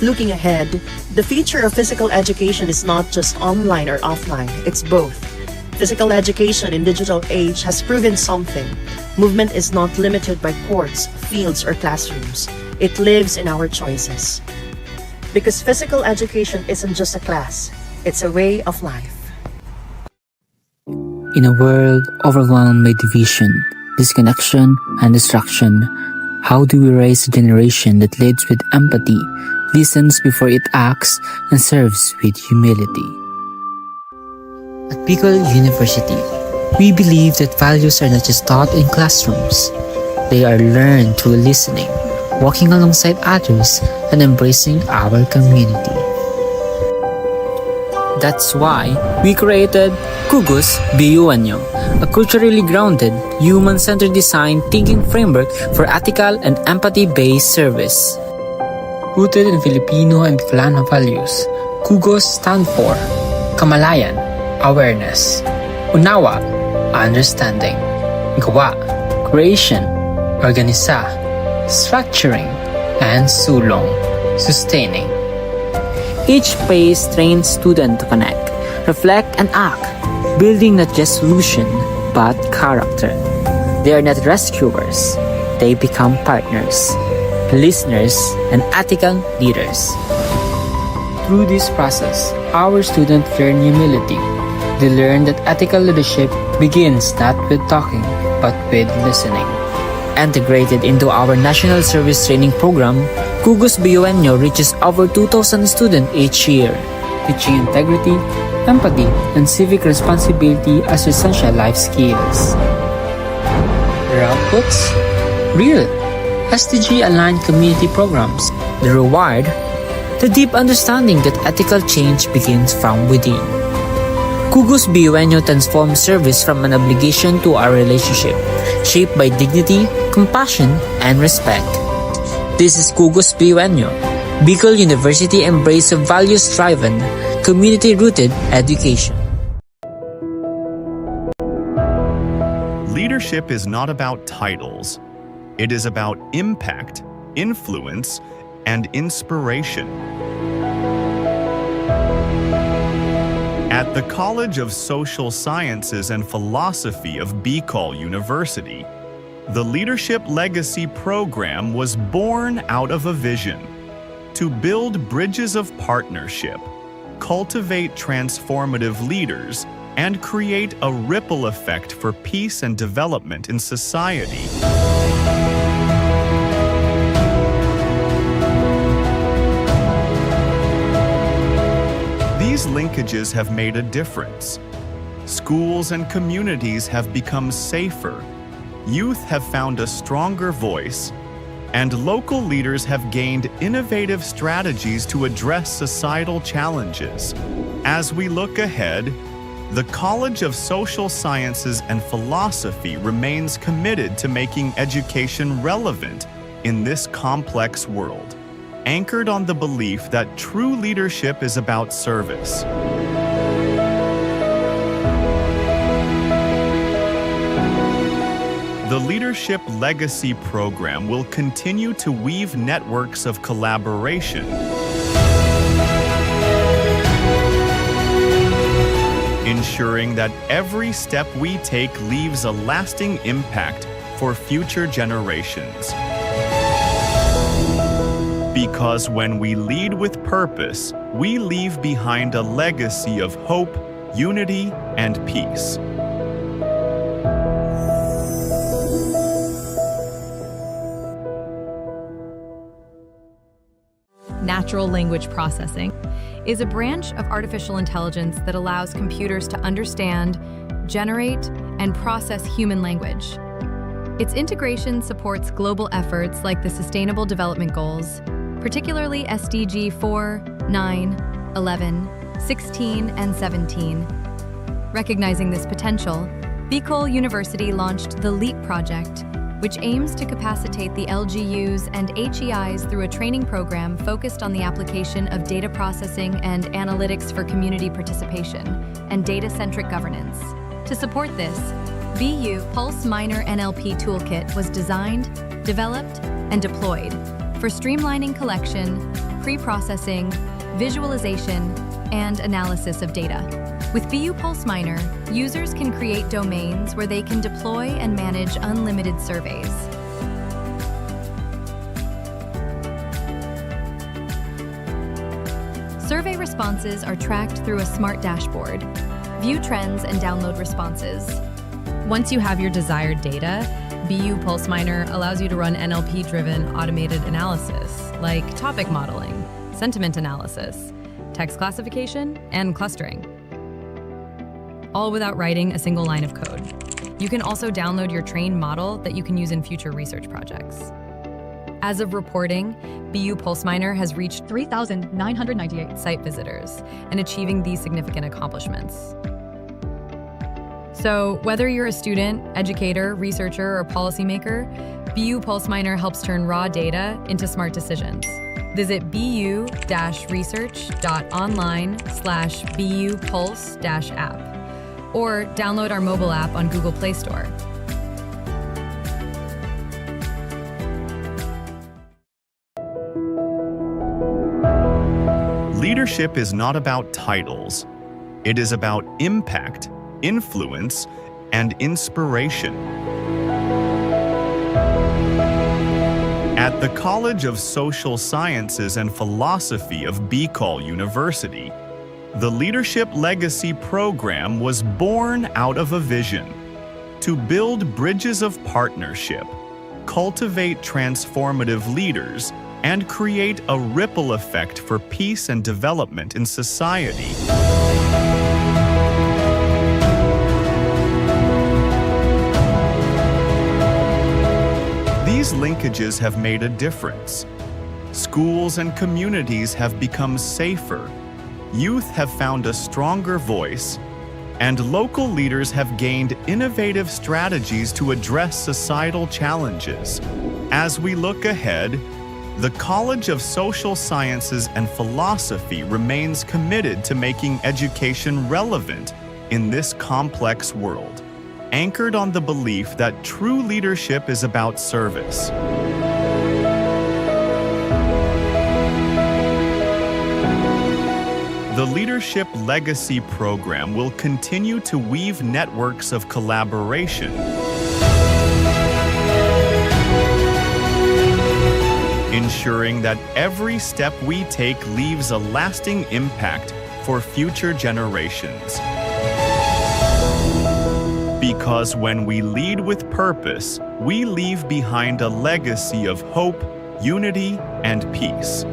Looking ahead, the future of physical education is not just online or offline, it's both. Physical education in digital age has proven something. Movement is not limited by courts, fields, or classrooms. It lives in our choices. Because physical education isn't just a class, it's a way of life. In a world overwhelmed by division, disconnection, and distraction, how do we raise a generation that leads with empathy, listens before it acts, and serves with humility? At Bicol University, we believe that values are not just taught in classrooms. They are learned through listening, walking alongside others, and embracing our community. That's why we created Kugos BUNyo, a culturally grounded, human-centered design thinking framework for ethical and empathy-based service. Rooted in Filipino and Bicolano values, Kugos stand for Kamalayan, awareness; Unawa, understanding; Gawa, creation; Organisa, structuring; and Sulong, sustaining. Each phase trains students to connect, reflect, and act, building not just solution, but character. They are not rescuers. They become partners, listeners, and ethical leaders. Through this process, our students learn humility. They learn that ethical leadership begins not with talking, but with listening. Integrated into our National Service Training Program, Kugos BUNyo reaches over 2,000 students each year, teaching integrity, empathy, and civic responsibility as essential life skills. Their outputs? Real, SDG-aligned community programs. The reward? The deep understanding that ethical change begins from within. Kugos BUNyo transforms service from an obligation to a relationship, shaped by dignity, compassion, and respect. This is Kugos BUNyo, Bicol University embrace of values-driven, community-rooted education. Leadership is not about titles. It is about impact, influence, and inspiration. At the College of Social Sciences and Philosophy of Bicol University, the Leadership Legacy Program was born out of a vision to build bridges of partnership, cultivate transformative leaders, and create a ripple effect for peace and development in society. These linkages have made a difference. Schools and communities have become safer, youth have found a stronger voice, and local leaders have gained innovative strategies to address societal challenges. As we look ahead, the College of Social Sciences and Philosophy remains committed to making education relevant in this complex world, anchored on the belief that true leadership is about service. The Leadership Legacy Program will continue to weave networks of collaboration, ensuring that every step we take leaves a lasting impact for future generations. Because when we lead with purpose, we leave behind a legacy of hope, unity, and peace. Natural language processing is a branch of artificial intelligence that allows computers to understand, generate, and process human language. Its integration supports global efforts like the Sustainable Development Goals, particularly SDG 4, 9, 11, 16, and 17. Recognizing this potential, Bicol University launched the LEAP project, which aims to capacitate the LGUs and HEIs through a training program focused on the application of data processing and analytics for community participation and data-centric governance. To support this, BU Pulse Minor NLP Toolkit was designed, developed, and deployed for streamlining collection, pre-processing, visualization, and analysis of data. With BU Pulse Miner, users can create domains where they can deploy and manage unlimited surveys. Survey responses are tracked through a smart dashboard. View trends and download responses. Once you have your desired data, BU Pulse Miner allows you to run NLP-driven automated analysis, like topic modeling, sentiment analysis, text classification, and clustering, all without writing a single line of code. You can also download your trained model that you can use in future research projects. As of reporting, BU Pulse Miner has reached 3,998 site visitors and achieving these significant accomplishments. So whether you're a student, educator, researcher, or policymaker, BU Pulse Miner helps turn raw data into smart decisions. Visit bu-research.online/BU Pulse-app or download our mobile app on Google Play Store. Leadership is not about titles. It is about impact, influence, and inspiration. At the College of Social Sciences and Philosophy of BCol University, the Leadership Legacy Program was born out of a vision to build bridges of partnership, cultivate transformative leaders, and create a ripple effect for peace and development in society. These linkages have made a difference. Schools and communities have become safer, youth have found a stronger voice, and local leaders have gained innovative strategies to address societal challenges. As we look ahead, the College of Social Sciences and Philosophy remains committed to making education relevant in this complex world, anchored on the belief that true leadership is about service. The Leadership Legacy Program will continue to weave networks of collaboration, ensuring that every step we take leaves a lasting impact for future generations. Because when we lead with purpose, we leave behind a legacy of hope, unity, and peace.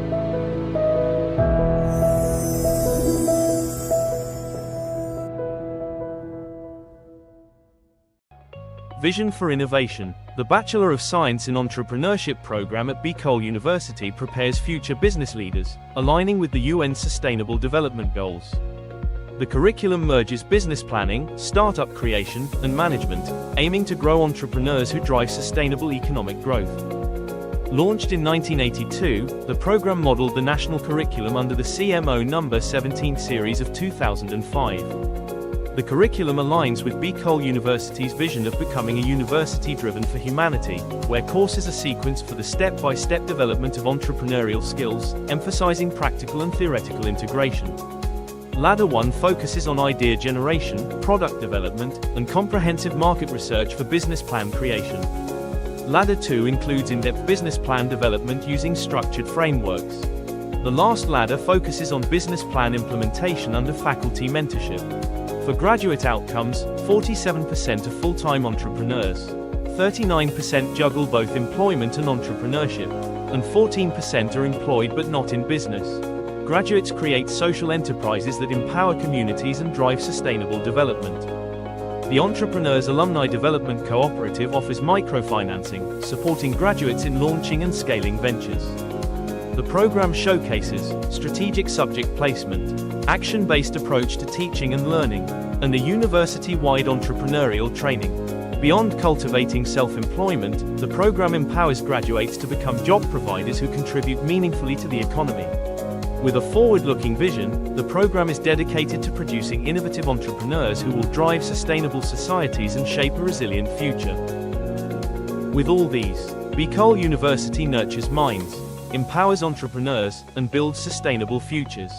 Vision for Innovation. The Bachelor of Science in Entrepreneurship program at BCol University prepares future business leaders, aligning with the UN Sustainable Development Goals. The curriculum merges business planning, startup creation, and management, aiming to grow entrepreneurs who drive sustainable economic growth. Launched in 1982, the program modeled the national curriculum under the CMO No. 17 series of 2005. The curriculum aligns with BCol University's vision of becoming a university driven for humanity, where courses are sequenced for the step-by-step development of entrepreneurial skills, emphasizing practical and theoretical integration. Ladder 1 focuses on idea generation, product development, and comprehensive market research for business plan creation. Ladder 2 includes in-depth business plan development using structured frameworks. The last ladder focuses on business plan implementation under faculty mentorship. For graduate outcomes, 47% are full-time entrepreneurs, 39% juggle both employment and entrepreneurship, and 14% are employed but not in business. Graduates create social enterprises that empower communities and drive sustainable development. The Entrepreneurs Alumni Development Cooperative offers microfinancing, supporting graduates in launching and scaling ventures. The program showcases strategic subject placement, action-based approach to teaching and learning, and a university-wide entrepreneurial training. Beyond cultivating self-employment, the program empowers graduates to become job providers who contribute meaningfully to the economy. With a forward-looking vision, the program is dedicated to producing innovative entrepreneurs who will drive sustainable societies and shape a resilient future. With all these, BCol University nurtures minds, empowers entrepreneurs, and builds sustainable futures.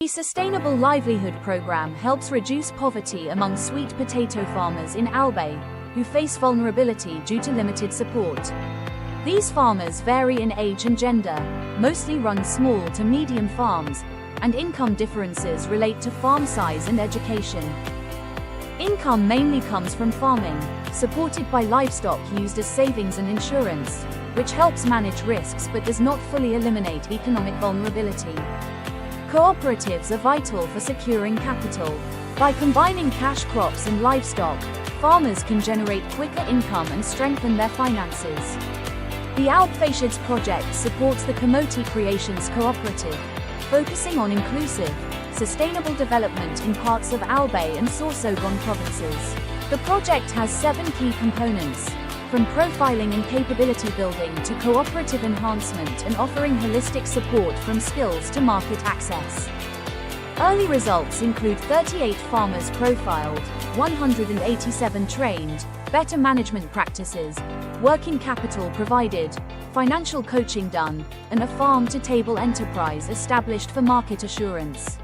The Sustainable Livelihood Program helps reduce poverty among sweet potato farmers in Albay, who face vulnerability due to limited support. These farmers vary in age and gender, mostly run small to medium farms, and income differences relate to farm size and education. Income mainly comes from farming, supported by livestock used as savings and insurance, which helps manage risks but does not fully eliminate economic vulnerability. Cooperatives are vital for securing capital. By combining cash crops and livestock, farmers can generate quicker income and strengthen their finances. The Alpfashids project supports the Kamoti Creations Cooperative, focusing on inclusive, sustainable development in parts of Albay and Sorsogon provinces. The project has 7 key components, from profiling and capability building to cooperative enhancement and offering holistic support from skills to market access. Early results include 38 farmers profiled, 187 trained, better management practices, working capital provided, financial coaching done, and a farm-to-table enterprise established for market assurance.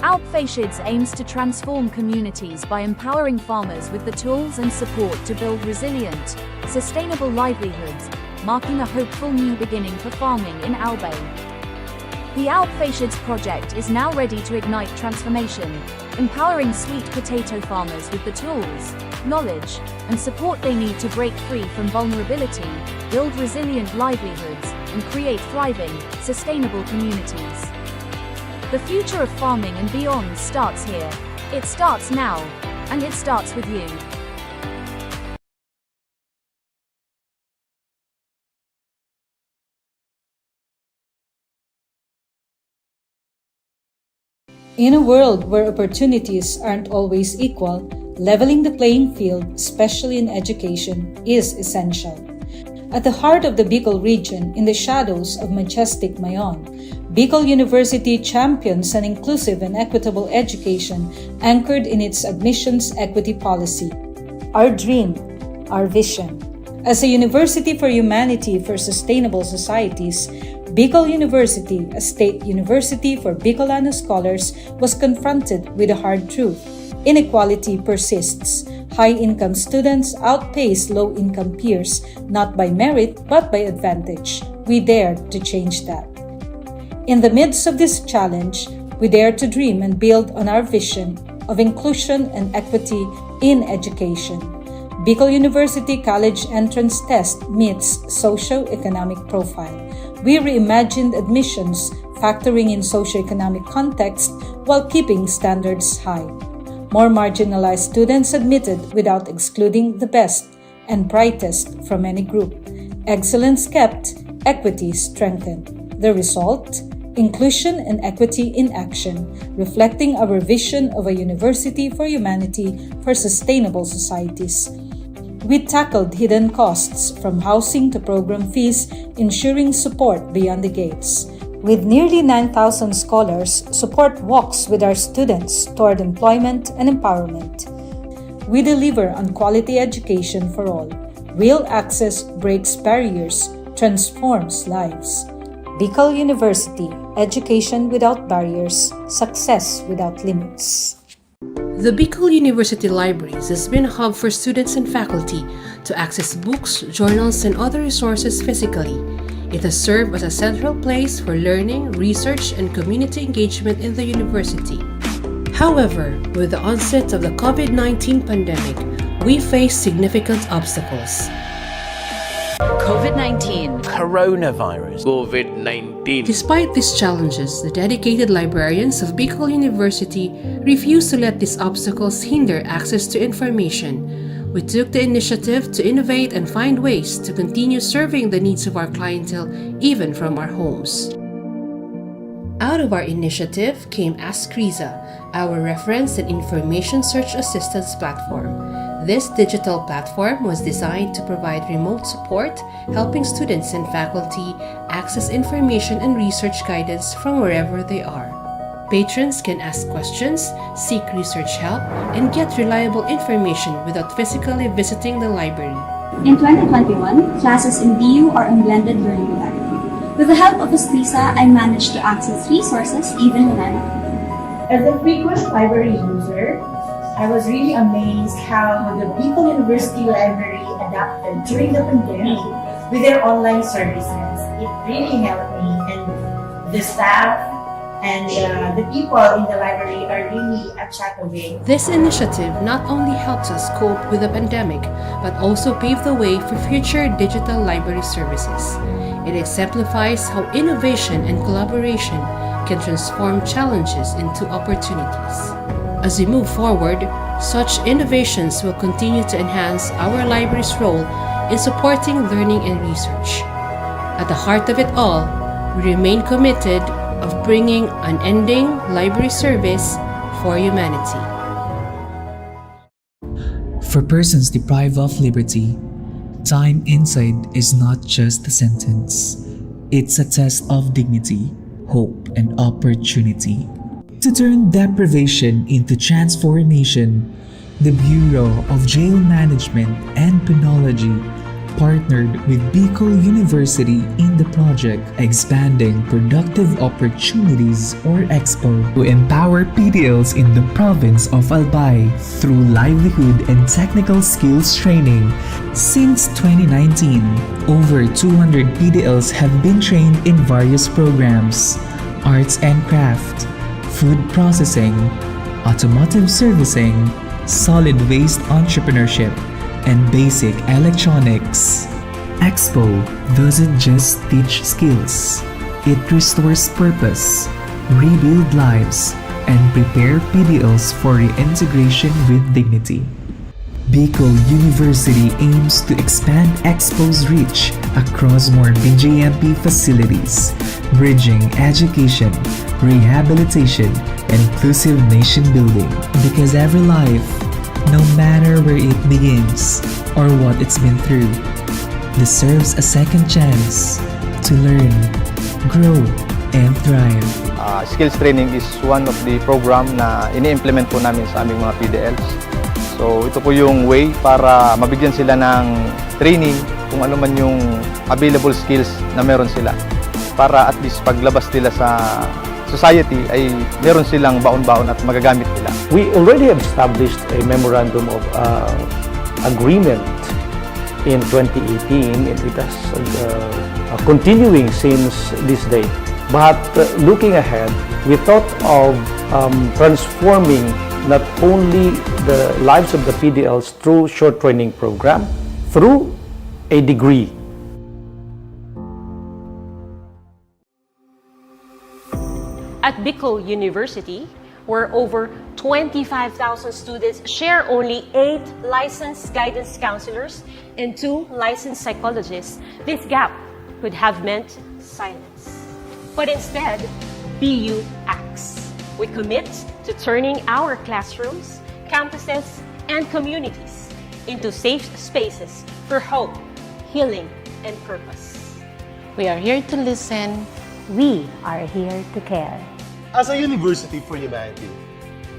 Alpfashids aims to transform communities by empowering farmers with the tools and support to build resilient, sustainable livelihoods, marking a hopeful new beginning for farming in Albay. The Alpfashids project is now ready to ignite transformation, empowering sweet potato farmers with the tools, knowledge, and support they need to break free from vulnerability, build resilient livelihoods, and create thriving, sustainable communities. The future of farming and beyond starts here. It starts now, and it starts with you. In a world where opportunities aren't always equal, leveling the playing field, especially in education, is essential. At the heart of the Bicol region, in the shadows of majestic Mayon, Bicol University champions an inclusive and equitable education anchored in its admissions equity policy. Our dream, our vision. As a university for humanity for sustainable societies, Bicol University, a state university for Bicolano scholars, was confronted with a hard truth. Inequality persists. High-income students outpace low-income peers, not by merit, but by advantage. We dare to change that. In the midst of this challenge, we dare to dream and build on our vision of inclusion and equity in education. Bicol University College Entrance Test meets socio-economic profile. We reimagined admissions, factoring in socio-economic context while keeping standards high. More marginalized students admitted without excluding the best and brightest from any group. Excellence kept, equity strengthened. The result? Inclusion and equity in action, reflecting our vision of a university for humanity for sustainable societies. We tackled hidden costs from housing to program fees, ensuring support beyond the gates. With nearly 9,000 scholars, support walks with our students toward employment and empowerment. We deliver on quality education for all. Real access breaks barriers, transforms lives. Bicol University, education without barriers, success without limits. The Bicol University Libraries has been a hub for students and faculty to access books, journals, and other resources physically. It has served as a central place for learning, research, and community engagement in the university. However, with the onset of the COVID-19 pandemic, we face significant obstacles. COVID-19. Coronavirus. COVID-19. Despite these challenges, the dedicated librarians of Bicol University refuse to let these obstacles hinder access to information. We took the initiative to innovate and find ways to continue serving the needs of our clientele even from our homes. Out of our initiative came Ask Riza, our reference and information search assistance platform. This digital platform was designed to provide remote support, helping students and faculty access information and research guidance from wherever they are. Patrons can ask questions, seek research help, and get reliable information without physically visiting the library. In 2021, classes in BU are in blended learning modality. With the help of Escrisa, I managed to access resources even when I'm at home. As a frequent library user, I was really amazed how the Bicol University Library adapted during the pandemic with their online services. It really helped me, and the staff and the people in the library are really a chat away. This initiative not only helps us cope with the pandemic, but also pave the way for future digital library services. It exemplifies how innovation and collaboration can transform challenges into opportunities. As we move forward, such innovations will continue to enhance our library's role in supporting learning and research. At the heart of it all, we remain committed of bringing unending library service for humanity. For persons deprived of liberty, time inside is not just a sentence. It's a test of dignity, hope, and opportunity. To turn deprivation into transformation, the Bureau of Jail Management and Penology partnered with Bicol University in the project Expanding Productive Opportunities or EXPO to empower PDLs in the province of Albay through livelihood and technical skills training. Since 2019, over 200 PDLs have been trained in various programs: arts and craft, food processing, automotive servicing, solid waste entrepreneurship, and basic electronics. EXPO doesn't just teach skills, it restores purpose, rebuild lives, and prepare PDLs for reintegration with dignity. Bicol University aims to expand EXPO's reach across more BJMP facilities, bridging education, rehabilitation, and inclusive nation building. Because every life, no matter where it begins or what it's been through, deserves a second chance to learn, grow, and thrive. Skills training is one of the program na ini-implement po namin sa aming mga PDLs. So ito po yung way para mabigyan sila ng training kung ano man yung available skills na meron sila. Para at least paglabas nila sa society ay meron silang baon-baon at magagamit nila. We already have established a memorandum of agreement in 2018, and it has continuing since this date. But looking ahead, we thought of transforming not only the lives of the PDLs through short training program, through a degree. At Bicol University, where over 25,000 students share only 8 licensed guidance counselors and 2 licensed psychologists, this gap could have meant silence. But instead, BU acts. We commit to turning our classrooms, campuses, and communities into safe spaces for hope, healing, and purpose. We are here to listen. We are here to care. As a university for humanity,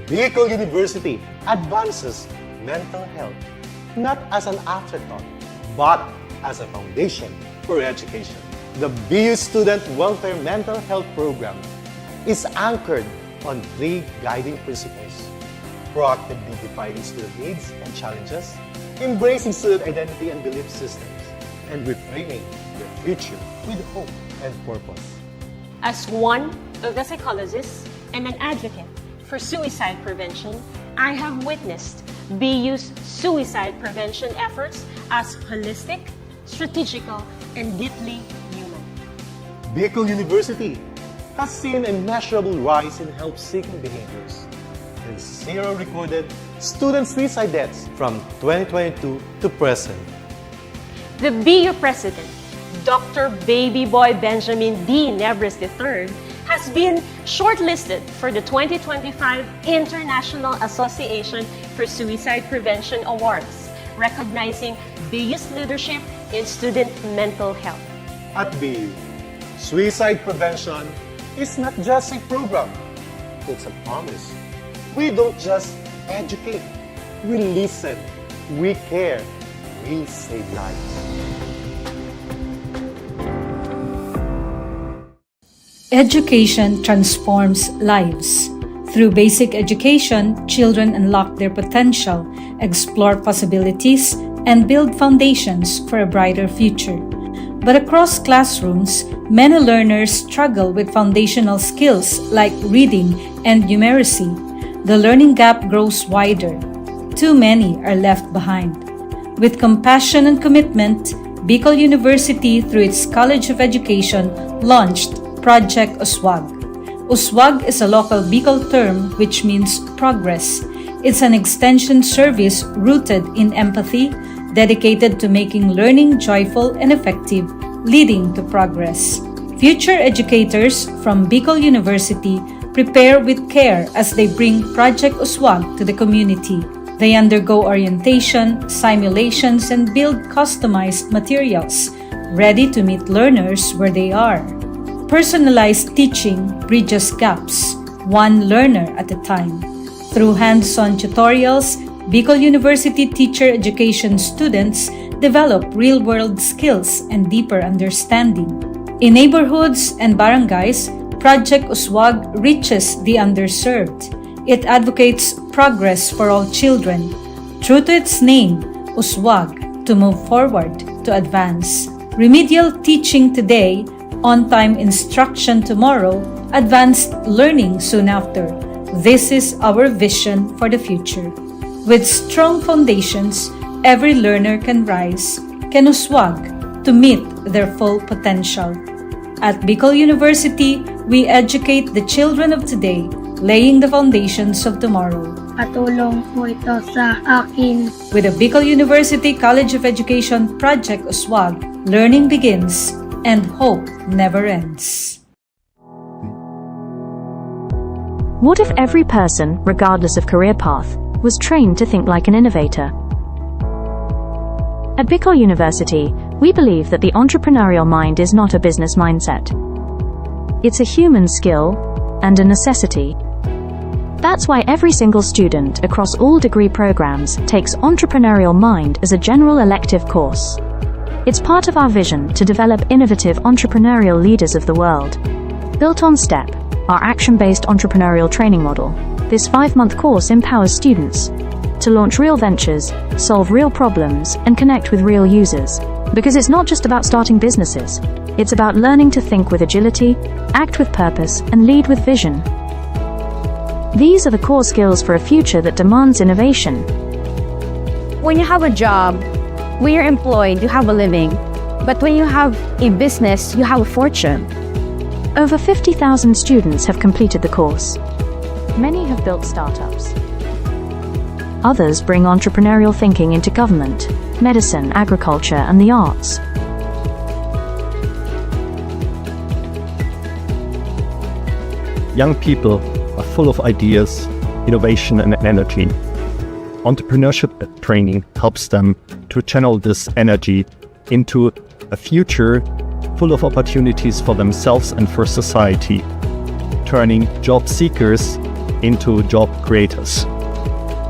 Bicol University advances mental health not as an afterthought, but as a foundation for education. The BU Student Welfare Mental Health Program is anchored on 3 guiding principles: proactively defining student needs and challenges, embracing student identity and belief systems, and reframing the future with hope and purpose. As one of the psychologists and an advocate for suicide prevention, I have witnessed BU's suicide prevention efforts as holistic, strategical, and deeply human. Bicol University has seen a measurable rise in help-seeking behaviors and 0 recorded student suicide deaths from 2022 to present. The BU President, Dr. Baby Boy Benjamin D. Nebres III, has been shortlisted for the 2025 International Association for Suicide Prevention Awards, recognizing BU's leadership in student mental health. At BU, suicide prevention is not just a program, it's a promise. We don't just educate, we listen, we care, we save lives. Education transforms lives. Through basic education, children unlock their potential, explore possibilities, and build foundations for a brighter future. But across classrooms, many learners struggle with foundational skills like reading and numeracy. The learning gap grows wider. Too many are left behind. With compassion and commitment, Bicol University, through its College of Education, launched Project Uswag. Uswag is a local Bicol term which means progress. It's an extension service rooted in empathy, dedicated to making learning joyful and effective, leading to progress. Future educators from Bicol University prepare with care as they bring Project Uswag to the community. They undergo orientation, simulations, and build customized materials, ready to meet learners where they are. Personalized teaching bridges gaps, one learner at a time. Through hands-on tutorials, Bicol University teacher education students develop real-world skills and deeper understanding. In neighborhoods and barangays, Project Uswag reaches the underserved. It advocates progress for all children. True to its name, Uswag, to move forward, to advance. Remedial teaching today, on-time instruction tomorrow, advanced learning soon after. This is our vision for the future. With strong foundations, every learner can rise, can uswag to meet their full potential. At Bicol University, we educate the children of today, laying the foundations of tomorrow. Patulong po ito sa akin. With the Bicol University College of Education Project Uswag, learning begins and hope never ends. What if every person, regardless of career path, was trained to think like an innovator? At Bicol University, we believe that the entrepreneurial mind is not a business mindset. It's a human skill and a necessity. That's why every single student across all degree programs takes Entrepreneurial Mind as a general elective course. It's part of our vision to develop innovative entrepreneurial leaders of the world. Built on STEP, our action-based entrepreneurial training model, this 5-month course empowers students to launch real ventures, solve real problems, and connect with real users. Because it's not just about starting businesses, it's about learning to think with agility, act with purpose, and lead with vision. These are the core skills for a future that demands innovation. When you have a job, when you're employed, you have a living. But when you have a business, you have a fortune. Over 50,000 students have completed the course. Many have built startups. Others bring entrepreneurial thinking into government, medicine, agriculture, and the arts. Young people are full of ideas, innovation, and energy. Entrepreneurship training helps them to channel this energy into a future full of opportunities for themselves and for society, turning job seekers into job creators.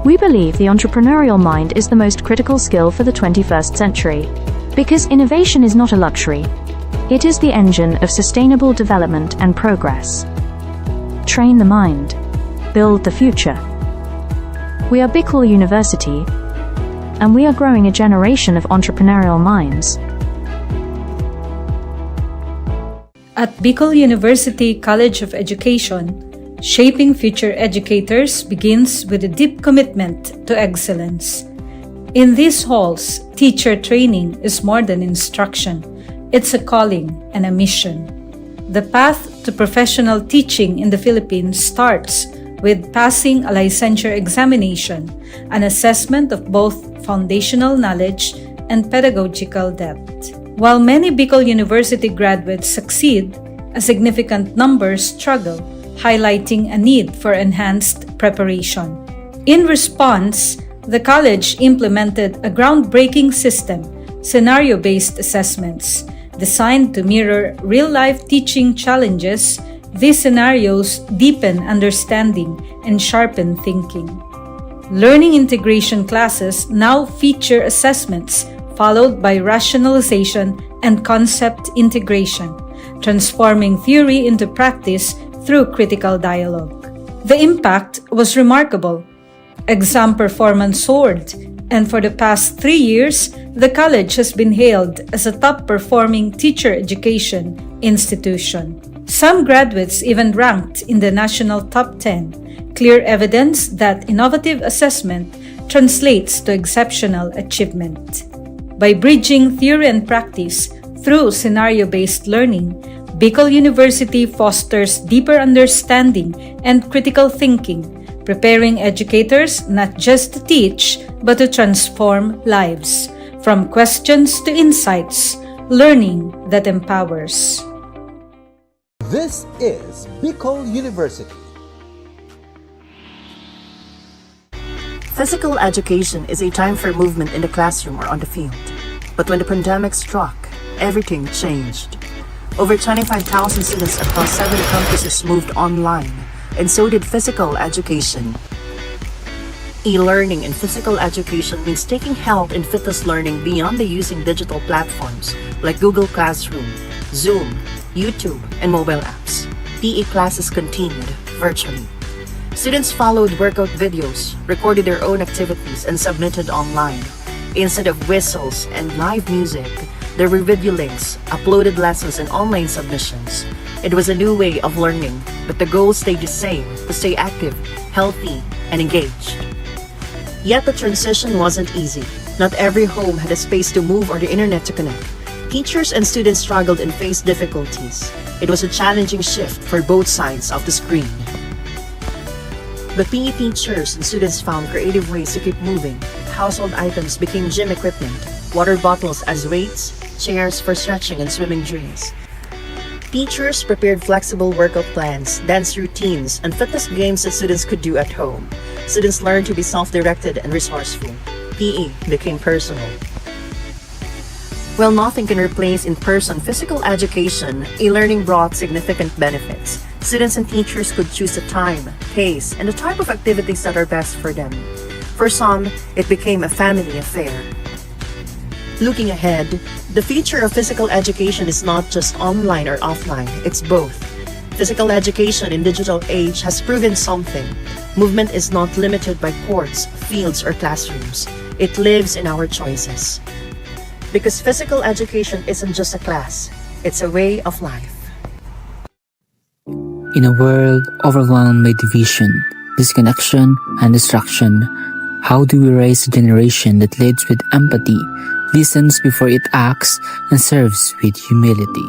We believe the entrepreneurial mind is the most critical skill for the 21st century, because innovation is not a luxury. It is the engine of sustainable development and progress. Train the mind. Build the future. We are Bicol University, and we are growing a generation of entrepreneurial minds. At Bicol University College of Education, shaping future educators begins with a deep commitment to excellence. In these halls, teacher training is more than instruction. It's a calling and a mission. The path to professional teaching in the Philippines starts with passing a licensure examination, an assessment of both foundational knowledge and pedagogical depth. While many Bicol University graduates succeed, a significant number struggle, highlighting a need for enhanced preparation. In response, the college implemented a groundbreaking system, scenario-based assessments, designed to mirror real-life teaching challenges. These scenarios deepen understanding and sharpen thinking. Learning integration classes now feature assessments followed by rationalization and concept integration, transforming theory into practice through critical dialogue. The impact was remarkable. Exam performance soared, and for the past 3 years, the college has been hailed as a top-performing teacher education institution. Some graduates even ranked in the national top 10, clear evidence that innovative assessment translates to exceptional achievement. By bridging theory and practice through scenario-based learning, Bicol University fosters deeper understanding and critical thinking, preparing educators not just to teach, but to transform lives. From questions to insights, learning that empowers. This is Bicol University. Physical education is a time for movement in the classroom or on the field. But when the pandemic struck, everything changed. Over 25,000 students across 7 campuses moved online, and so did physical education. E-learning in physical education means taking health and fitness learning beyond the using digital platforms like Google Classroom, Zoom, YouTube, and mobile apps. PE classes continued virtually. Students followed workout videos, recorded their own activities, and submitted online. Instead of whistles and live music, there were video links, uploaded lessons, and online submissions. It was a new way of learning, but the goal stayed the same: to stay active, healthy, and engaged. Yet the transition wasn't easy. Not every home had a space to move or the internet to connect. Teachers and students struggled and faced difficulties. It was a challenging shift for both sides of the screen. But PE teachers and students found creative ways to keep moving. Household items became gym equipment, water bottles as weights, chairs for stretching and swimming drills. Teachers prepared flexible workout plans, dance routines, and fitness games that students could do at home. Students learned to be self-directed and resourceful. PE became personal. While nothing can replace in-person physical education, e-learning brought significant benefits. Students and teachers could choose the time, pace, and the type of activities that are best for them. For some, it became a family affair. Looking ahead, the future of physical education is not just online or offline, it's both. Physical education in digital age has proven something. Movement is not limited by courts, fields, or classrooms. It lives in our choices. Because physical education isn't just a class, it's a way of life. In a world overwhelmed by division, disconnection, and distraction, how do we raise a generation that leads with empathy, listens before it acts, and serves with humility?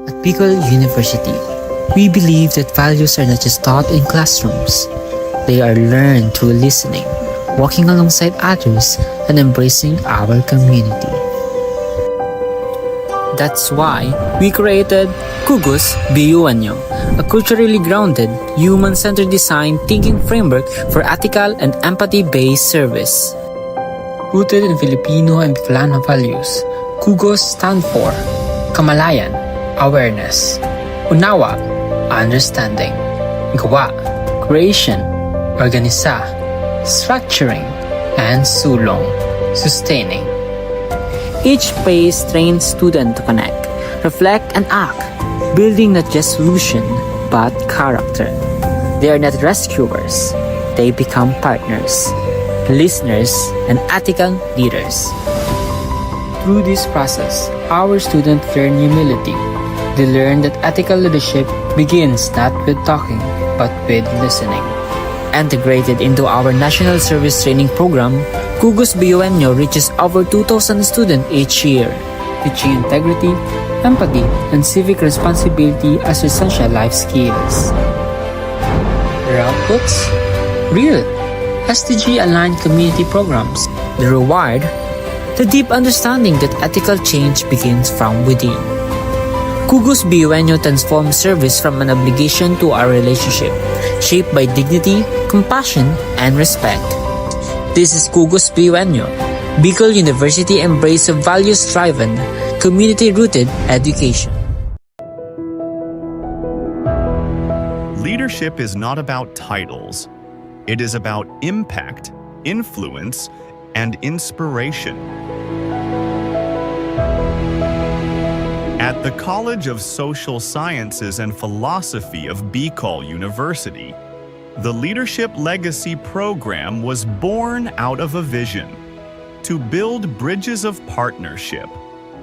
At Bicol University, we believe that values are not just taught in classrooms. They are learned through listening, walking alongside others, and embracing our community. That's why we created Kugos BUNyo, a culturally grounded, human-centered design thinking framework for ethical and empathy-based service. Rooted in Filipino and Bicolano values, Kugos stand for Kamalayan, awareness; Unawa, understanding; Gawa, creation; Organisa, structuring; and Sulong, sustaining. Each phase trains students to connect, reflect, and act, building not just solution, but character. They are not rescuers. They become partners, listeners, and ethical leaders. Through this process, our students learn humility. They learn that ethical leadership begins not with talking, but with listening. Integrated into our National Service Training Program, Kugos BUNyo reaches over 2,000 students each year, teaching integrity, empathy, and civic responsibility as essential life skills. Their outputs? Real, SDG-aligned community programs. The reward? The deep understanding that ethical change begins from within. Kugos BUNyo transforms service from an obligation to a relationship, shaped by dignity, compassion, and respect. This is Kugos BUNyo, Bicol University embrace of values-driven, community-rooted education. Leadership is not about titles. It is about impact, influence, and inspiration. At the College of Social Sciences and Philosophy of Bicol University, the Leadership Legacy Program was born out of a vision to build bridges of partnership,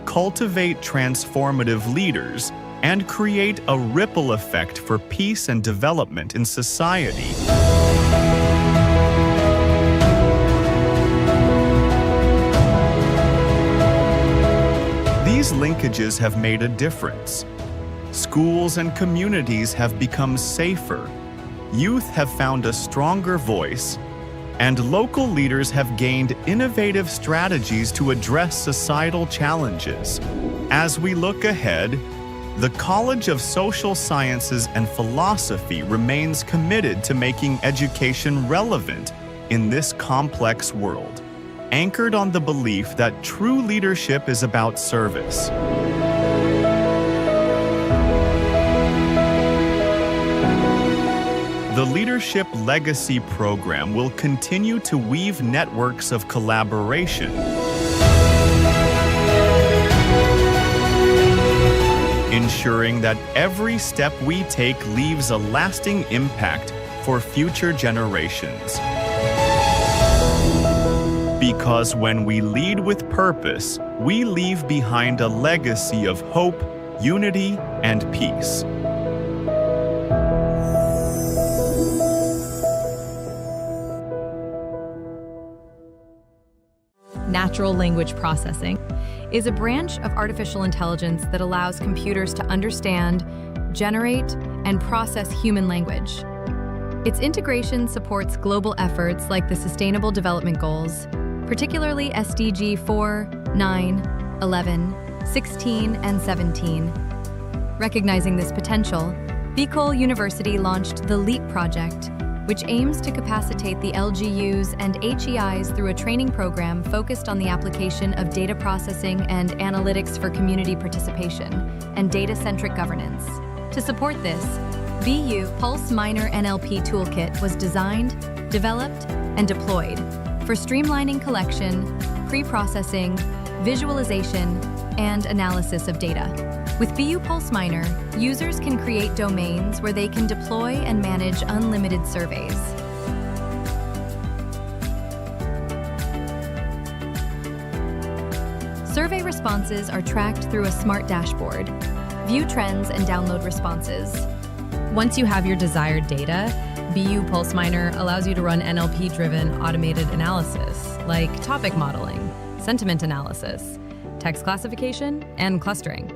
cultivate transformative leaders, and create a ripple effect for peace and development in society. These linkages have made a difference. Schools and communities have become safer, youth have found a stronger voice, and local leaders have gained innovative strategies to address societal challenges. As we look ahead, the College of Social Sciences and Philosophy remains committed to making education relevant in this complex world, anchored on the belief that true leadership is about service. The Leadership Legacy Program will continue to weave networks of collaboration, ensuring that every step we take leaves a lasting impact for future generations. Because when we lead with purpose, we leave behind a legacy of hope, unity, and peace. Natural language processing is a branch of artificial intelligence that allows computers to understand, generate, and process human language. Its integration supports global efforts like the Sustainable Development Goals, particularly SDG 4, 9, 11, 16, and 17. Recognizing this potential, Bicol University launched the LEAP project, which aims to capacitate the LGUs and HEIs through a training program focused on the application of data processing and analytics for community participation and data-centric governance. To support this, BU Pulse Minor NLP Toolkit was designed, developed, and deployed for streamlining collection, pre-processing, visualization, and analysis of data. With BU Pulse Minor, users can create domains where they can deploy and manage unlimited surveys. Survey responses are tracked through a smart dashboard. View trends and download responses. Once you have your desired data, BU Pulse Minor allows you to run NLP-driven automated analysis, like topic modeling, sentiment analysis, text classification, and clustering,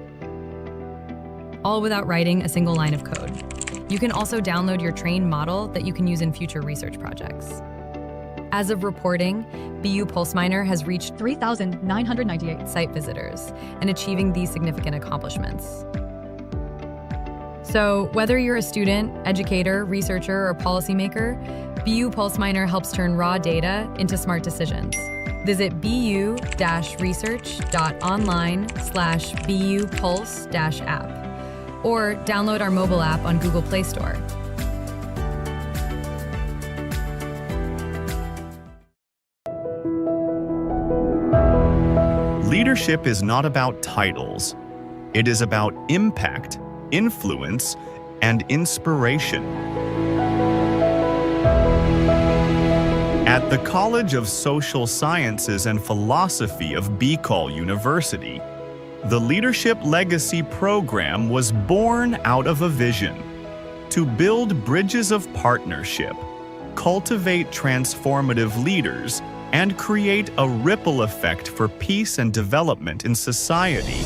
all without writing a single line of code. You can also download your trained model that you can use in future research projects. As of reporting, BU Pulse Minor has reached 3,998 site visitors and achieving these significant accomplishments. So whether you're a student, educator, researcher, or policymaker, BU Pulse Minor helps turn raw data into smart decisions. Visit bu-research.online/BU Pulse-app or download our mobile app on Google Play Store. Leadership is not about titles. It is about impact, influence, and inspiration. At the College of Social Sciences and Philosophy of Bicol University, the Leadership Legacy Program was born out of a vision to build bridges of partnership, cultivate transformative leaders, and create a ripple effect for peace and development in society.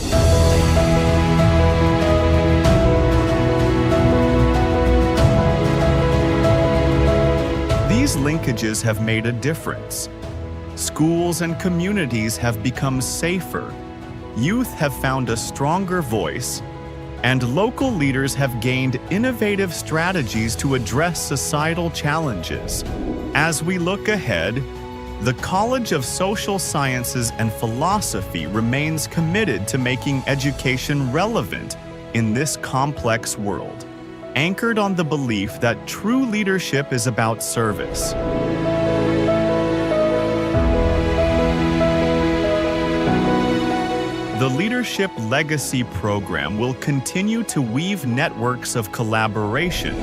These linkages have made a difference. Schools and communities have become safer, youth have found a stronger voice, and local leaders have gained innovative strategies to address societal challenges. As we look ahead, the College of Social Sciences and Philosophy remains committed to making education relevant in this complex world, anchored on the belief that true leadership is about service. The Leadership Legacy Program will continue to weave networks of collaboration,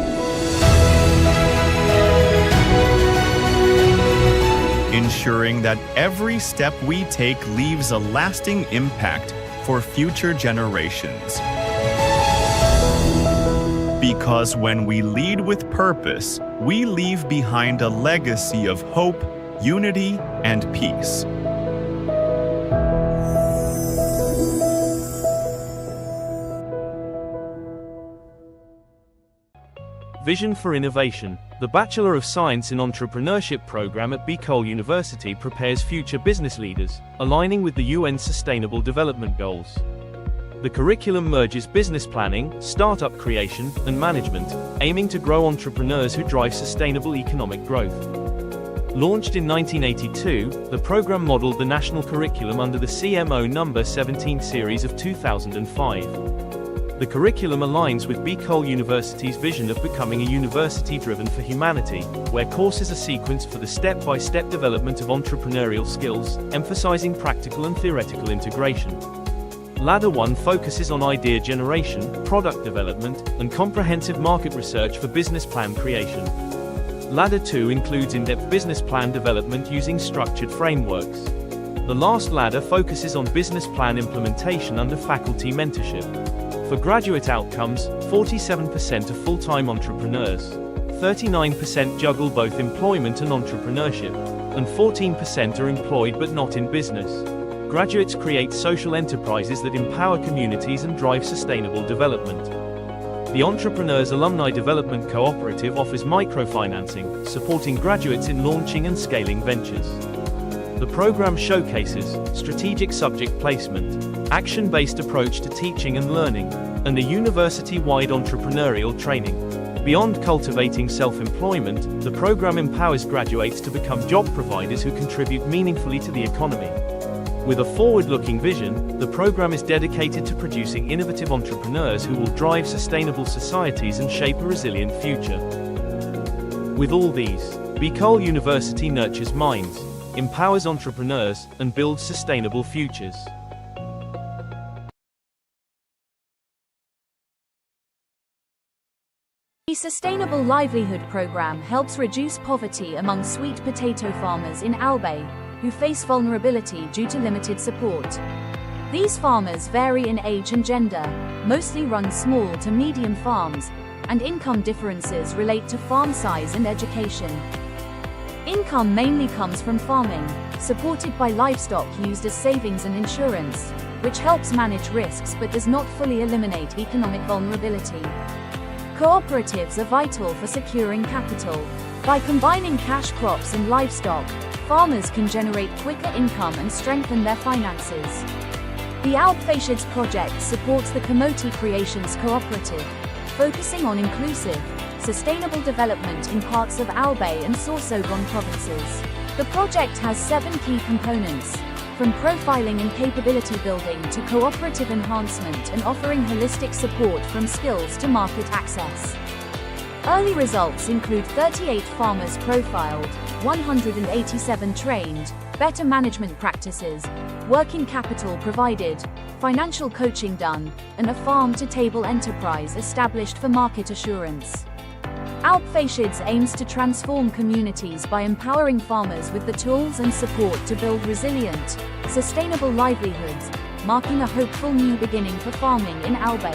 ensuring that every step we take leaves a lasting impact for future generations. Because when we lead with purpose, we leave behind a legacy of hope, unity, and peace. Vision for Innovation. The Bachelor of Science in Entrepreneurship program at Bicol University prepares future business leaders, aligning with the UN Sustainable Development Goals. The curriculum merges business planning, startup creation, and management, aiming to grow entrepreneurs who drive sustainable economic growth. Launched in 1982, the program modeled the national curriculum under the CMO No. 17 series of 2005. The curriculum aligns with Bicol University's vision of becoming a university driven for humanity, where courses are sequenced for the step-by-step development of entrepreneurial skills, emphasizing practical and theoretical integration. Ladder 1 focuses on idea generation, product development, and comprehensive market research for business plan creation. Ladder 2 includes in-depth business plan development using structured frameworks. The last ladder focuses on business plan implementation under faculty mentorship. For graduate outcomes, 47% are full-time entrepreneurs, 39% juggle both employment and entrepreneurship, and 14% are employed but not in business. Graduates create social enterprises that empower communities and drive sustainable development. The Entrepreneurs Alumni Development Cooperative offers microfinancing, supporting graduates in launching and scaling ventures. The program showcases strategic subject placement, action-based approach to teaching and learning, and a university-wide entrepreneurial training. Beyond cultivating self-employment, the program empowers graduates to become job providers who contribute meaningfully to the economy. With a forward-looking vision, the program is dedicated to producing innovative entrepreneurs who will drive sustainable societies and shape a resilient future. With all these, Bicol University nurtures minds, empowers entrepreneurs, and builds sustainable futures. The Sustainable Livelihood Program helps reduce poverty among sweet potato farmers in Albay, who face vulnerability due to limited support. These farmers vary in age and gender, mostly run small to medium farms, and income differences relate to farm size and education. Income mainly comes from farming, supported by livestock used as savings and insurance, which helps manage risks but does not fully eliminate economic vulnerability. Cooperatives are vital for securing capital. By combining cash crops and livestock, farmers can generate quicker income and strengthen their finances. The Alpfacieds project supports the Kamote Creations Cooperative, focusing on inclusive, sustainable development in parts of Albay and Sorsogon provinces. The project has 7 key components, from profiling and capability building to cooperative enhancement and offering holistic support from skills to market access. Early results include 38 farmers profiled, 187 trained, better management practices, working capital provided, financial coaching done, and a farm-to-table enterprise established for market assurance. Alpfacieds aims to transform communities by empowering farmers with the tools and support to build resilient, sustainable livelihoods, marking a hopeful new beginning for farming in Albay.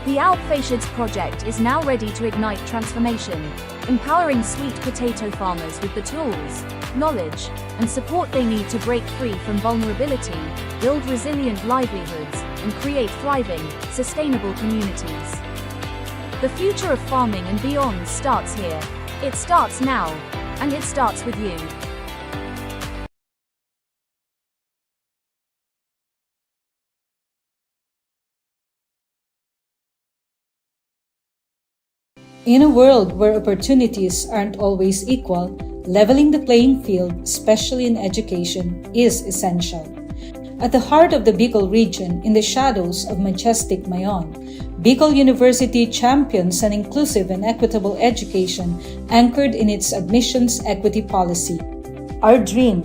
The Alpfacieds project is now ready to ignite transformation, empowering sweet potato farmers with the tools, knowledge, and support they need to break free from vulnerability, build resilient livelihoods, and create thriving, sustainable communities. The future of farming and beyond starts here. It starts now, and it starts with you. In a world where opportunities aren't always equal, leveling the playing field, especially in education, is essential. At the heart of the Bicol region, in the shadows of majestic Mayon, Bicol University champions an inclusive and equitable education anchored in its admissions equity policy. Our dream,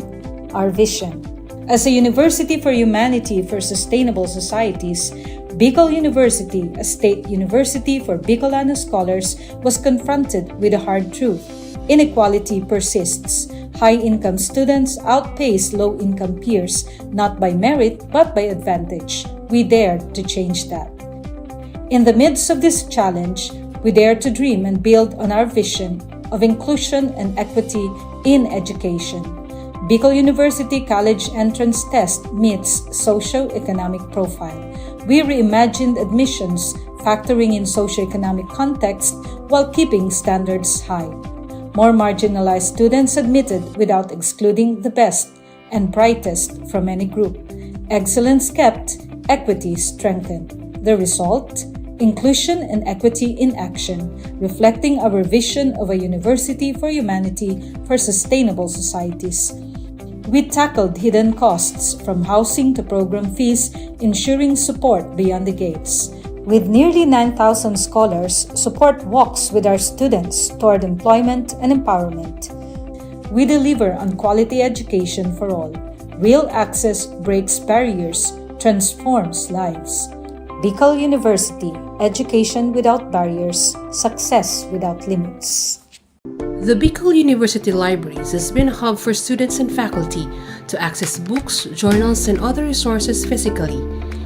our vision. As a university for humanity for sustainable societies, Bicol University, a state university for Bicolano scholars, was confronted with a hard truth. Inequality persists. High-income students outpace low-income peers, not by merit but by advantage. We dared to change that. In the midst of this challenge, we dare to dream and build on our vision of inclusion and equity in education. Bicol University College Entrance Test meets socio-economic profile. We reimagined admissions, factoring in socio-economic context while keeping standards high. More marginalized students admitted without excluding the best and brightest from any group. Excellence kept, equity strengthened. The result? Inclusion and equity in action, reflecting our vision of a university for humanity for sustainable societies. We tackled hidden costs from housing to program fees, ensuring support beyond the gates. With nearly 9,000 scholars, support walks with our students toward employment and empowerment. We deliver on quality education for all. Real access breaks barriers, transforms lives. Bicol University, education without barriers, success without limits. The Bicol University Libraries has been a hub for students and faculty to access books, journals, and other resources physically.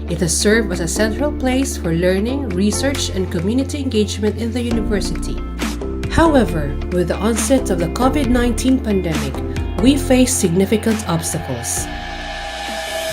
It has served as a central place for learning, research, and community engagement in the university. However, with the onset of the COVID-19 pandemic, we face significant obstacles.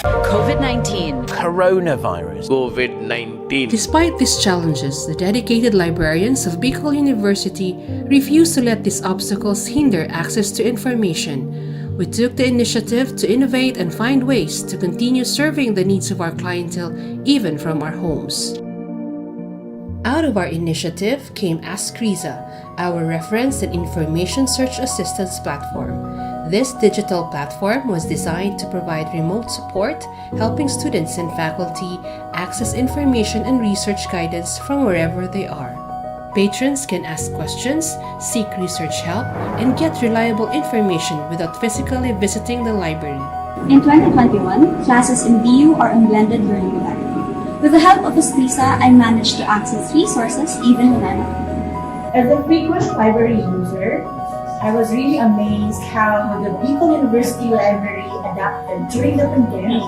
COVID-19. Coronavirus. COVID-19. Despite these challenges, the dedicated librarians of Bicol University refused to let these obstacles hinder access to information. We took the initiative to innovate and find ways to continue serving the needs of our clientele even from our homes. Out of our initiative came Ask Riza, our reference and information search assistance platform. This digital platform was designed to provide remote support, helping students and faculty access information and research guidance from wherever they are. Patrons can ask questions, seek research help, and get reliable information without physically visiting the library. In 2021, classes in BU are in blended learning modality. With the help of Escrisa, I managed to access resources even when I'm at home. As a frequent library user, I was really amazed how the Bicol University Library adapted during the pandemic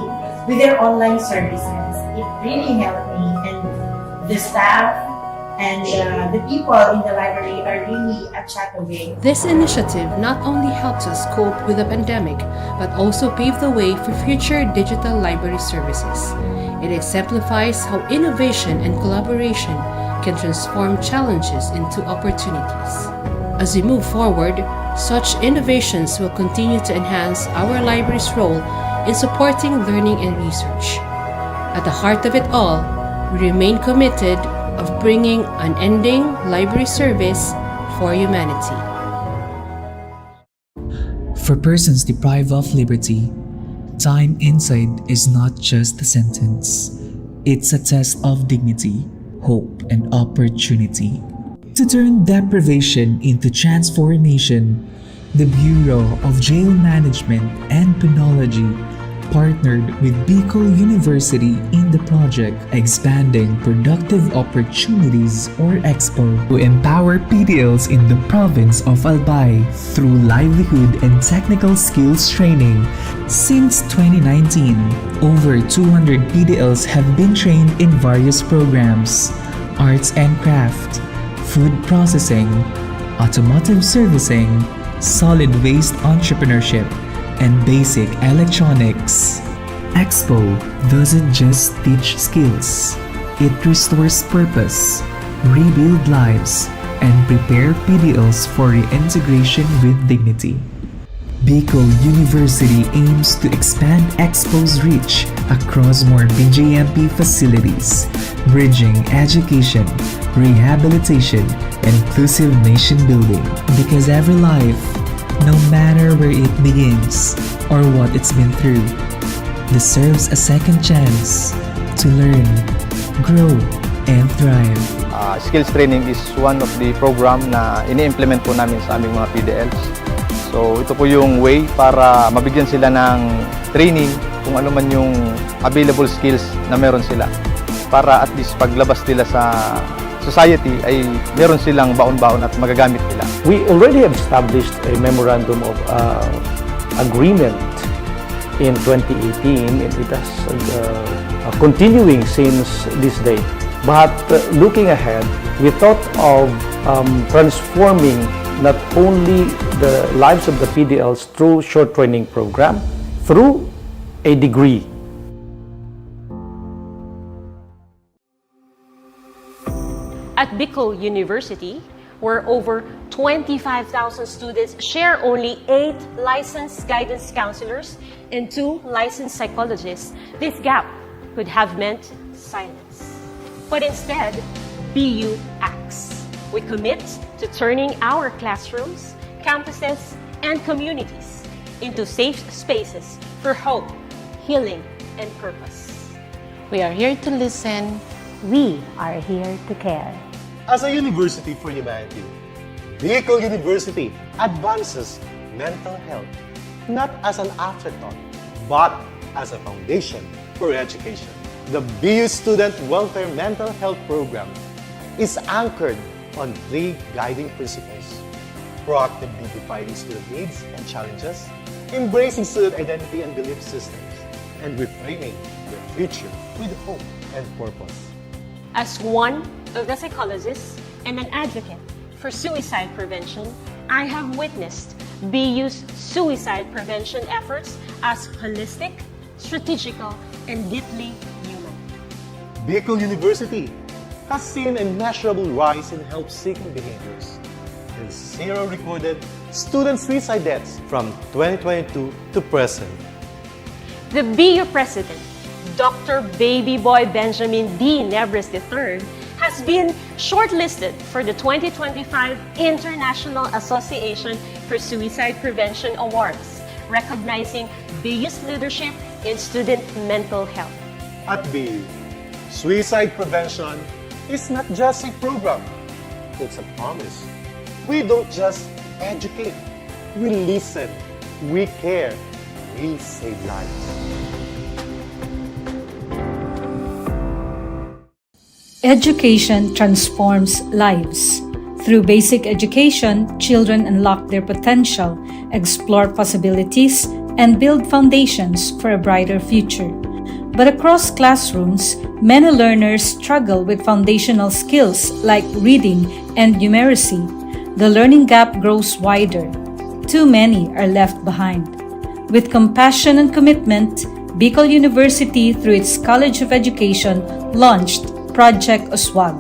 with their online services. It really helped me, and the staff and the people in the library are really a chat away. This initiative not only helps us cope with the pandemic, but also paved the way for future digital library services. It exemplifies how innovation and collaboration can transform challenges into opportunities. As we move forward, such innovations will continue to enhance our library's role in supporting learning and research. At the heart of it all, we remain committed of bringing unending library service for humanity. For persons deprived of liberty, time inside is not just a sentence. It's a test of dignity, hope, and opportunity. To turn deprivation into transformation, the Bureau of Jail Management and Penology partnered with Bicol University in the project Expanding Productive Opportunities or EXPO to empower PDLs in the province of Albay through livelihood and technical skills training. Since 2019, over 200 PDLs have been trained in various programs: arts and craft, food processing, automotive servicing, solid waste entrepreneurship, and basic electronics. EXPO doesn't just teach skills, it restores purpose, rebuild lives, and prepare PDLs for reintegration with dignity. Bicol University aims to expand EXPO's reach across more BJMP facilities, bridging education, rehabilitation, and inclusive nation building. Because every life, no matter where it begins or what it's been through, deserves a second chance to learn, grow, and thrive. Skills training is one of the program na ini-implement po namin sa aming mga PDLs. So ito po yung way para mabigyan sila ng training, kung ano man yung available skills na meron sila. Para at least paglabas nila sa society ay meron silang baon-baon at magagamit nila. We already have established a memorandum of agreement in 2018 and it has continuing since this day. But looking ahead, we thought of transforming not only the lives of the PDLs through short training program, through a degree. At Bicol University, where over 25,000 students share only 8 licensed guidance counselors and 2 licensed psychologists, this gap could have meant silence. But instead, BU acts. We commit to turning our classrooms, campuses, and communities into safe spaces for hope, healing, and purpose. We are here to listen. We are here to care. As a university for humanity, Bicol University advances mental health not as an afterthought, but as a foundation for education. The BU Student Welfare Mental Health Program is anchored on 3 guiding principles: proactively defining student needs and challenges, embracing student identity and belief systems, and reframing the future with hope and purpose. As one of the psychologists and an advocate for suicide prevention, I have witnessed BU's suicide prevention efforts as holistic, strategical, and deeply human. Bicol University has seen a measurable rise in help-seeking behaviors and 0 recorded student suicide deaths from 2022 to present. The BU President, Dr. Baby Boy Benjamin D. Nebres III, has been shortlisted for the 2025 International Association for Suicide Prevention Awards, recognizing BU's leadership in student mental health. At BU, suicide prevention is not just a program, it's a promise. We don't just educate, we listen, we care, we save lives. Education transforms lives. Through basic education, children unlock their potential, explore possibilities, and build foundations for a brighter future. But across classrooms, many learners struggle with foundational skills like reading and numeracy. The learning gap grows wider. Too many are left behind. With compassion and commitment, Bicol University, through its College of Education, launched Project Uswag.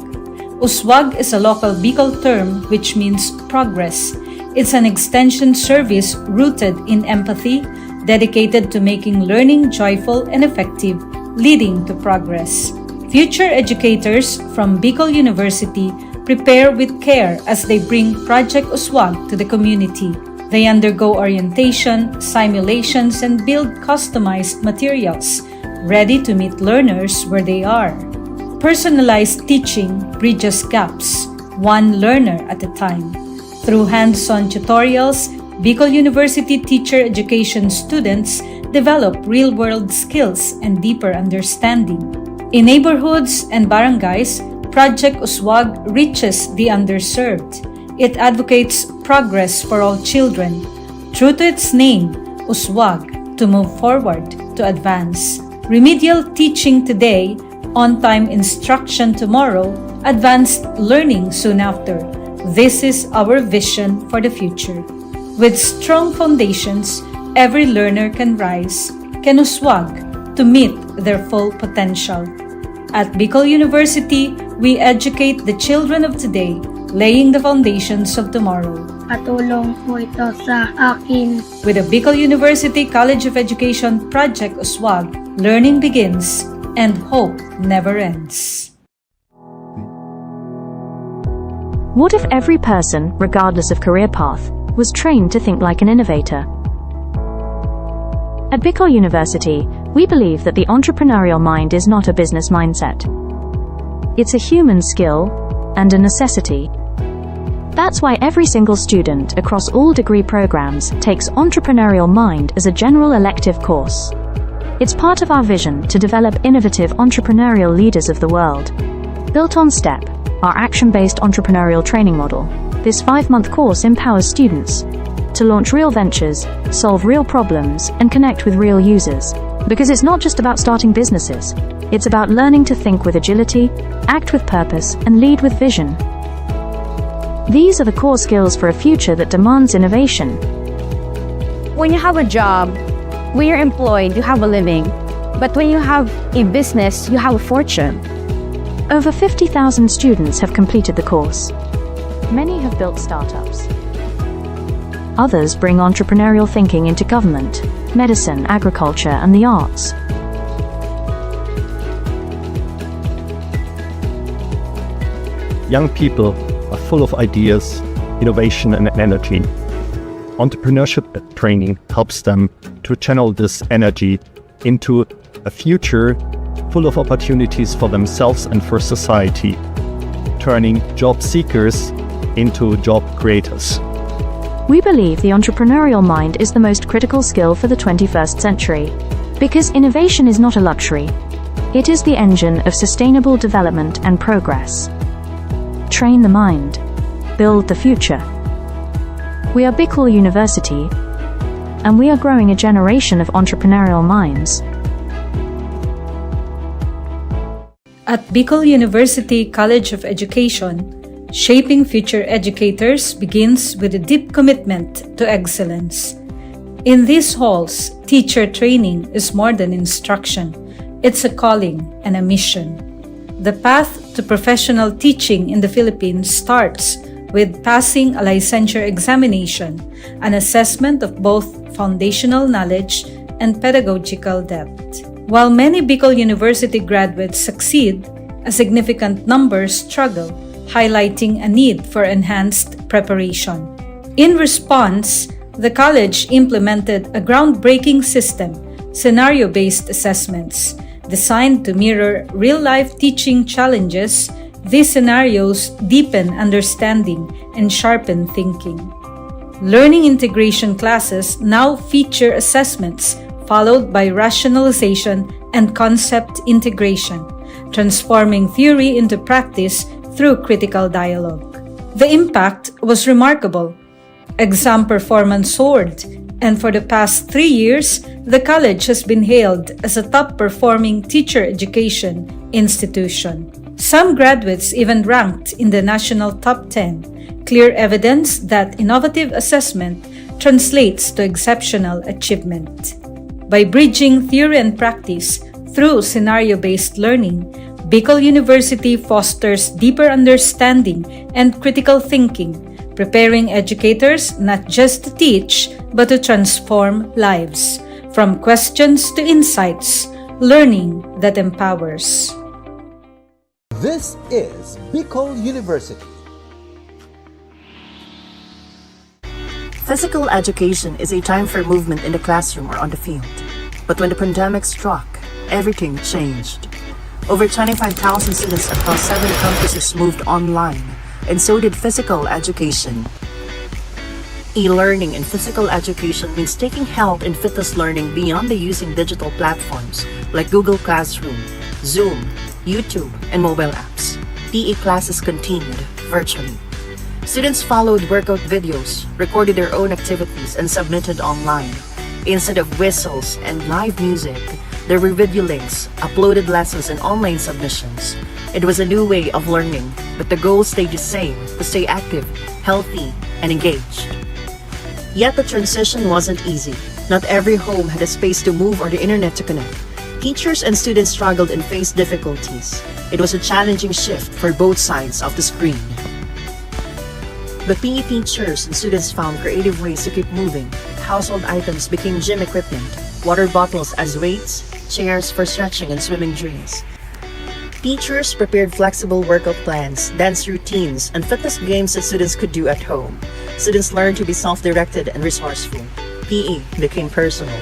Uswag is a local Bicol term which means progress. It's an extension service rooted in empathy, dedicated to making learning joyful and effective, leading to progress. Future educators from Bicol University prepare with care as they bring Project Uswag to the community. They undergo orientation, simulations, and build customized materials, ready to meet learners where they are. Personalized teaching bridges gaps, one learner at a time. Through hands-on tutorials, Bicol University teacher education students develop real-world skills and deeper understanding. In neighborhoods and barangays, Project Uswag reaches the underserved. It advocates progress for all children. True to its name, Uswag, to move forward, to advance. Remedial teaching today, on-time instruction tomorrow, advanced learning soon after. This is our vision for the future. With strong foundations, every learner can rise, can uswag to meet their full potential. At Bicol University, we educate the children of today, laying the foundations of tomorrow. Patulong po ito sa akin. With the Bicol University College of Education Project Uswag, learning begins and hope never ends. What if every person, regardless of career path, was trained to think like an innovator? At Bicol University, we believe that the entrepreneurial mind is not a business mindset. It's a human skill and a necessity. That's why every single student across all degree programs takes Entrepreneurial Mind as a general elective course. It's part of our vision to develop innovative entrepreneurial leaders of the world. Built on STEP, our action-based entrepreneurial training model, this 5-month course empowers students to launch real ventures, solve real problems, and connect with real users. Because it's not just about starting businesses, it's about learning to think with agility, act with purpose, and lead with vision. These are the core skills for a future that demands innovation. When you have a job, when you're employed, you have a living. But when you have a business, you have a fortune. Over 50,000 students have completed the course. Many have built startups. Others bring entrepreneurial thinking into government, medicine, agriculture, and the arts. Young people are full of ideas, innovation, and energy. Entrepreneurship training helps them to channel this energy into a future full of opportunities for themselves and for society, turning job seekers into job creators. We believe the entrepreneurial mind is the most critical skill for the 21st century, because innovation is not a luxury. It is the engine of sustainable development and progress. Train the mind. Build the future. We are Bicol University, and we are growing a generation of entrepreneurial minds. At Bicol University College of Education, shaping future educators begins with a deep commitment to excellence. In these halls, teacher training is more than instruction. It's a calling and a mission. The path to professional teaching in the Philippines starts with passing a licensure examination, an assessment of both foundational knowledge and pedagogical depth. While many Bicol University graduates succeed, a significant number struggle, highlighting a need for enhanced preparation. In response, the college implemented a groundbreaking system, scenario-based assessments, designed to mirror real-life teaching challenges. These scenarios deepen understanding and sharpen thinking. Learning integration classes now feature assessments followed by rationalization and concept integration, transforming theory into practice through critical dialogue. The impact was remarkable. Exam performance soared, and for the past 3 years, the college has been hailed as a top-performing teacher education institution. Some graduates even ranked in the national top 10, clear evidence that innovative assessment translates to exceptional achievement. By bridging theory and practice through scenario-based learning, Bicol University fosters deeper understanding and critical thinking, preparing educators not just to teach, but to transform lives. From questions to insights, learning that empowers. This is Bicol University. Physical education is a time for movement in the classroom or on the field. But when the pandemic struck, everything changed. Over 25,000 students across 7 campuses moved online, and so did physical education. E-learning in physical education means taking health and fitness learning beyond the using digital platforms like Google Classroom, Zoom, YouTube, and mobile apps. PE classes continued virtually. Students followed workout videos, recorded their own activities, and submitted online. Instead of whistles and live music, there were video links, uploaded lessons, and online submissions. It was a new way of learning, but the goal stayed the same: to stay active, healthy, and engaged. Yet the transition wasn't easy. Not every home had a space to move or the internet to connect. Teachers and students struggled and faced difficulties. It was a challenging shift for both sides of the screen. But PE teachers and students found creative ways to keep moving. Household items became gym equipment, water bottles as weights, chairs for stretching and swimming drills. Teachers prepared flexible workout plans, dance routines, and fitness games that students could do at home. Students learned to be self-directed and resourceful. PE became personal.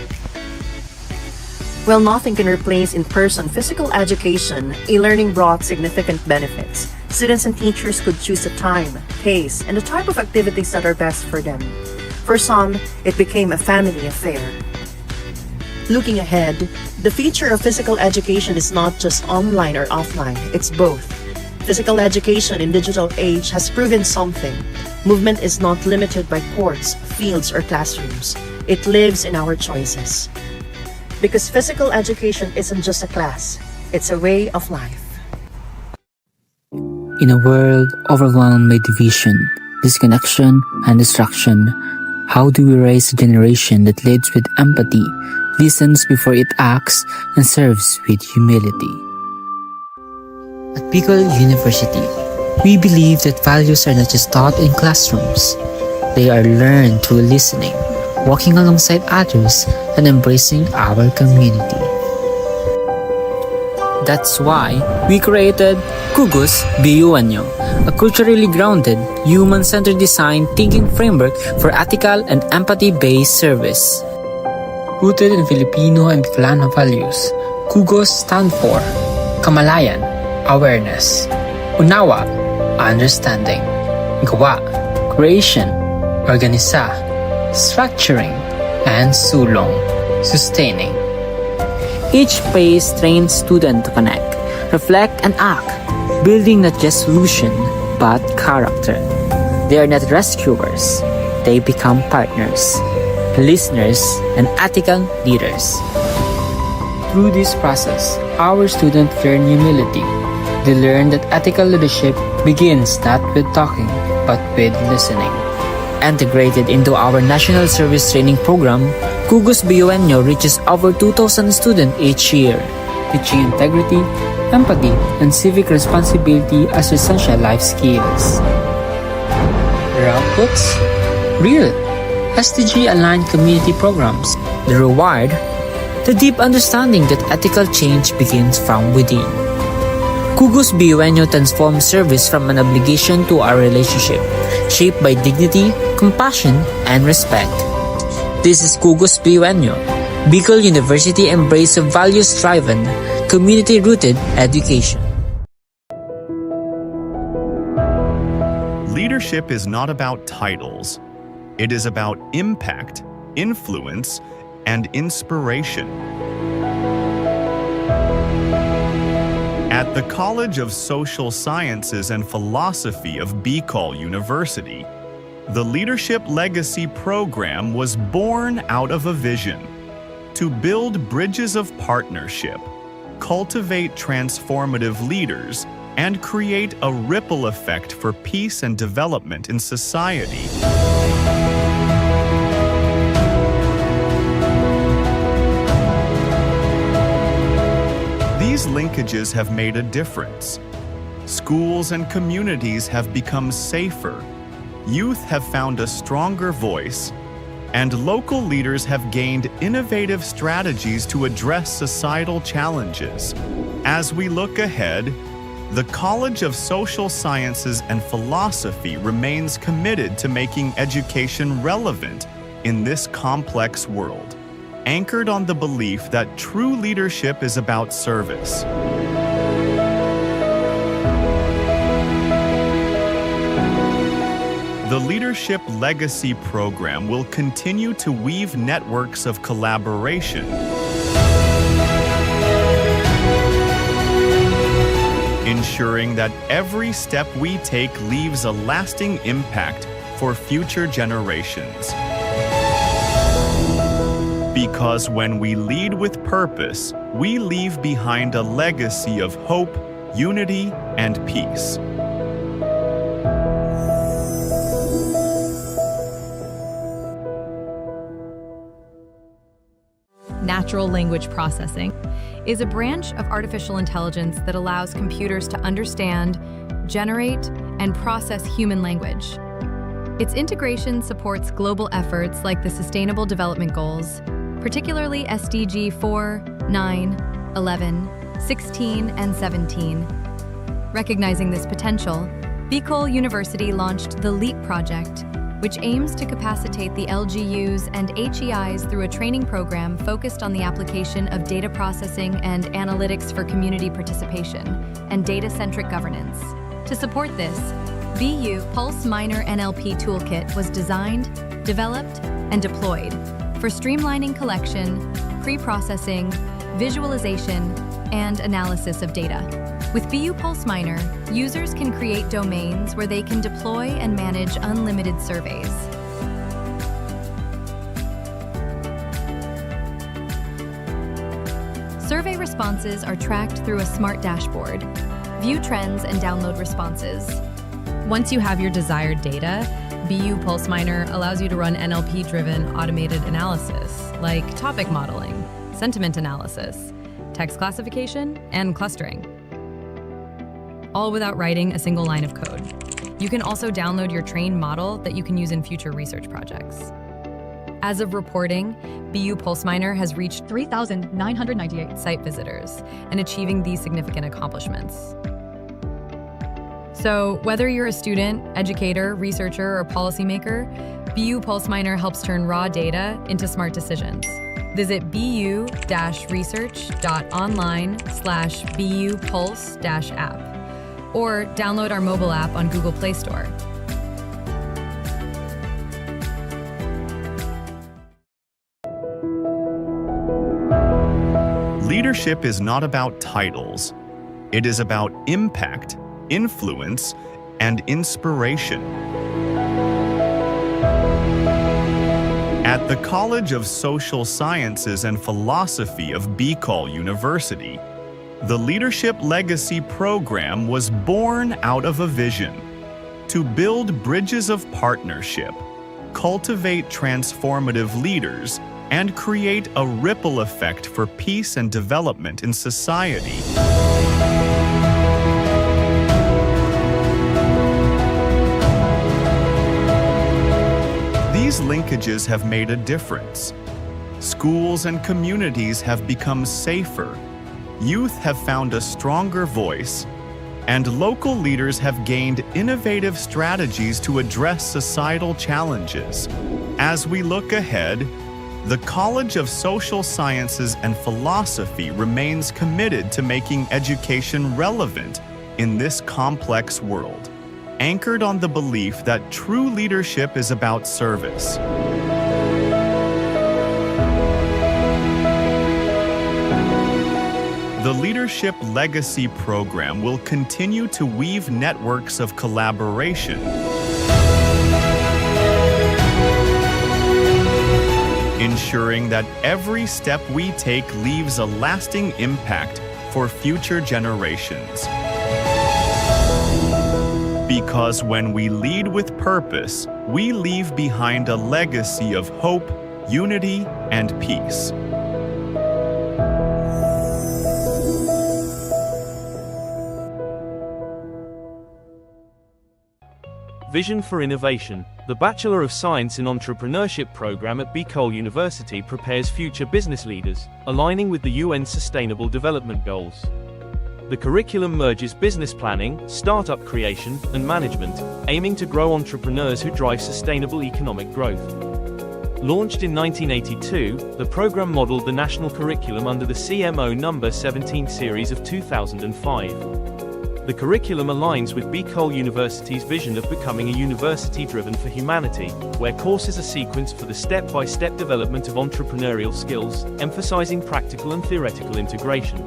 While nothing can replace in-person physical education, e-learning brought significant benefits. Students and teachers could choose the time, pace, and the type of activities that are best for them. For some, it became a family affair. Looking ahead, the future of physical education is not just online or offline, it's both. Physical education in digital age has proven something. Movement is not limited by courts, fields, or classrooms. It lives in our choices. Because physical education isn't just a class, it's a way of life. In a world overwhelmed by division, disconnection, and distraction, how do we raise a generation that leads with empathy, listens before it acts, and serves with humility? At Bicol University, we believe that values are not just taught in classrooms. They are learned through listening, walking alongside others, and embracing our community. That's why we created Kugos BUNyo, a culturally grounded, human-centered design thinking framework for ethical and empathy-based service. Rooted in Filipino and Bicolano values, Kugos stand for Kamalayan, awareness; Unawa, understanding; Gawa, creation; Organisa, structuring; and Sulong, sustaining. Each phase trains students to connect, reflect, and act, building not just solution, but character. They are not rescuers. They become partners, listeners, and ethical leaders. Through this process, our students learn humility. They learn that ethical leadership begins not with talking, but with listening. Integrated into our National Service Training Program, Kugos BUNyo reaches over 2,000 students each year, teaching integrity, empathy, and civic responsibility as essential life skills. The outputs? Real, SDG-aligned community programs. The reward? The deep understanding that ethical change begins from within. Kugos BUNyo transforms service from an obligation to a relationship, shaped by dignity, compassion, and respect. This is Kugos BUNyo, Bicol University embrace of values-driven, community-rooted education. Leadership is not about titles. It is about impact, influence, and inspiration. At the College of Social Sciences and Philosophy of Bicol University, the Leadership Legacy Program was born out of a vision to build bridges of partnership, cultivate transformative leaders, and create a ripple effect for peace and development in society. These linkages have made a difference. Schools and communities have become safer. Youth have found a stronger voice, and local leaders have gained innovative strategies to address societal challenges. As we look ahead, the College of Social Sciences and Philosophy remains committed to making education relevant in this complex world, anchored on the belief that true leadership is about service. The Leadership Legacy Program will continue to weave networks of collaboration, ensuring that every step we take leaves a lasting impact for future generations. Because when we lead with purpose, we leave behind a legacy of hope, unity, and peace. Natural language processing is a branch of artificial intelligence that allows computers to understand, generate, and process human language. Its integration supports global efforts like the Sustainable Development Goals, particularly SDG 4, 9, 11, 16, and 17. Recognizing this potential, Bicol University launched the LEAP project, which aims to capacitate the LGUs and HEIs through a training program focused on the application of data processing and analytics for community participation and data-centric governance. To support this, BU Pulse Minor NLP Toolkit was designed, developed, and deployed, for streamlining collection, pre-processing, visualization, and analysis of data. With BU Pulse Miner, users can create domains where they can deploy and manage unlimited surveys. Survey responses are tracked through a smart dashboard. View trends and download responses. Once you have your desired data, BU Pulse Miner allows you to run NLP-driven automated analysis, like topic modeling, sentiment analysis, text classification, and clustering, all without writing a single line of code. You can also download your trained model that you can use in future research projects. As of reporting, BU Pulse Miner has reached 3,998 site visitors and achieving these significant accomplishments. So whether you're a student, educator, researcher, or policymaker, BU Pulse Miner helps turn raw data into smart decisions. Visit bu-research.online/BU Pulse-app or download our mobile app on Google Play Store. Leadership is not about titles. It is about impact, influence, and inspiration. At the College of Social Sciences and Philosophy of Bicol University, the Leadership Legacy Program was born out of a vision to build bridges of partnership, cultivate transformative leaders, and create a ripple effect for peace and development in society. These linkages have made a difference. Schools and communities have become safer, youth have found a stronger voice, and local leaders have gained innovative strategies to address societal challenges. As we look ahead, the College of Social Sciences and Philosophy remains committed to making education relevant in this complex world, anchored on the belief that true leadership is about service. The Leadership Legacy Program will continue to weave networks of collaboration, ensuring that every step we take leaves a lasting impact for future generations. Because when we lead with purpose, we leave behind a legacy of hope, unity, and peace. Vision for Innovation. The Bachelor of Science in Entrepreneurship program at Bicol University prepares future business leaders, aligning with the UN Sustainable Development Goals. The curriculum merges business planning, startup creation, and management, aiming to grow entrepreneurs who drive sustainable economic growth. Launched in 1982, the program modeled the national curriculum under the CMO No. 17 series of 2005. The curriculum aligns with Bicol University's vision of becoming a university driven for humanity, where courses are sequenced for the step-by-step development of entrepreneurial skills, emphasizing practical and theoretical integration.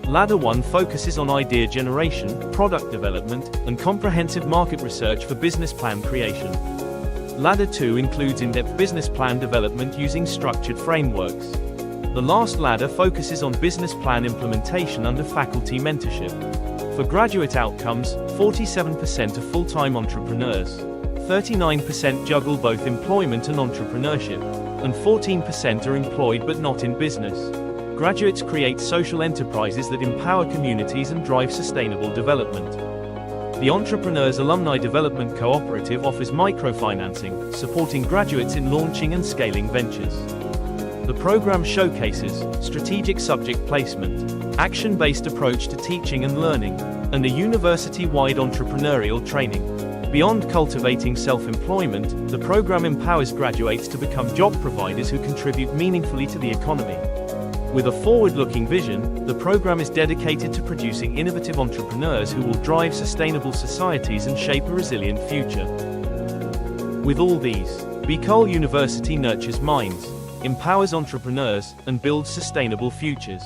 Ladder 1 focuses on idea generation, product development, and comprehensive market research for business plan creation. Ladder 2 includes in-depth business plan development using structured frameworks. The last ladder focuses on business plan implementation under faculty mentorship. For graduate outcomes, 47% are full-time entrepreneurs, 39% juggle both employment and entrepreneurship, and 14% are employed but not in business. Graduates create social enterprises that empower communities and drive sustainable development. The Entrepreneurs Alumni Development Cooperative offers microfinancing, supporting graduates in launching and scaling ventures. The program showcases strategic subject placement, action-based approach to teaching and learning, and a university-wide entrepreneurial training. Beyond cultivating self-employment, the program empowers graduates to become job providers who contribute meaningfully to the economy. With a forward-looking vision, the program is dedicated to producing innovative entrepreneurs who will drive sustainable societies and shape a resilient future. With all these, Bicol University nurtures minds, empowers entrepreneurs, and builds sustainable futures.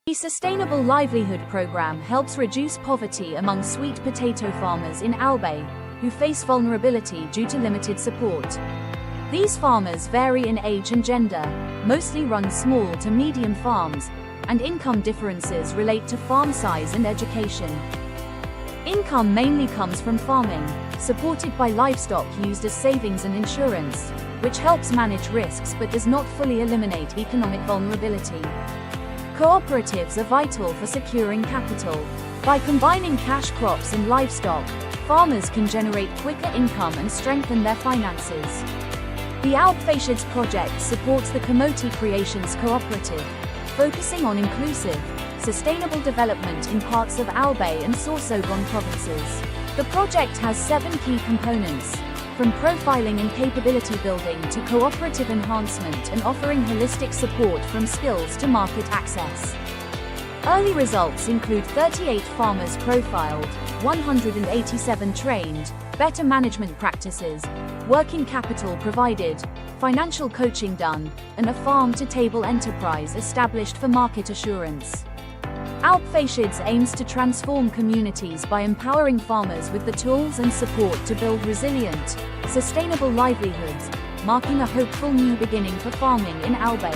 The Sustainable Livelihood Program helps reduce poverty among sweet potato farmers in Albay, who face vulnerability due to limited support. These farmers vary in age and gender, mostly run small to medium farms, and income differences relate to farm size and education. Income mainly comes from farming, supported by livestock used as savings and insurance, which helps manage risks but does not fully eliminate economic vulnerability. Cooperatives are vital for securing capital. By combining cash crops and livestock, farmers can generate quicker income and strengthen their finances. The Alpfeischids project supports the Kamoti Creations Cooperative, focusing on inclusive, sustainable development in parts of Albay and Sorsogon provinces. The project has 7 key components, from profiling and capability building to cooperative enhancement and offering holistic support from skills to market access. Early results include 38 farmers profiled, 187 trained, better management practices, working capital provided, financial coaching done, and a farm-to-table enterprise established for market assurance. Alpfeischids aims to transform communities by empowering farmers with the tools and support to build resilient, sustainable livelihoods, marking a hopeful new beginning for farming in Albay.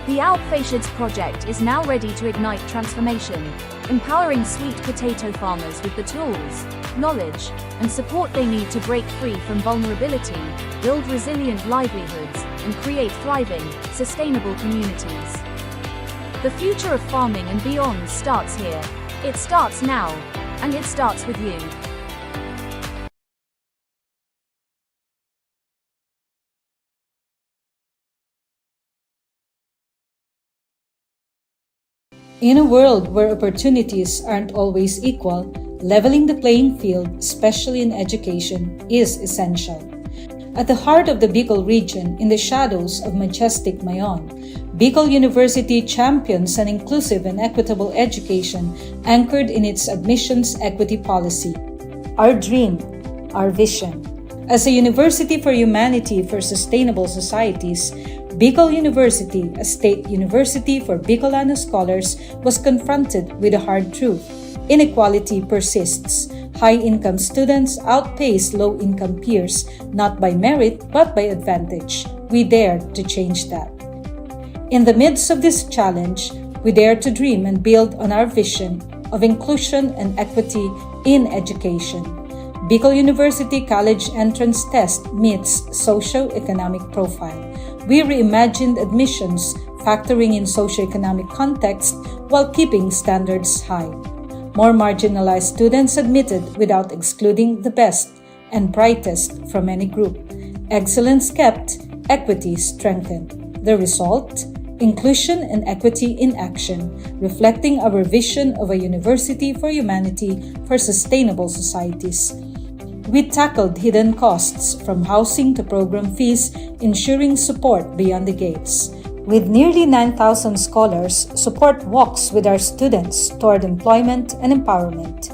The Alpfeischids project is now ready to ignite transformation, empowering sweet potato farmers with the tools, knowledge, and support they need to break free from vulnerability, build resilient livelihoods, and create thriving, sustainable communities. The future of farming and beyond starts here. It starts now, and it starts with you. In a world where opportunities aren't always equal, leveling the playing field, especially in education, is essential. At the heart of the Bicol region, in the shadows of majestic Mayon, Bicol University champions an inclusive and equitable education anchored in its admissions equity policy. Our dream, our vision. As a university for humanity for sustainable societies, Bicol University, a state university for Bicolano scholars, was confronted with a hard truth. Inequality persists. High-income students outpace low-income peers, not by merit but by advantage. We dare to change that. In the midst of this challenge, we dare to dream and build on our vision of inclusion and equity in education. Bicol University College Entrance Test meets socio-economic profile. We reimagined admissions, factoring in socio-economic context while keeping standards high. More marginalized students admitted without excluding the best and brightest from any group. Excellence kept, equity strengthened. The result? Inclusion and equity in action, reflecting our vision of a university for humanity for sustainable societies. We tackled hidden costs from housing to program fees, ensuring support beyond the gates. With nearly 9,000 scholars, support walks with our students toward employment and empowerment.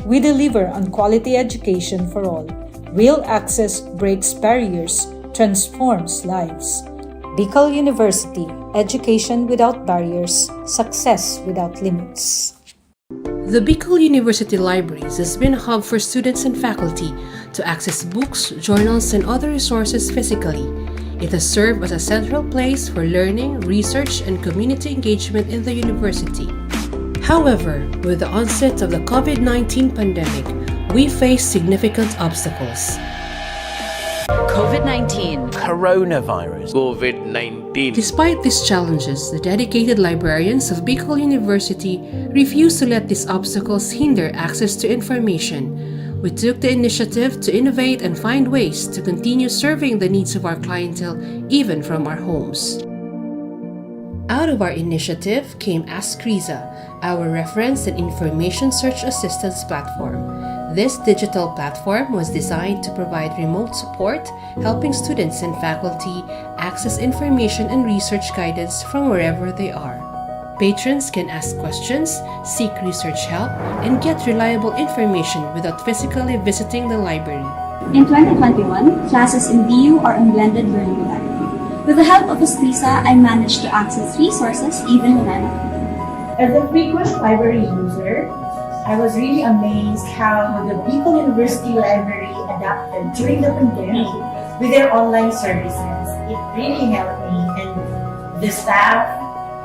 We deliver on quality education for all. Real access breaks barriers, transforms lives. Bicol University, education without barriers, success without limits. The Bicol University Libraries has been a hub for students and faculty to access books, journals, and other resources physically. It has served as a central place for learning, research, and community engagement in the university. However, with the onset of the COVID-19 pandemic, we face significant obstacles. COVID-19. Coronavirus. COVID-19. Despite these challenges, the dedicated librarians of Bicol University refuse to let these obstacles hinder access to information. We took the initiative to innovate and find ways to continue serving the needs of our clientele even from our homes. Out of our initiative came Ask Riza, our reference and information search assistance platform. This digital platform was designed to provide remote support, helping students and faculty access information and research guidance from wherever they are. Patrons can ask questions, seek research help, and get reliable information without physically visiting the library. In 2021, classes in BU are on blended learning modality. With the help of Ustrisa, I managed to access resources even when I'm at home. As a frequent library user, I was really amazed how the Bicol University Library adapted during the pandemic with their online services. It really helped me, and the staff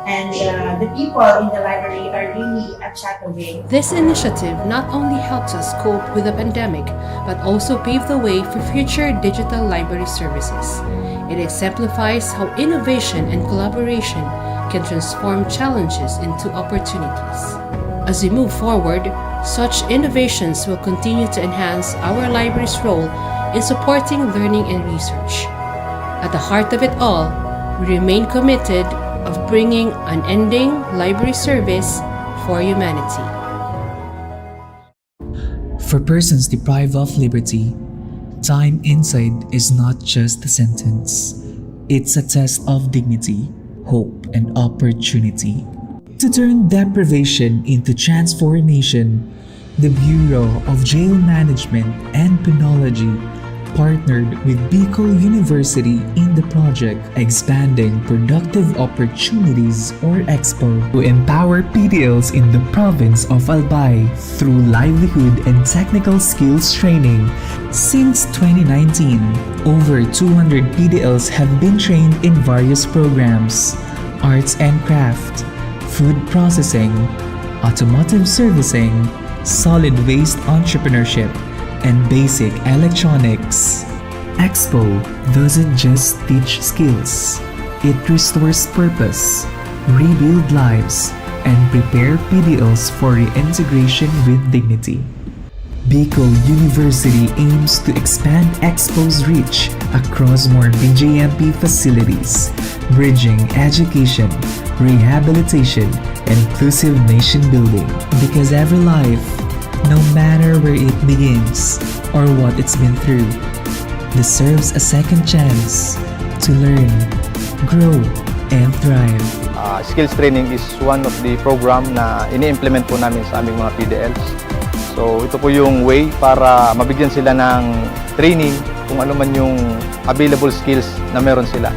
and the people in the library are really a chat away. This initiative not only helps us cope with the pandemic, but also paved the way for future digital library services. It exemplifies how innovation and collaboration can transform challenges into opportunities. As we move forward, such innovations will continue to enhance our library's role in supporting learning and research. At the heart of it all, we remain committed of bringing unending library service for humanity. For persons deprived of liberty, time inside is not just a sentence. It's a test of dignity, hope, and opportunity. To turn deprivation into transformation, the Bureau of Jail Management and Penology partnered with Bicol University in the project Expanding Productive Opportunities or EXPO to empower PDLs in the province of Albay through livelihood and technical skills training. Since 2019, over 200 PDLs have been trained in various programs: arts and craft, food processing, automotive servicing, solid waste entrepreneurship, and basic electronics. EXPO doesn't just teach skills, it restores purpose, rebuild lives, and prepare PDLs for reintegration with dignity. Bicol University aims to expand EXPO's reach across more BJMP facilities, bridging education, rehabilitation, and inclusive nation building. Because every life, no matter where it begins or what it's been through, deserves a second chance to learn, grow, and thrive. Skills training is one of the program na ini-implement po namin sa aming mga PDLs. So ito po yung way para mabigyan sila ng training kung ano man yung available skills na meron sila,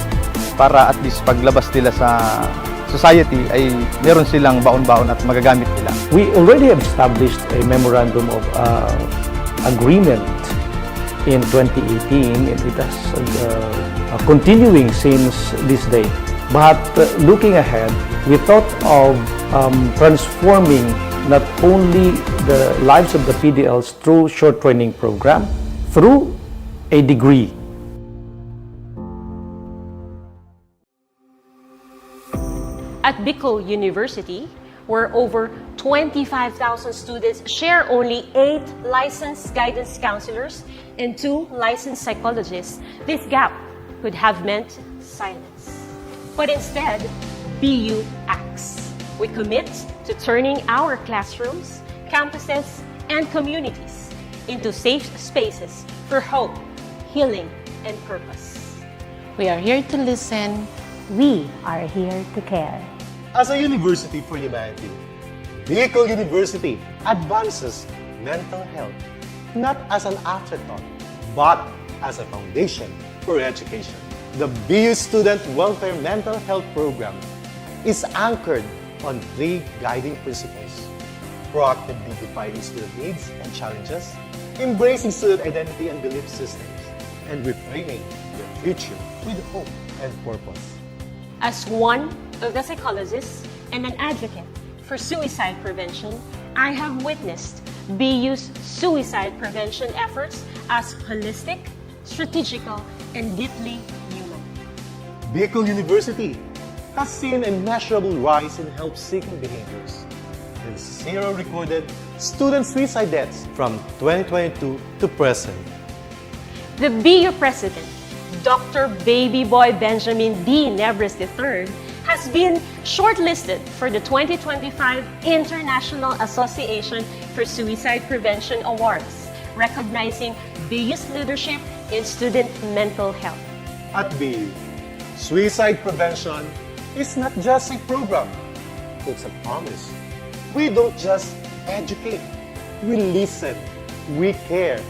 para at least paglabas nila sa society ay meron silang baon-baon at magagamit nila. We already have established a memorandum of agreement in 2018, and it has continuing since this day. But looking ahead, we thought of transforming not only the lives of the PDLs through short training program, through a degree. At Bicol University, where over 25,000 students share only 8 licensed guidance counselors and 2 licensed psychologists, this gap could have meant silence. But instead, BU acts. We commit to turning our classrooms, campuses, and communities into safe spaces for hope, healing, and purpose. We are here to listen. We are here to care. As a university for humanity, Bicol University advances mental health not as an afterthought, but as a foundation for education. The BU Student Welfare Mental Health Program is anchored on 3 guiding principles: proactively defining student needs and challenges, embracing student identity and belief systems, and reframing the future with hope and purpose. As one of the psychologists and an advocate for suicide prevention, I have witnessed BU's suicide prevention efforts as holistic, strategical, and deeply human. Bicol University has seen a measurable rise in help-seeking behaviors and 0 recorded student suicide deaths from 2022 to present. The BU President, Dr. Baby Boy Benjamin D. Nebres III, has been shortlisted for the 2025 International Association for Suicide Prevention Awards, recognizing BU's leadership in student mental health. At BU, suicide prevention is not just a program. includes a promise. We don't just educate, we listen, we care,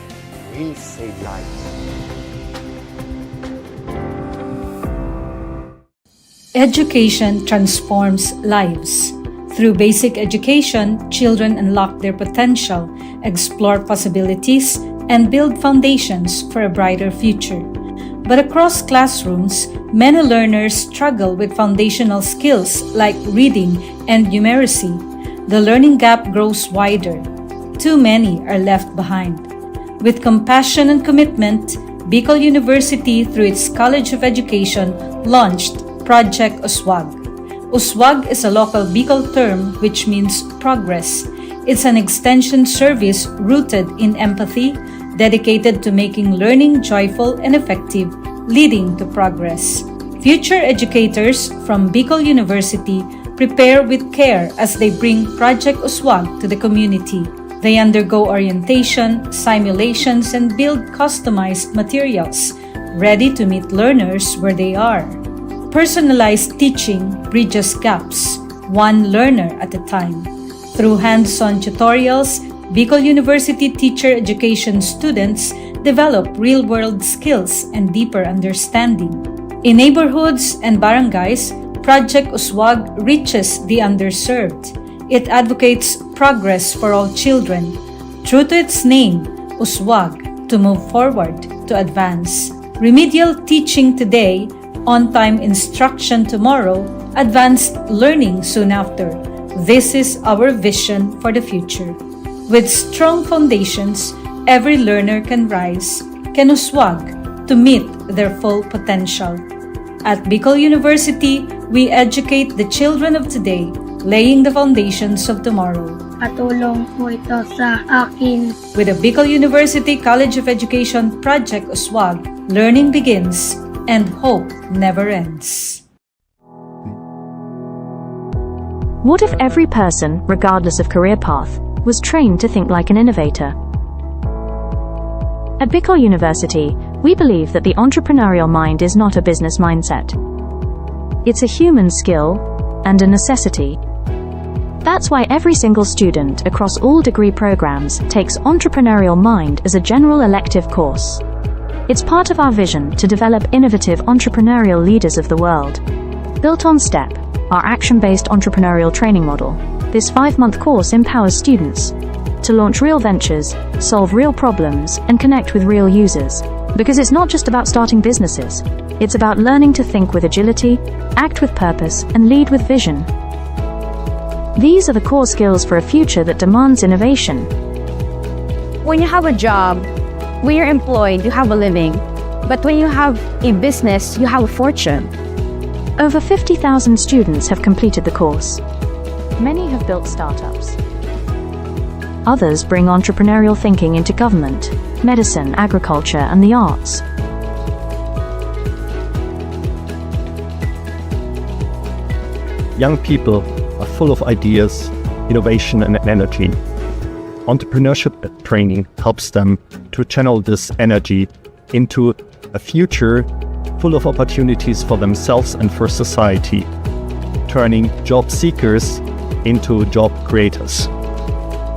we save lives. Education transforms lives. Through basic education, children unlock their potential, explore possibilities, and build foundations for a brighter future. But across classrooms, many learners struggle with foundational skills like reading and numeracy. The learning gap grows wider. Too many are left behind. With compassion and commitment, Bicol University, through its College of Education, launched Project Uswag. Uswag is a local Bicol term which means progress. It's an extension service rooted in empathy, dedicated to making learning joyful and effective, leading to progress. Future educators from Bicol University prepare with care as they bring Project Uswag to the community. They undergo orientation, simulations, and build customized materials, ready to meet learners where they are. Personalized teaching bridges gaps, one learner at a time. Through hands-on tutorials, Bicol University teacher education students develop real-world skills and deeper understanding. In neighborhoods and barangays, Project Uswag reaches the underserved. It advocates progress for all children. True to its name, Uswag, to move forward, to advance. Remedial teaching today, on-time instruction tomorrow, advanced learning soon after. This is our vision for the future. With strong foundations, every learner can rise, can uswag to meet their full potential. At Bicol University, we educate the children of today, laying the foundations of tomorrow. Patulong po ito sa akin. With the Bicol University College of Education Project Uswag, learning begins and hope never ends. What if every person, regardless of career path, was trained to think like an innovator? At Bicol University, we believe that the entrepreneurial mind is not a business mindset. It's a human skill and a necessity. That's why every single student across all degree programs takes Entrepreneurial Mind as a general elective course. It's part of our vision to develop innovative entrepreneurial leaders of the world. Built on STEP, our action-based entrepreneurial training model, this 5-month course empowers students to launch real ventures, solve real problems, and connect with real users. Because it's not just about starting businesses, it's about learning to think with agility, act with purpose, and lead with vision. These are the core skills for a future that demands innovation. When you have a job, when you're employed, you have a living. But when you have a business, you have a fortune. Over 50,000 students have completed the course. Many have built startups. Others bring entrepreneurial thinking into government, medicine, agriculture, and the arts. Young people are full of ideas, innovation, and energy. Entrepreneurship training helps them to channel this energy into a future full of opportunities for themselves and for society, turning job seekers into job creators.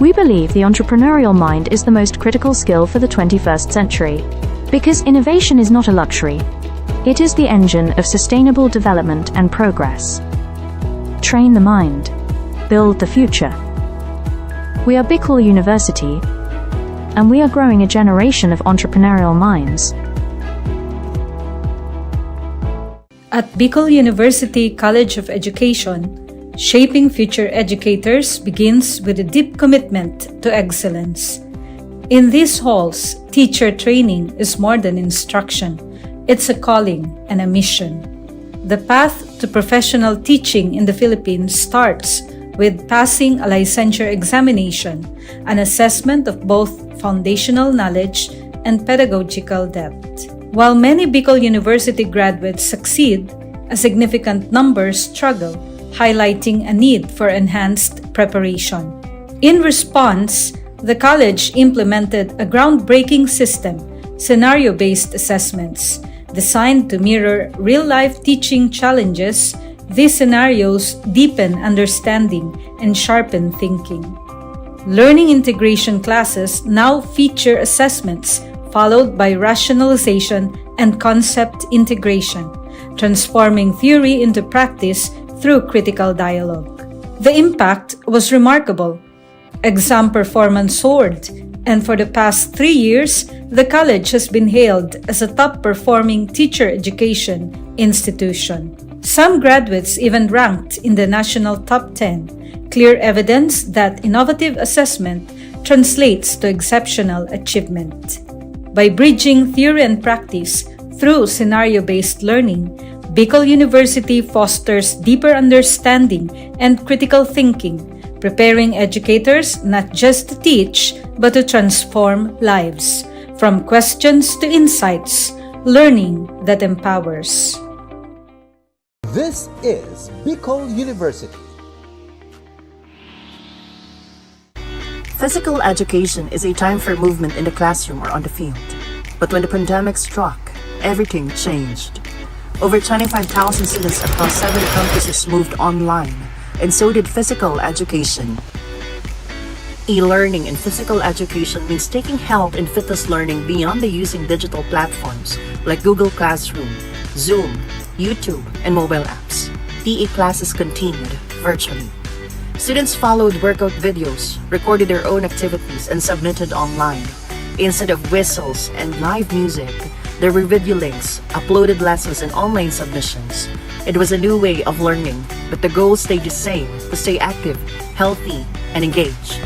We believe the entrepreneurial mind is the most critical skill for the 21st century, because innovation is not a luxury. It is the engine of sustainable development and progress. Train the mind. Build the future. We are Bicol University, and we are growing a generation of entrepreneurial minds. At Bicol University College of Education, shaping future educators begins with a deep commitment to excellence. In these halls, teacher training is more than instruction. It's a calling and a mission. The path to professional teaching in the Philippines starts with passing a licensure examination, an assessment of both foundational knowledge and pedagogical depth. While many Bicol University graduates succeed, a significant number struggle, highlighting a need for enhanced preparation. In response, the college implemented a groundbreaking system, scenario-based assessments, designed to mirror real-life teaching challenges, These scenarios deepen understanding and sharpen thinking. Learning integration classes now feature assessments followed by rationalization and concept integration, transforming theory into practice through critical dialogue. The impact was remarkable. Exam performance soared, and for the past 3 years, the college has been hailed as a top-performing teacher education institution. Some graduates even ranked in the national top 10, clear evidence that innovative assessment translates to exceptional achievement. By bridging theory and practice through scenario-based learning, Bicol University fosters deeper understanding and critical thinking, preparing educators not just to teach, but to transform lives. From questions to insights, learning that empowers. This is Bicol University. Physical education is a time for movement in the classroom or on the field. But when the pandemic struck, everything changed. Over 25,000 students across 7 campuses moved online, and so did physical education. E-learning in physical education means taking health and fitness learning beyond the using digital platforms like Google Classroom, Zoom, YouTube, and mobile apps. PE classes continued virtually. Students followed workout videos, recorded their own activities, and submitted online. Instead of whistles and live music, there were video links, uploaded lessons, and online submissions. It was a new way of learning, but the goal stayed the same: to stay active, healthy, and engaged.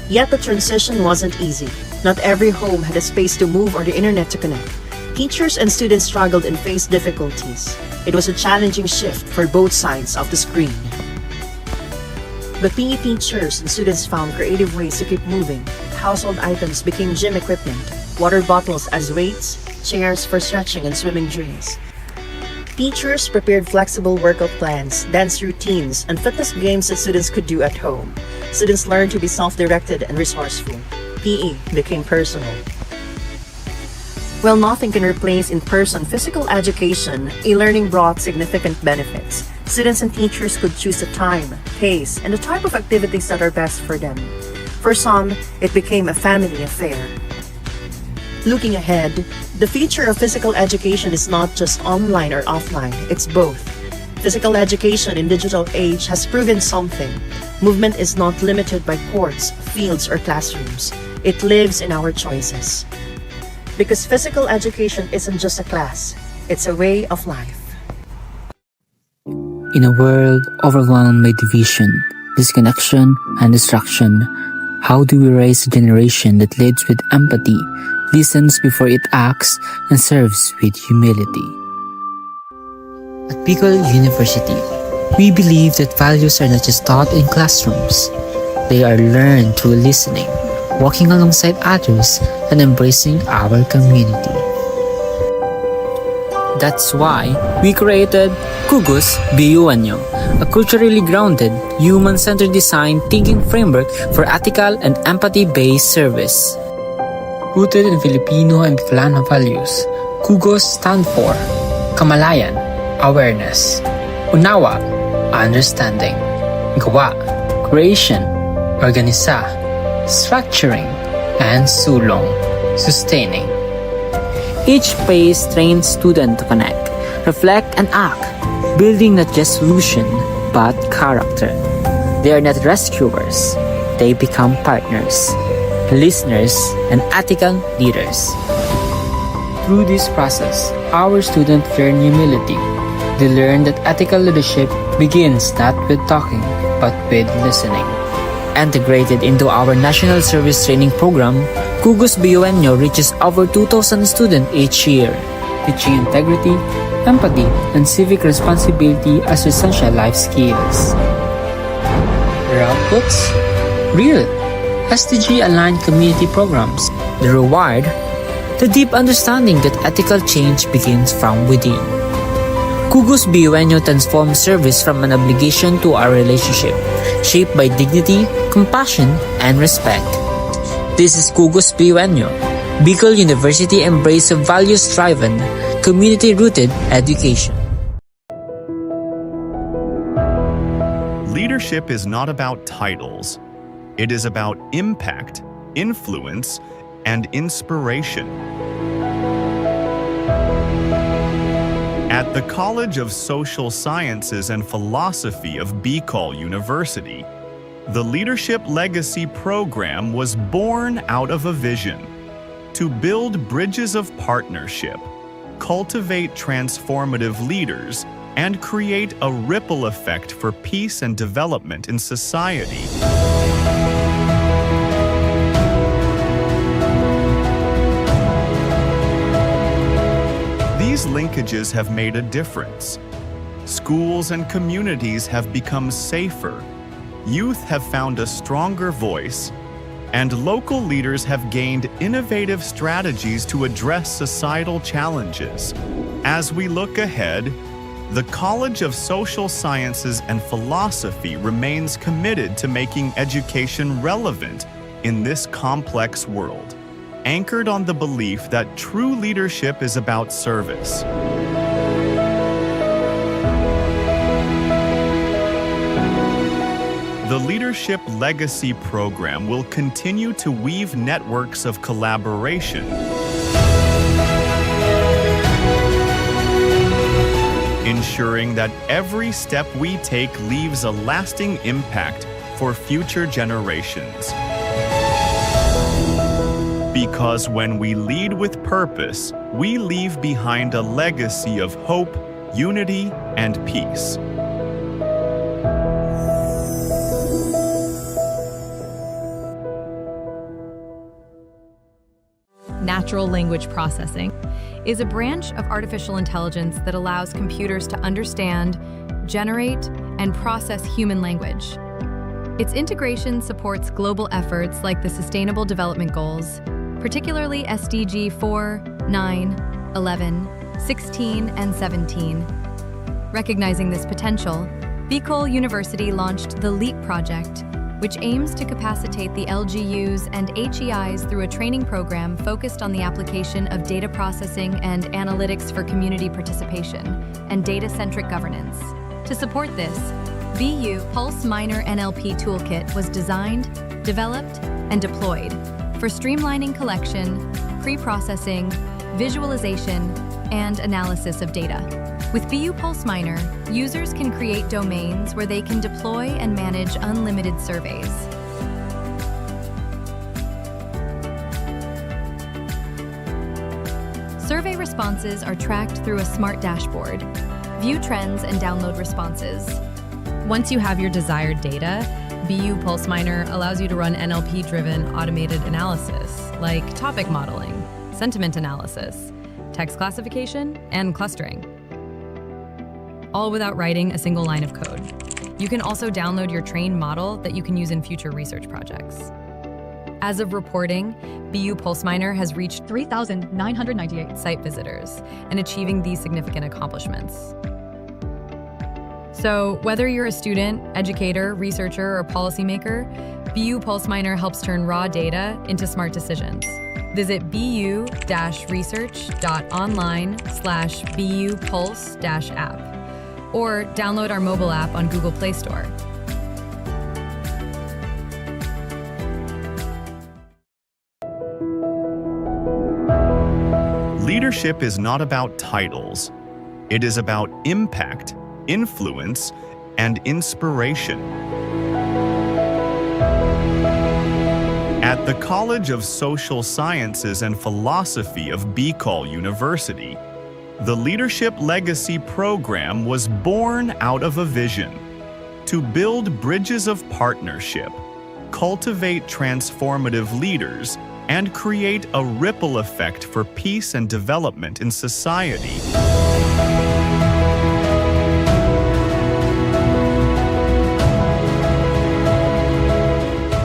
Yet the transition wasn't easy. Not every home had a space to move or the internet to connect. Teachers and students struggled and faced difficulties. It was a challenging shift for both sides of the screen. But PE teachers and students found creative ways to keep moving. Household items became gym equipment, water bottles as weights, chairs for stretching and swimming drills. Teachers prepared flexible workout plans, dance routines, and fitness games that students could do at home. Students learned to be self-directed and resourceful. PE became personal. While nothing can replace in-person physical education, e-learning brought significant benefits. Students and teachers could choose the time, pace, and the type of activities that are best for them. For some, it became a family affair. Looking ahead, the future of physical education is not just online or offline, it's both. Physical education in digital age has proven something. Movement is not limited by courts, fields, or classrooms. It lives in our choices. Because physical education isn't just a class, it's a way of life. In a world overwhelmed by division, disconnection, and distraction, how do we raise a generation that leads with empathy, listens before it acts, and serves with humility? At Bicol University, we believe that values are not just taught in classrooms. They are learned through listening, walking alongside others, and embracing our community. That's why we created Kugus BU-Anyo, a culturally grounded, human-centered design thinking framework for ethical and empathy-based service. Rooted in Filipino and Bicolano values, Kugus stand for Kamalayan, awareness; Unawa, understanding; Gawa, creation; Organisa, structuring; and Sulong, sustaining. Each phase trains students to connect, reflect, and act, building not just solution, but character. They are not rescuers. They become partners, listeners, and ethical leaders. Through this process, our students learn humility. They learn that ethical leadership begins not with talking, but with listening. Integrated into our National Service Training Program, Kugus BU-Anyo reaches over 2,000 students each year, teaching integrity, empathy, and civic responsibility as essential life skills. The outputs? Real, SDG-aligned community programs. The reward? The deep understanding that ethical change begins from within. Kugus BU-Anyo transforms service from an obligation to a relationship, shaped by dignity, compassion, and respect. This is Kugus BU-Anyo, Bicol University embrace of values-driven, community-rooted education. Leadership is not about titles. It is about impact, influence, and inspiration. At the College of Social Sciences and Philosophy of Bicol University, the Leadership Legacy Program was born out of a vision to build bridges of partnership, cultivate transformative leaders, and create a ripple effect for peace and development in society. These linkages have made a difference. Schools and communities have become safer, youth have found a stronger voice, and local leaders have gained innovative strategies to address societal challenges. As we look ahead, the College of Social Sciences and Philosophy remains committed to making education relevant in this complex world, anchored on the belief that true leadership is about service. The Leadership Legacy Program will continue to weave networks of collaboration, ensuring that every step we take leaves a lasting impact for future generations. Because when we lead with purpose, we leave behind a legacy of hope, unity, and peace. Natural language processing is a branch of artificial intelligence that allows computers to understand, generate, and process human language. Its integration supports global efforts like the Sustainable Development Goals, particularly SDG 4, 9, 11, 16, and 17. Recognizing this potential, Bicol University launched the LEAP project, which aims to capacitate the LGUs and HEIs through a training program focused on the application of data processing and analytics for community participation and data-centric governance. To support this, BU Pulse Minor NLP Toolkit was designed, developed, and deployed for streamlining collection, pre-processing, visualization, and analysis of data. With BU Pulse Minor, users can create domains where they can deploy and manage unlimited surveys. Survey responses are tracked through a smart dashboard. View trends and download responses. Once you have your desired data, BU Pulse Minor allows you to run NLP-driven automated analysis, like topic modeling, sentiment analysis, text classification, and clustering, all without writing a single line of code. You can also download your trained model that you can use in future research projects. As of reporting, BU Pulse Minor has reached 3,998 site visitors and achieving these significant accomplishments. So whether you're a student, educator, researcher, or policymaker, BU Pulse Minor helps turn raw data into smart decisions. Visit bu-research.online/BU Pulse-app or download our mobile app on Google Play Store. Leadership is not about titles. It is about impact, influence, and inspiration. At the College of Social Sciences and Philosophy of Bicol University, the Leadership Legacy Program was born out of a vision to build bridges of partnership, cultivate transformative leaders, and create a ripple effect for peace and development in society.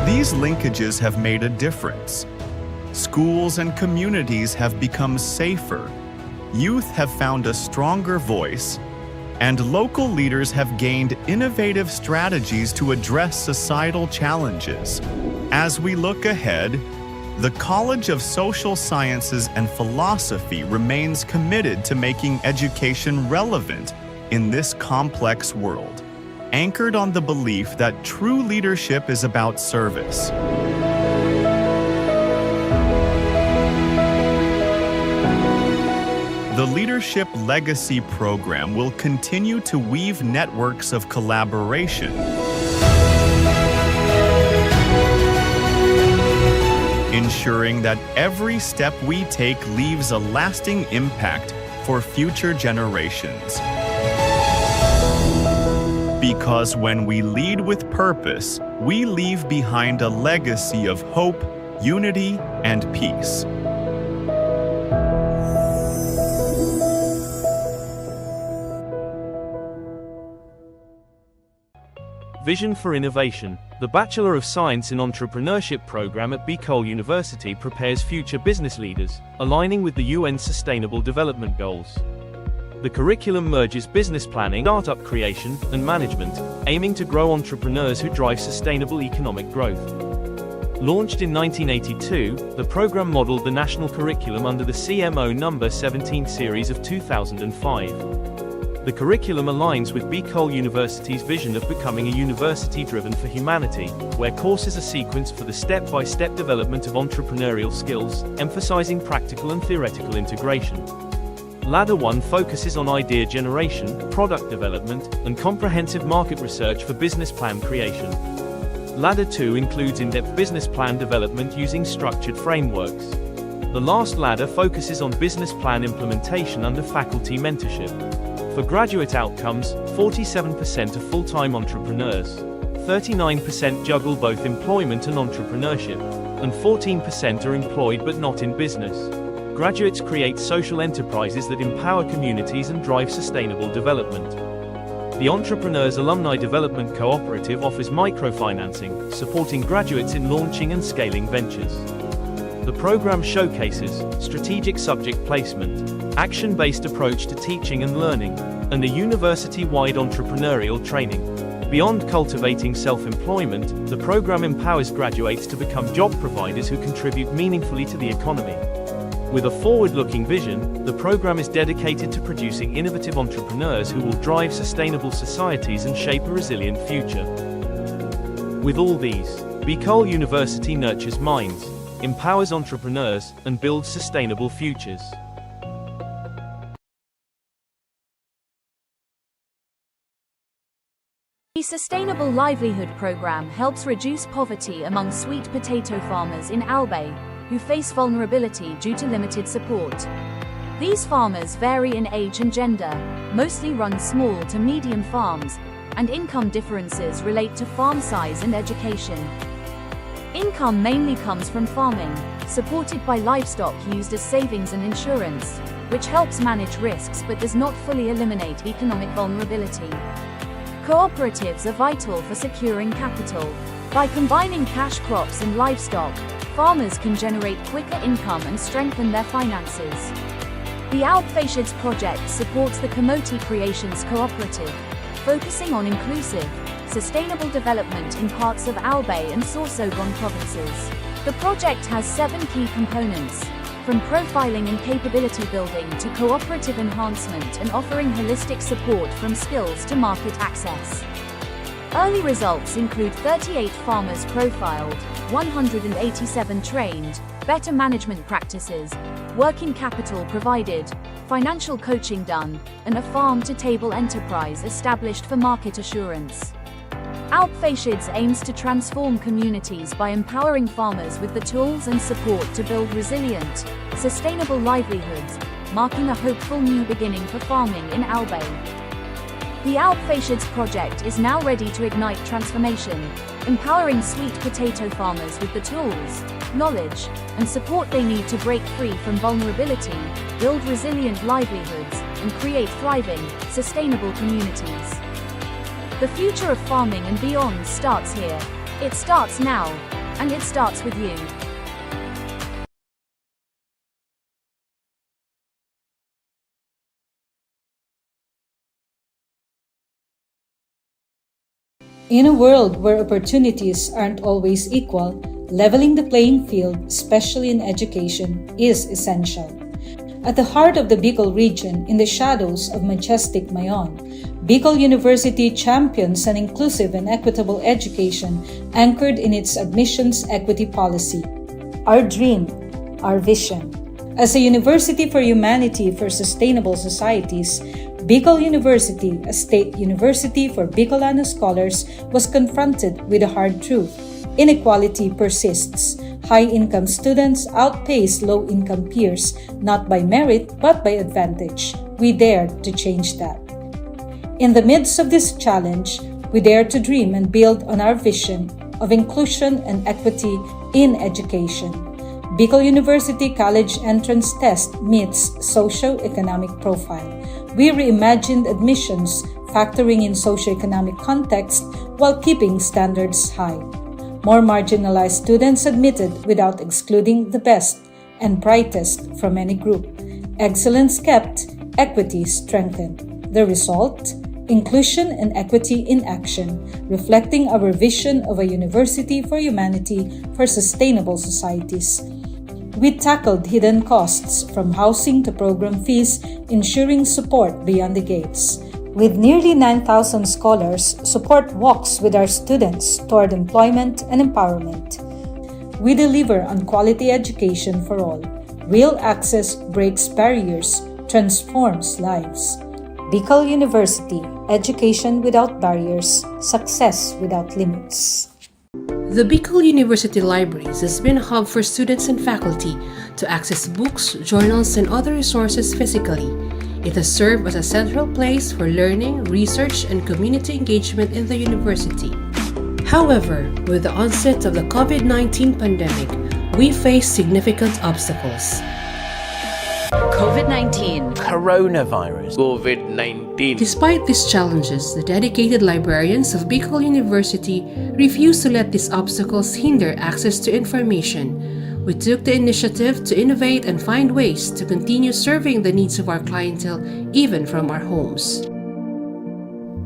These linkages have made a difference. Schools and communities have become safer, youth have found a stronger voice, and local leaders have gained innovative strategies to address societal challenges. As we look ahead, the College of Social Sciences and Philosophy remains committed to making education relevant in this complex world, anchored on the belief that true leadership is about service. The Leadership Legacy Program will continue to weave networks of collaboration, ensuring that every step we take leaves a lasting impact for future generations. Because when we lead with purpose, we leave behind a legacy of hope, unity, and peace. Vision for Innovation. The Bachelor of Science in Entrepreneurship program at Bicol University prepares future business leaders, aligning with the UN Sustainable Development Goals. The curriculum merges business planning, startup creation, and management, aiming to grow entrepreneurs who drive sustainable economic growth. Launched in 1982, the program modeled the national curriculum under the CMO No. 17 series of 2005. The curriculum aligns with Bicol University's vision of becoming a university driven for humanity, where courses are sequenced for the step-by-step development of entrepreneurial skills, emphasizing practical and theoretical integration. Ladder 1 focuses on idea generation, product development, and comprehensive market research for business plan creation. Ladder 2 includes in-depth business plan development using structured frameworks. The last ladder focuses on business plan implementation under faculty mentorship. For graduate outcomes, 47% are full-time entrepreneurs, 39% juggle both employment and entrepreneurship, and 14% are employed but not in business. Graduates create social enterprises that empower communities and drive sustainable development. The Entrepreneurs Alumni Development Cooperative offers microfinancing, supporting graduates in launching and scaling ventures. The program showcases strategic subject placement, action-based approach to teaching and learning, and a university-wide entrepreneurial training. Beyond cultivating self-employment, the program empowers graduates to become job providers who contribute meaningfully to the economy. With a forward-looking vision, the program is dedicated to producing innovative entrepreneurs who will drive sustainable societies and shape a resilient future. With all these, Bicol University nurtures minds, empowers entrepreneurs, and builds sustainable futures. The Sustainable Livelihood Program helps reduce poverty among sweet potato farmers in Albay, who face vulnerability due to limited support. These farmers vary in age and gender, mostly run small to medium farms, and income differences relate to farm size and education. Income mainly comes from farming, supported by livestock used as savings and insurance, which helps manage risks but does not fully eliminate economic vulnerability. Cooperatives are vital for securing capital. By combining cash crops and livestock, farmers can generate quicker income and strengthen their finances. The Alpfashids project supports the Kamote Creations Cooperative, focusing on inclusive, sustainable development in parts of Albay and Sorsogon provinces. The project has 7 key components, from profiling and capability building to cooperative enhancement and offering holistic support from skills to market access. Early results include 38 farmers profiled, 187 trained, better management practices, working capital provided, financial coaching done, and a farm-to-table enterprise established for market assurance. Alpfashids aims to transform communities by empowering farmers with the tools and support to build resilient, sustainable livelihoods, marking a hopeful new beginning for farming in Albay. The Alpfashids project is now ready to ignite transformation, empowering sweet potato farmers with the tools, knowledge, and support they need to break free from vulnerability, build resilient livelihoods, and create thriving, sustainable communities. The future of farming and beyond starts here. It starts now, and it starts with you. In a world where opportunities aren't always equal, leveling the playing field, especially in education, is essential. At the heart of the Bicol region, in the shadows of majestic Mayon, Bicol University champions an inclusive and equitable education anchored in its admissions equity policy. Our dream, our vision. As a university for humanity for sustainable societies, Bicol University, a state university for Bicolano scholars, was confronted with a hard truth. Inequality persists. High-income students outpace low-income peers, not by merit but by advantage. We dared to change that. In the midst of this challenge, we dare to dream and build on our vision of inclusion and equity in education. Bicol University College Entrance Test meets socio-economic profile. We reimagined admissions, factoring in socio-economic context while keeping standards high. More marginalized students admitted without excluding the best and brightest from any group. Excellence kept, equity strengthened. The result? Inclusion and equity in action, reflecting our vision of a university for humanity for sustainable societies. We tackled hidden costs from housing to program fees, ensuring support beyond the gates. With nearly 9,000 scholars, support walks with our students toward employment and empowerment. We deliver on quality education for all. Real access breaks barriers, transforms lives. Bicol University, education without barriers, success without limits. The Bicol University Libraries has been a hub for students and faculty to access books, journals, and other resources physically. It has served as a central place for learning, research, and community engagement in the university. However, with the onset of the COVID-19 pandemic, we face significant obstacles. COVID-19. Coronavirus. COVID-19. Despite these challenges, the dedicated librarians of Bicol University refuse to let these obstacles hinder access to information. We took the initiative to innovate and find ways to continue serving the needs of our clientele even from our homes.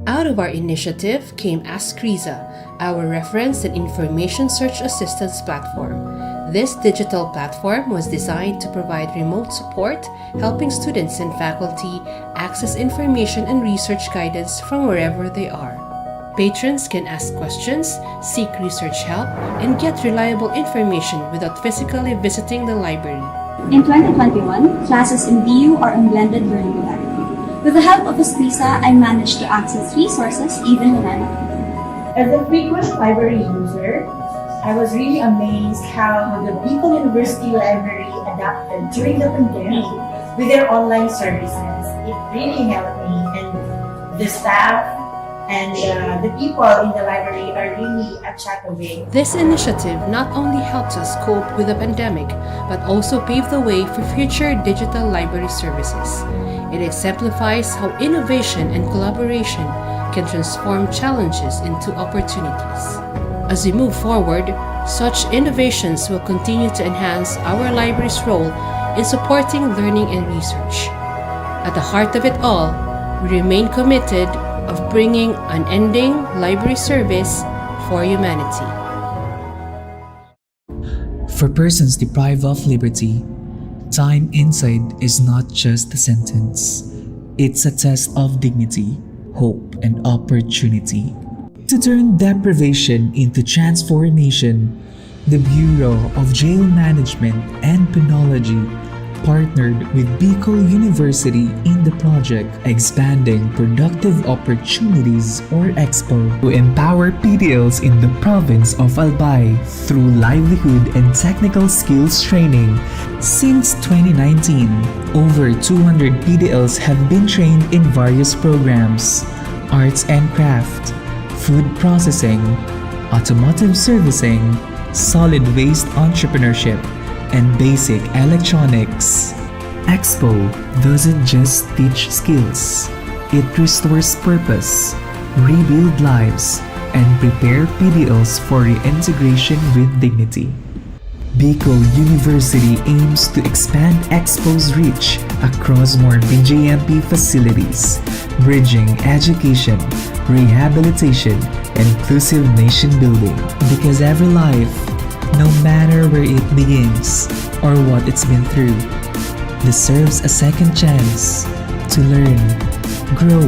Out of our initiative came Ask Riza, our reference and information search assistance platform. This digital platform was designed to provide remote support, helping students and faculty access information and research guidance from wherever they are. Patrons can ask questions, seek research help, and get reliable information without physically visiting the library. In 2021, classes in BU are in blended learning modality. With the help of Escrisa, I managed to access resources even when I'm at home. As a frequent library user, I was really amazed how the Bicol University Library adapted during the pandemic with their online services. It really helped me, and the staff and the people in the library are really a chat away. This initiative not only helps us cope with the pandemic, but also paved the way for future digital library services. It exemplifies how innovation and collaboration can transform challenges into opportunities. As we move forward, such innovations will continue to enhance our library's role in supporting learning and research. At the heart of it all, we remain committed of bringing unending library service for humanity. For persons deprived of liberty, time inside is not just a sentence. It's a test of dignity, hope, and opportunity. To turn deprivation into transformation, the Bureau of Jail Management and Penology partnered with Bicol University in the project Expanding Productive Opportunities or EXPO to empower PDLs in the province of Albay through livelihood and technical skills training. Since 2019, over 200 PDLs have been trained in various programs: arts and craft, food processing, automotive servicing, solid waste entrepreneurship, and basic electronics. EXPO doesn't just teach skills, it restores purpose, rebuild lives, and prepare PDLs for reintegration with dignity. Bicol University aims to expand EXPO's reach across more BJMP facilities, bridging education, rehabilitation, and inclusive nation building. Because every life, no matter where it begins or what it's been through, deserves a second chance to learn, grow,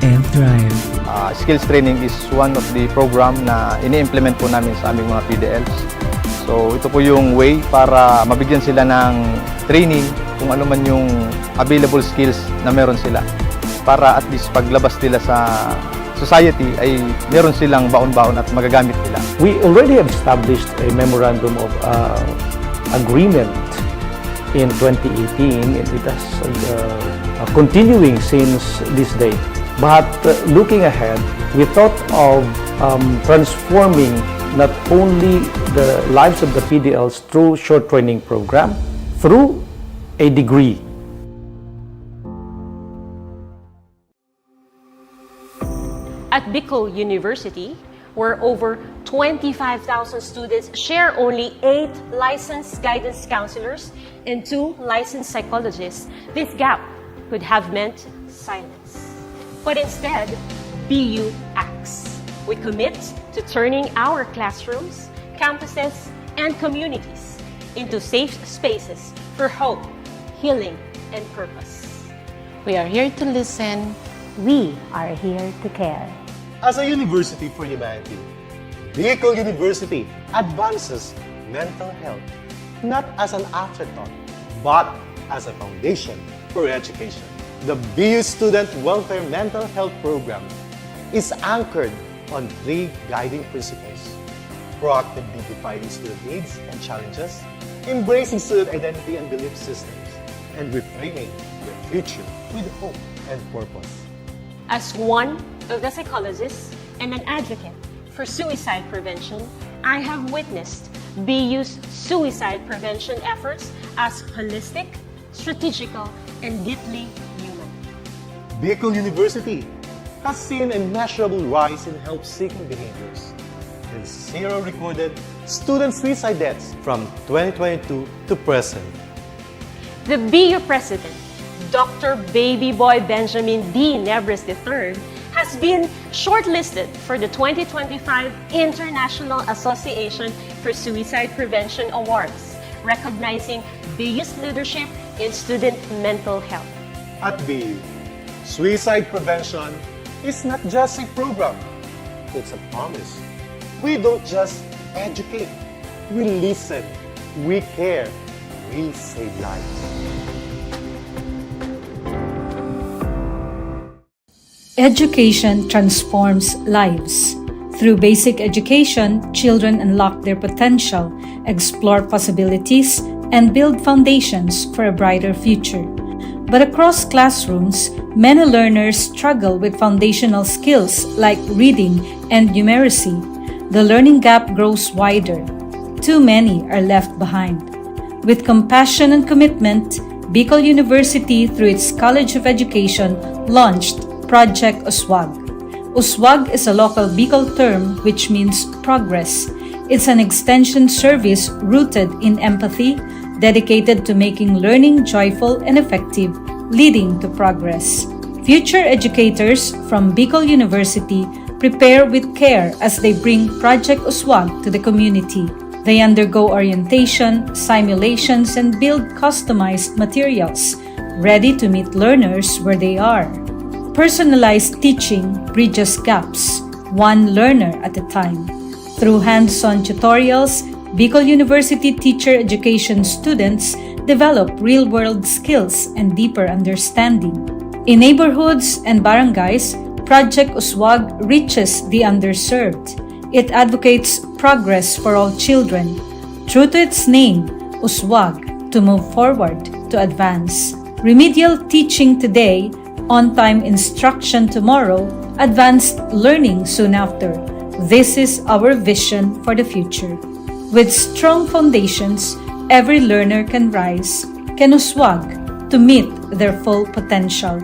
and thrive. Skills training is one of the program na ini-implement po namin sa aming mga PDLs. So ito po yung way para mabigyan sila ng training kung ano man yung available skills na meron sila. Para at least paglabas nila sa society ay meron silang baon-baon at magagamit nila. We already have established a memorandum of agreement in 2018 and it has continuing since this day. But looking ahead, we thought of transforming not only the lives of the PDLs through short training program, through a degree. At Bicol University, where over 25,000 students share only 8 licensed guidance counselors and 2 licensed psychologists, this gap could have meant silence. But instead, BU acts. We commit to turning our classrooms, campuses, and communities into safe spaces for hope, healing, and purpose. We are here to listen. We are here to care. As a university for humanity, Bicol University advances mental health not as an afterthought, but as a foundation for education. The BU Student Welfare Mental Health Program is anchored on 3 guiding principles: proactively defining student needs and challenges, embracing student identity and belief systems, and reframing the future with hope and purpose. As one of the psychologists and an advocate for suicide prevention, I have witnessed BU's suicide prevention efforts as holistic, strategical, and deeply human. Bicol University has seen a measurable rise in help-seeking behaviors with 0 recorded student suicide deaths from 2022 to present. The BU president, Dr. Baby Boy Benjamin D. Nebres III, has been shortlisted for the 2025 International Association for Suicide Prevention Awards, recognizing BU's leadership in student mental health. At BU, suicide prevention is not just a program, it's a promise. We don't just educate, we listen, we care, we save lives. Education transforms lives. Through basic education, children unlock their potential, explore possibilities, and build foundations for a brighter future. But across classrooms, many learners struggle with foundational skills like reading and numeracy. The learning gap grows wider. Too many are left behind. With compassion and commitment, Bicol University, through its College of Education, launched Project Uswag. Uswag is a local Bicol term which means progress. It's an extension service rooted in empathy, dedicated to making learning joyful and effective, leading to progress. Future educators from Bicol University prepare with care as they bring Project Uswag to the community. They undergo orientation, simulations, and build customized materials, ready to meet learners where they are. Personalized teaching bridges gaps, one learner at a time. Through hands-on tutorials, Bicol University teacher education students develop real-world skills and deeper understanding. In neighborhoods and barangays, Project Uswag reaches the underserved. It advocates progress for all children. True to its name, Uswag, to move forward, to advance. Remedial teaching today, on-time instruction tomorrow, advanced learning soon after. This is our vision for the future. With strong foundations, every learner can rise, can uswag to meet their full potential.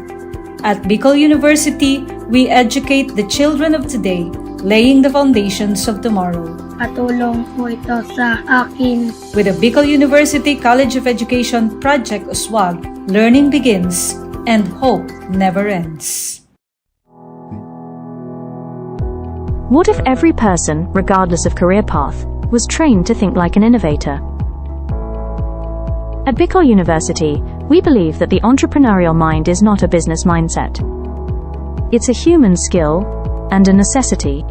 At Bicol University, we educate the children of today, laying the foundations of tomorrow. Patulong po ito sa akin. With the Bicol University College of Education Project Uswag, learning begins and hope never ends. What if every person, regardless of career path, was trained to think like an innovator? At Bicol University, we believe that the entrepreneurial mind is not a business mindset. It's a human skill and a necessity.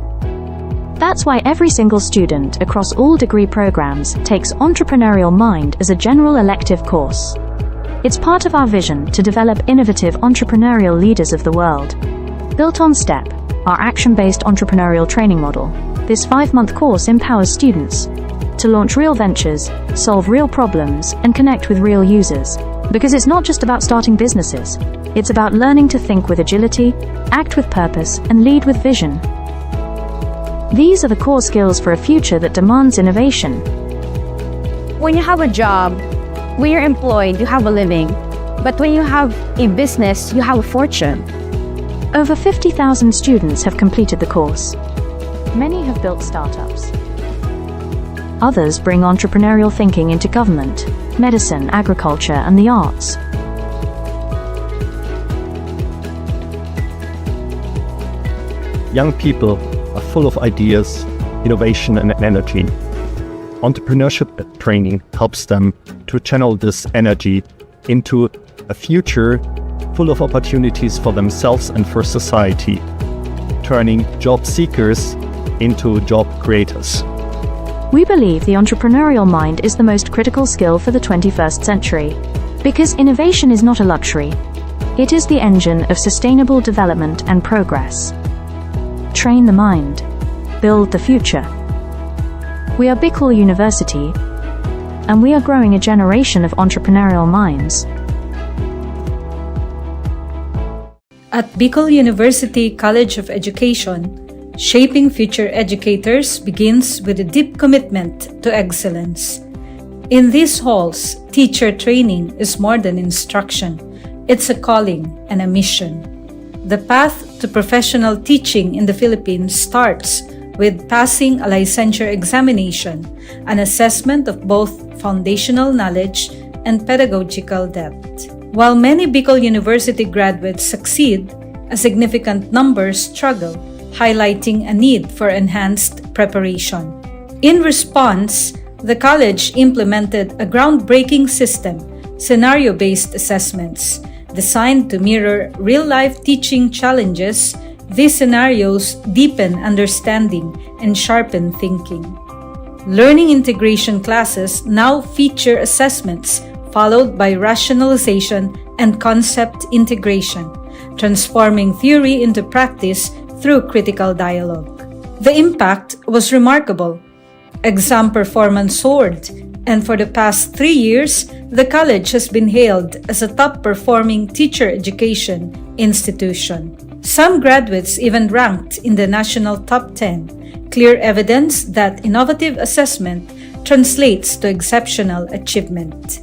That's why every single student across all degree programs takes Entrepreneurial Mind as a general elective course. It's part of our vision to develop innovative entrepreneurial leaders of the world. Built on STEP, our action-based entrepreneurial training model, this 5-month course empowers students to launch real ventures, solve real problems, and connect with real users. Because it's not just about starting businesses, it's about learning to think with agility, act with purpose, and lead with vision. These are the core skills for a future that demands innovation. When you have a job, when you're employed, you have a living. But when you have a business, you have a fortune. Over 50,000 students have completed the course. Many have built startups. Others bring entrepreneurial thinking into government, medicine, agriculture, and the arts. Young people are full of ideas, innovation, and energy. Entrepreneurship training helps them to channel this energy into a future full of opportunities for themselves and for society, turning job seekers into job creators. We believe the entrepreneurial mind is the most critical skill for the 21st century. Because innovation is not a luxury. It is the engine of sustainable development and progress. Train the mind. Build the future. We are Bicol University, and we are growing a generation of entrepreneurial minds. At Bicol University College of Education, shaping future educators begins with a deep commitment to excellence. In these halls, teacher training is more than instruction. It's a calling and a mission. The path to professional teaching in the Philippines starts with passing a licensure examination, an assessment of both foundational knowledge and pedagogical depth. While many Bicol University graduates succeed, a significant number struggle, highlighting a need for enhanced preparation. In response, the college implemented a groundbreaking system, scenario-based assessments, designed to mirror real-life teaching challenges. These scenarios deepen understanding and sharpen thinking. Learning integration classes now feature assessments followed by rationalization and concept integration, transforming theory into practice through critical dialogue. The impact was remarkable. Exam performance soared, and for the past 3 years, the college has been hailed as a top-performing teacher education institution. Some graduates even ranked in the national top 10, clear evidence that innovative assessment translates to exceptional achievement.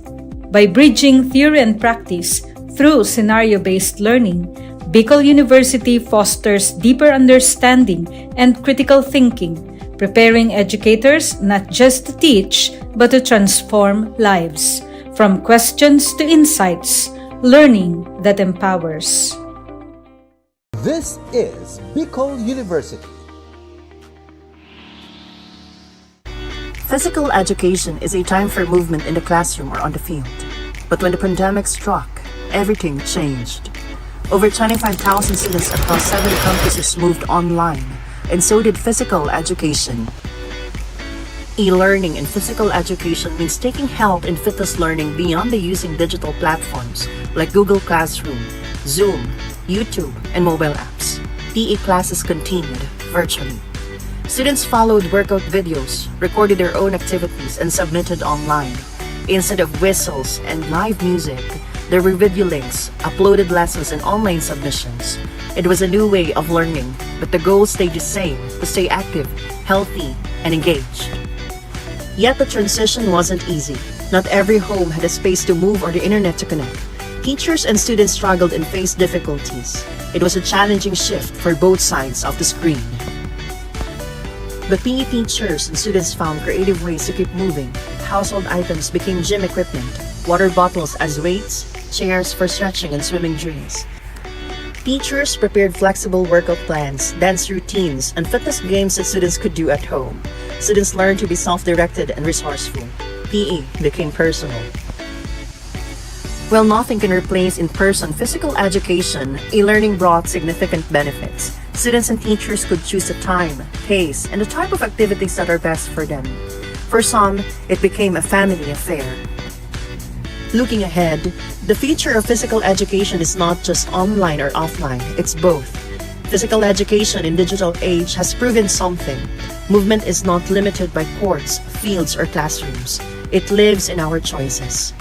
By bridging theory and practice through scenario-based learning, Bicol University fosters deeper understanding and critical thinking, preparing educators not just to teach, but to transform lives. From questions to insights, learning that empowers. This is Bicol University. Physical education is a time for movement in the classroom or on the field. But when the pandemic struck, everything changed. Over 25,000 students across 7 campuses moved online, and so did physical education. E-learning in physical education means taking health and fitness learning beyond the using digital platforms like Google Classroom, Zoom, YouTube, and mobile apps. PE classes continued virtually. Students followed workout videos, recorded their own activities, and submitted online. Instead of whistles and live music, there were video links, uploaded lessons, and online submissions. It was a new way of learning, but the goal stayed the same: to stay active, healthy, and engaged. Yet the transition wasn't easy. Not every home had a space to move or the internet to connect. Teachers and students struggled and faced difficulties. It was a challenging shift for both sides of the screen. But PE teachers and students found creative ways to keep moving. Household items became gym equipment, water bottles as weights, chairs for stretching and swimming drills. Teachers prepared flexible workout plans, dance routines, and fitness games that students could do at home. Students learned to be self-directed and resourceful. PE became personal. While nothing can replace in-person physical education, e-learning brought significant benefits. Students and teachers could choose the time, pace, and the type of activities that are best for them. For some, it became a family affair. Looking ahead, the future of physical education is not just online or offline, it's both. Physical education in digital age has proven something. Movement is not limited by courts, fields, or classrooms. It lives in our choices.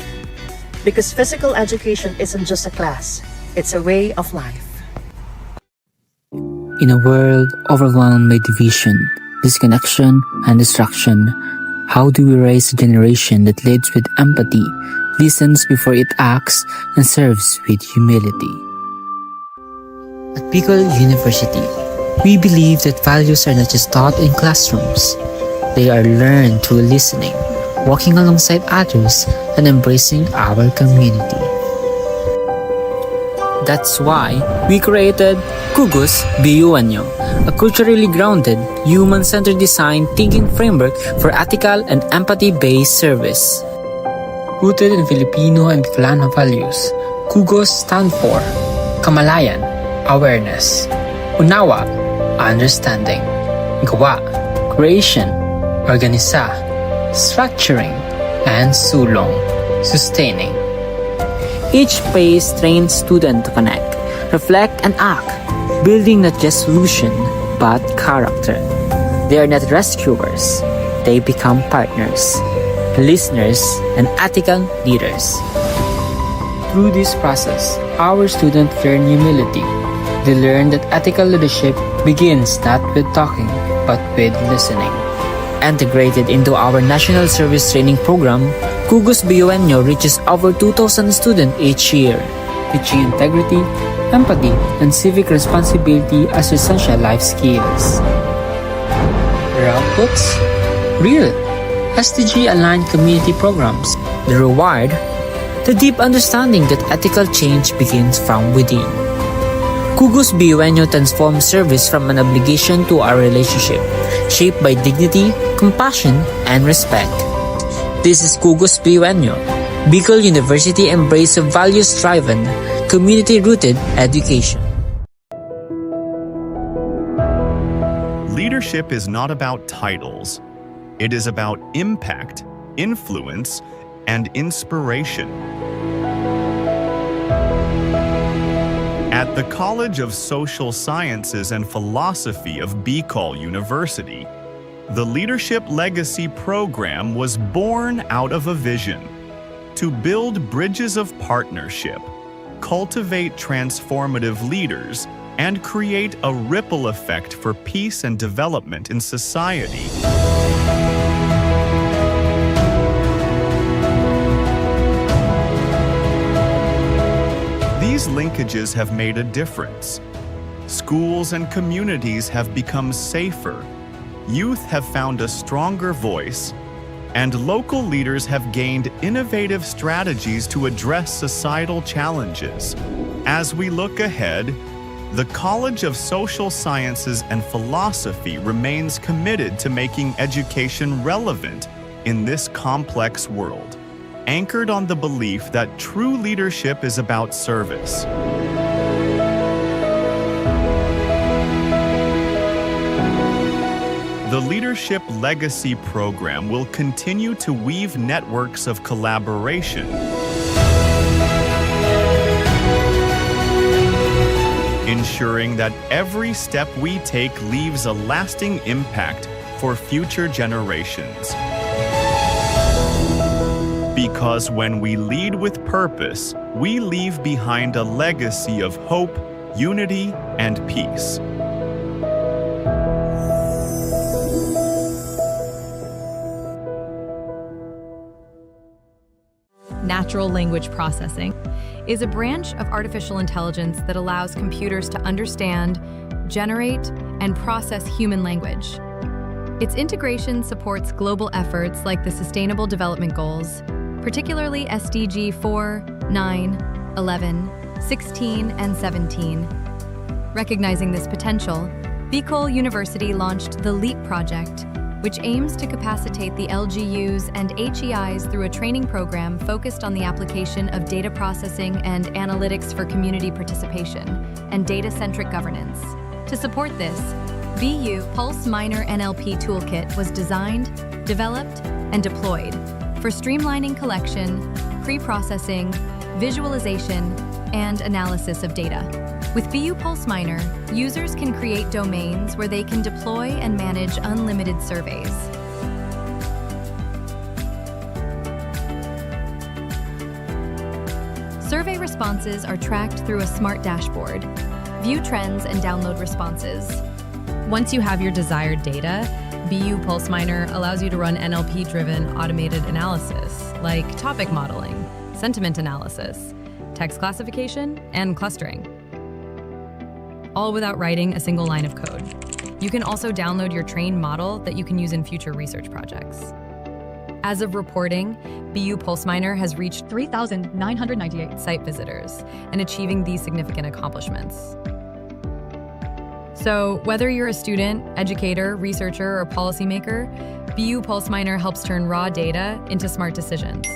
Because physical education isn't just a class, it's a way of life. In a world overwhelmed by division, disconnection, and distraction, how do we raise a generation that leads with empathy, listens before it acts, and serves with humility? At Bicol University, we believe that values are not just taught in classrooms. They are learned through listening, walking alongside others, and embracing our community. That's why we created Kugus BU Anyo, a culturally grounded, human-centered design thinking framework for ethical and empathy-based service. Rooted in Filipino and Bicolano values, Kugus stand for Kamalayan, awareness; Unawa, understanding; Gawa, creation; Organisa, structuring; and Sulong, sustaining. Each phase trains students to connect, reflect, and act, building not just solution, but character. They are not rescuers. They become partners, listeners, and ethical leaders. Through this process, our students learn humility. They learn that ethical leadership begins not with talking, but with listening. Integrated into our National Service Training Program, Kugus BU Anyo reaches over 2,000 students each year, teaching integrity, empathy, and civic responsibility as essential life skills. Their outputs? Real, SDG-aligned community programs. The reward? The deep understanding that ethical change begins from within. Kugus BU Anyo transforms service from an obligation to a relationship, shaped by dignity, compassion, and respect. This is Kugus BU Anyo, Bicol University embrace of values-driven, community-rooted education. Leadership is not about titles. It is about impact, influence, and inspiration. At the College of Social Sciences and Philosophy of Bicol University, the Leadership Legacy Program was born out of a vision to build bridges of partnership, cultivate transformative leaders, and create a ripple effect for peace and development in society. These linkages have made a difference. Schools and communities have become safer. Youth have found a stronger voice, and local leaders have gained innovative strategies to address societal challenges. As we look ahead, the College of Social Sciences and Philosophy remains committed to making education relevant in this complex world, anchored on the belief that true leadership is about service. The Leadership Legacy Program will continue to weave networks of collaboration, ensuring that every step we take leaves a lasting impact for future generations. Because when we lead with purpose, we leave behind a legacy of hope, unity, and peace. Natural language processing is a branch of artificial intelligence that allows computers to understand, generate, and process human language. Its integration supports global efforts like the Sustainable Development Goals, particularly SDG 4, 9, 11, 16, and 17. Recognizing this potential, Bicol University launched the LEAP project, which aims to capacitate the LGUs and HEIs through a training program focused on the application of data processing and analytics for community participation and data-centric governance. To support this, BU Pulse Minor NLP Toolkit was designed, developed, and deployed for streamlining collection, pre-processing, visualization, and analysis of data. With BU Pulse Minor, users can create domains where they can deploy and manage unlimited surveys. Survey responses are tracked through a smart dashboard. View trends and download responses. Once you have your desired data, BU Pulse Minor allows you to run NLP-driven automated analysis, like topic modeling, sentiment analysis, text classification, and clustering, all without writing a single line of code. You can also download your trained model that you can use in future research projects. As of reporting, BU Pulse Minor has reached 3,998 site visitors and achieving these significant accomplishments. So, whether you're a student, educator, researcher, or policymaker, BU Pulse Minor helps turn raw data into smart decisions.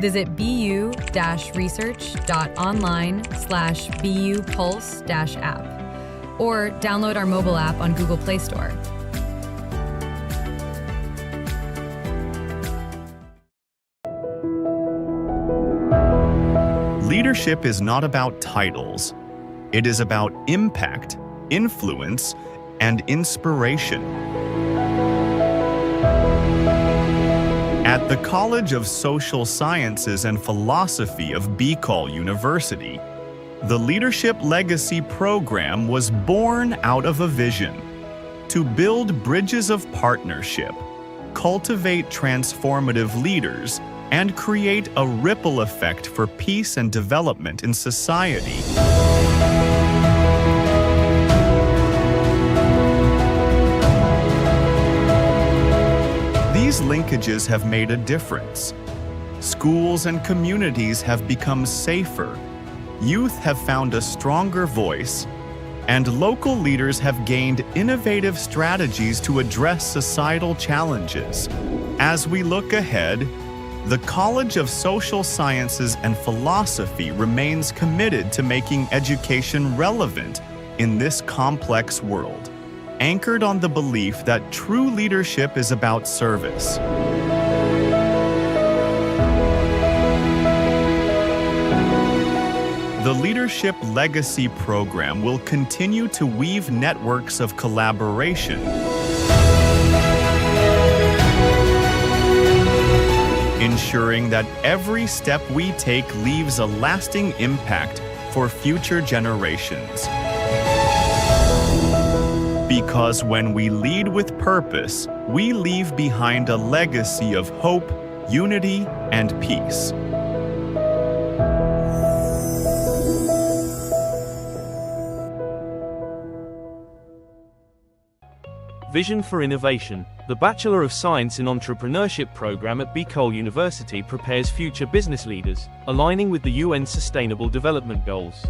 Visit bu-research.online/BU Pulse-app or download our mobile app on Google Play Store. Leadership is not about titles. It is about impact, influence, and inspiration. At the College of Social Sciences and Philosophy of Bicol University, the Leadership Legacy Program was born out of a vision to build bridges of partnership, cultivate transformative leaders, and create a ripple effect for peace and development in society. These linkages have made a difference. Schools and communities have become safer, youth have found a stronger voice, and local leaders have gained innovative strategies to address societal challenges. As we look ahead, the College of Social Sciences and Philosophy remains committed to making education relevant in this complex world, anchored on the belief that true leadership is about service. The Leadership Legacy Program will continue to weave networks of collaboration, ensuring that every step we take leaves a lasting impact for future generations. Because when we lead with purpose, we leave behind a legacy of hope, unity, and peace. Vision for Innovation. The Bachelor of Science in Entrepreneurship program at Bicol University prepares future business leaders, aligning with the UN Sustainable Development Goals.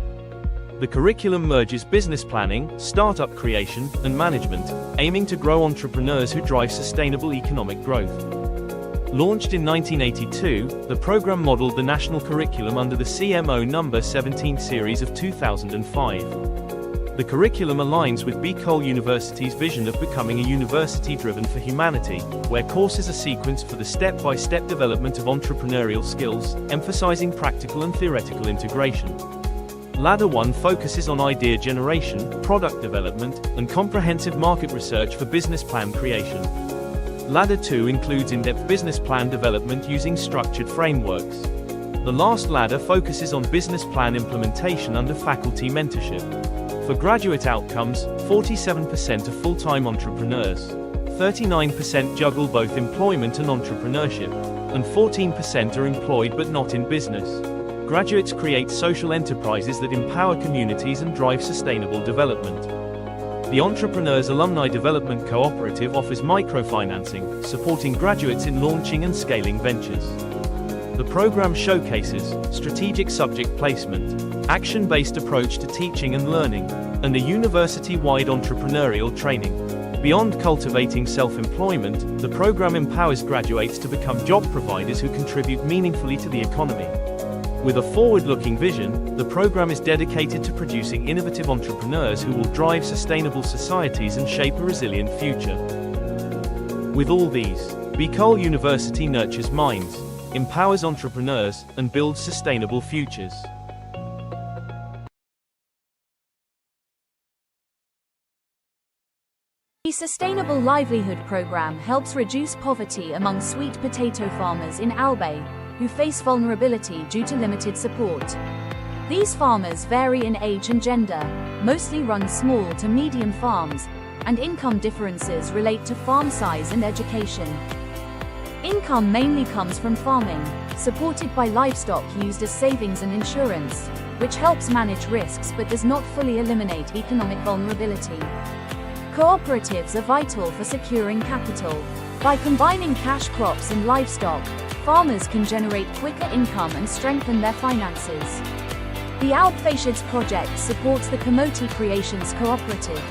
The curriculum merges business planning, startup creation, and management, aiming to grow entrepreneurs who drive sustainable economic growth. Launched in 1982, the program modeled the national curriculum under the CMO No. 17 series of 2005. The curriculum aligns with Bicol University's vision of becoming a university driven for humanity, where courses are sequenced for the step-by-step development of entrepreneurial skills, emphasizing practical and theoretical integration. Ladder 1 focuses on idea generation, product development, and comprehensive market research for business plan creation. Ladder 2 includes in-depth business plan development using structured frameworks. The last ladder focuses on business plan implementation under faculty mentorship. For graduate outcomes, 47% are full-time entrepreneurs, 39% juggle both employment and entrepreneurship, and 14% are employed but not in business. Graduates create social enterprises that empower communities and drive sustainable development. The Entrepreneurs Alumni Development Cooperative offers microfinancing, supporting graduates in launching and scaling ventures. The program showcases strategic subject placement, action-based approach to teaching and learning, and a university-wide entrepreneurial training. Beyond cultivating self-employment, the program empowers graduates to become job providers who contribute meaningfully to the economy. With a forward-looking vision, the program is dedicated to producing innovative entrepreneurs who will drive sustainable societies and shape a resilient future. With all these, Bicol University nurtures minds, empowers entrepreneurs, and builds sustainable futures. The Sustainable Livelihood Program helps reduce poverty among sweet potato farmers in Albay, who face vulnerability due to limited support. These farmers vary in age and gender, mostly run small to medium farms, and income differences relate to farm size and education. Income mainly comes from farming, supported by livestock used as savings and insurance, which helps manage risks but does not fully eliminate economic vulnerability. Cooperatives are vital for securing capital. By combining cash crops and livestock, farmers can generate quicker income and strengthen their finances. The Alpfacids project supports the Kamote Creations Cooperative,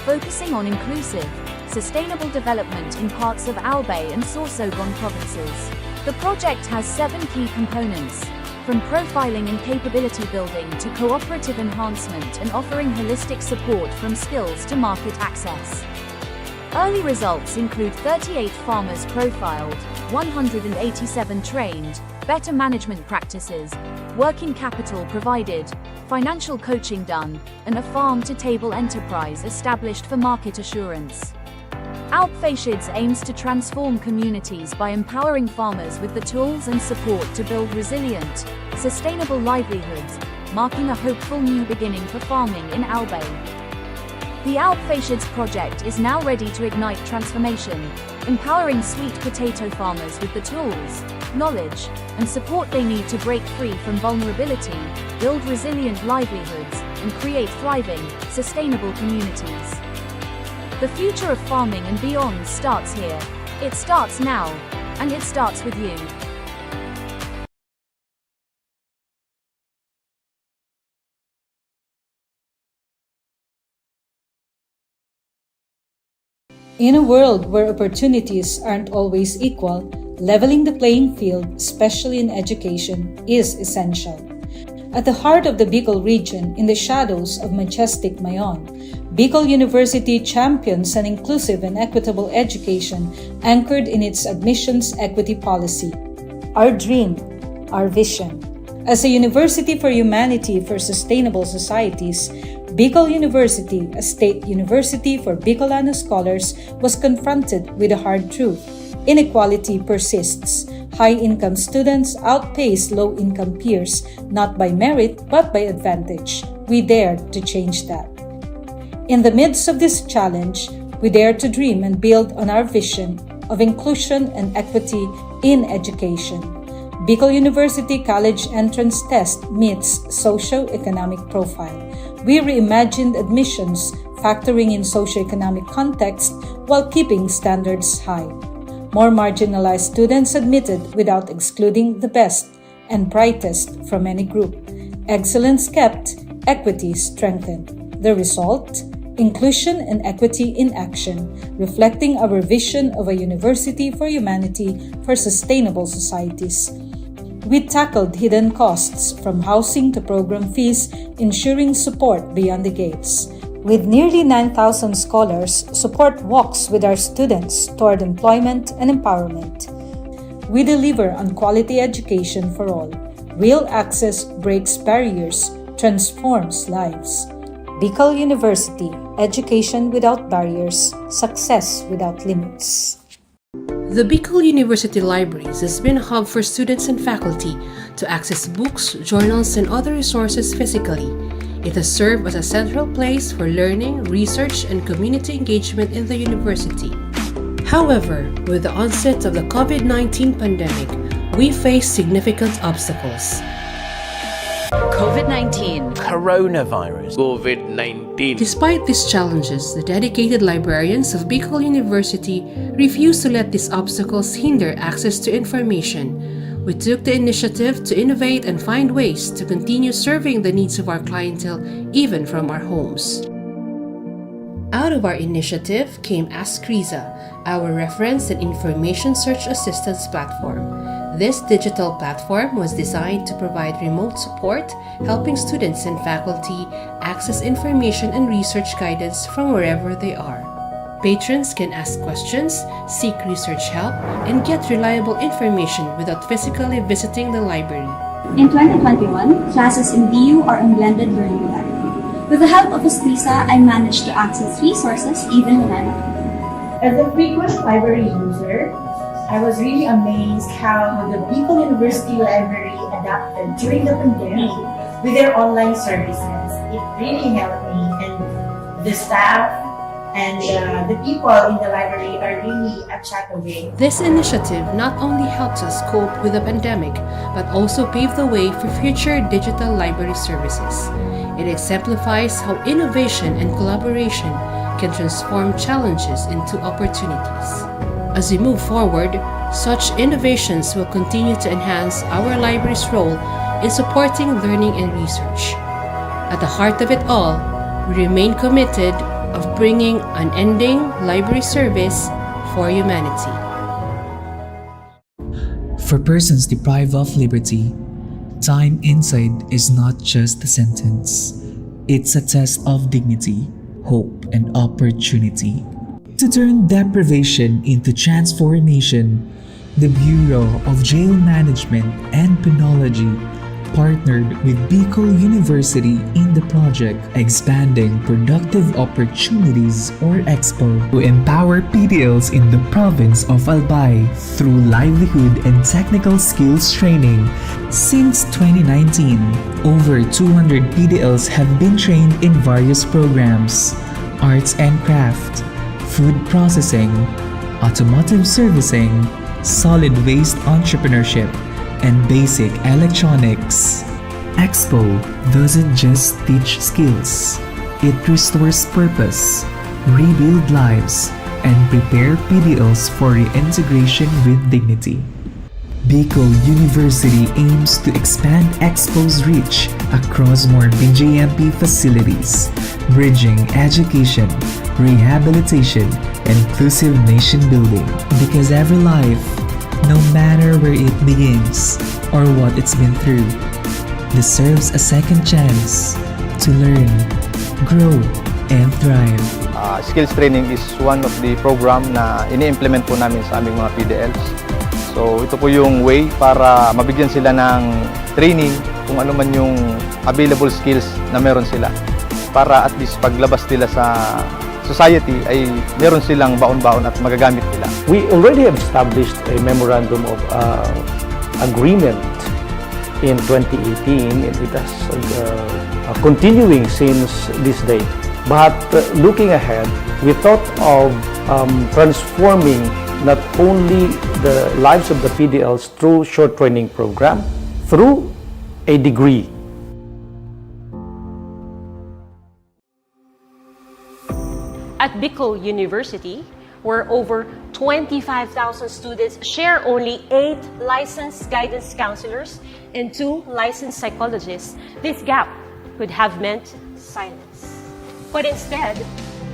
focusing on inclusive, sustainable development in parts of Albay and Sorsogon provinces. The project has 7 key components, from profiling and capability building to cooperative enhancement and offering holistic support from skills to market access. Early results include 38 farmers profiled, 187 trained, better management practices, working capital provided, financial coaching done, and a farm-to-table enterprise established for market assurance. Alpfacids aims to transform communities by empowering farmers with the tools and support to build resilient, sustainable livelihoods, marking a hopeful new beginning for farming in Albay. The Alpfacids project is now ready to ignite transformation, empowering sweet potato farmers with the tools, knowledge, and support they need to break free from vulnerability, build resilient livelihoods, and create thriving, sustainable communities. The future of farming and beyond starts here. It starts now, and it starts with you. In a world where opportunities aren't always equal, leveling the playing field, especially in education, is essential. At the heart of the Bicol region, in the shadows of majestic Mayon, Bicol University champions an inclusive and equitable education anchored in its admissions equity policy. Our dream, our vision. As a university for humanity for sustainable societies, Bicol University, a state university for Bicolano scholars, was confronted with a hard truth. Inequality persists. High-income students outpace low-income peers, not by merit but by advantage. We dare to change that. In the midst of this challenge, we dare to dream and build on our vision of inclusion and equity in education. Bicol University College Entrance Test meets socio-economic profile. We reimagined admissions, factoring in socio-economic context while keeping standards high. More marginalized students admitted without excluding the best and brightest from any group. Excellence kept, equity strengthened. The result? Inclusion and equity in action, reflecting our vision of a university for humanity for sustainable societies. We tackled hidden costs from housing to program fees, ensuring support beyond the gates. With nearly 9,000 scholars, support walks with our students toward employment and empowerment. We deliver on quality education for all. Real access breaks barriers, transforms lives. Bicol University, education without barriers, success without limits. The Bicol University Libraries has been a hub for students and faculty to access books, journals, and other resources physically. It has served as a central place for learning, research, and community engagement in the university. However, with the onset of the COVID-19 pandemic, we face significant obstacles. COVID-19. Coronavirus. COVID-19. Despite these challenges, the dedicated librarians of Bicol University refuse to let these obstacles hinder access to information. We took the initiative to innovate and find ways to continue serving the needs of our clientele even from our homes. Out Out of our initiative came AskRiza, our reference and information search assistance platform. This digital platform was designed to provide remote support, helping students and faculty access information and research guidance from wherever they are. Patrons can ask questions, seek research help, and get reliable information without physically visiting the library. In 2021, classes in BU are in blended learning modality. With the help of AskRiza, I managed to access resources even when I'm at home. As a frequent library user, I was really amazed how the Bicol University Library adapted during the pandemic with their online services. It really helped me, and the staff and the people in the library are really a chat away. This initiative not only helps us cope with the pandemic, but also pave the way for future digital library services. It exemplifies how innovation and collaboration can transform challenges into opportunities. As we move forward, such innovations will continue to enhance our library's role in supporting learning and research. At the heart of it all, we remain committed of bringing unending library service for humanity. For persons deprived of liberty, time inside is not just a sentence. It's a test of dignity, hope, and opportunity. To turn deprivation into transformation, the Bureau of Jail Management and Penology partnered with Bicol University in the project Expanding Productive Opportunities or EXPO to empower PDLs in the province of Albay through livelihood and technical skills training. Since 2019, over 200 PDLs have been trained in various programs: arts and craft, food processing, automotive servicing, solid waste entrepreneurship, and basic electronics. EXPO doesn't just teach skills, it restores purpose, rebuild lives, and prepare PDLs for reintegration with dignity. Bicol University aims to expand EXPO's reach across more BJMP facilities, bridging education, rehabilitation, and inclusive nation building. Because every life, no matter where it begins or what it's been through, deserves a second chance to learn, grow, and thrive. Skills training is one of the program na ini-implement po namin sa aming mga PDLs. So ito po yung way para mabigyan sila ng training kung ano man yung available skills na meron sila. Para at least paglabas nila sa society ay meron silang baon-baon at magagamit nila. We already have established a memorandum of agreement in 2018, and it has continuing since this day. But looking ahead, we thought of transforming not only the lives of the PDLs through short training program, through a degree. At Bicol University, where over 25,000 students share only 8 licensed guidance counselors and 2 licensed psychologists, this gap could have meant silence. But instead,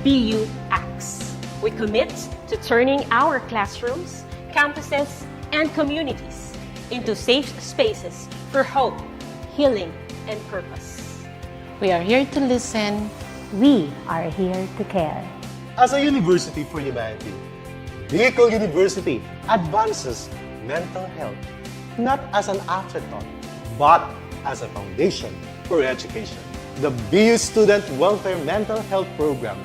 BU acts. We commit to turning our classrooms, campuses, and communities into safe spaces for hope, healing, and purpose. We are here to listen. We are here to care. As a university for humanity, Bicol University advances mental health not as an afterthought, but as a foundation for education. The BU Student Welfare Mental Health Program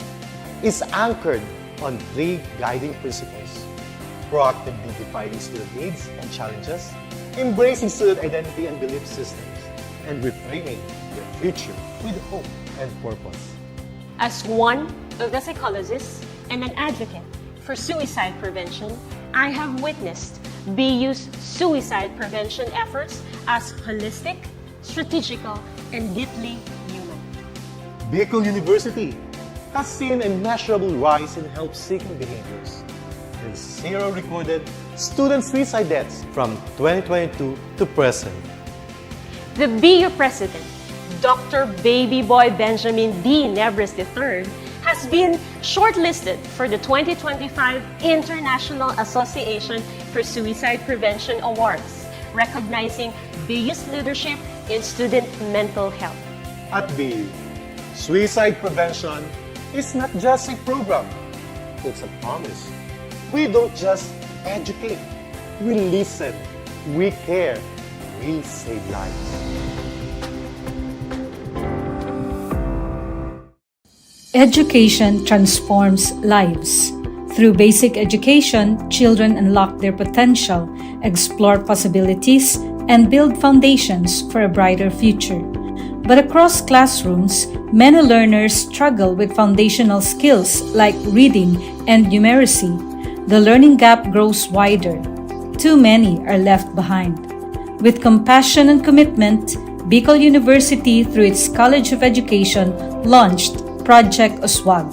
is anchored on 3 guiding principles: proactively defining student needs and challenges, embracing student identity and belief systems, and reframing the future with hope and purpose. As one of the psychologists and an advocate for suicide prevention, I have witnessed BU's suicide prevention efforts as holistic, strategical, and deeply human. Bicol University has seen a measurable rise in help-seeking behaviors, with 0 recorded student suicide deaths from 2022 to present. The BU President, Dr. Baby Boy Benjamin D. Nebres III, has been shortlisted for the 2025 International Association for Suicide Prevention Awards, recognizing BU's leadership in student mental health. At BU, suicide prevention is not just a program, it's a promise. We don't just educate, we listen, we care, we save lives. Education transforms lives. Through basic education, children unlock their potential, explore possibilities, and build foundations for a brighter future. But across classrooms, many learners struggle with foundational skills like reading and numeracy. The learning gap grows wider. Too many are left behind. With compassion and commitment, Bicol University, through its College of Education, launched Project Uswag.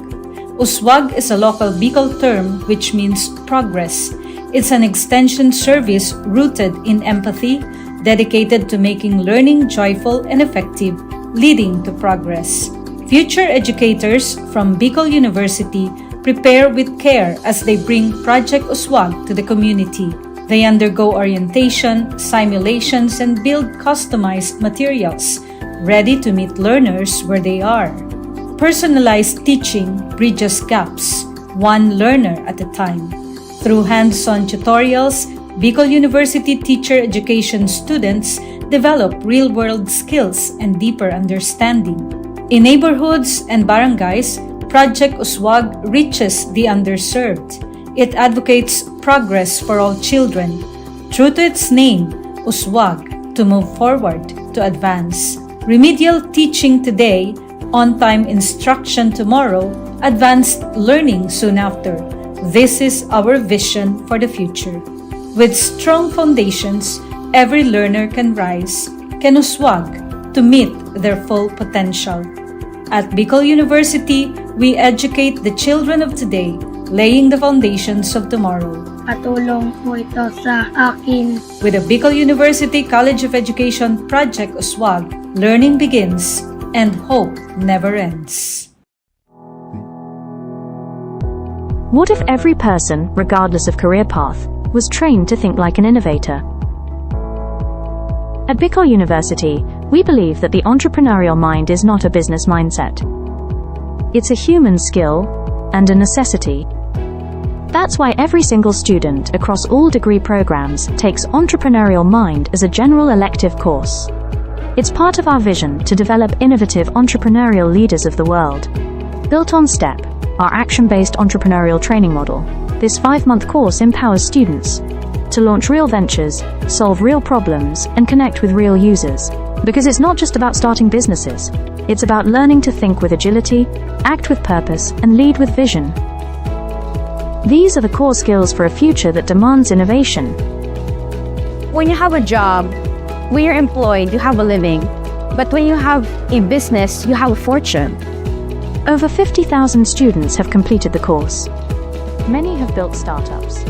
Uswag is a local Bicol term which means progress. It's an extension service rooted in empathy, dedicated to making learning joyful and effective, leading to progress. Future educators from Bicol University prepare with care as they bring Project Uswag to the community. They undergo orientation, simulations, and build customized materials, ready to meet learners where they are. Personalized teaching bridges gaps, one learner at a time. Through hands-on tutorials, Bicol University teacher education students develop real-world skills and deeper understanding. In neighborhoods and barangays, Project Uswag reaches the underserved. It advocates progress for all children. True to its name, Uswag, to move forward, to advance. Remedial teaching today, on-time instruction tomorrow, advanced learning soon after. This is our vision for the future. With strong foundations, every learner can rise, can Uswag, to meet their full potential. At Bicol University, we educate the children of today, laying the foundations of tomorrow. Patulong po ito sa akin. With the Bicol University College of Education Project Uswag, learning begins and hope never ends. What if every person, regardless of career path, was trained to think like an innovator? At Bicol University, we believe that the entrepreneurial mind is not a business mindset. It's a human skill and a necessity. That's why every single student across all degree programs takes Entrepreneurial Mind as a general elective course. It's part of our vision to develop innovative entrepreneurial leaders of the world. Built on STEP, our action-based entrepreneurial training model, this 5-month course empowers students to launch real ventures, solve real problems, and connect with real users. Because it's not just about starting businesses, it's about learning to think with agility, act with purpose, and lead with vision. These are the core skills for a future that demands innovation. When you have a job, when you're employed, you have a living. But when you have a business, you have a fortune. Over 50,000 students have completed the course. Many have built startups.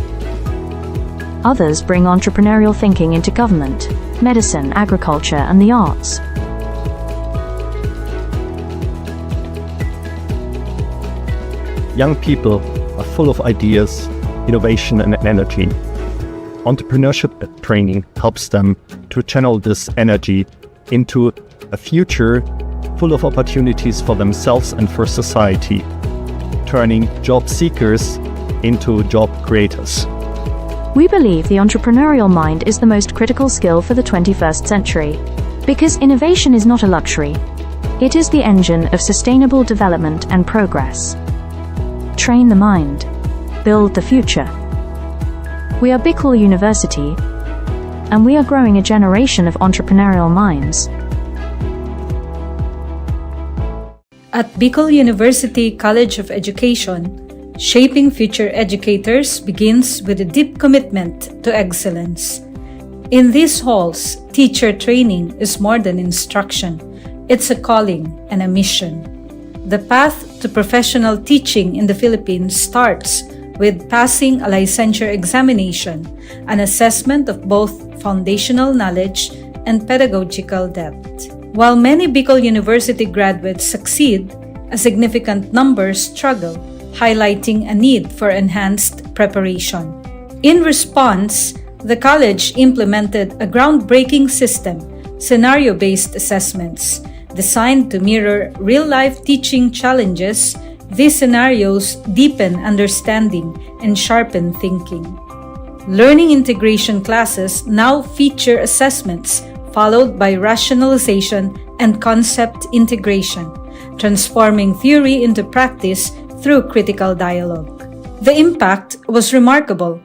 Others bring entrepreneurial thinking into government, medicine, agriculture, and the arts. Young people are full of ideas, innovation, and energy. Entrepreneurship training helps them to channel this energy into a future full of opportunities for themselves and for society, turning job seekers into job creators. We believe the entrepreneurial mind is the most critical skill for the 21st century. Because innovation is not a luxury. It is the engine of sustainable development and progress. Train the mind. Build the future. We are Bicol University, and we are growing a generation of entrepreneurial minds. At Bicol University College of Education, shaping future educators begins with a deep commitment to excellence. In these halls, teacher training is more than instruction. It's a calling and a mission. The path to professional teaching in the Philippines starts with passing a licensure examination, an assessment of both foundational knowledge and pedagogical depth. While many Bicol University graduates succeed, A significant number struggle, highlighting a need for enhanced preparation. In response, the college implemented a groundbreaking system, scenario-based assessments. Designed to mirror real-life teaching challenges, these scenarios deepen understanding and sharpen thinking. Learning integration classes now feature assessments followed by rationalization and concept integration, transforming theory into practice through critical dialogue. The impact was remarkable.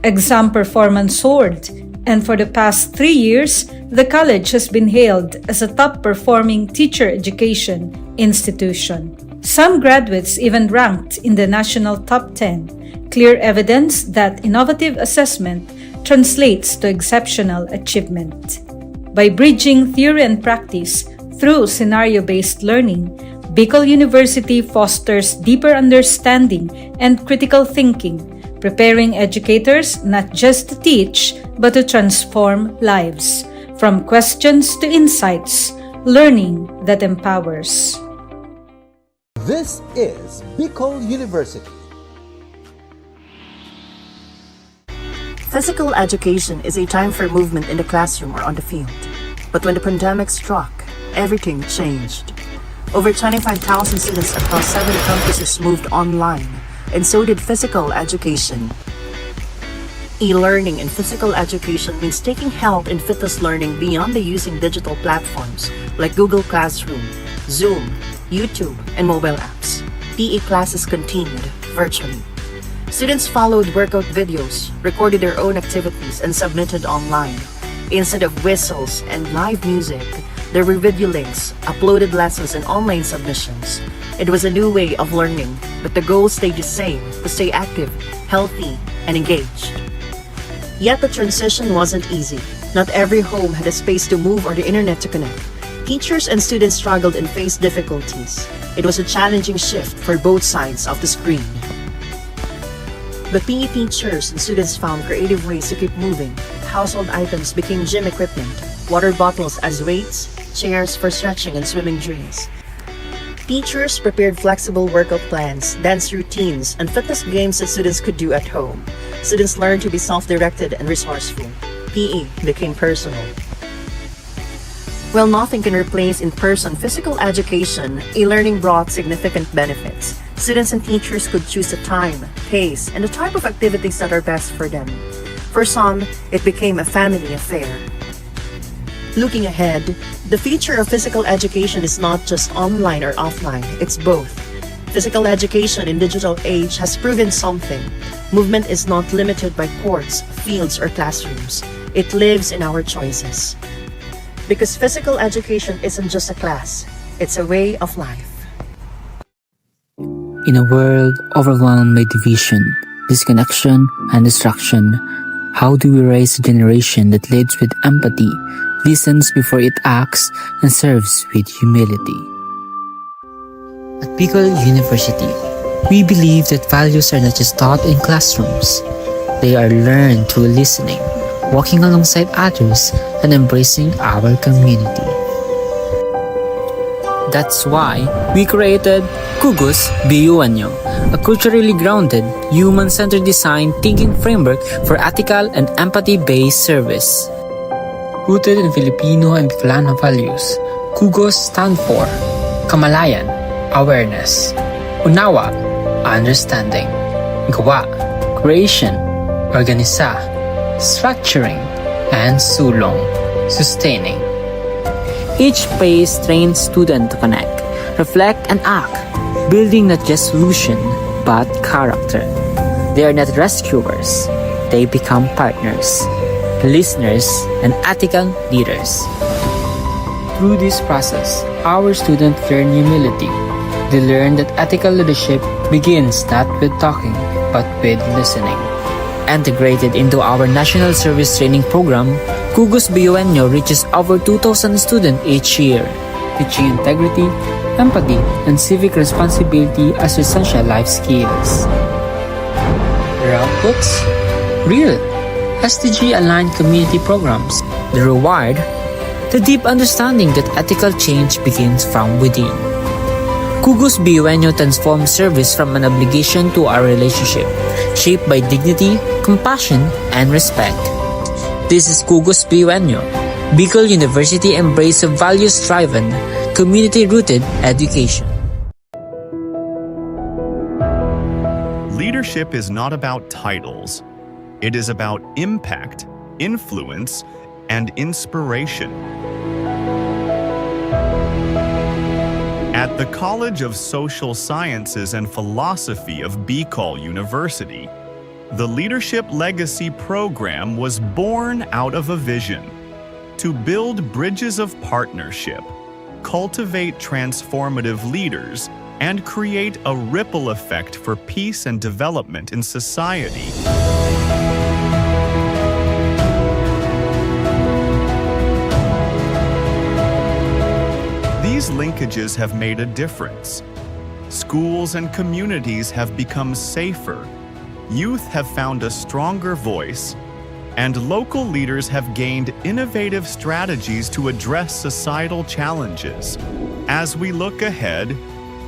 Exam performance soared, and for the past 3 years, the college has been hailed as a top-performing teacher education institution. Some graduates even ranked in the national top 10, clear evidence that innovative assessment translates to exceptional achievement. By bridging theory and practice through scenario-based learning, Bicol University fosters deeper understanding and critical thinking, preparing educators not just to teach, but to transform lives. From questions to insights, learning that empowers. This is Bicol University. Physical education is a time for movement in the classroom or on the field. But when the pandemic struck, everything changed. Over 25,000 students across 7 campuses moved online, and so did physical education. E-learning in physical education means taking health and fitness learning beyond the using digital platforms like Google Classroom, Zoom, YouTube, and mobile apps. PE classes continued virtually. Students followed workout videos, recorded their own activities, and submitted online. Instead of whistles and live music, there were video links, uploaded lessons, and online submissions. It was a new way of learning, but the goal stayed the same: to stay active, healthy, and engaged. Yet the transition wasn't easy. Not every home had a space to move or the internet to connect. Teachers and students struggled and faced difficulties. It was a challenging shift for both sides of the screen. But PE teachers and students found creative ways to keep moving. Household items became gym equipment, water bottles as weights, chairs for stretching and swimming drills. Teachers prepared flexible workout plans, dance routines, and fitness games that students could do at home. Students learned to be self-directed and resourceful. PE became personal. While nothing can replace in-person physical education, e-learning brought significant benefits. Students and teachers could choose the time, pace, and the type of activities that are best for them. For some, it became a family affair. Looking ahead, the future of physical education is not just online or offline, it's both. Physical education in digital age has proven something. Movement is not limited by courts, fields, or classrooms. It lives in our choices. Because physical education isn't just a class, it's a way of life. In a world overwhelmed by division, disconnection, and distraction, how do we raise a generation that leads with empathy, listens before it acts, and serves with humility? At Bicol University, we believe that values are not just taught in classrooms. They are learned through listening, walking alongside others, and embracing our community. That's why we created Kugus BU-Anyo, a culturally grounded, human-centered design thinking framework for ethical and empathy-based service. Rooted in Filipino and Bicolano values, Kugus stand for Kamalayan, awareness; Unawa, understanding; Gawa, creation; Organisa, structuring; and Sulong, sustaining. Each phase trains students to connect, reflect, and act, building not just solution, but character. They are not rescuers. They become partners, listeners, and ethical leaders. Through this process, our students learn humility. They learn that ethical leadership begins not with talking, but with listening. Integrated into our National Service Training Program, Kugus BU-Anyo reaches over 2,000 students each year, teaching integrity, empathy, and civic responsibility as essential life skills. The outputs? Real, SDG-aligned community programs. The reward? The deep understanding that ethical change begins from within. Kugos BUNyo transforms service from an obligation to a relationship, shaped by dignity, compassion, and respect. This is Kugos BUNyo, Bicol University embrace of values-driven, community-rooted education. Leadership is not about titles. It is about impact, influence, and inspiration. At the College of Social Sciences and Philosophy of Bicol University, the Leadership Legacy Program was born out of a vision to build bridges of partnership, cultivate transformative leaders, and create a ripple effect for peace and development in society. These linkages have made a difference. Schools and communities have become safer, youth have found a stronger voice, and local leaders have gained innovative strategies to address societal challenges. As we look ahead,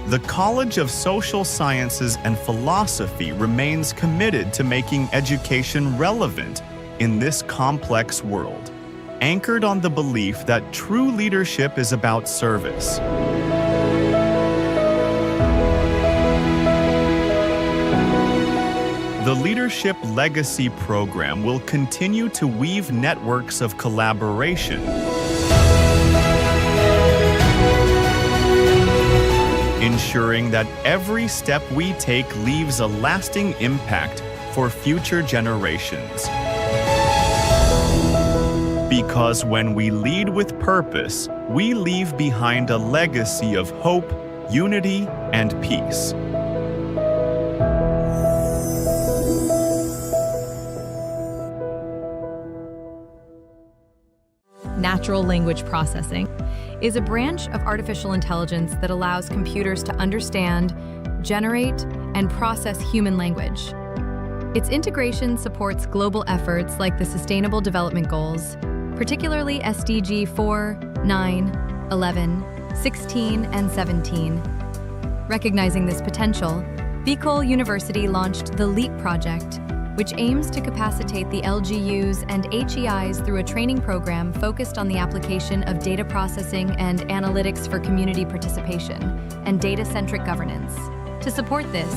the College of Social Sciences and Philosophy remains committed to making education relevant in this complex world, anchored on the belief that true leadership is about service. The Leadership Legacy Program will continue to weave networks of collaboration, ensuring that every step we take leaves a lasting impact for future generations. Because when we lead with purpose, we leave behind a legacy of hope, unity, and peace. Natural language processing is a branch of artificial intelligence that allows computers to understand, generate, and process human language. Its integration supports global efforts like the Sustainable Development Goals, particularly SDG 4, 9, 11, 16, and 17. Recognizing this potential, Bicol University launched the LEAP project, which aims to capacitate the LGUs and HEIs through a training program focused on the application of data processing and analytics for community participation and data-centric governance. To support this,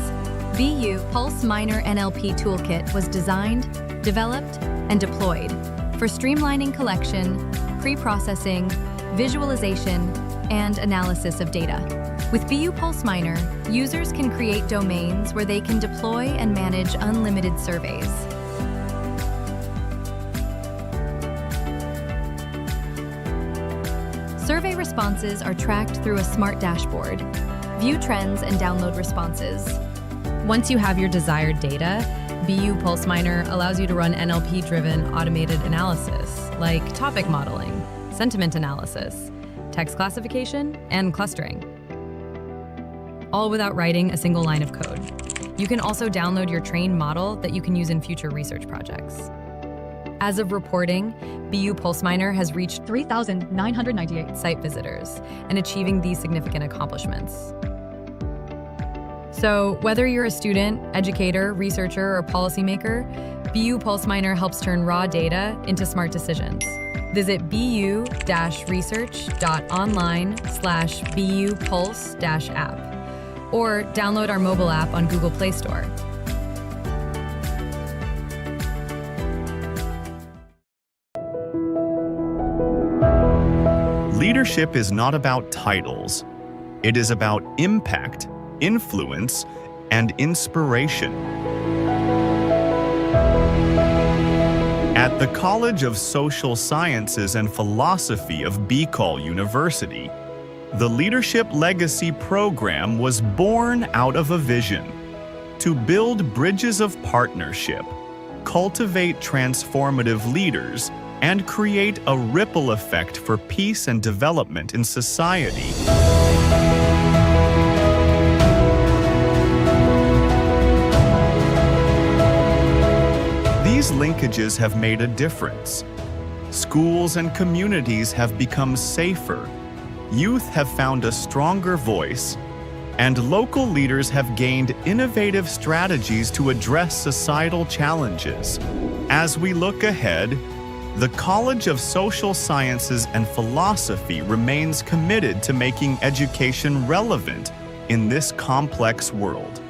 BU Pulse Minor NLP Toolkit was designed, developed, and deployed for streamlining collection, pre-processing, visualization, and analysis of data. With BU Pulse Minor, users can create domains where they can deploy and manage unlimited surveys. Survey responses are tracked through a smart dashboard. View trends and download responses. Once you have your desired data, BU Pulse Minor allows you to run NLP-driven automated analysis, like topic modeling, sentiment analysis, text classification, and clustering, all without writing a single line of code. You can also download your trained model that you can use in future research projects. As of reporting, BU Pulse Minor has reached 3,998 site visitors and achieving these significant accomplishments. So whether you're a student, educator, researcher, or policymaker, BU Pulse Minor helps turn raw data into smart decisions. Visit bu-research.online/BU Pulse-app or download our mobile app on Google Play Store. Leadership is not about titles. It is about impact, influence, and inspiration. At the College of Social Sciences and Philosophy of Bicol University, the Leadership Legacy Program was born out of a vision to build bridges of partnership, cultivate transformative leaders, and create a ripple effect for peace and development in society. These linkages have made a difference. Schools and communities have become safer, youth have found a stronger voice, and local leaders have gained innovative strategies to address societal challenges. As we look ahead, the College of Social Sciences and Philosophy remains committed to making education relevant in this complex world,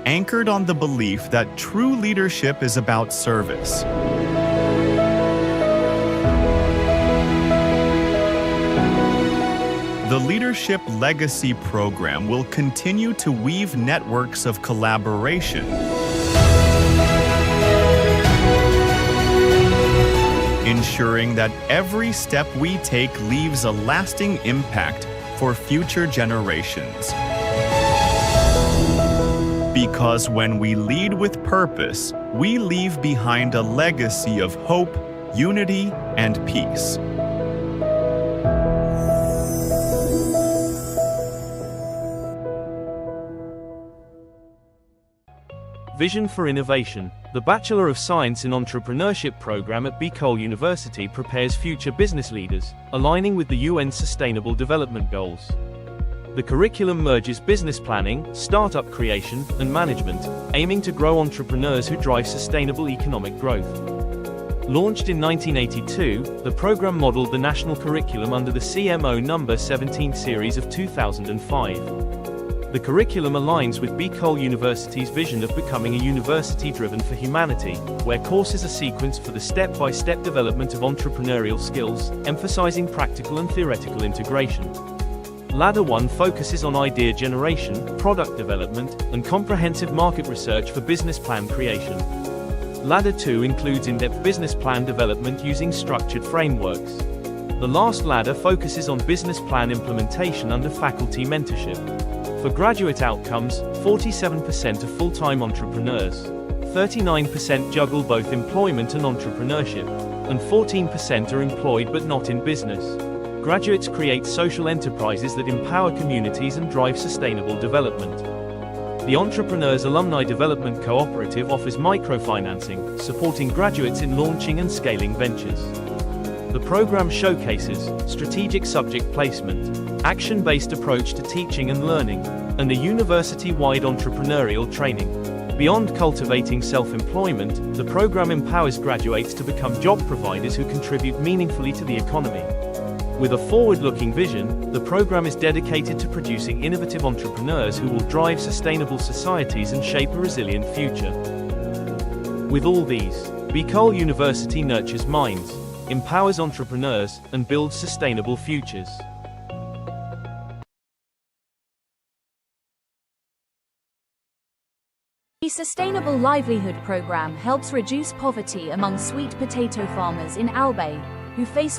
anchored on the belief that true leadership is about service. The Leadership Legacy Program will continue to weave networks of collaboration, ensuring that every step we take leaves a lasting impact for future generations. Because when we lead with purpose, we leave behind a legacy of hope, unity, and peace. Vision for Innovation. The Bachelor of Science in Entrepreneurship program at Bicol University prepares future business leaders, aligning with the UN Sustainable Development Goals. The curriculum merges business planning, startup creation, and management, aiming to grow entrepreneurs who drive sustainable economic growth. Launched in 1982, the program modeled the national curriculum under the CMO No. 17 series of 2005. The curriculum aligns with Bicol University's vision of becoming a university driven for humanity, where courses are sequenced for the step-by-step development of entrepreneurial skills, emphasizing practical and theoretical integration. Ladder 1 focuses on idea generation, product development, and comprehensive market research for business plan creation. Ladder 2 includes in-depth business plan development using structured frameworks. The last ladder focuses on business plan implementation under faculty mentorship. For graduate outcomes, 47% are full-time entrepreneurs, 39% juggle both employment and entrepreneurship, and 14% are employed but not in business. Graduates create social enterprises that empower communities and drive sustainable development. The Entrepreneurs Alumni Development Cooperative offers microfinancing, supporting graduates in launching and scaling ventures. The program showcases strategic subject placement, action-based approach to teaching and learning, and a university-wide entrepreneurial training. Beyond cultivating self-employment, the program empowers graduates to become job providers who contribute meaningfully to the economy. With a forward-looking vision, the program is dedicated to producing innovative entrepreneurs who will drive sustainable societies and shape a resilient future. With all these, Bicol University nurtures minds, empowers entrepreneurs, and builds sustainable futures. The Sustainable Livelihood Program helps reduce poverty among sweet potato farmers in Albay, who face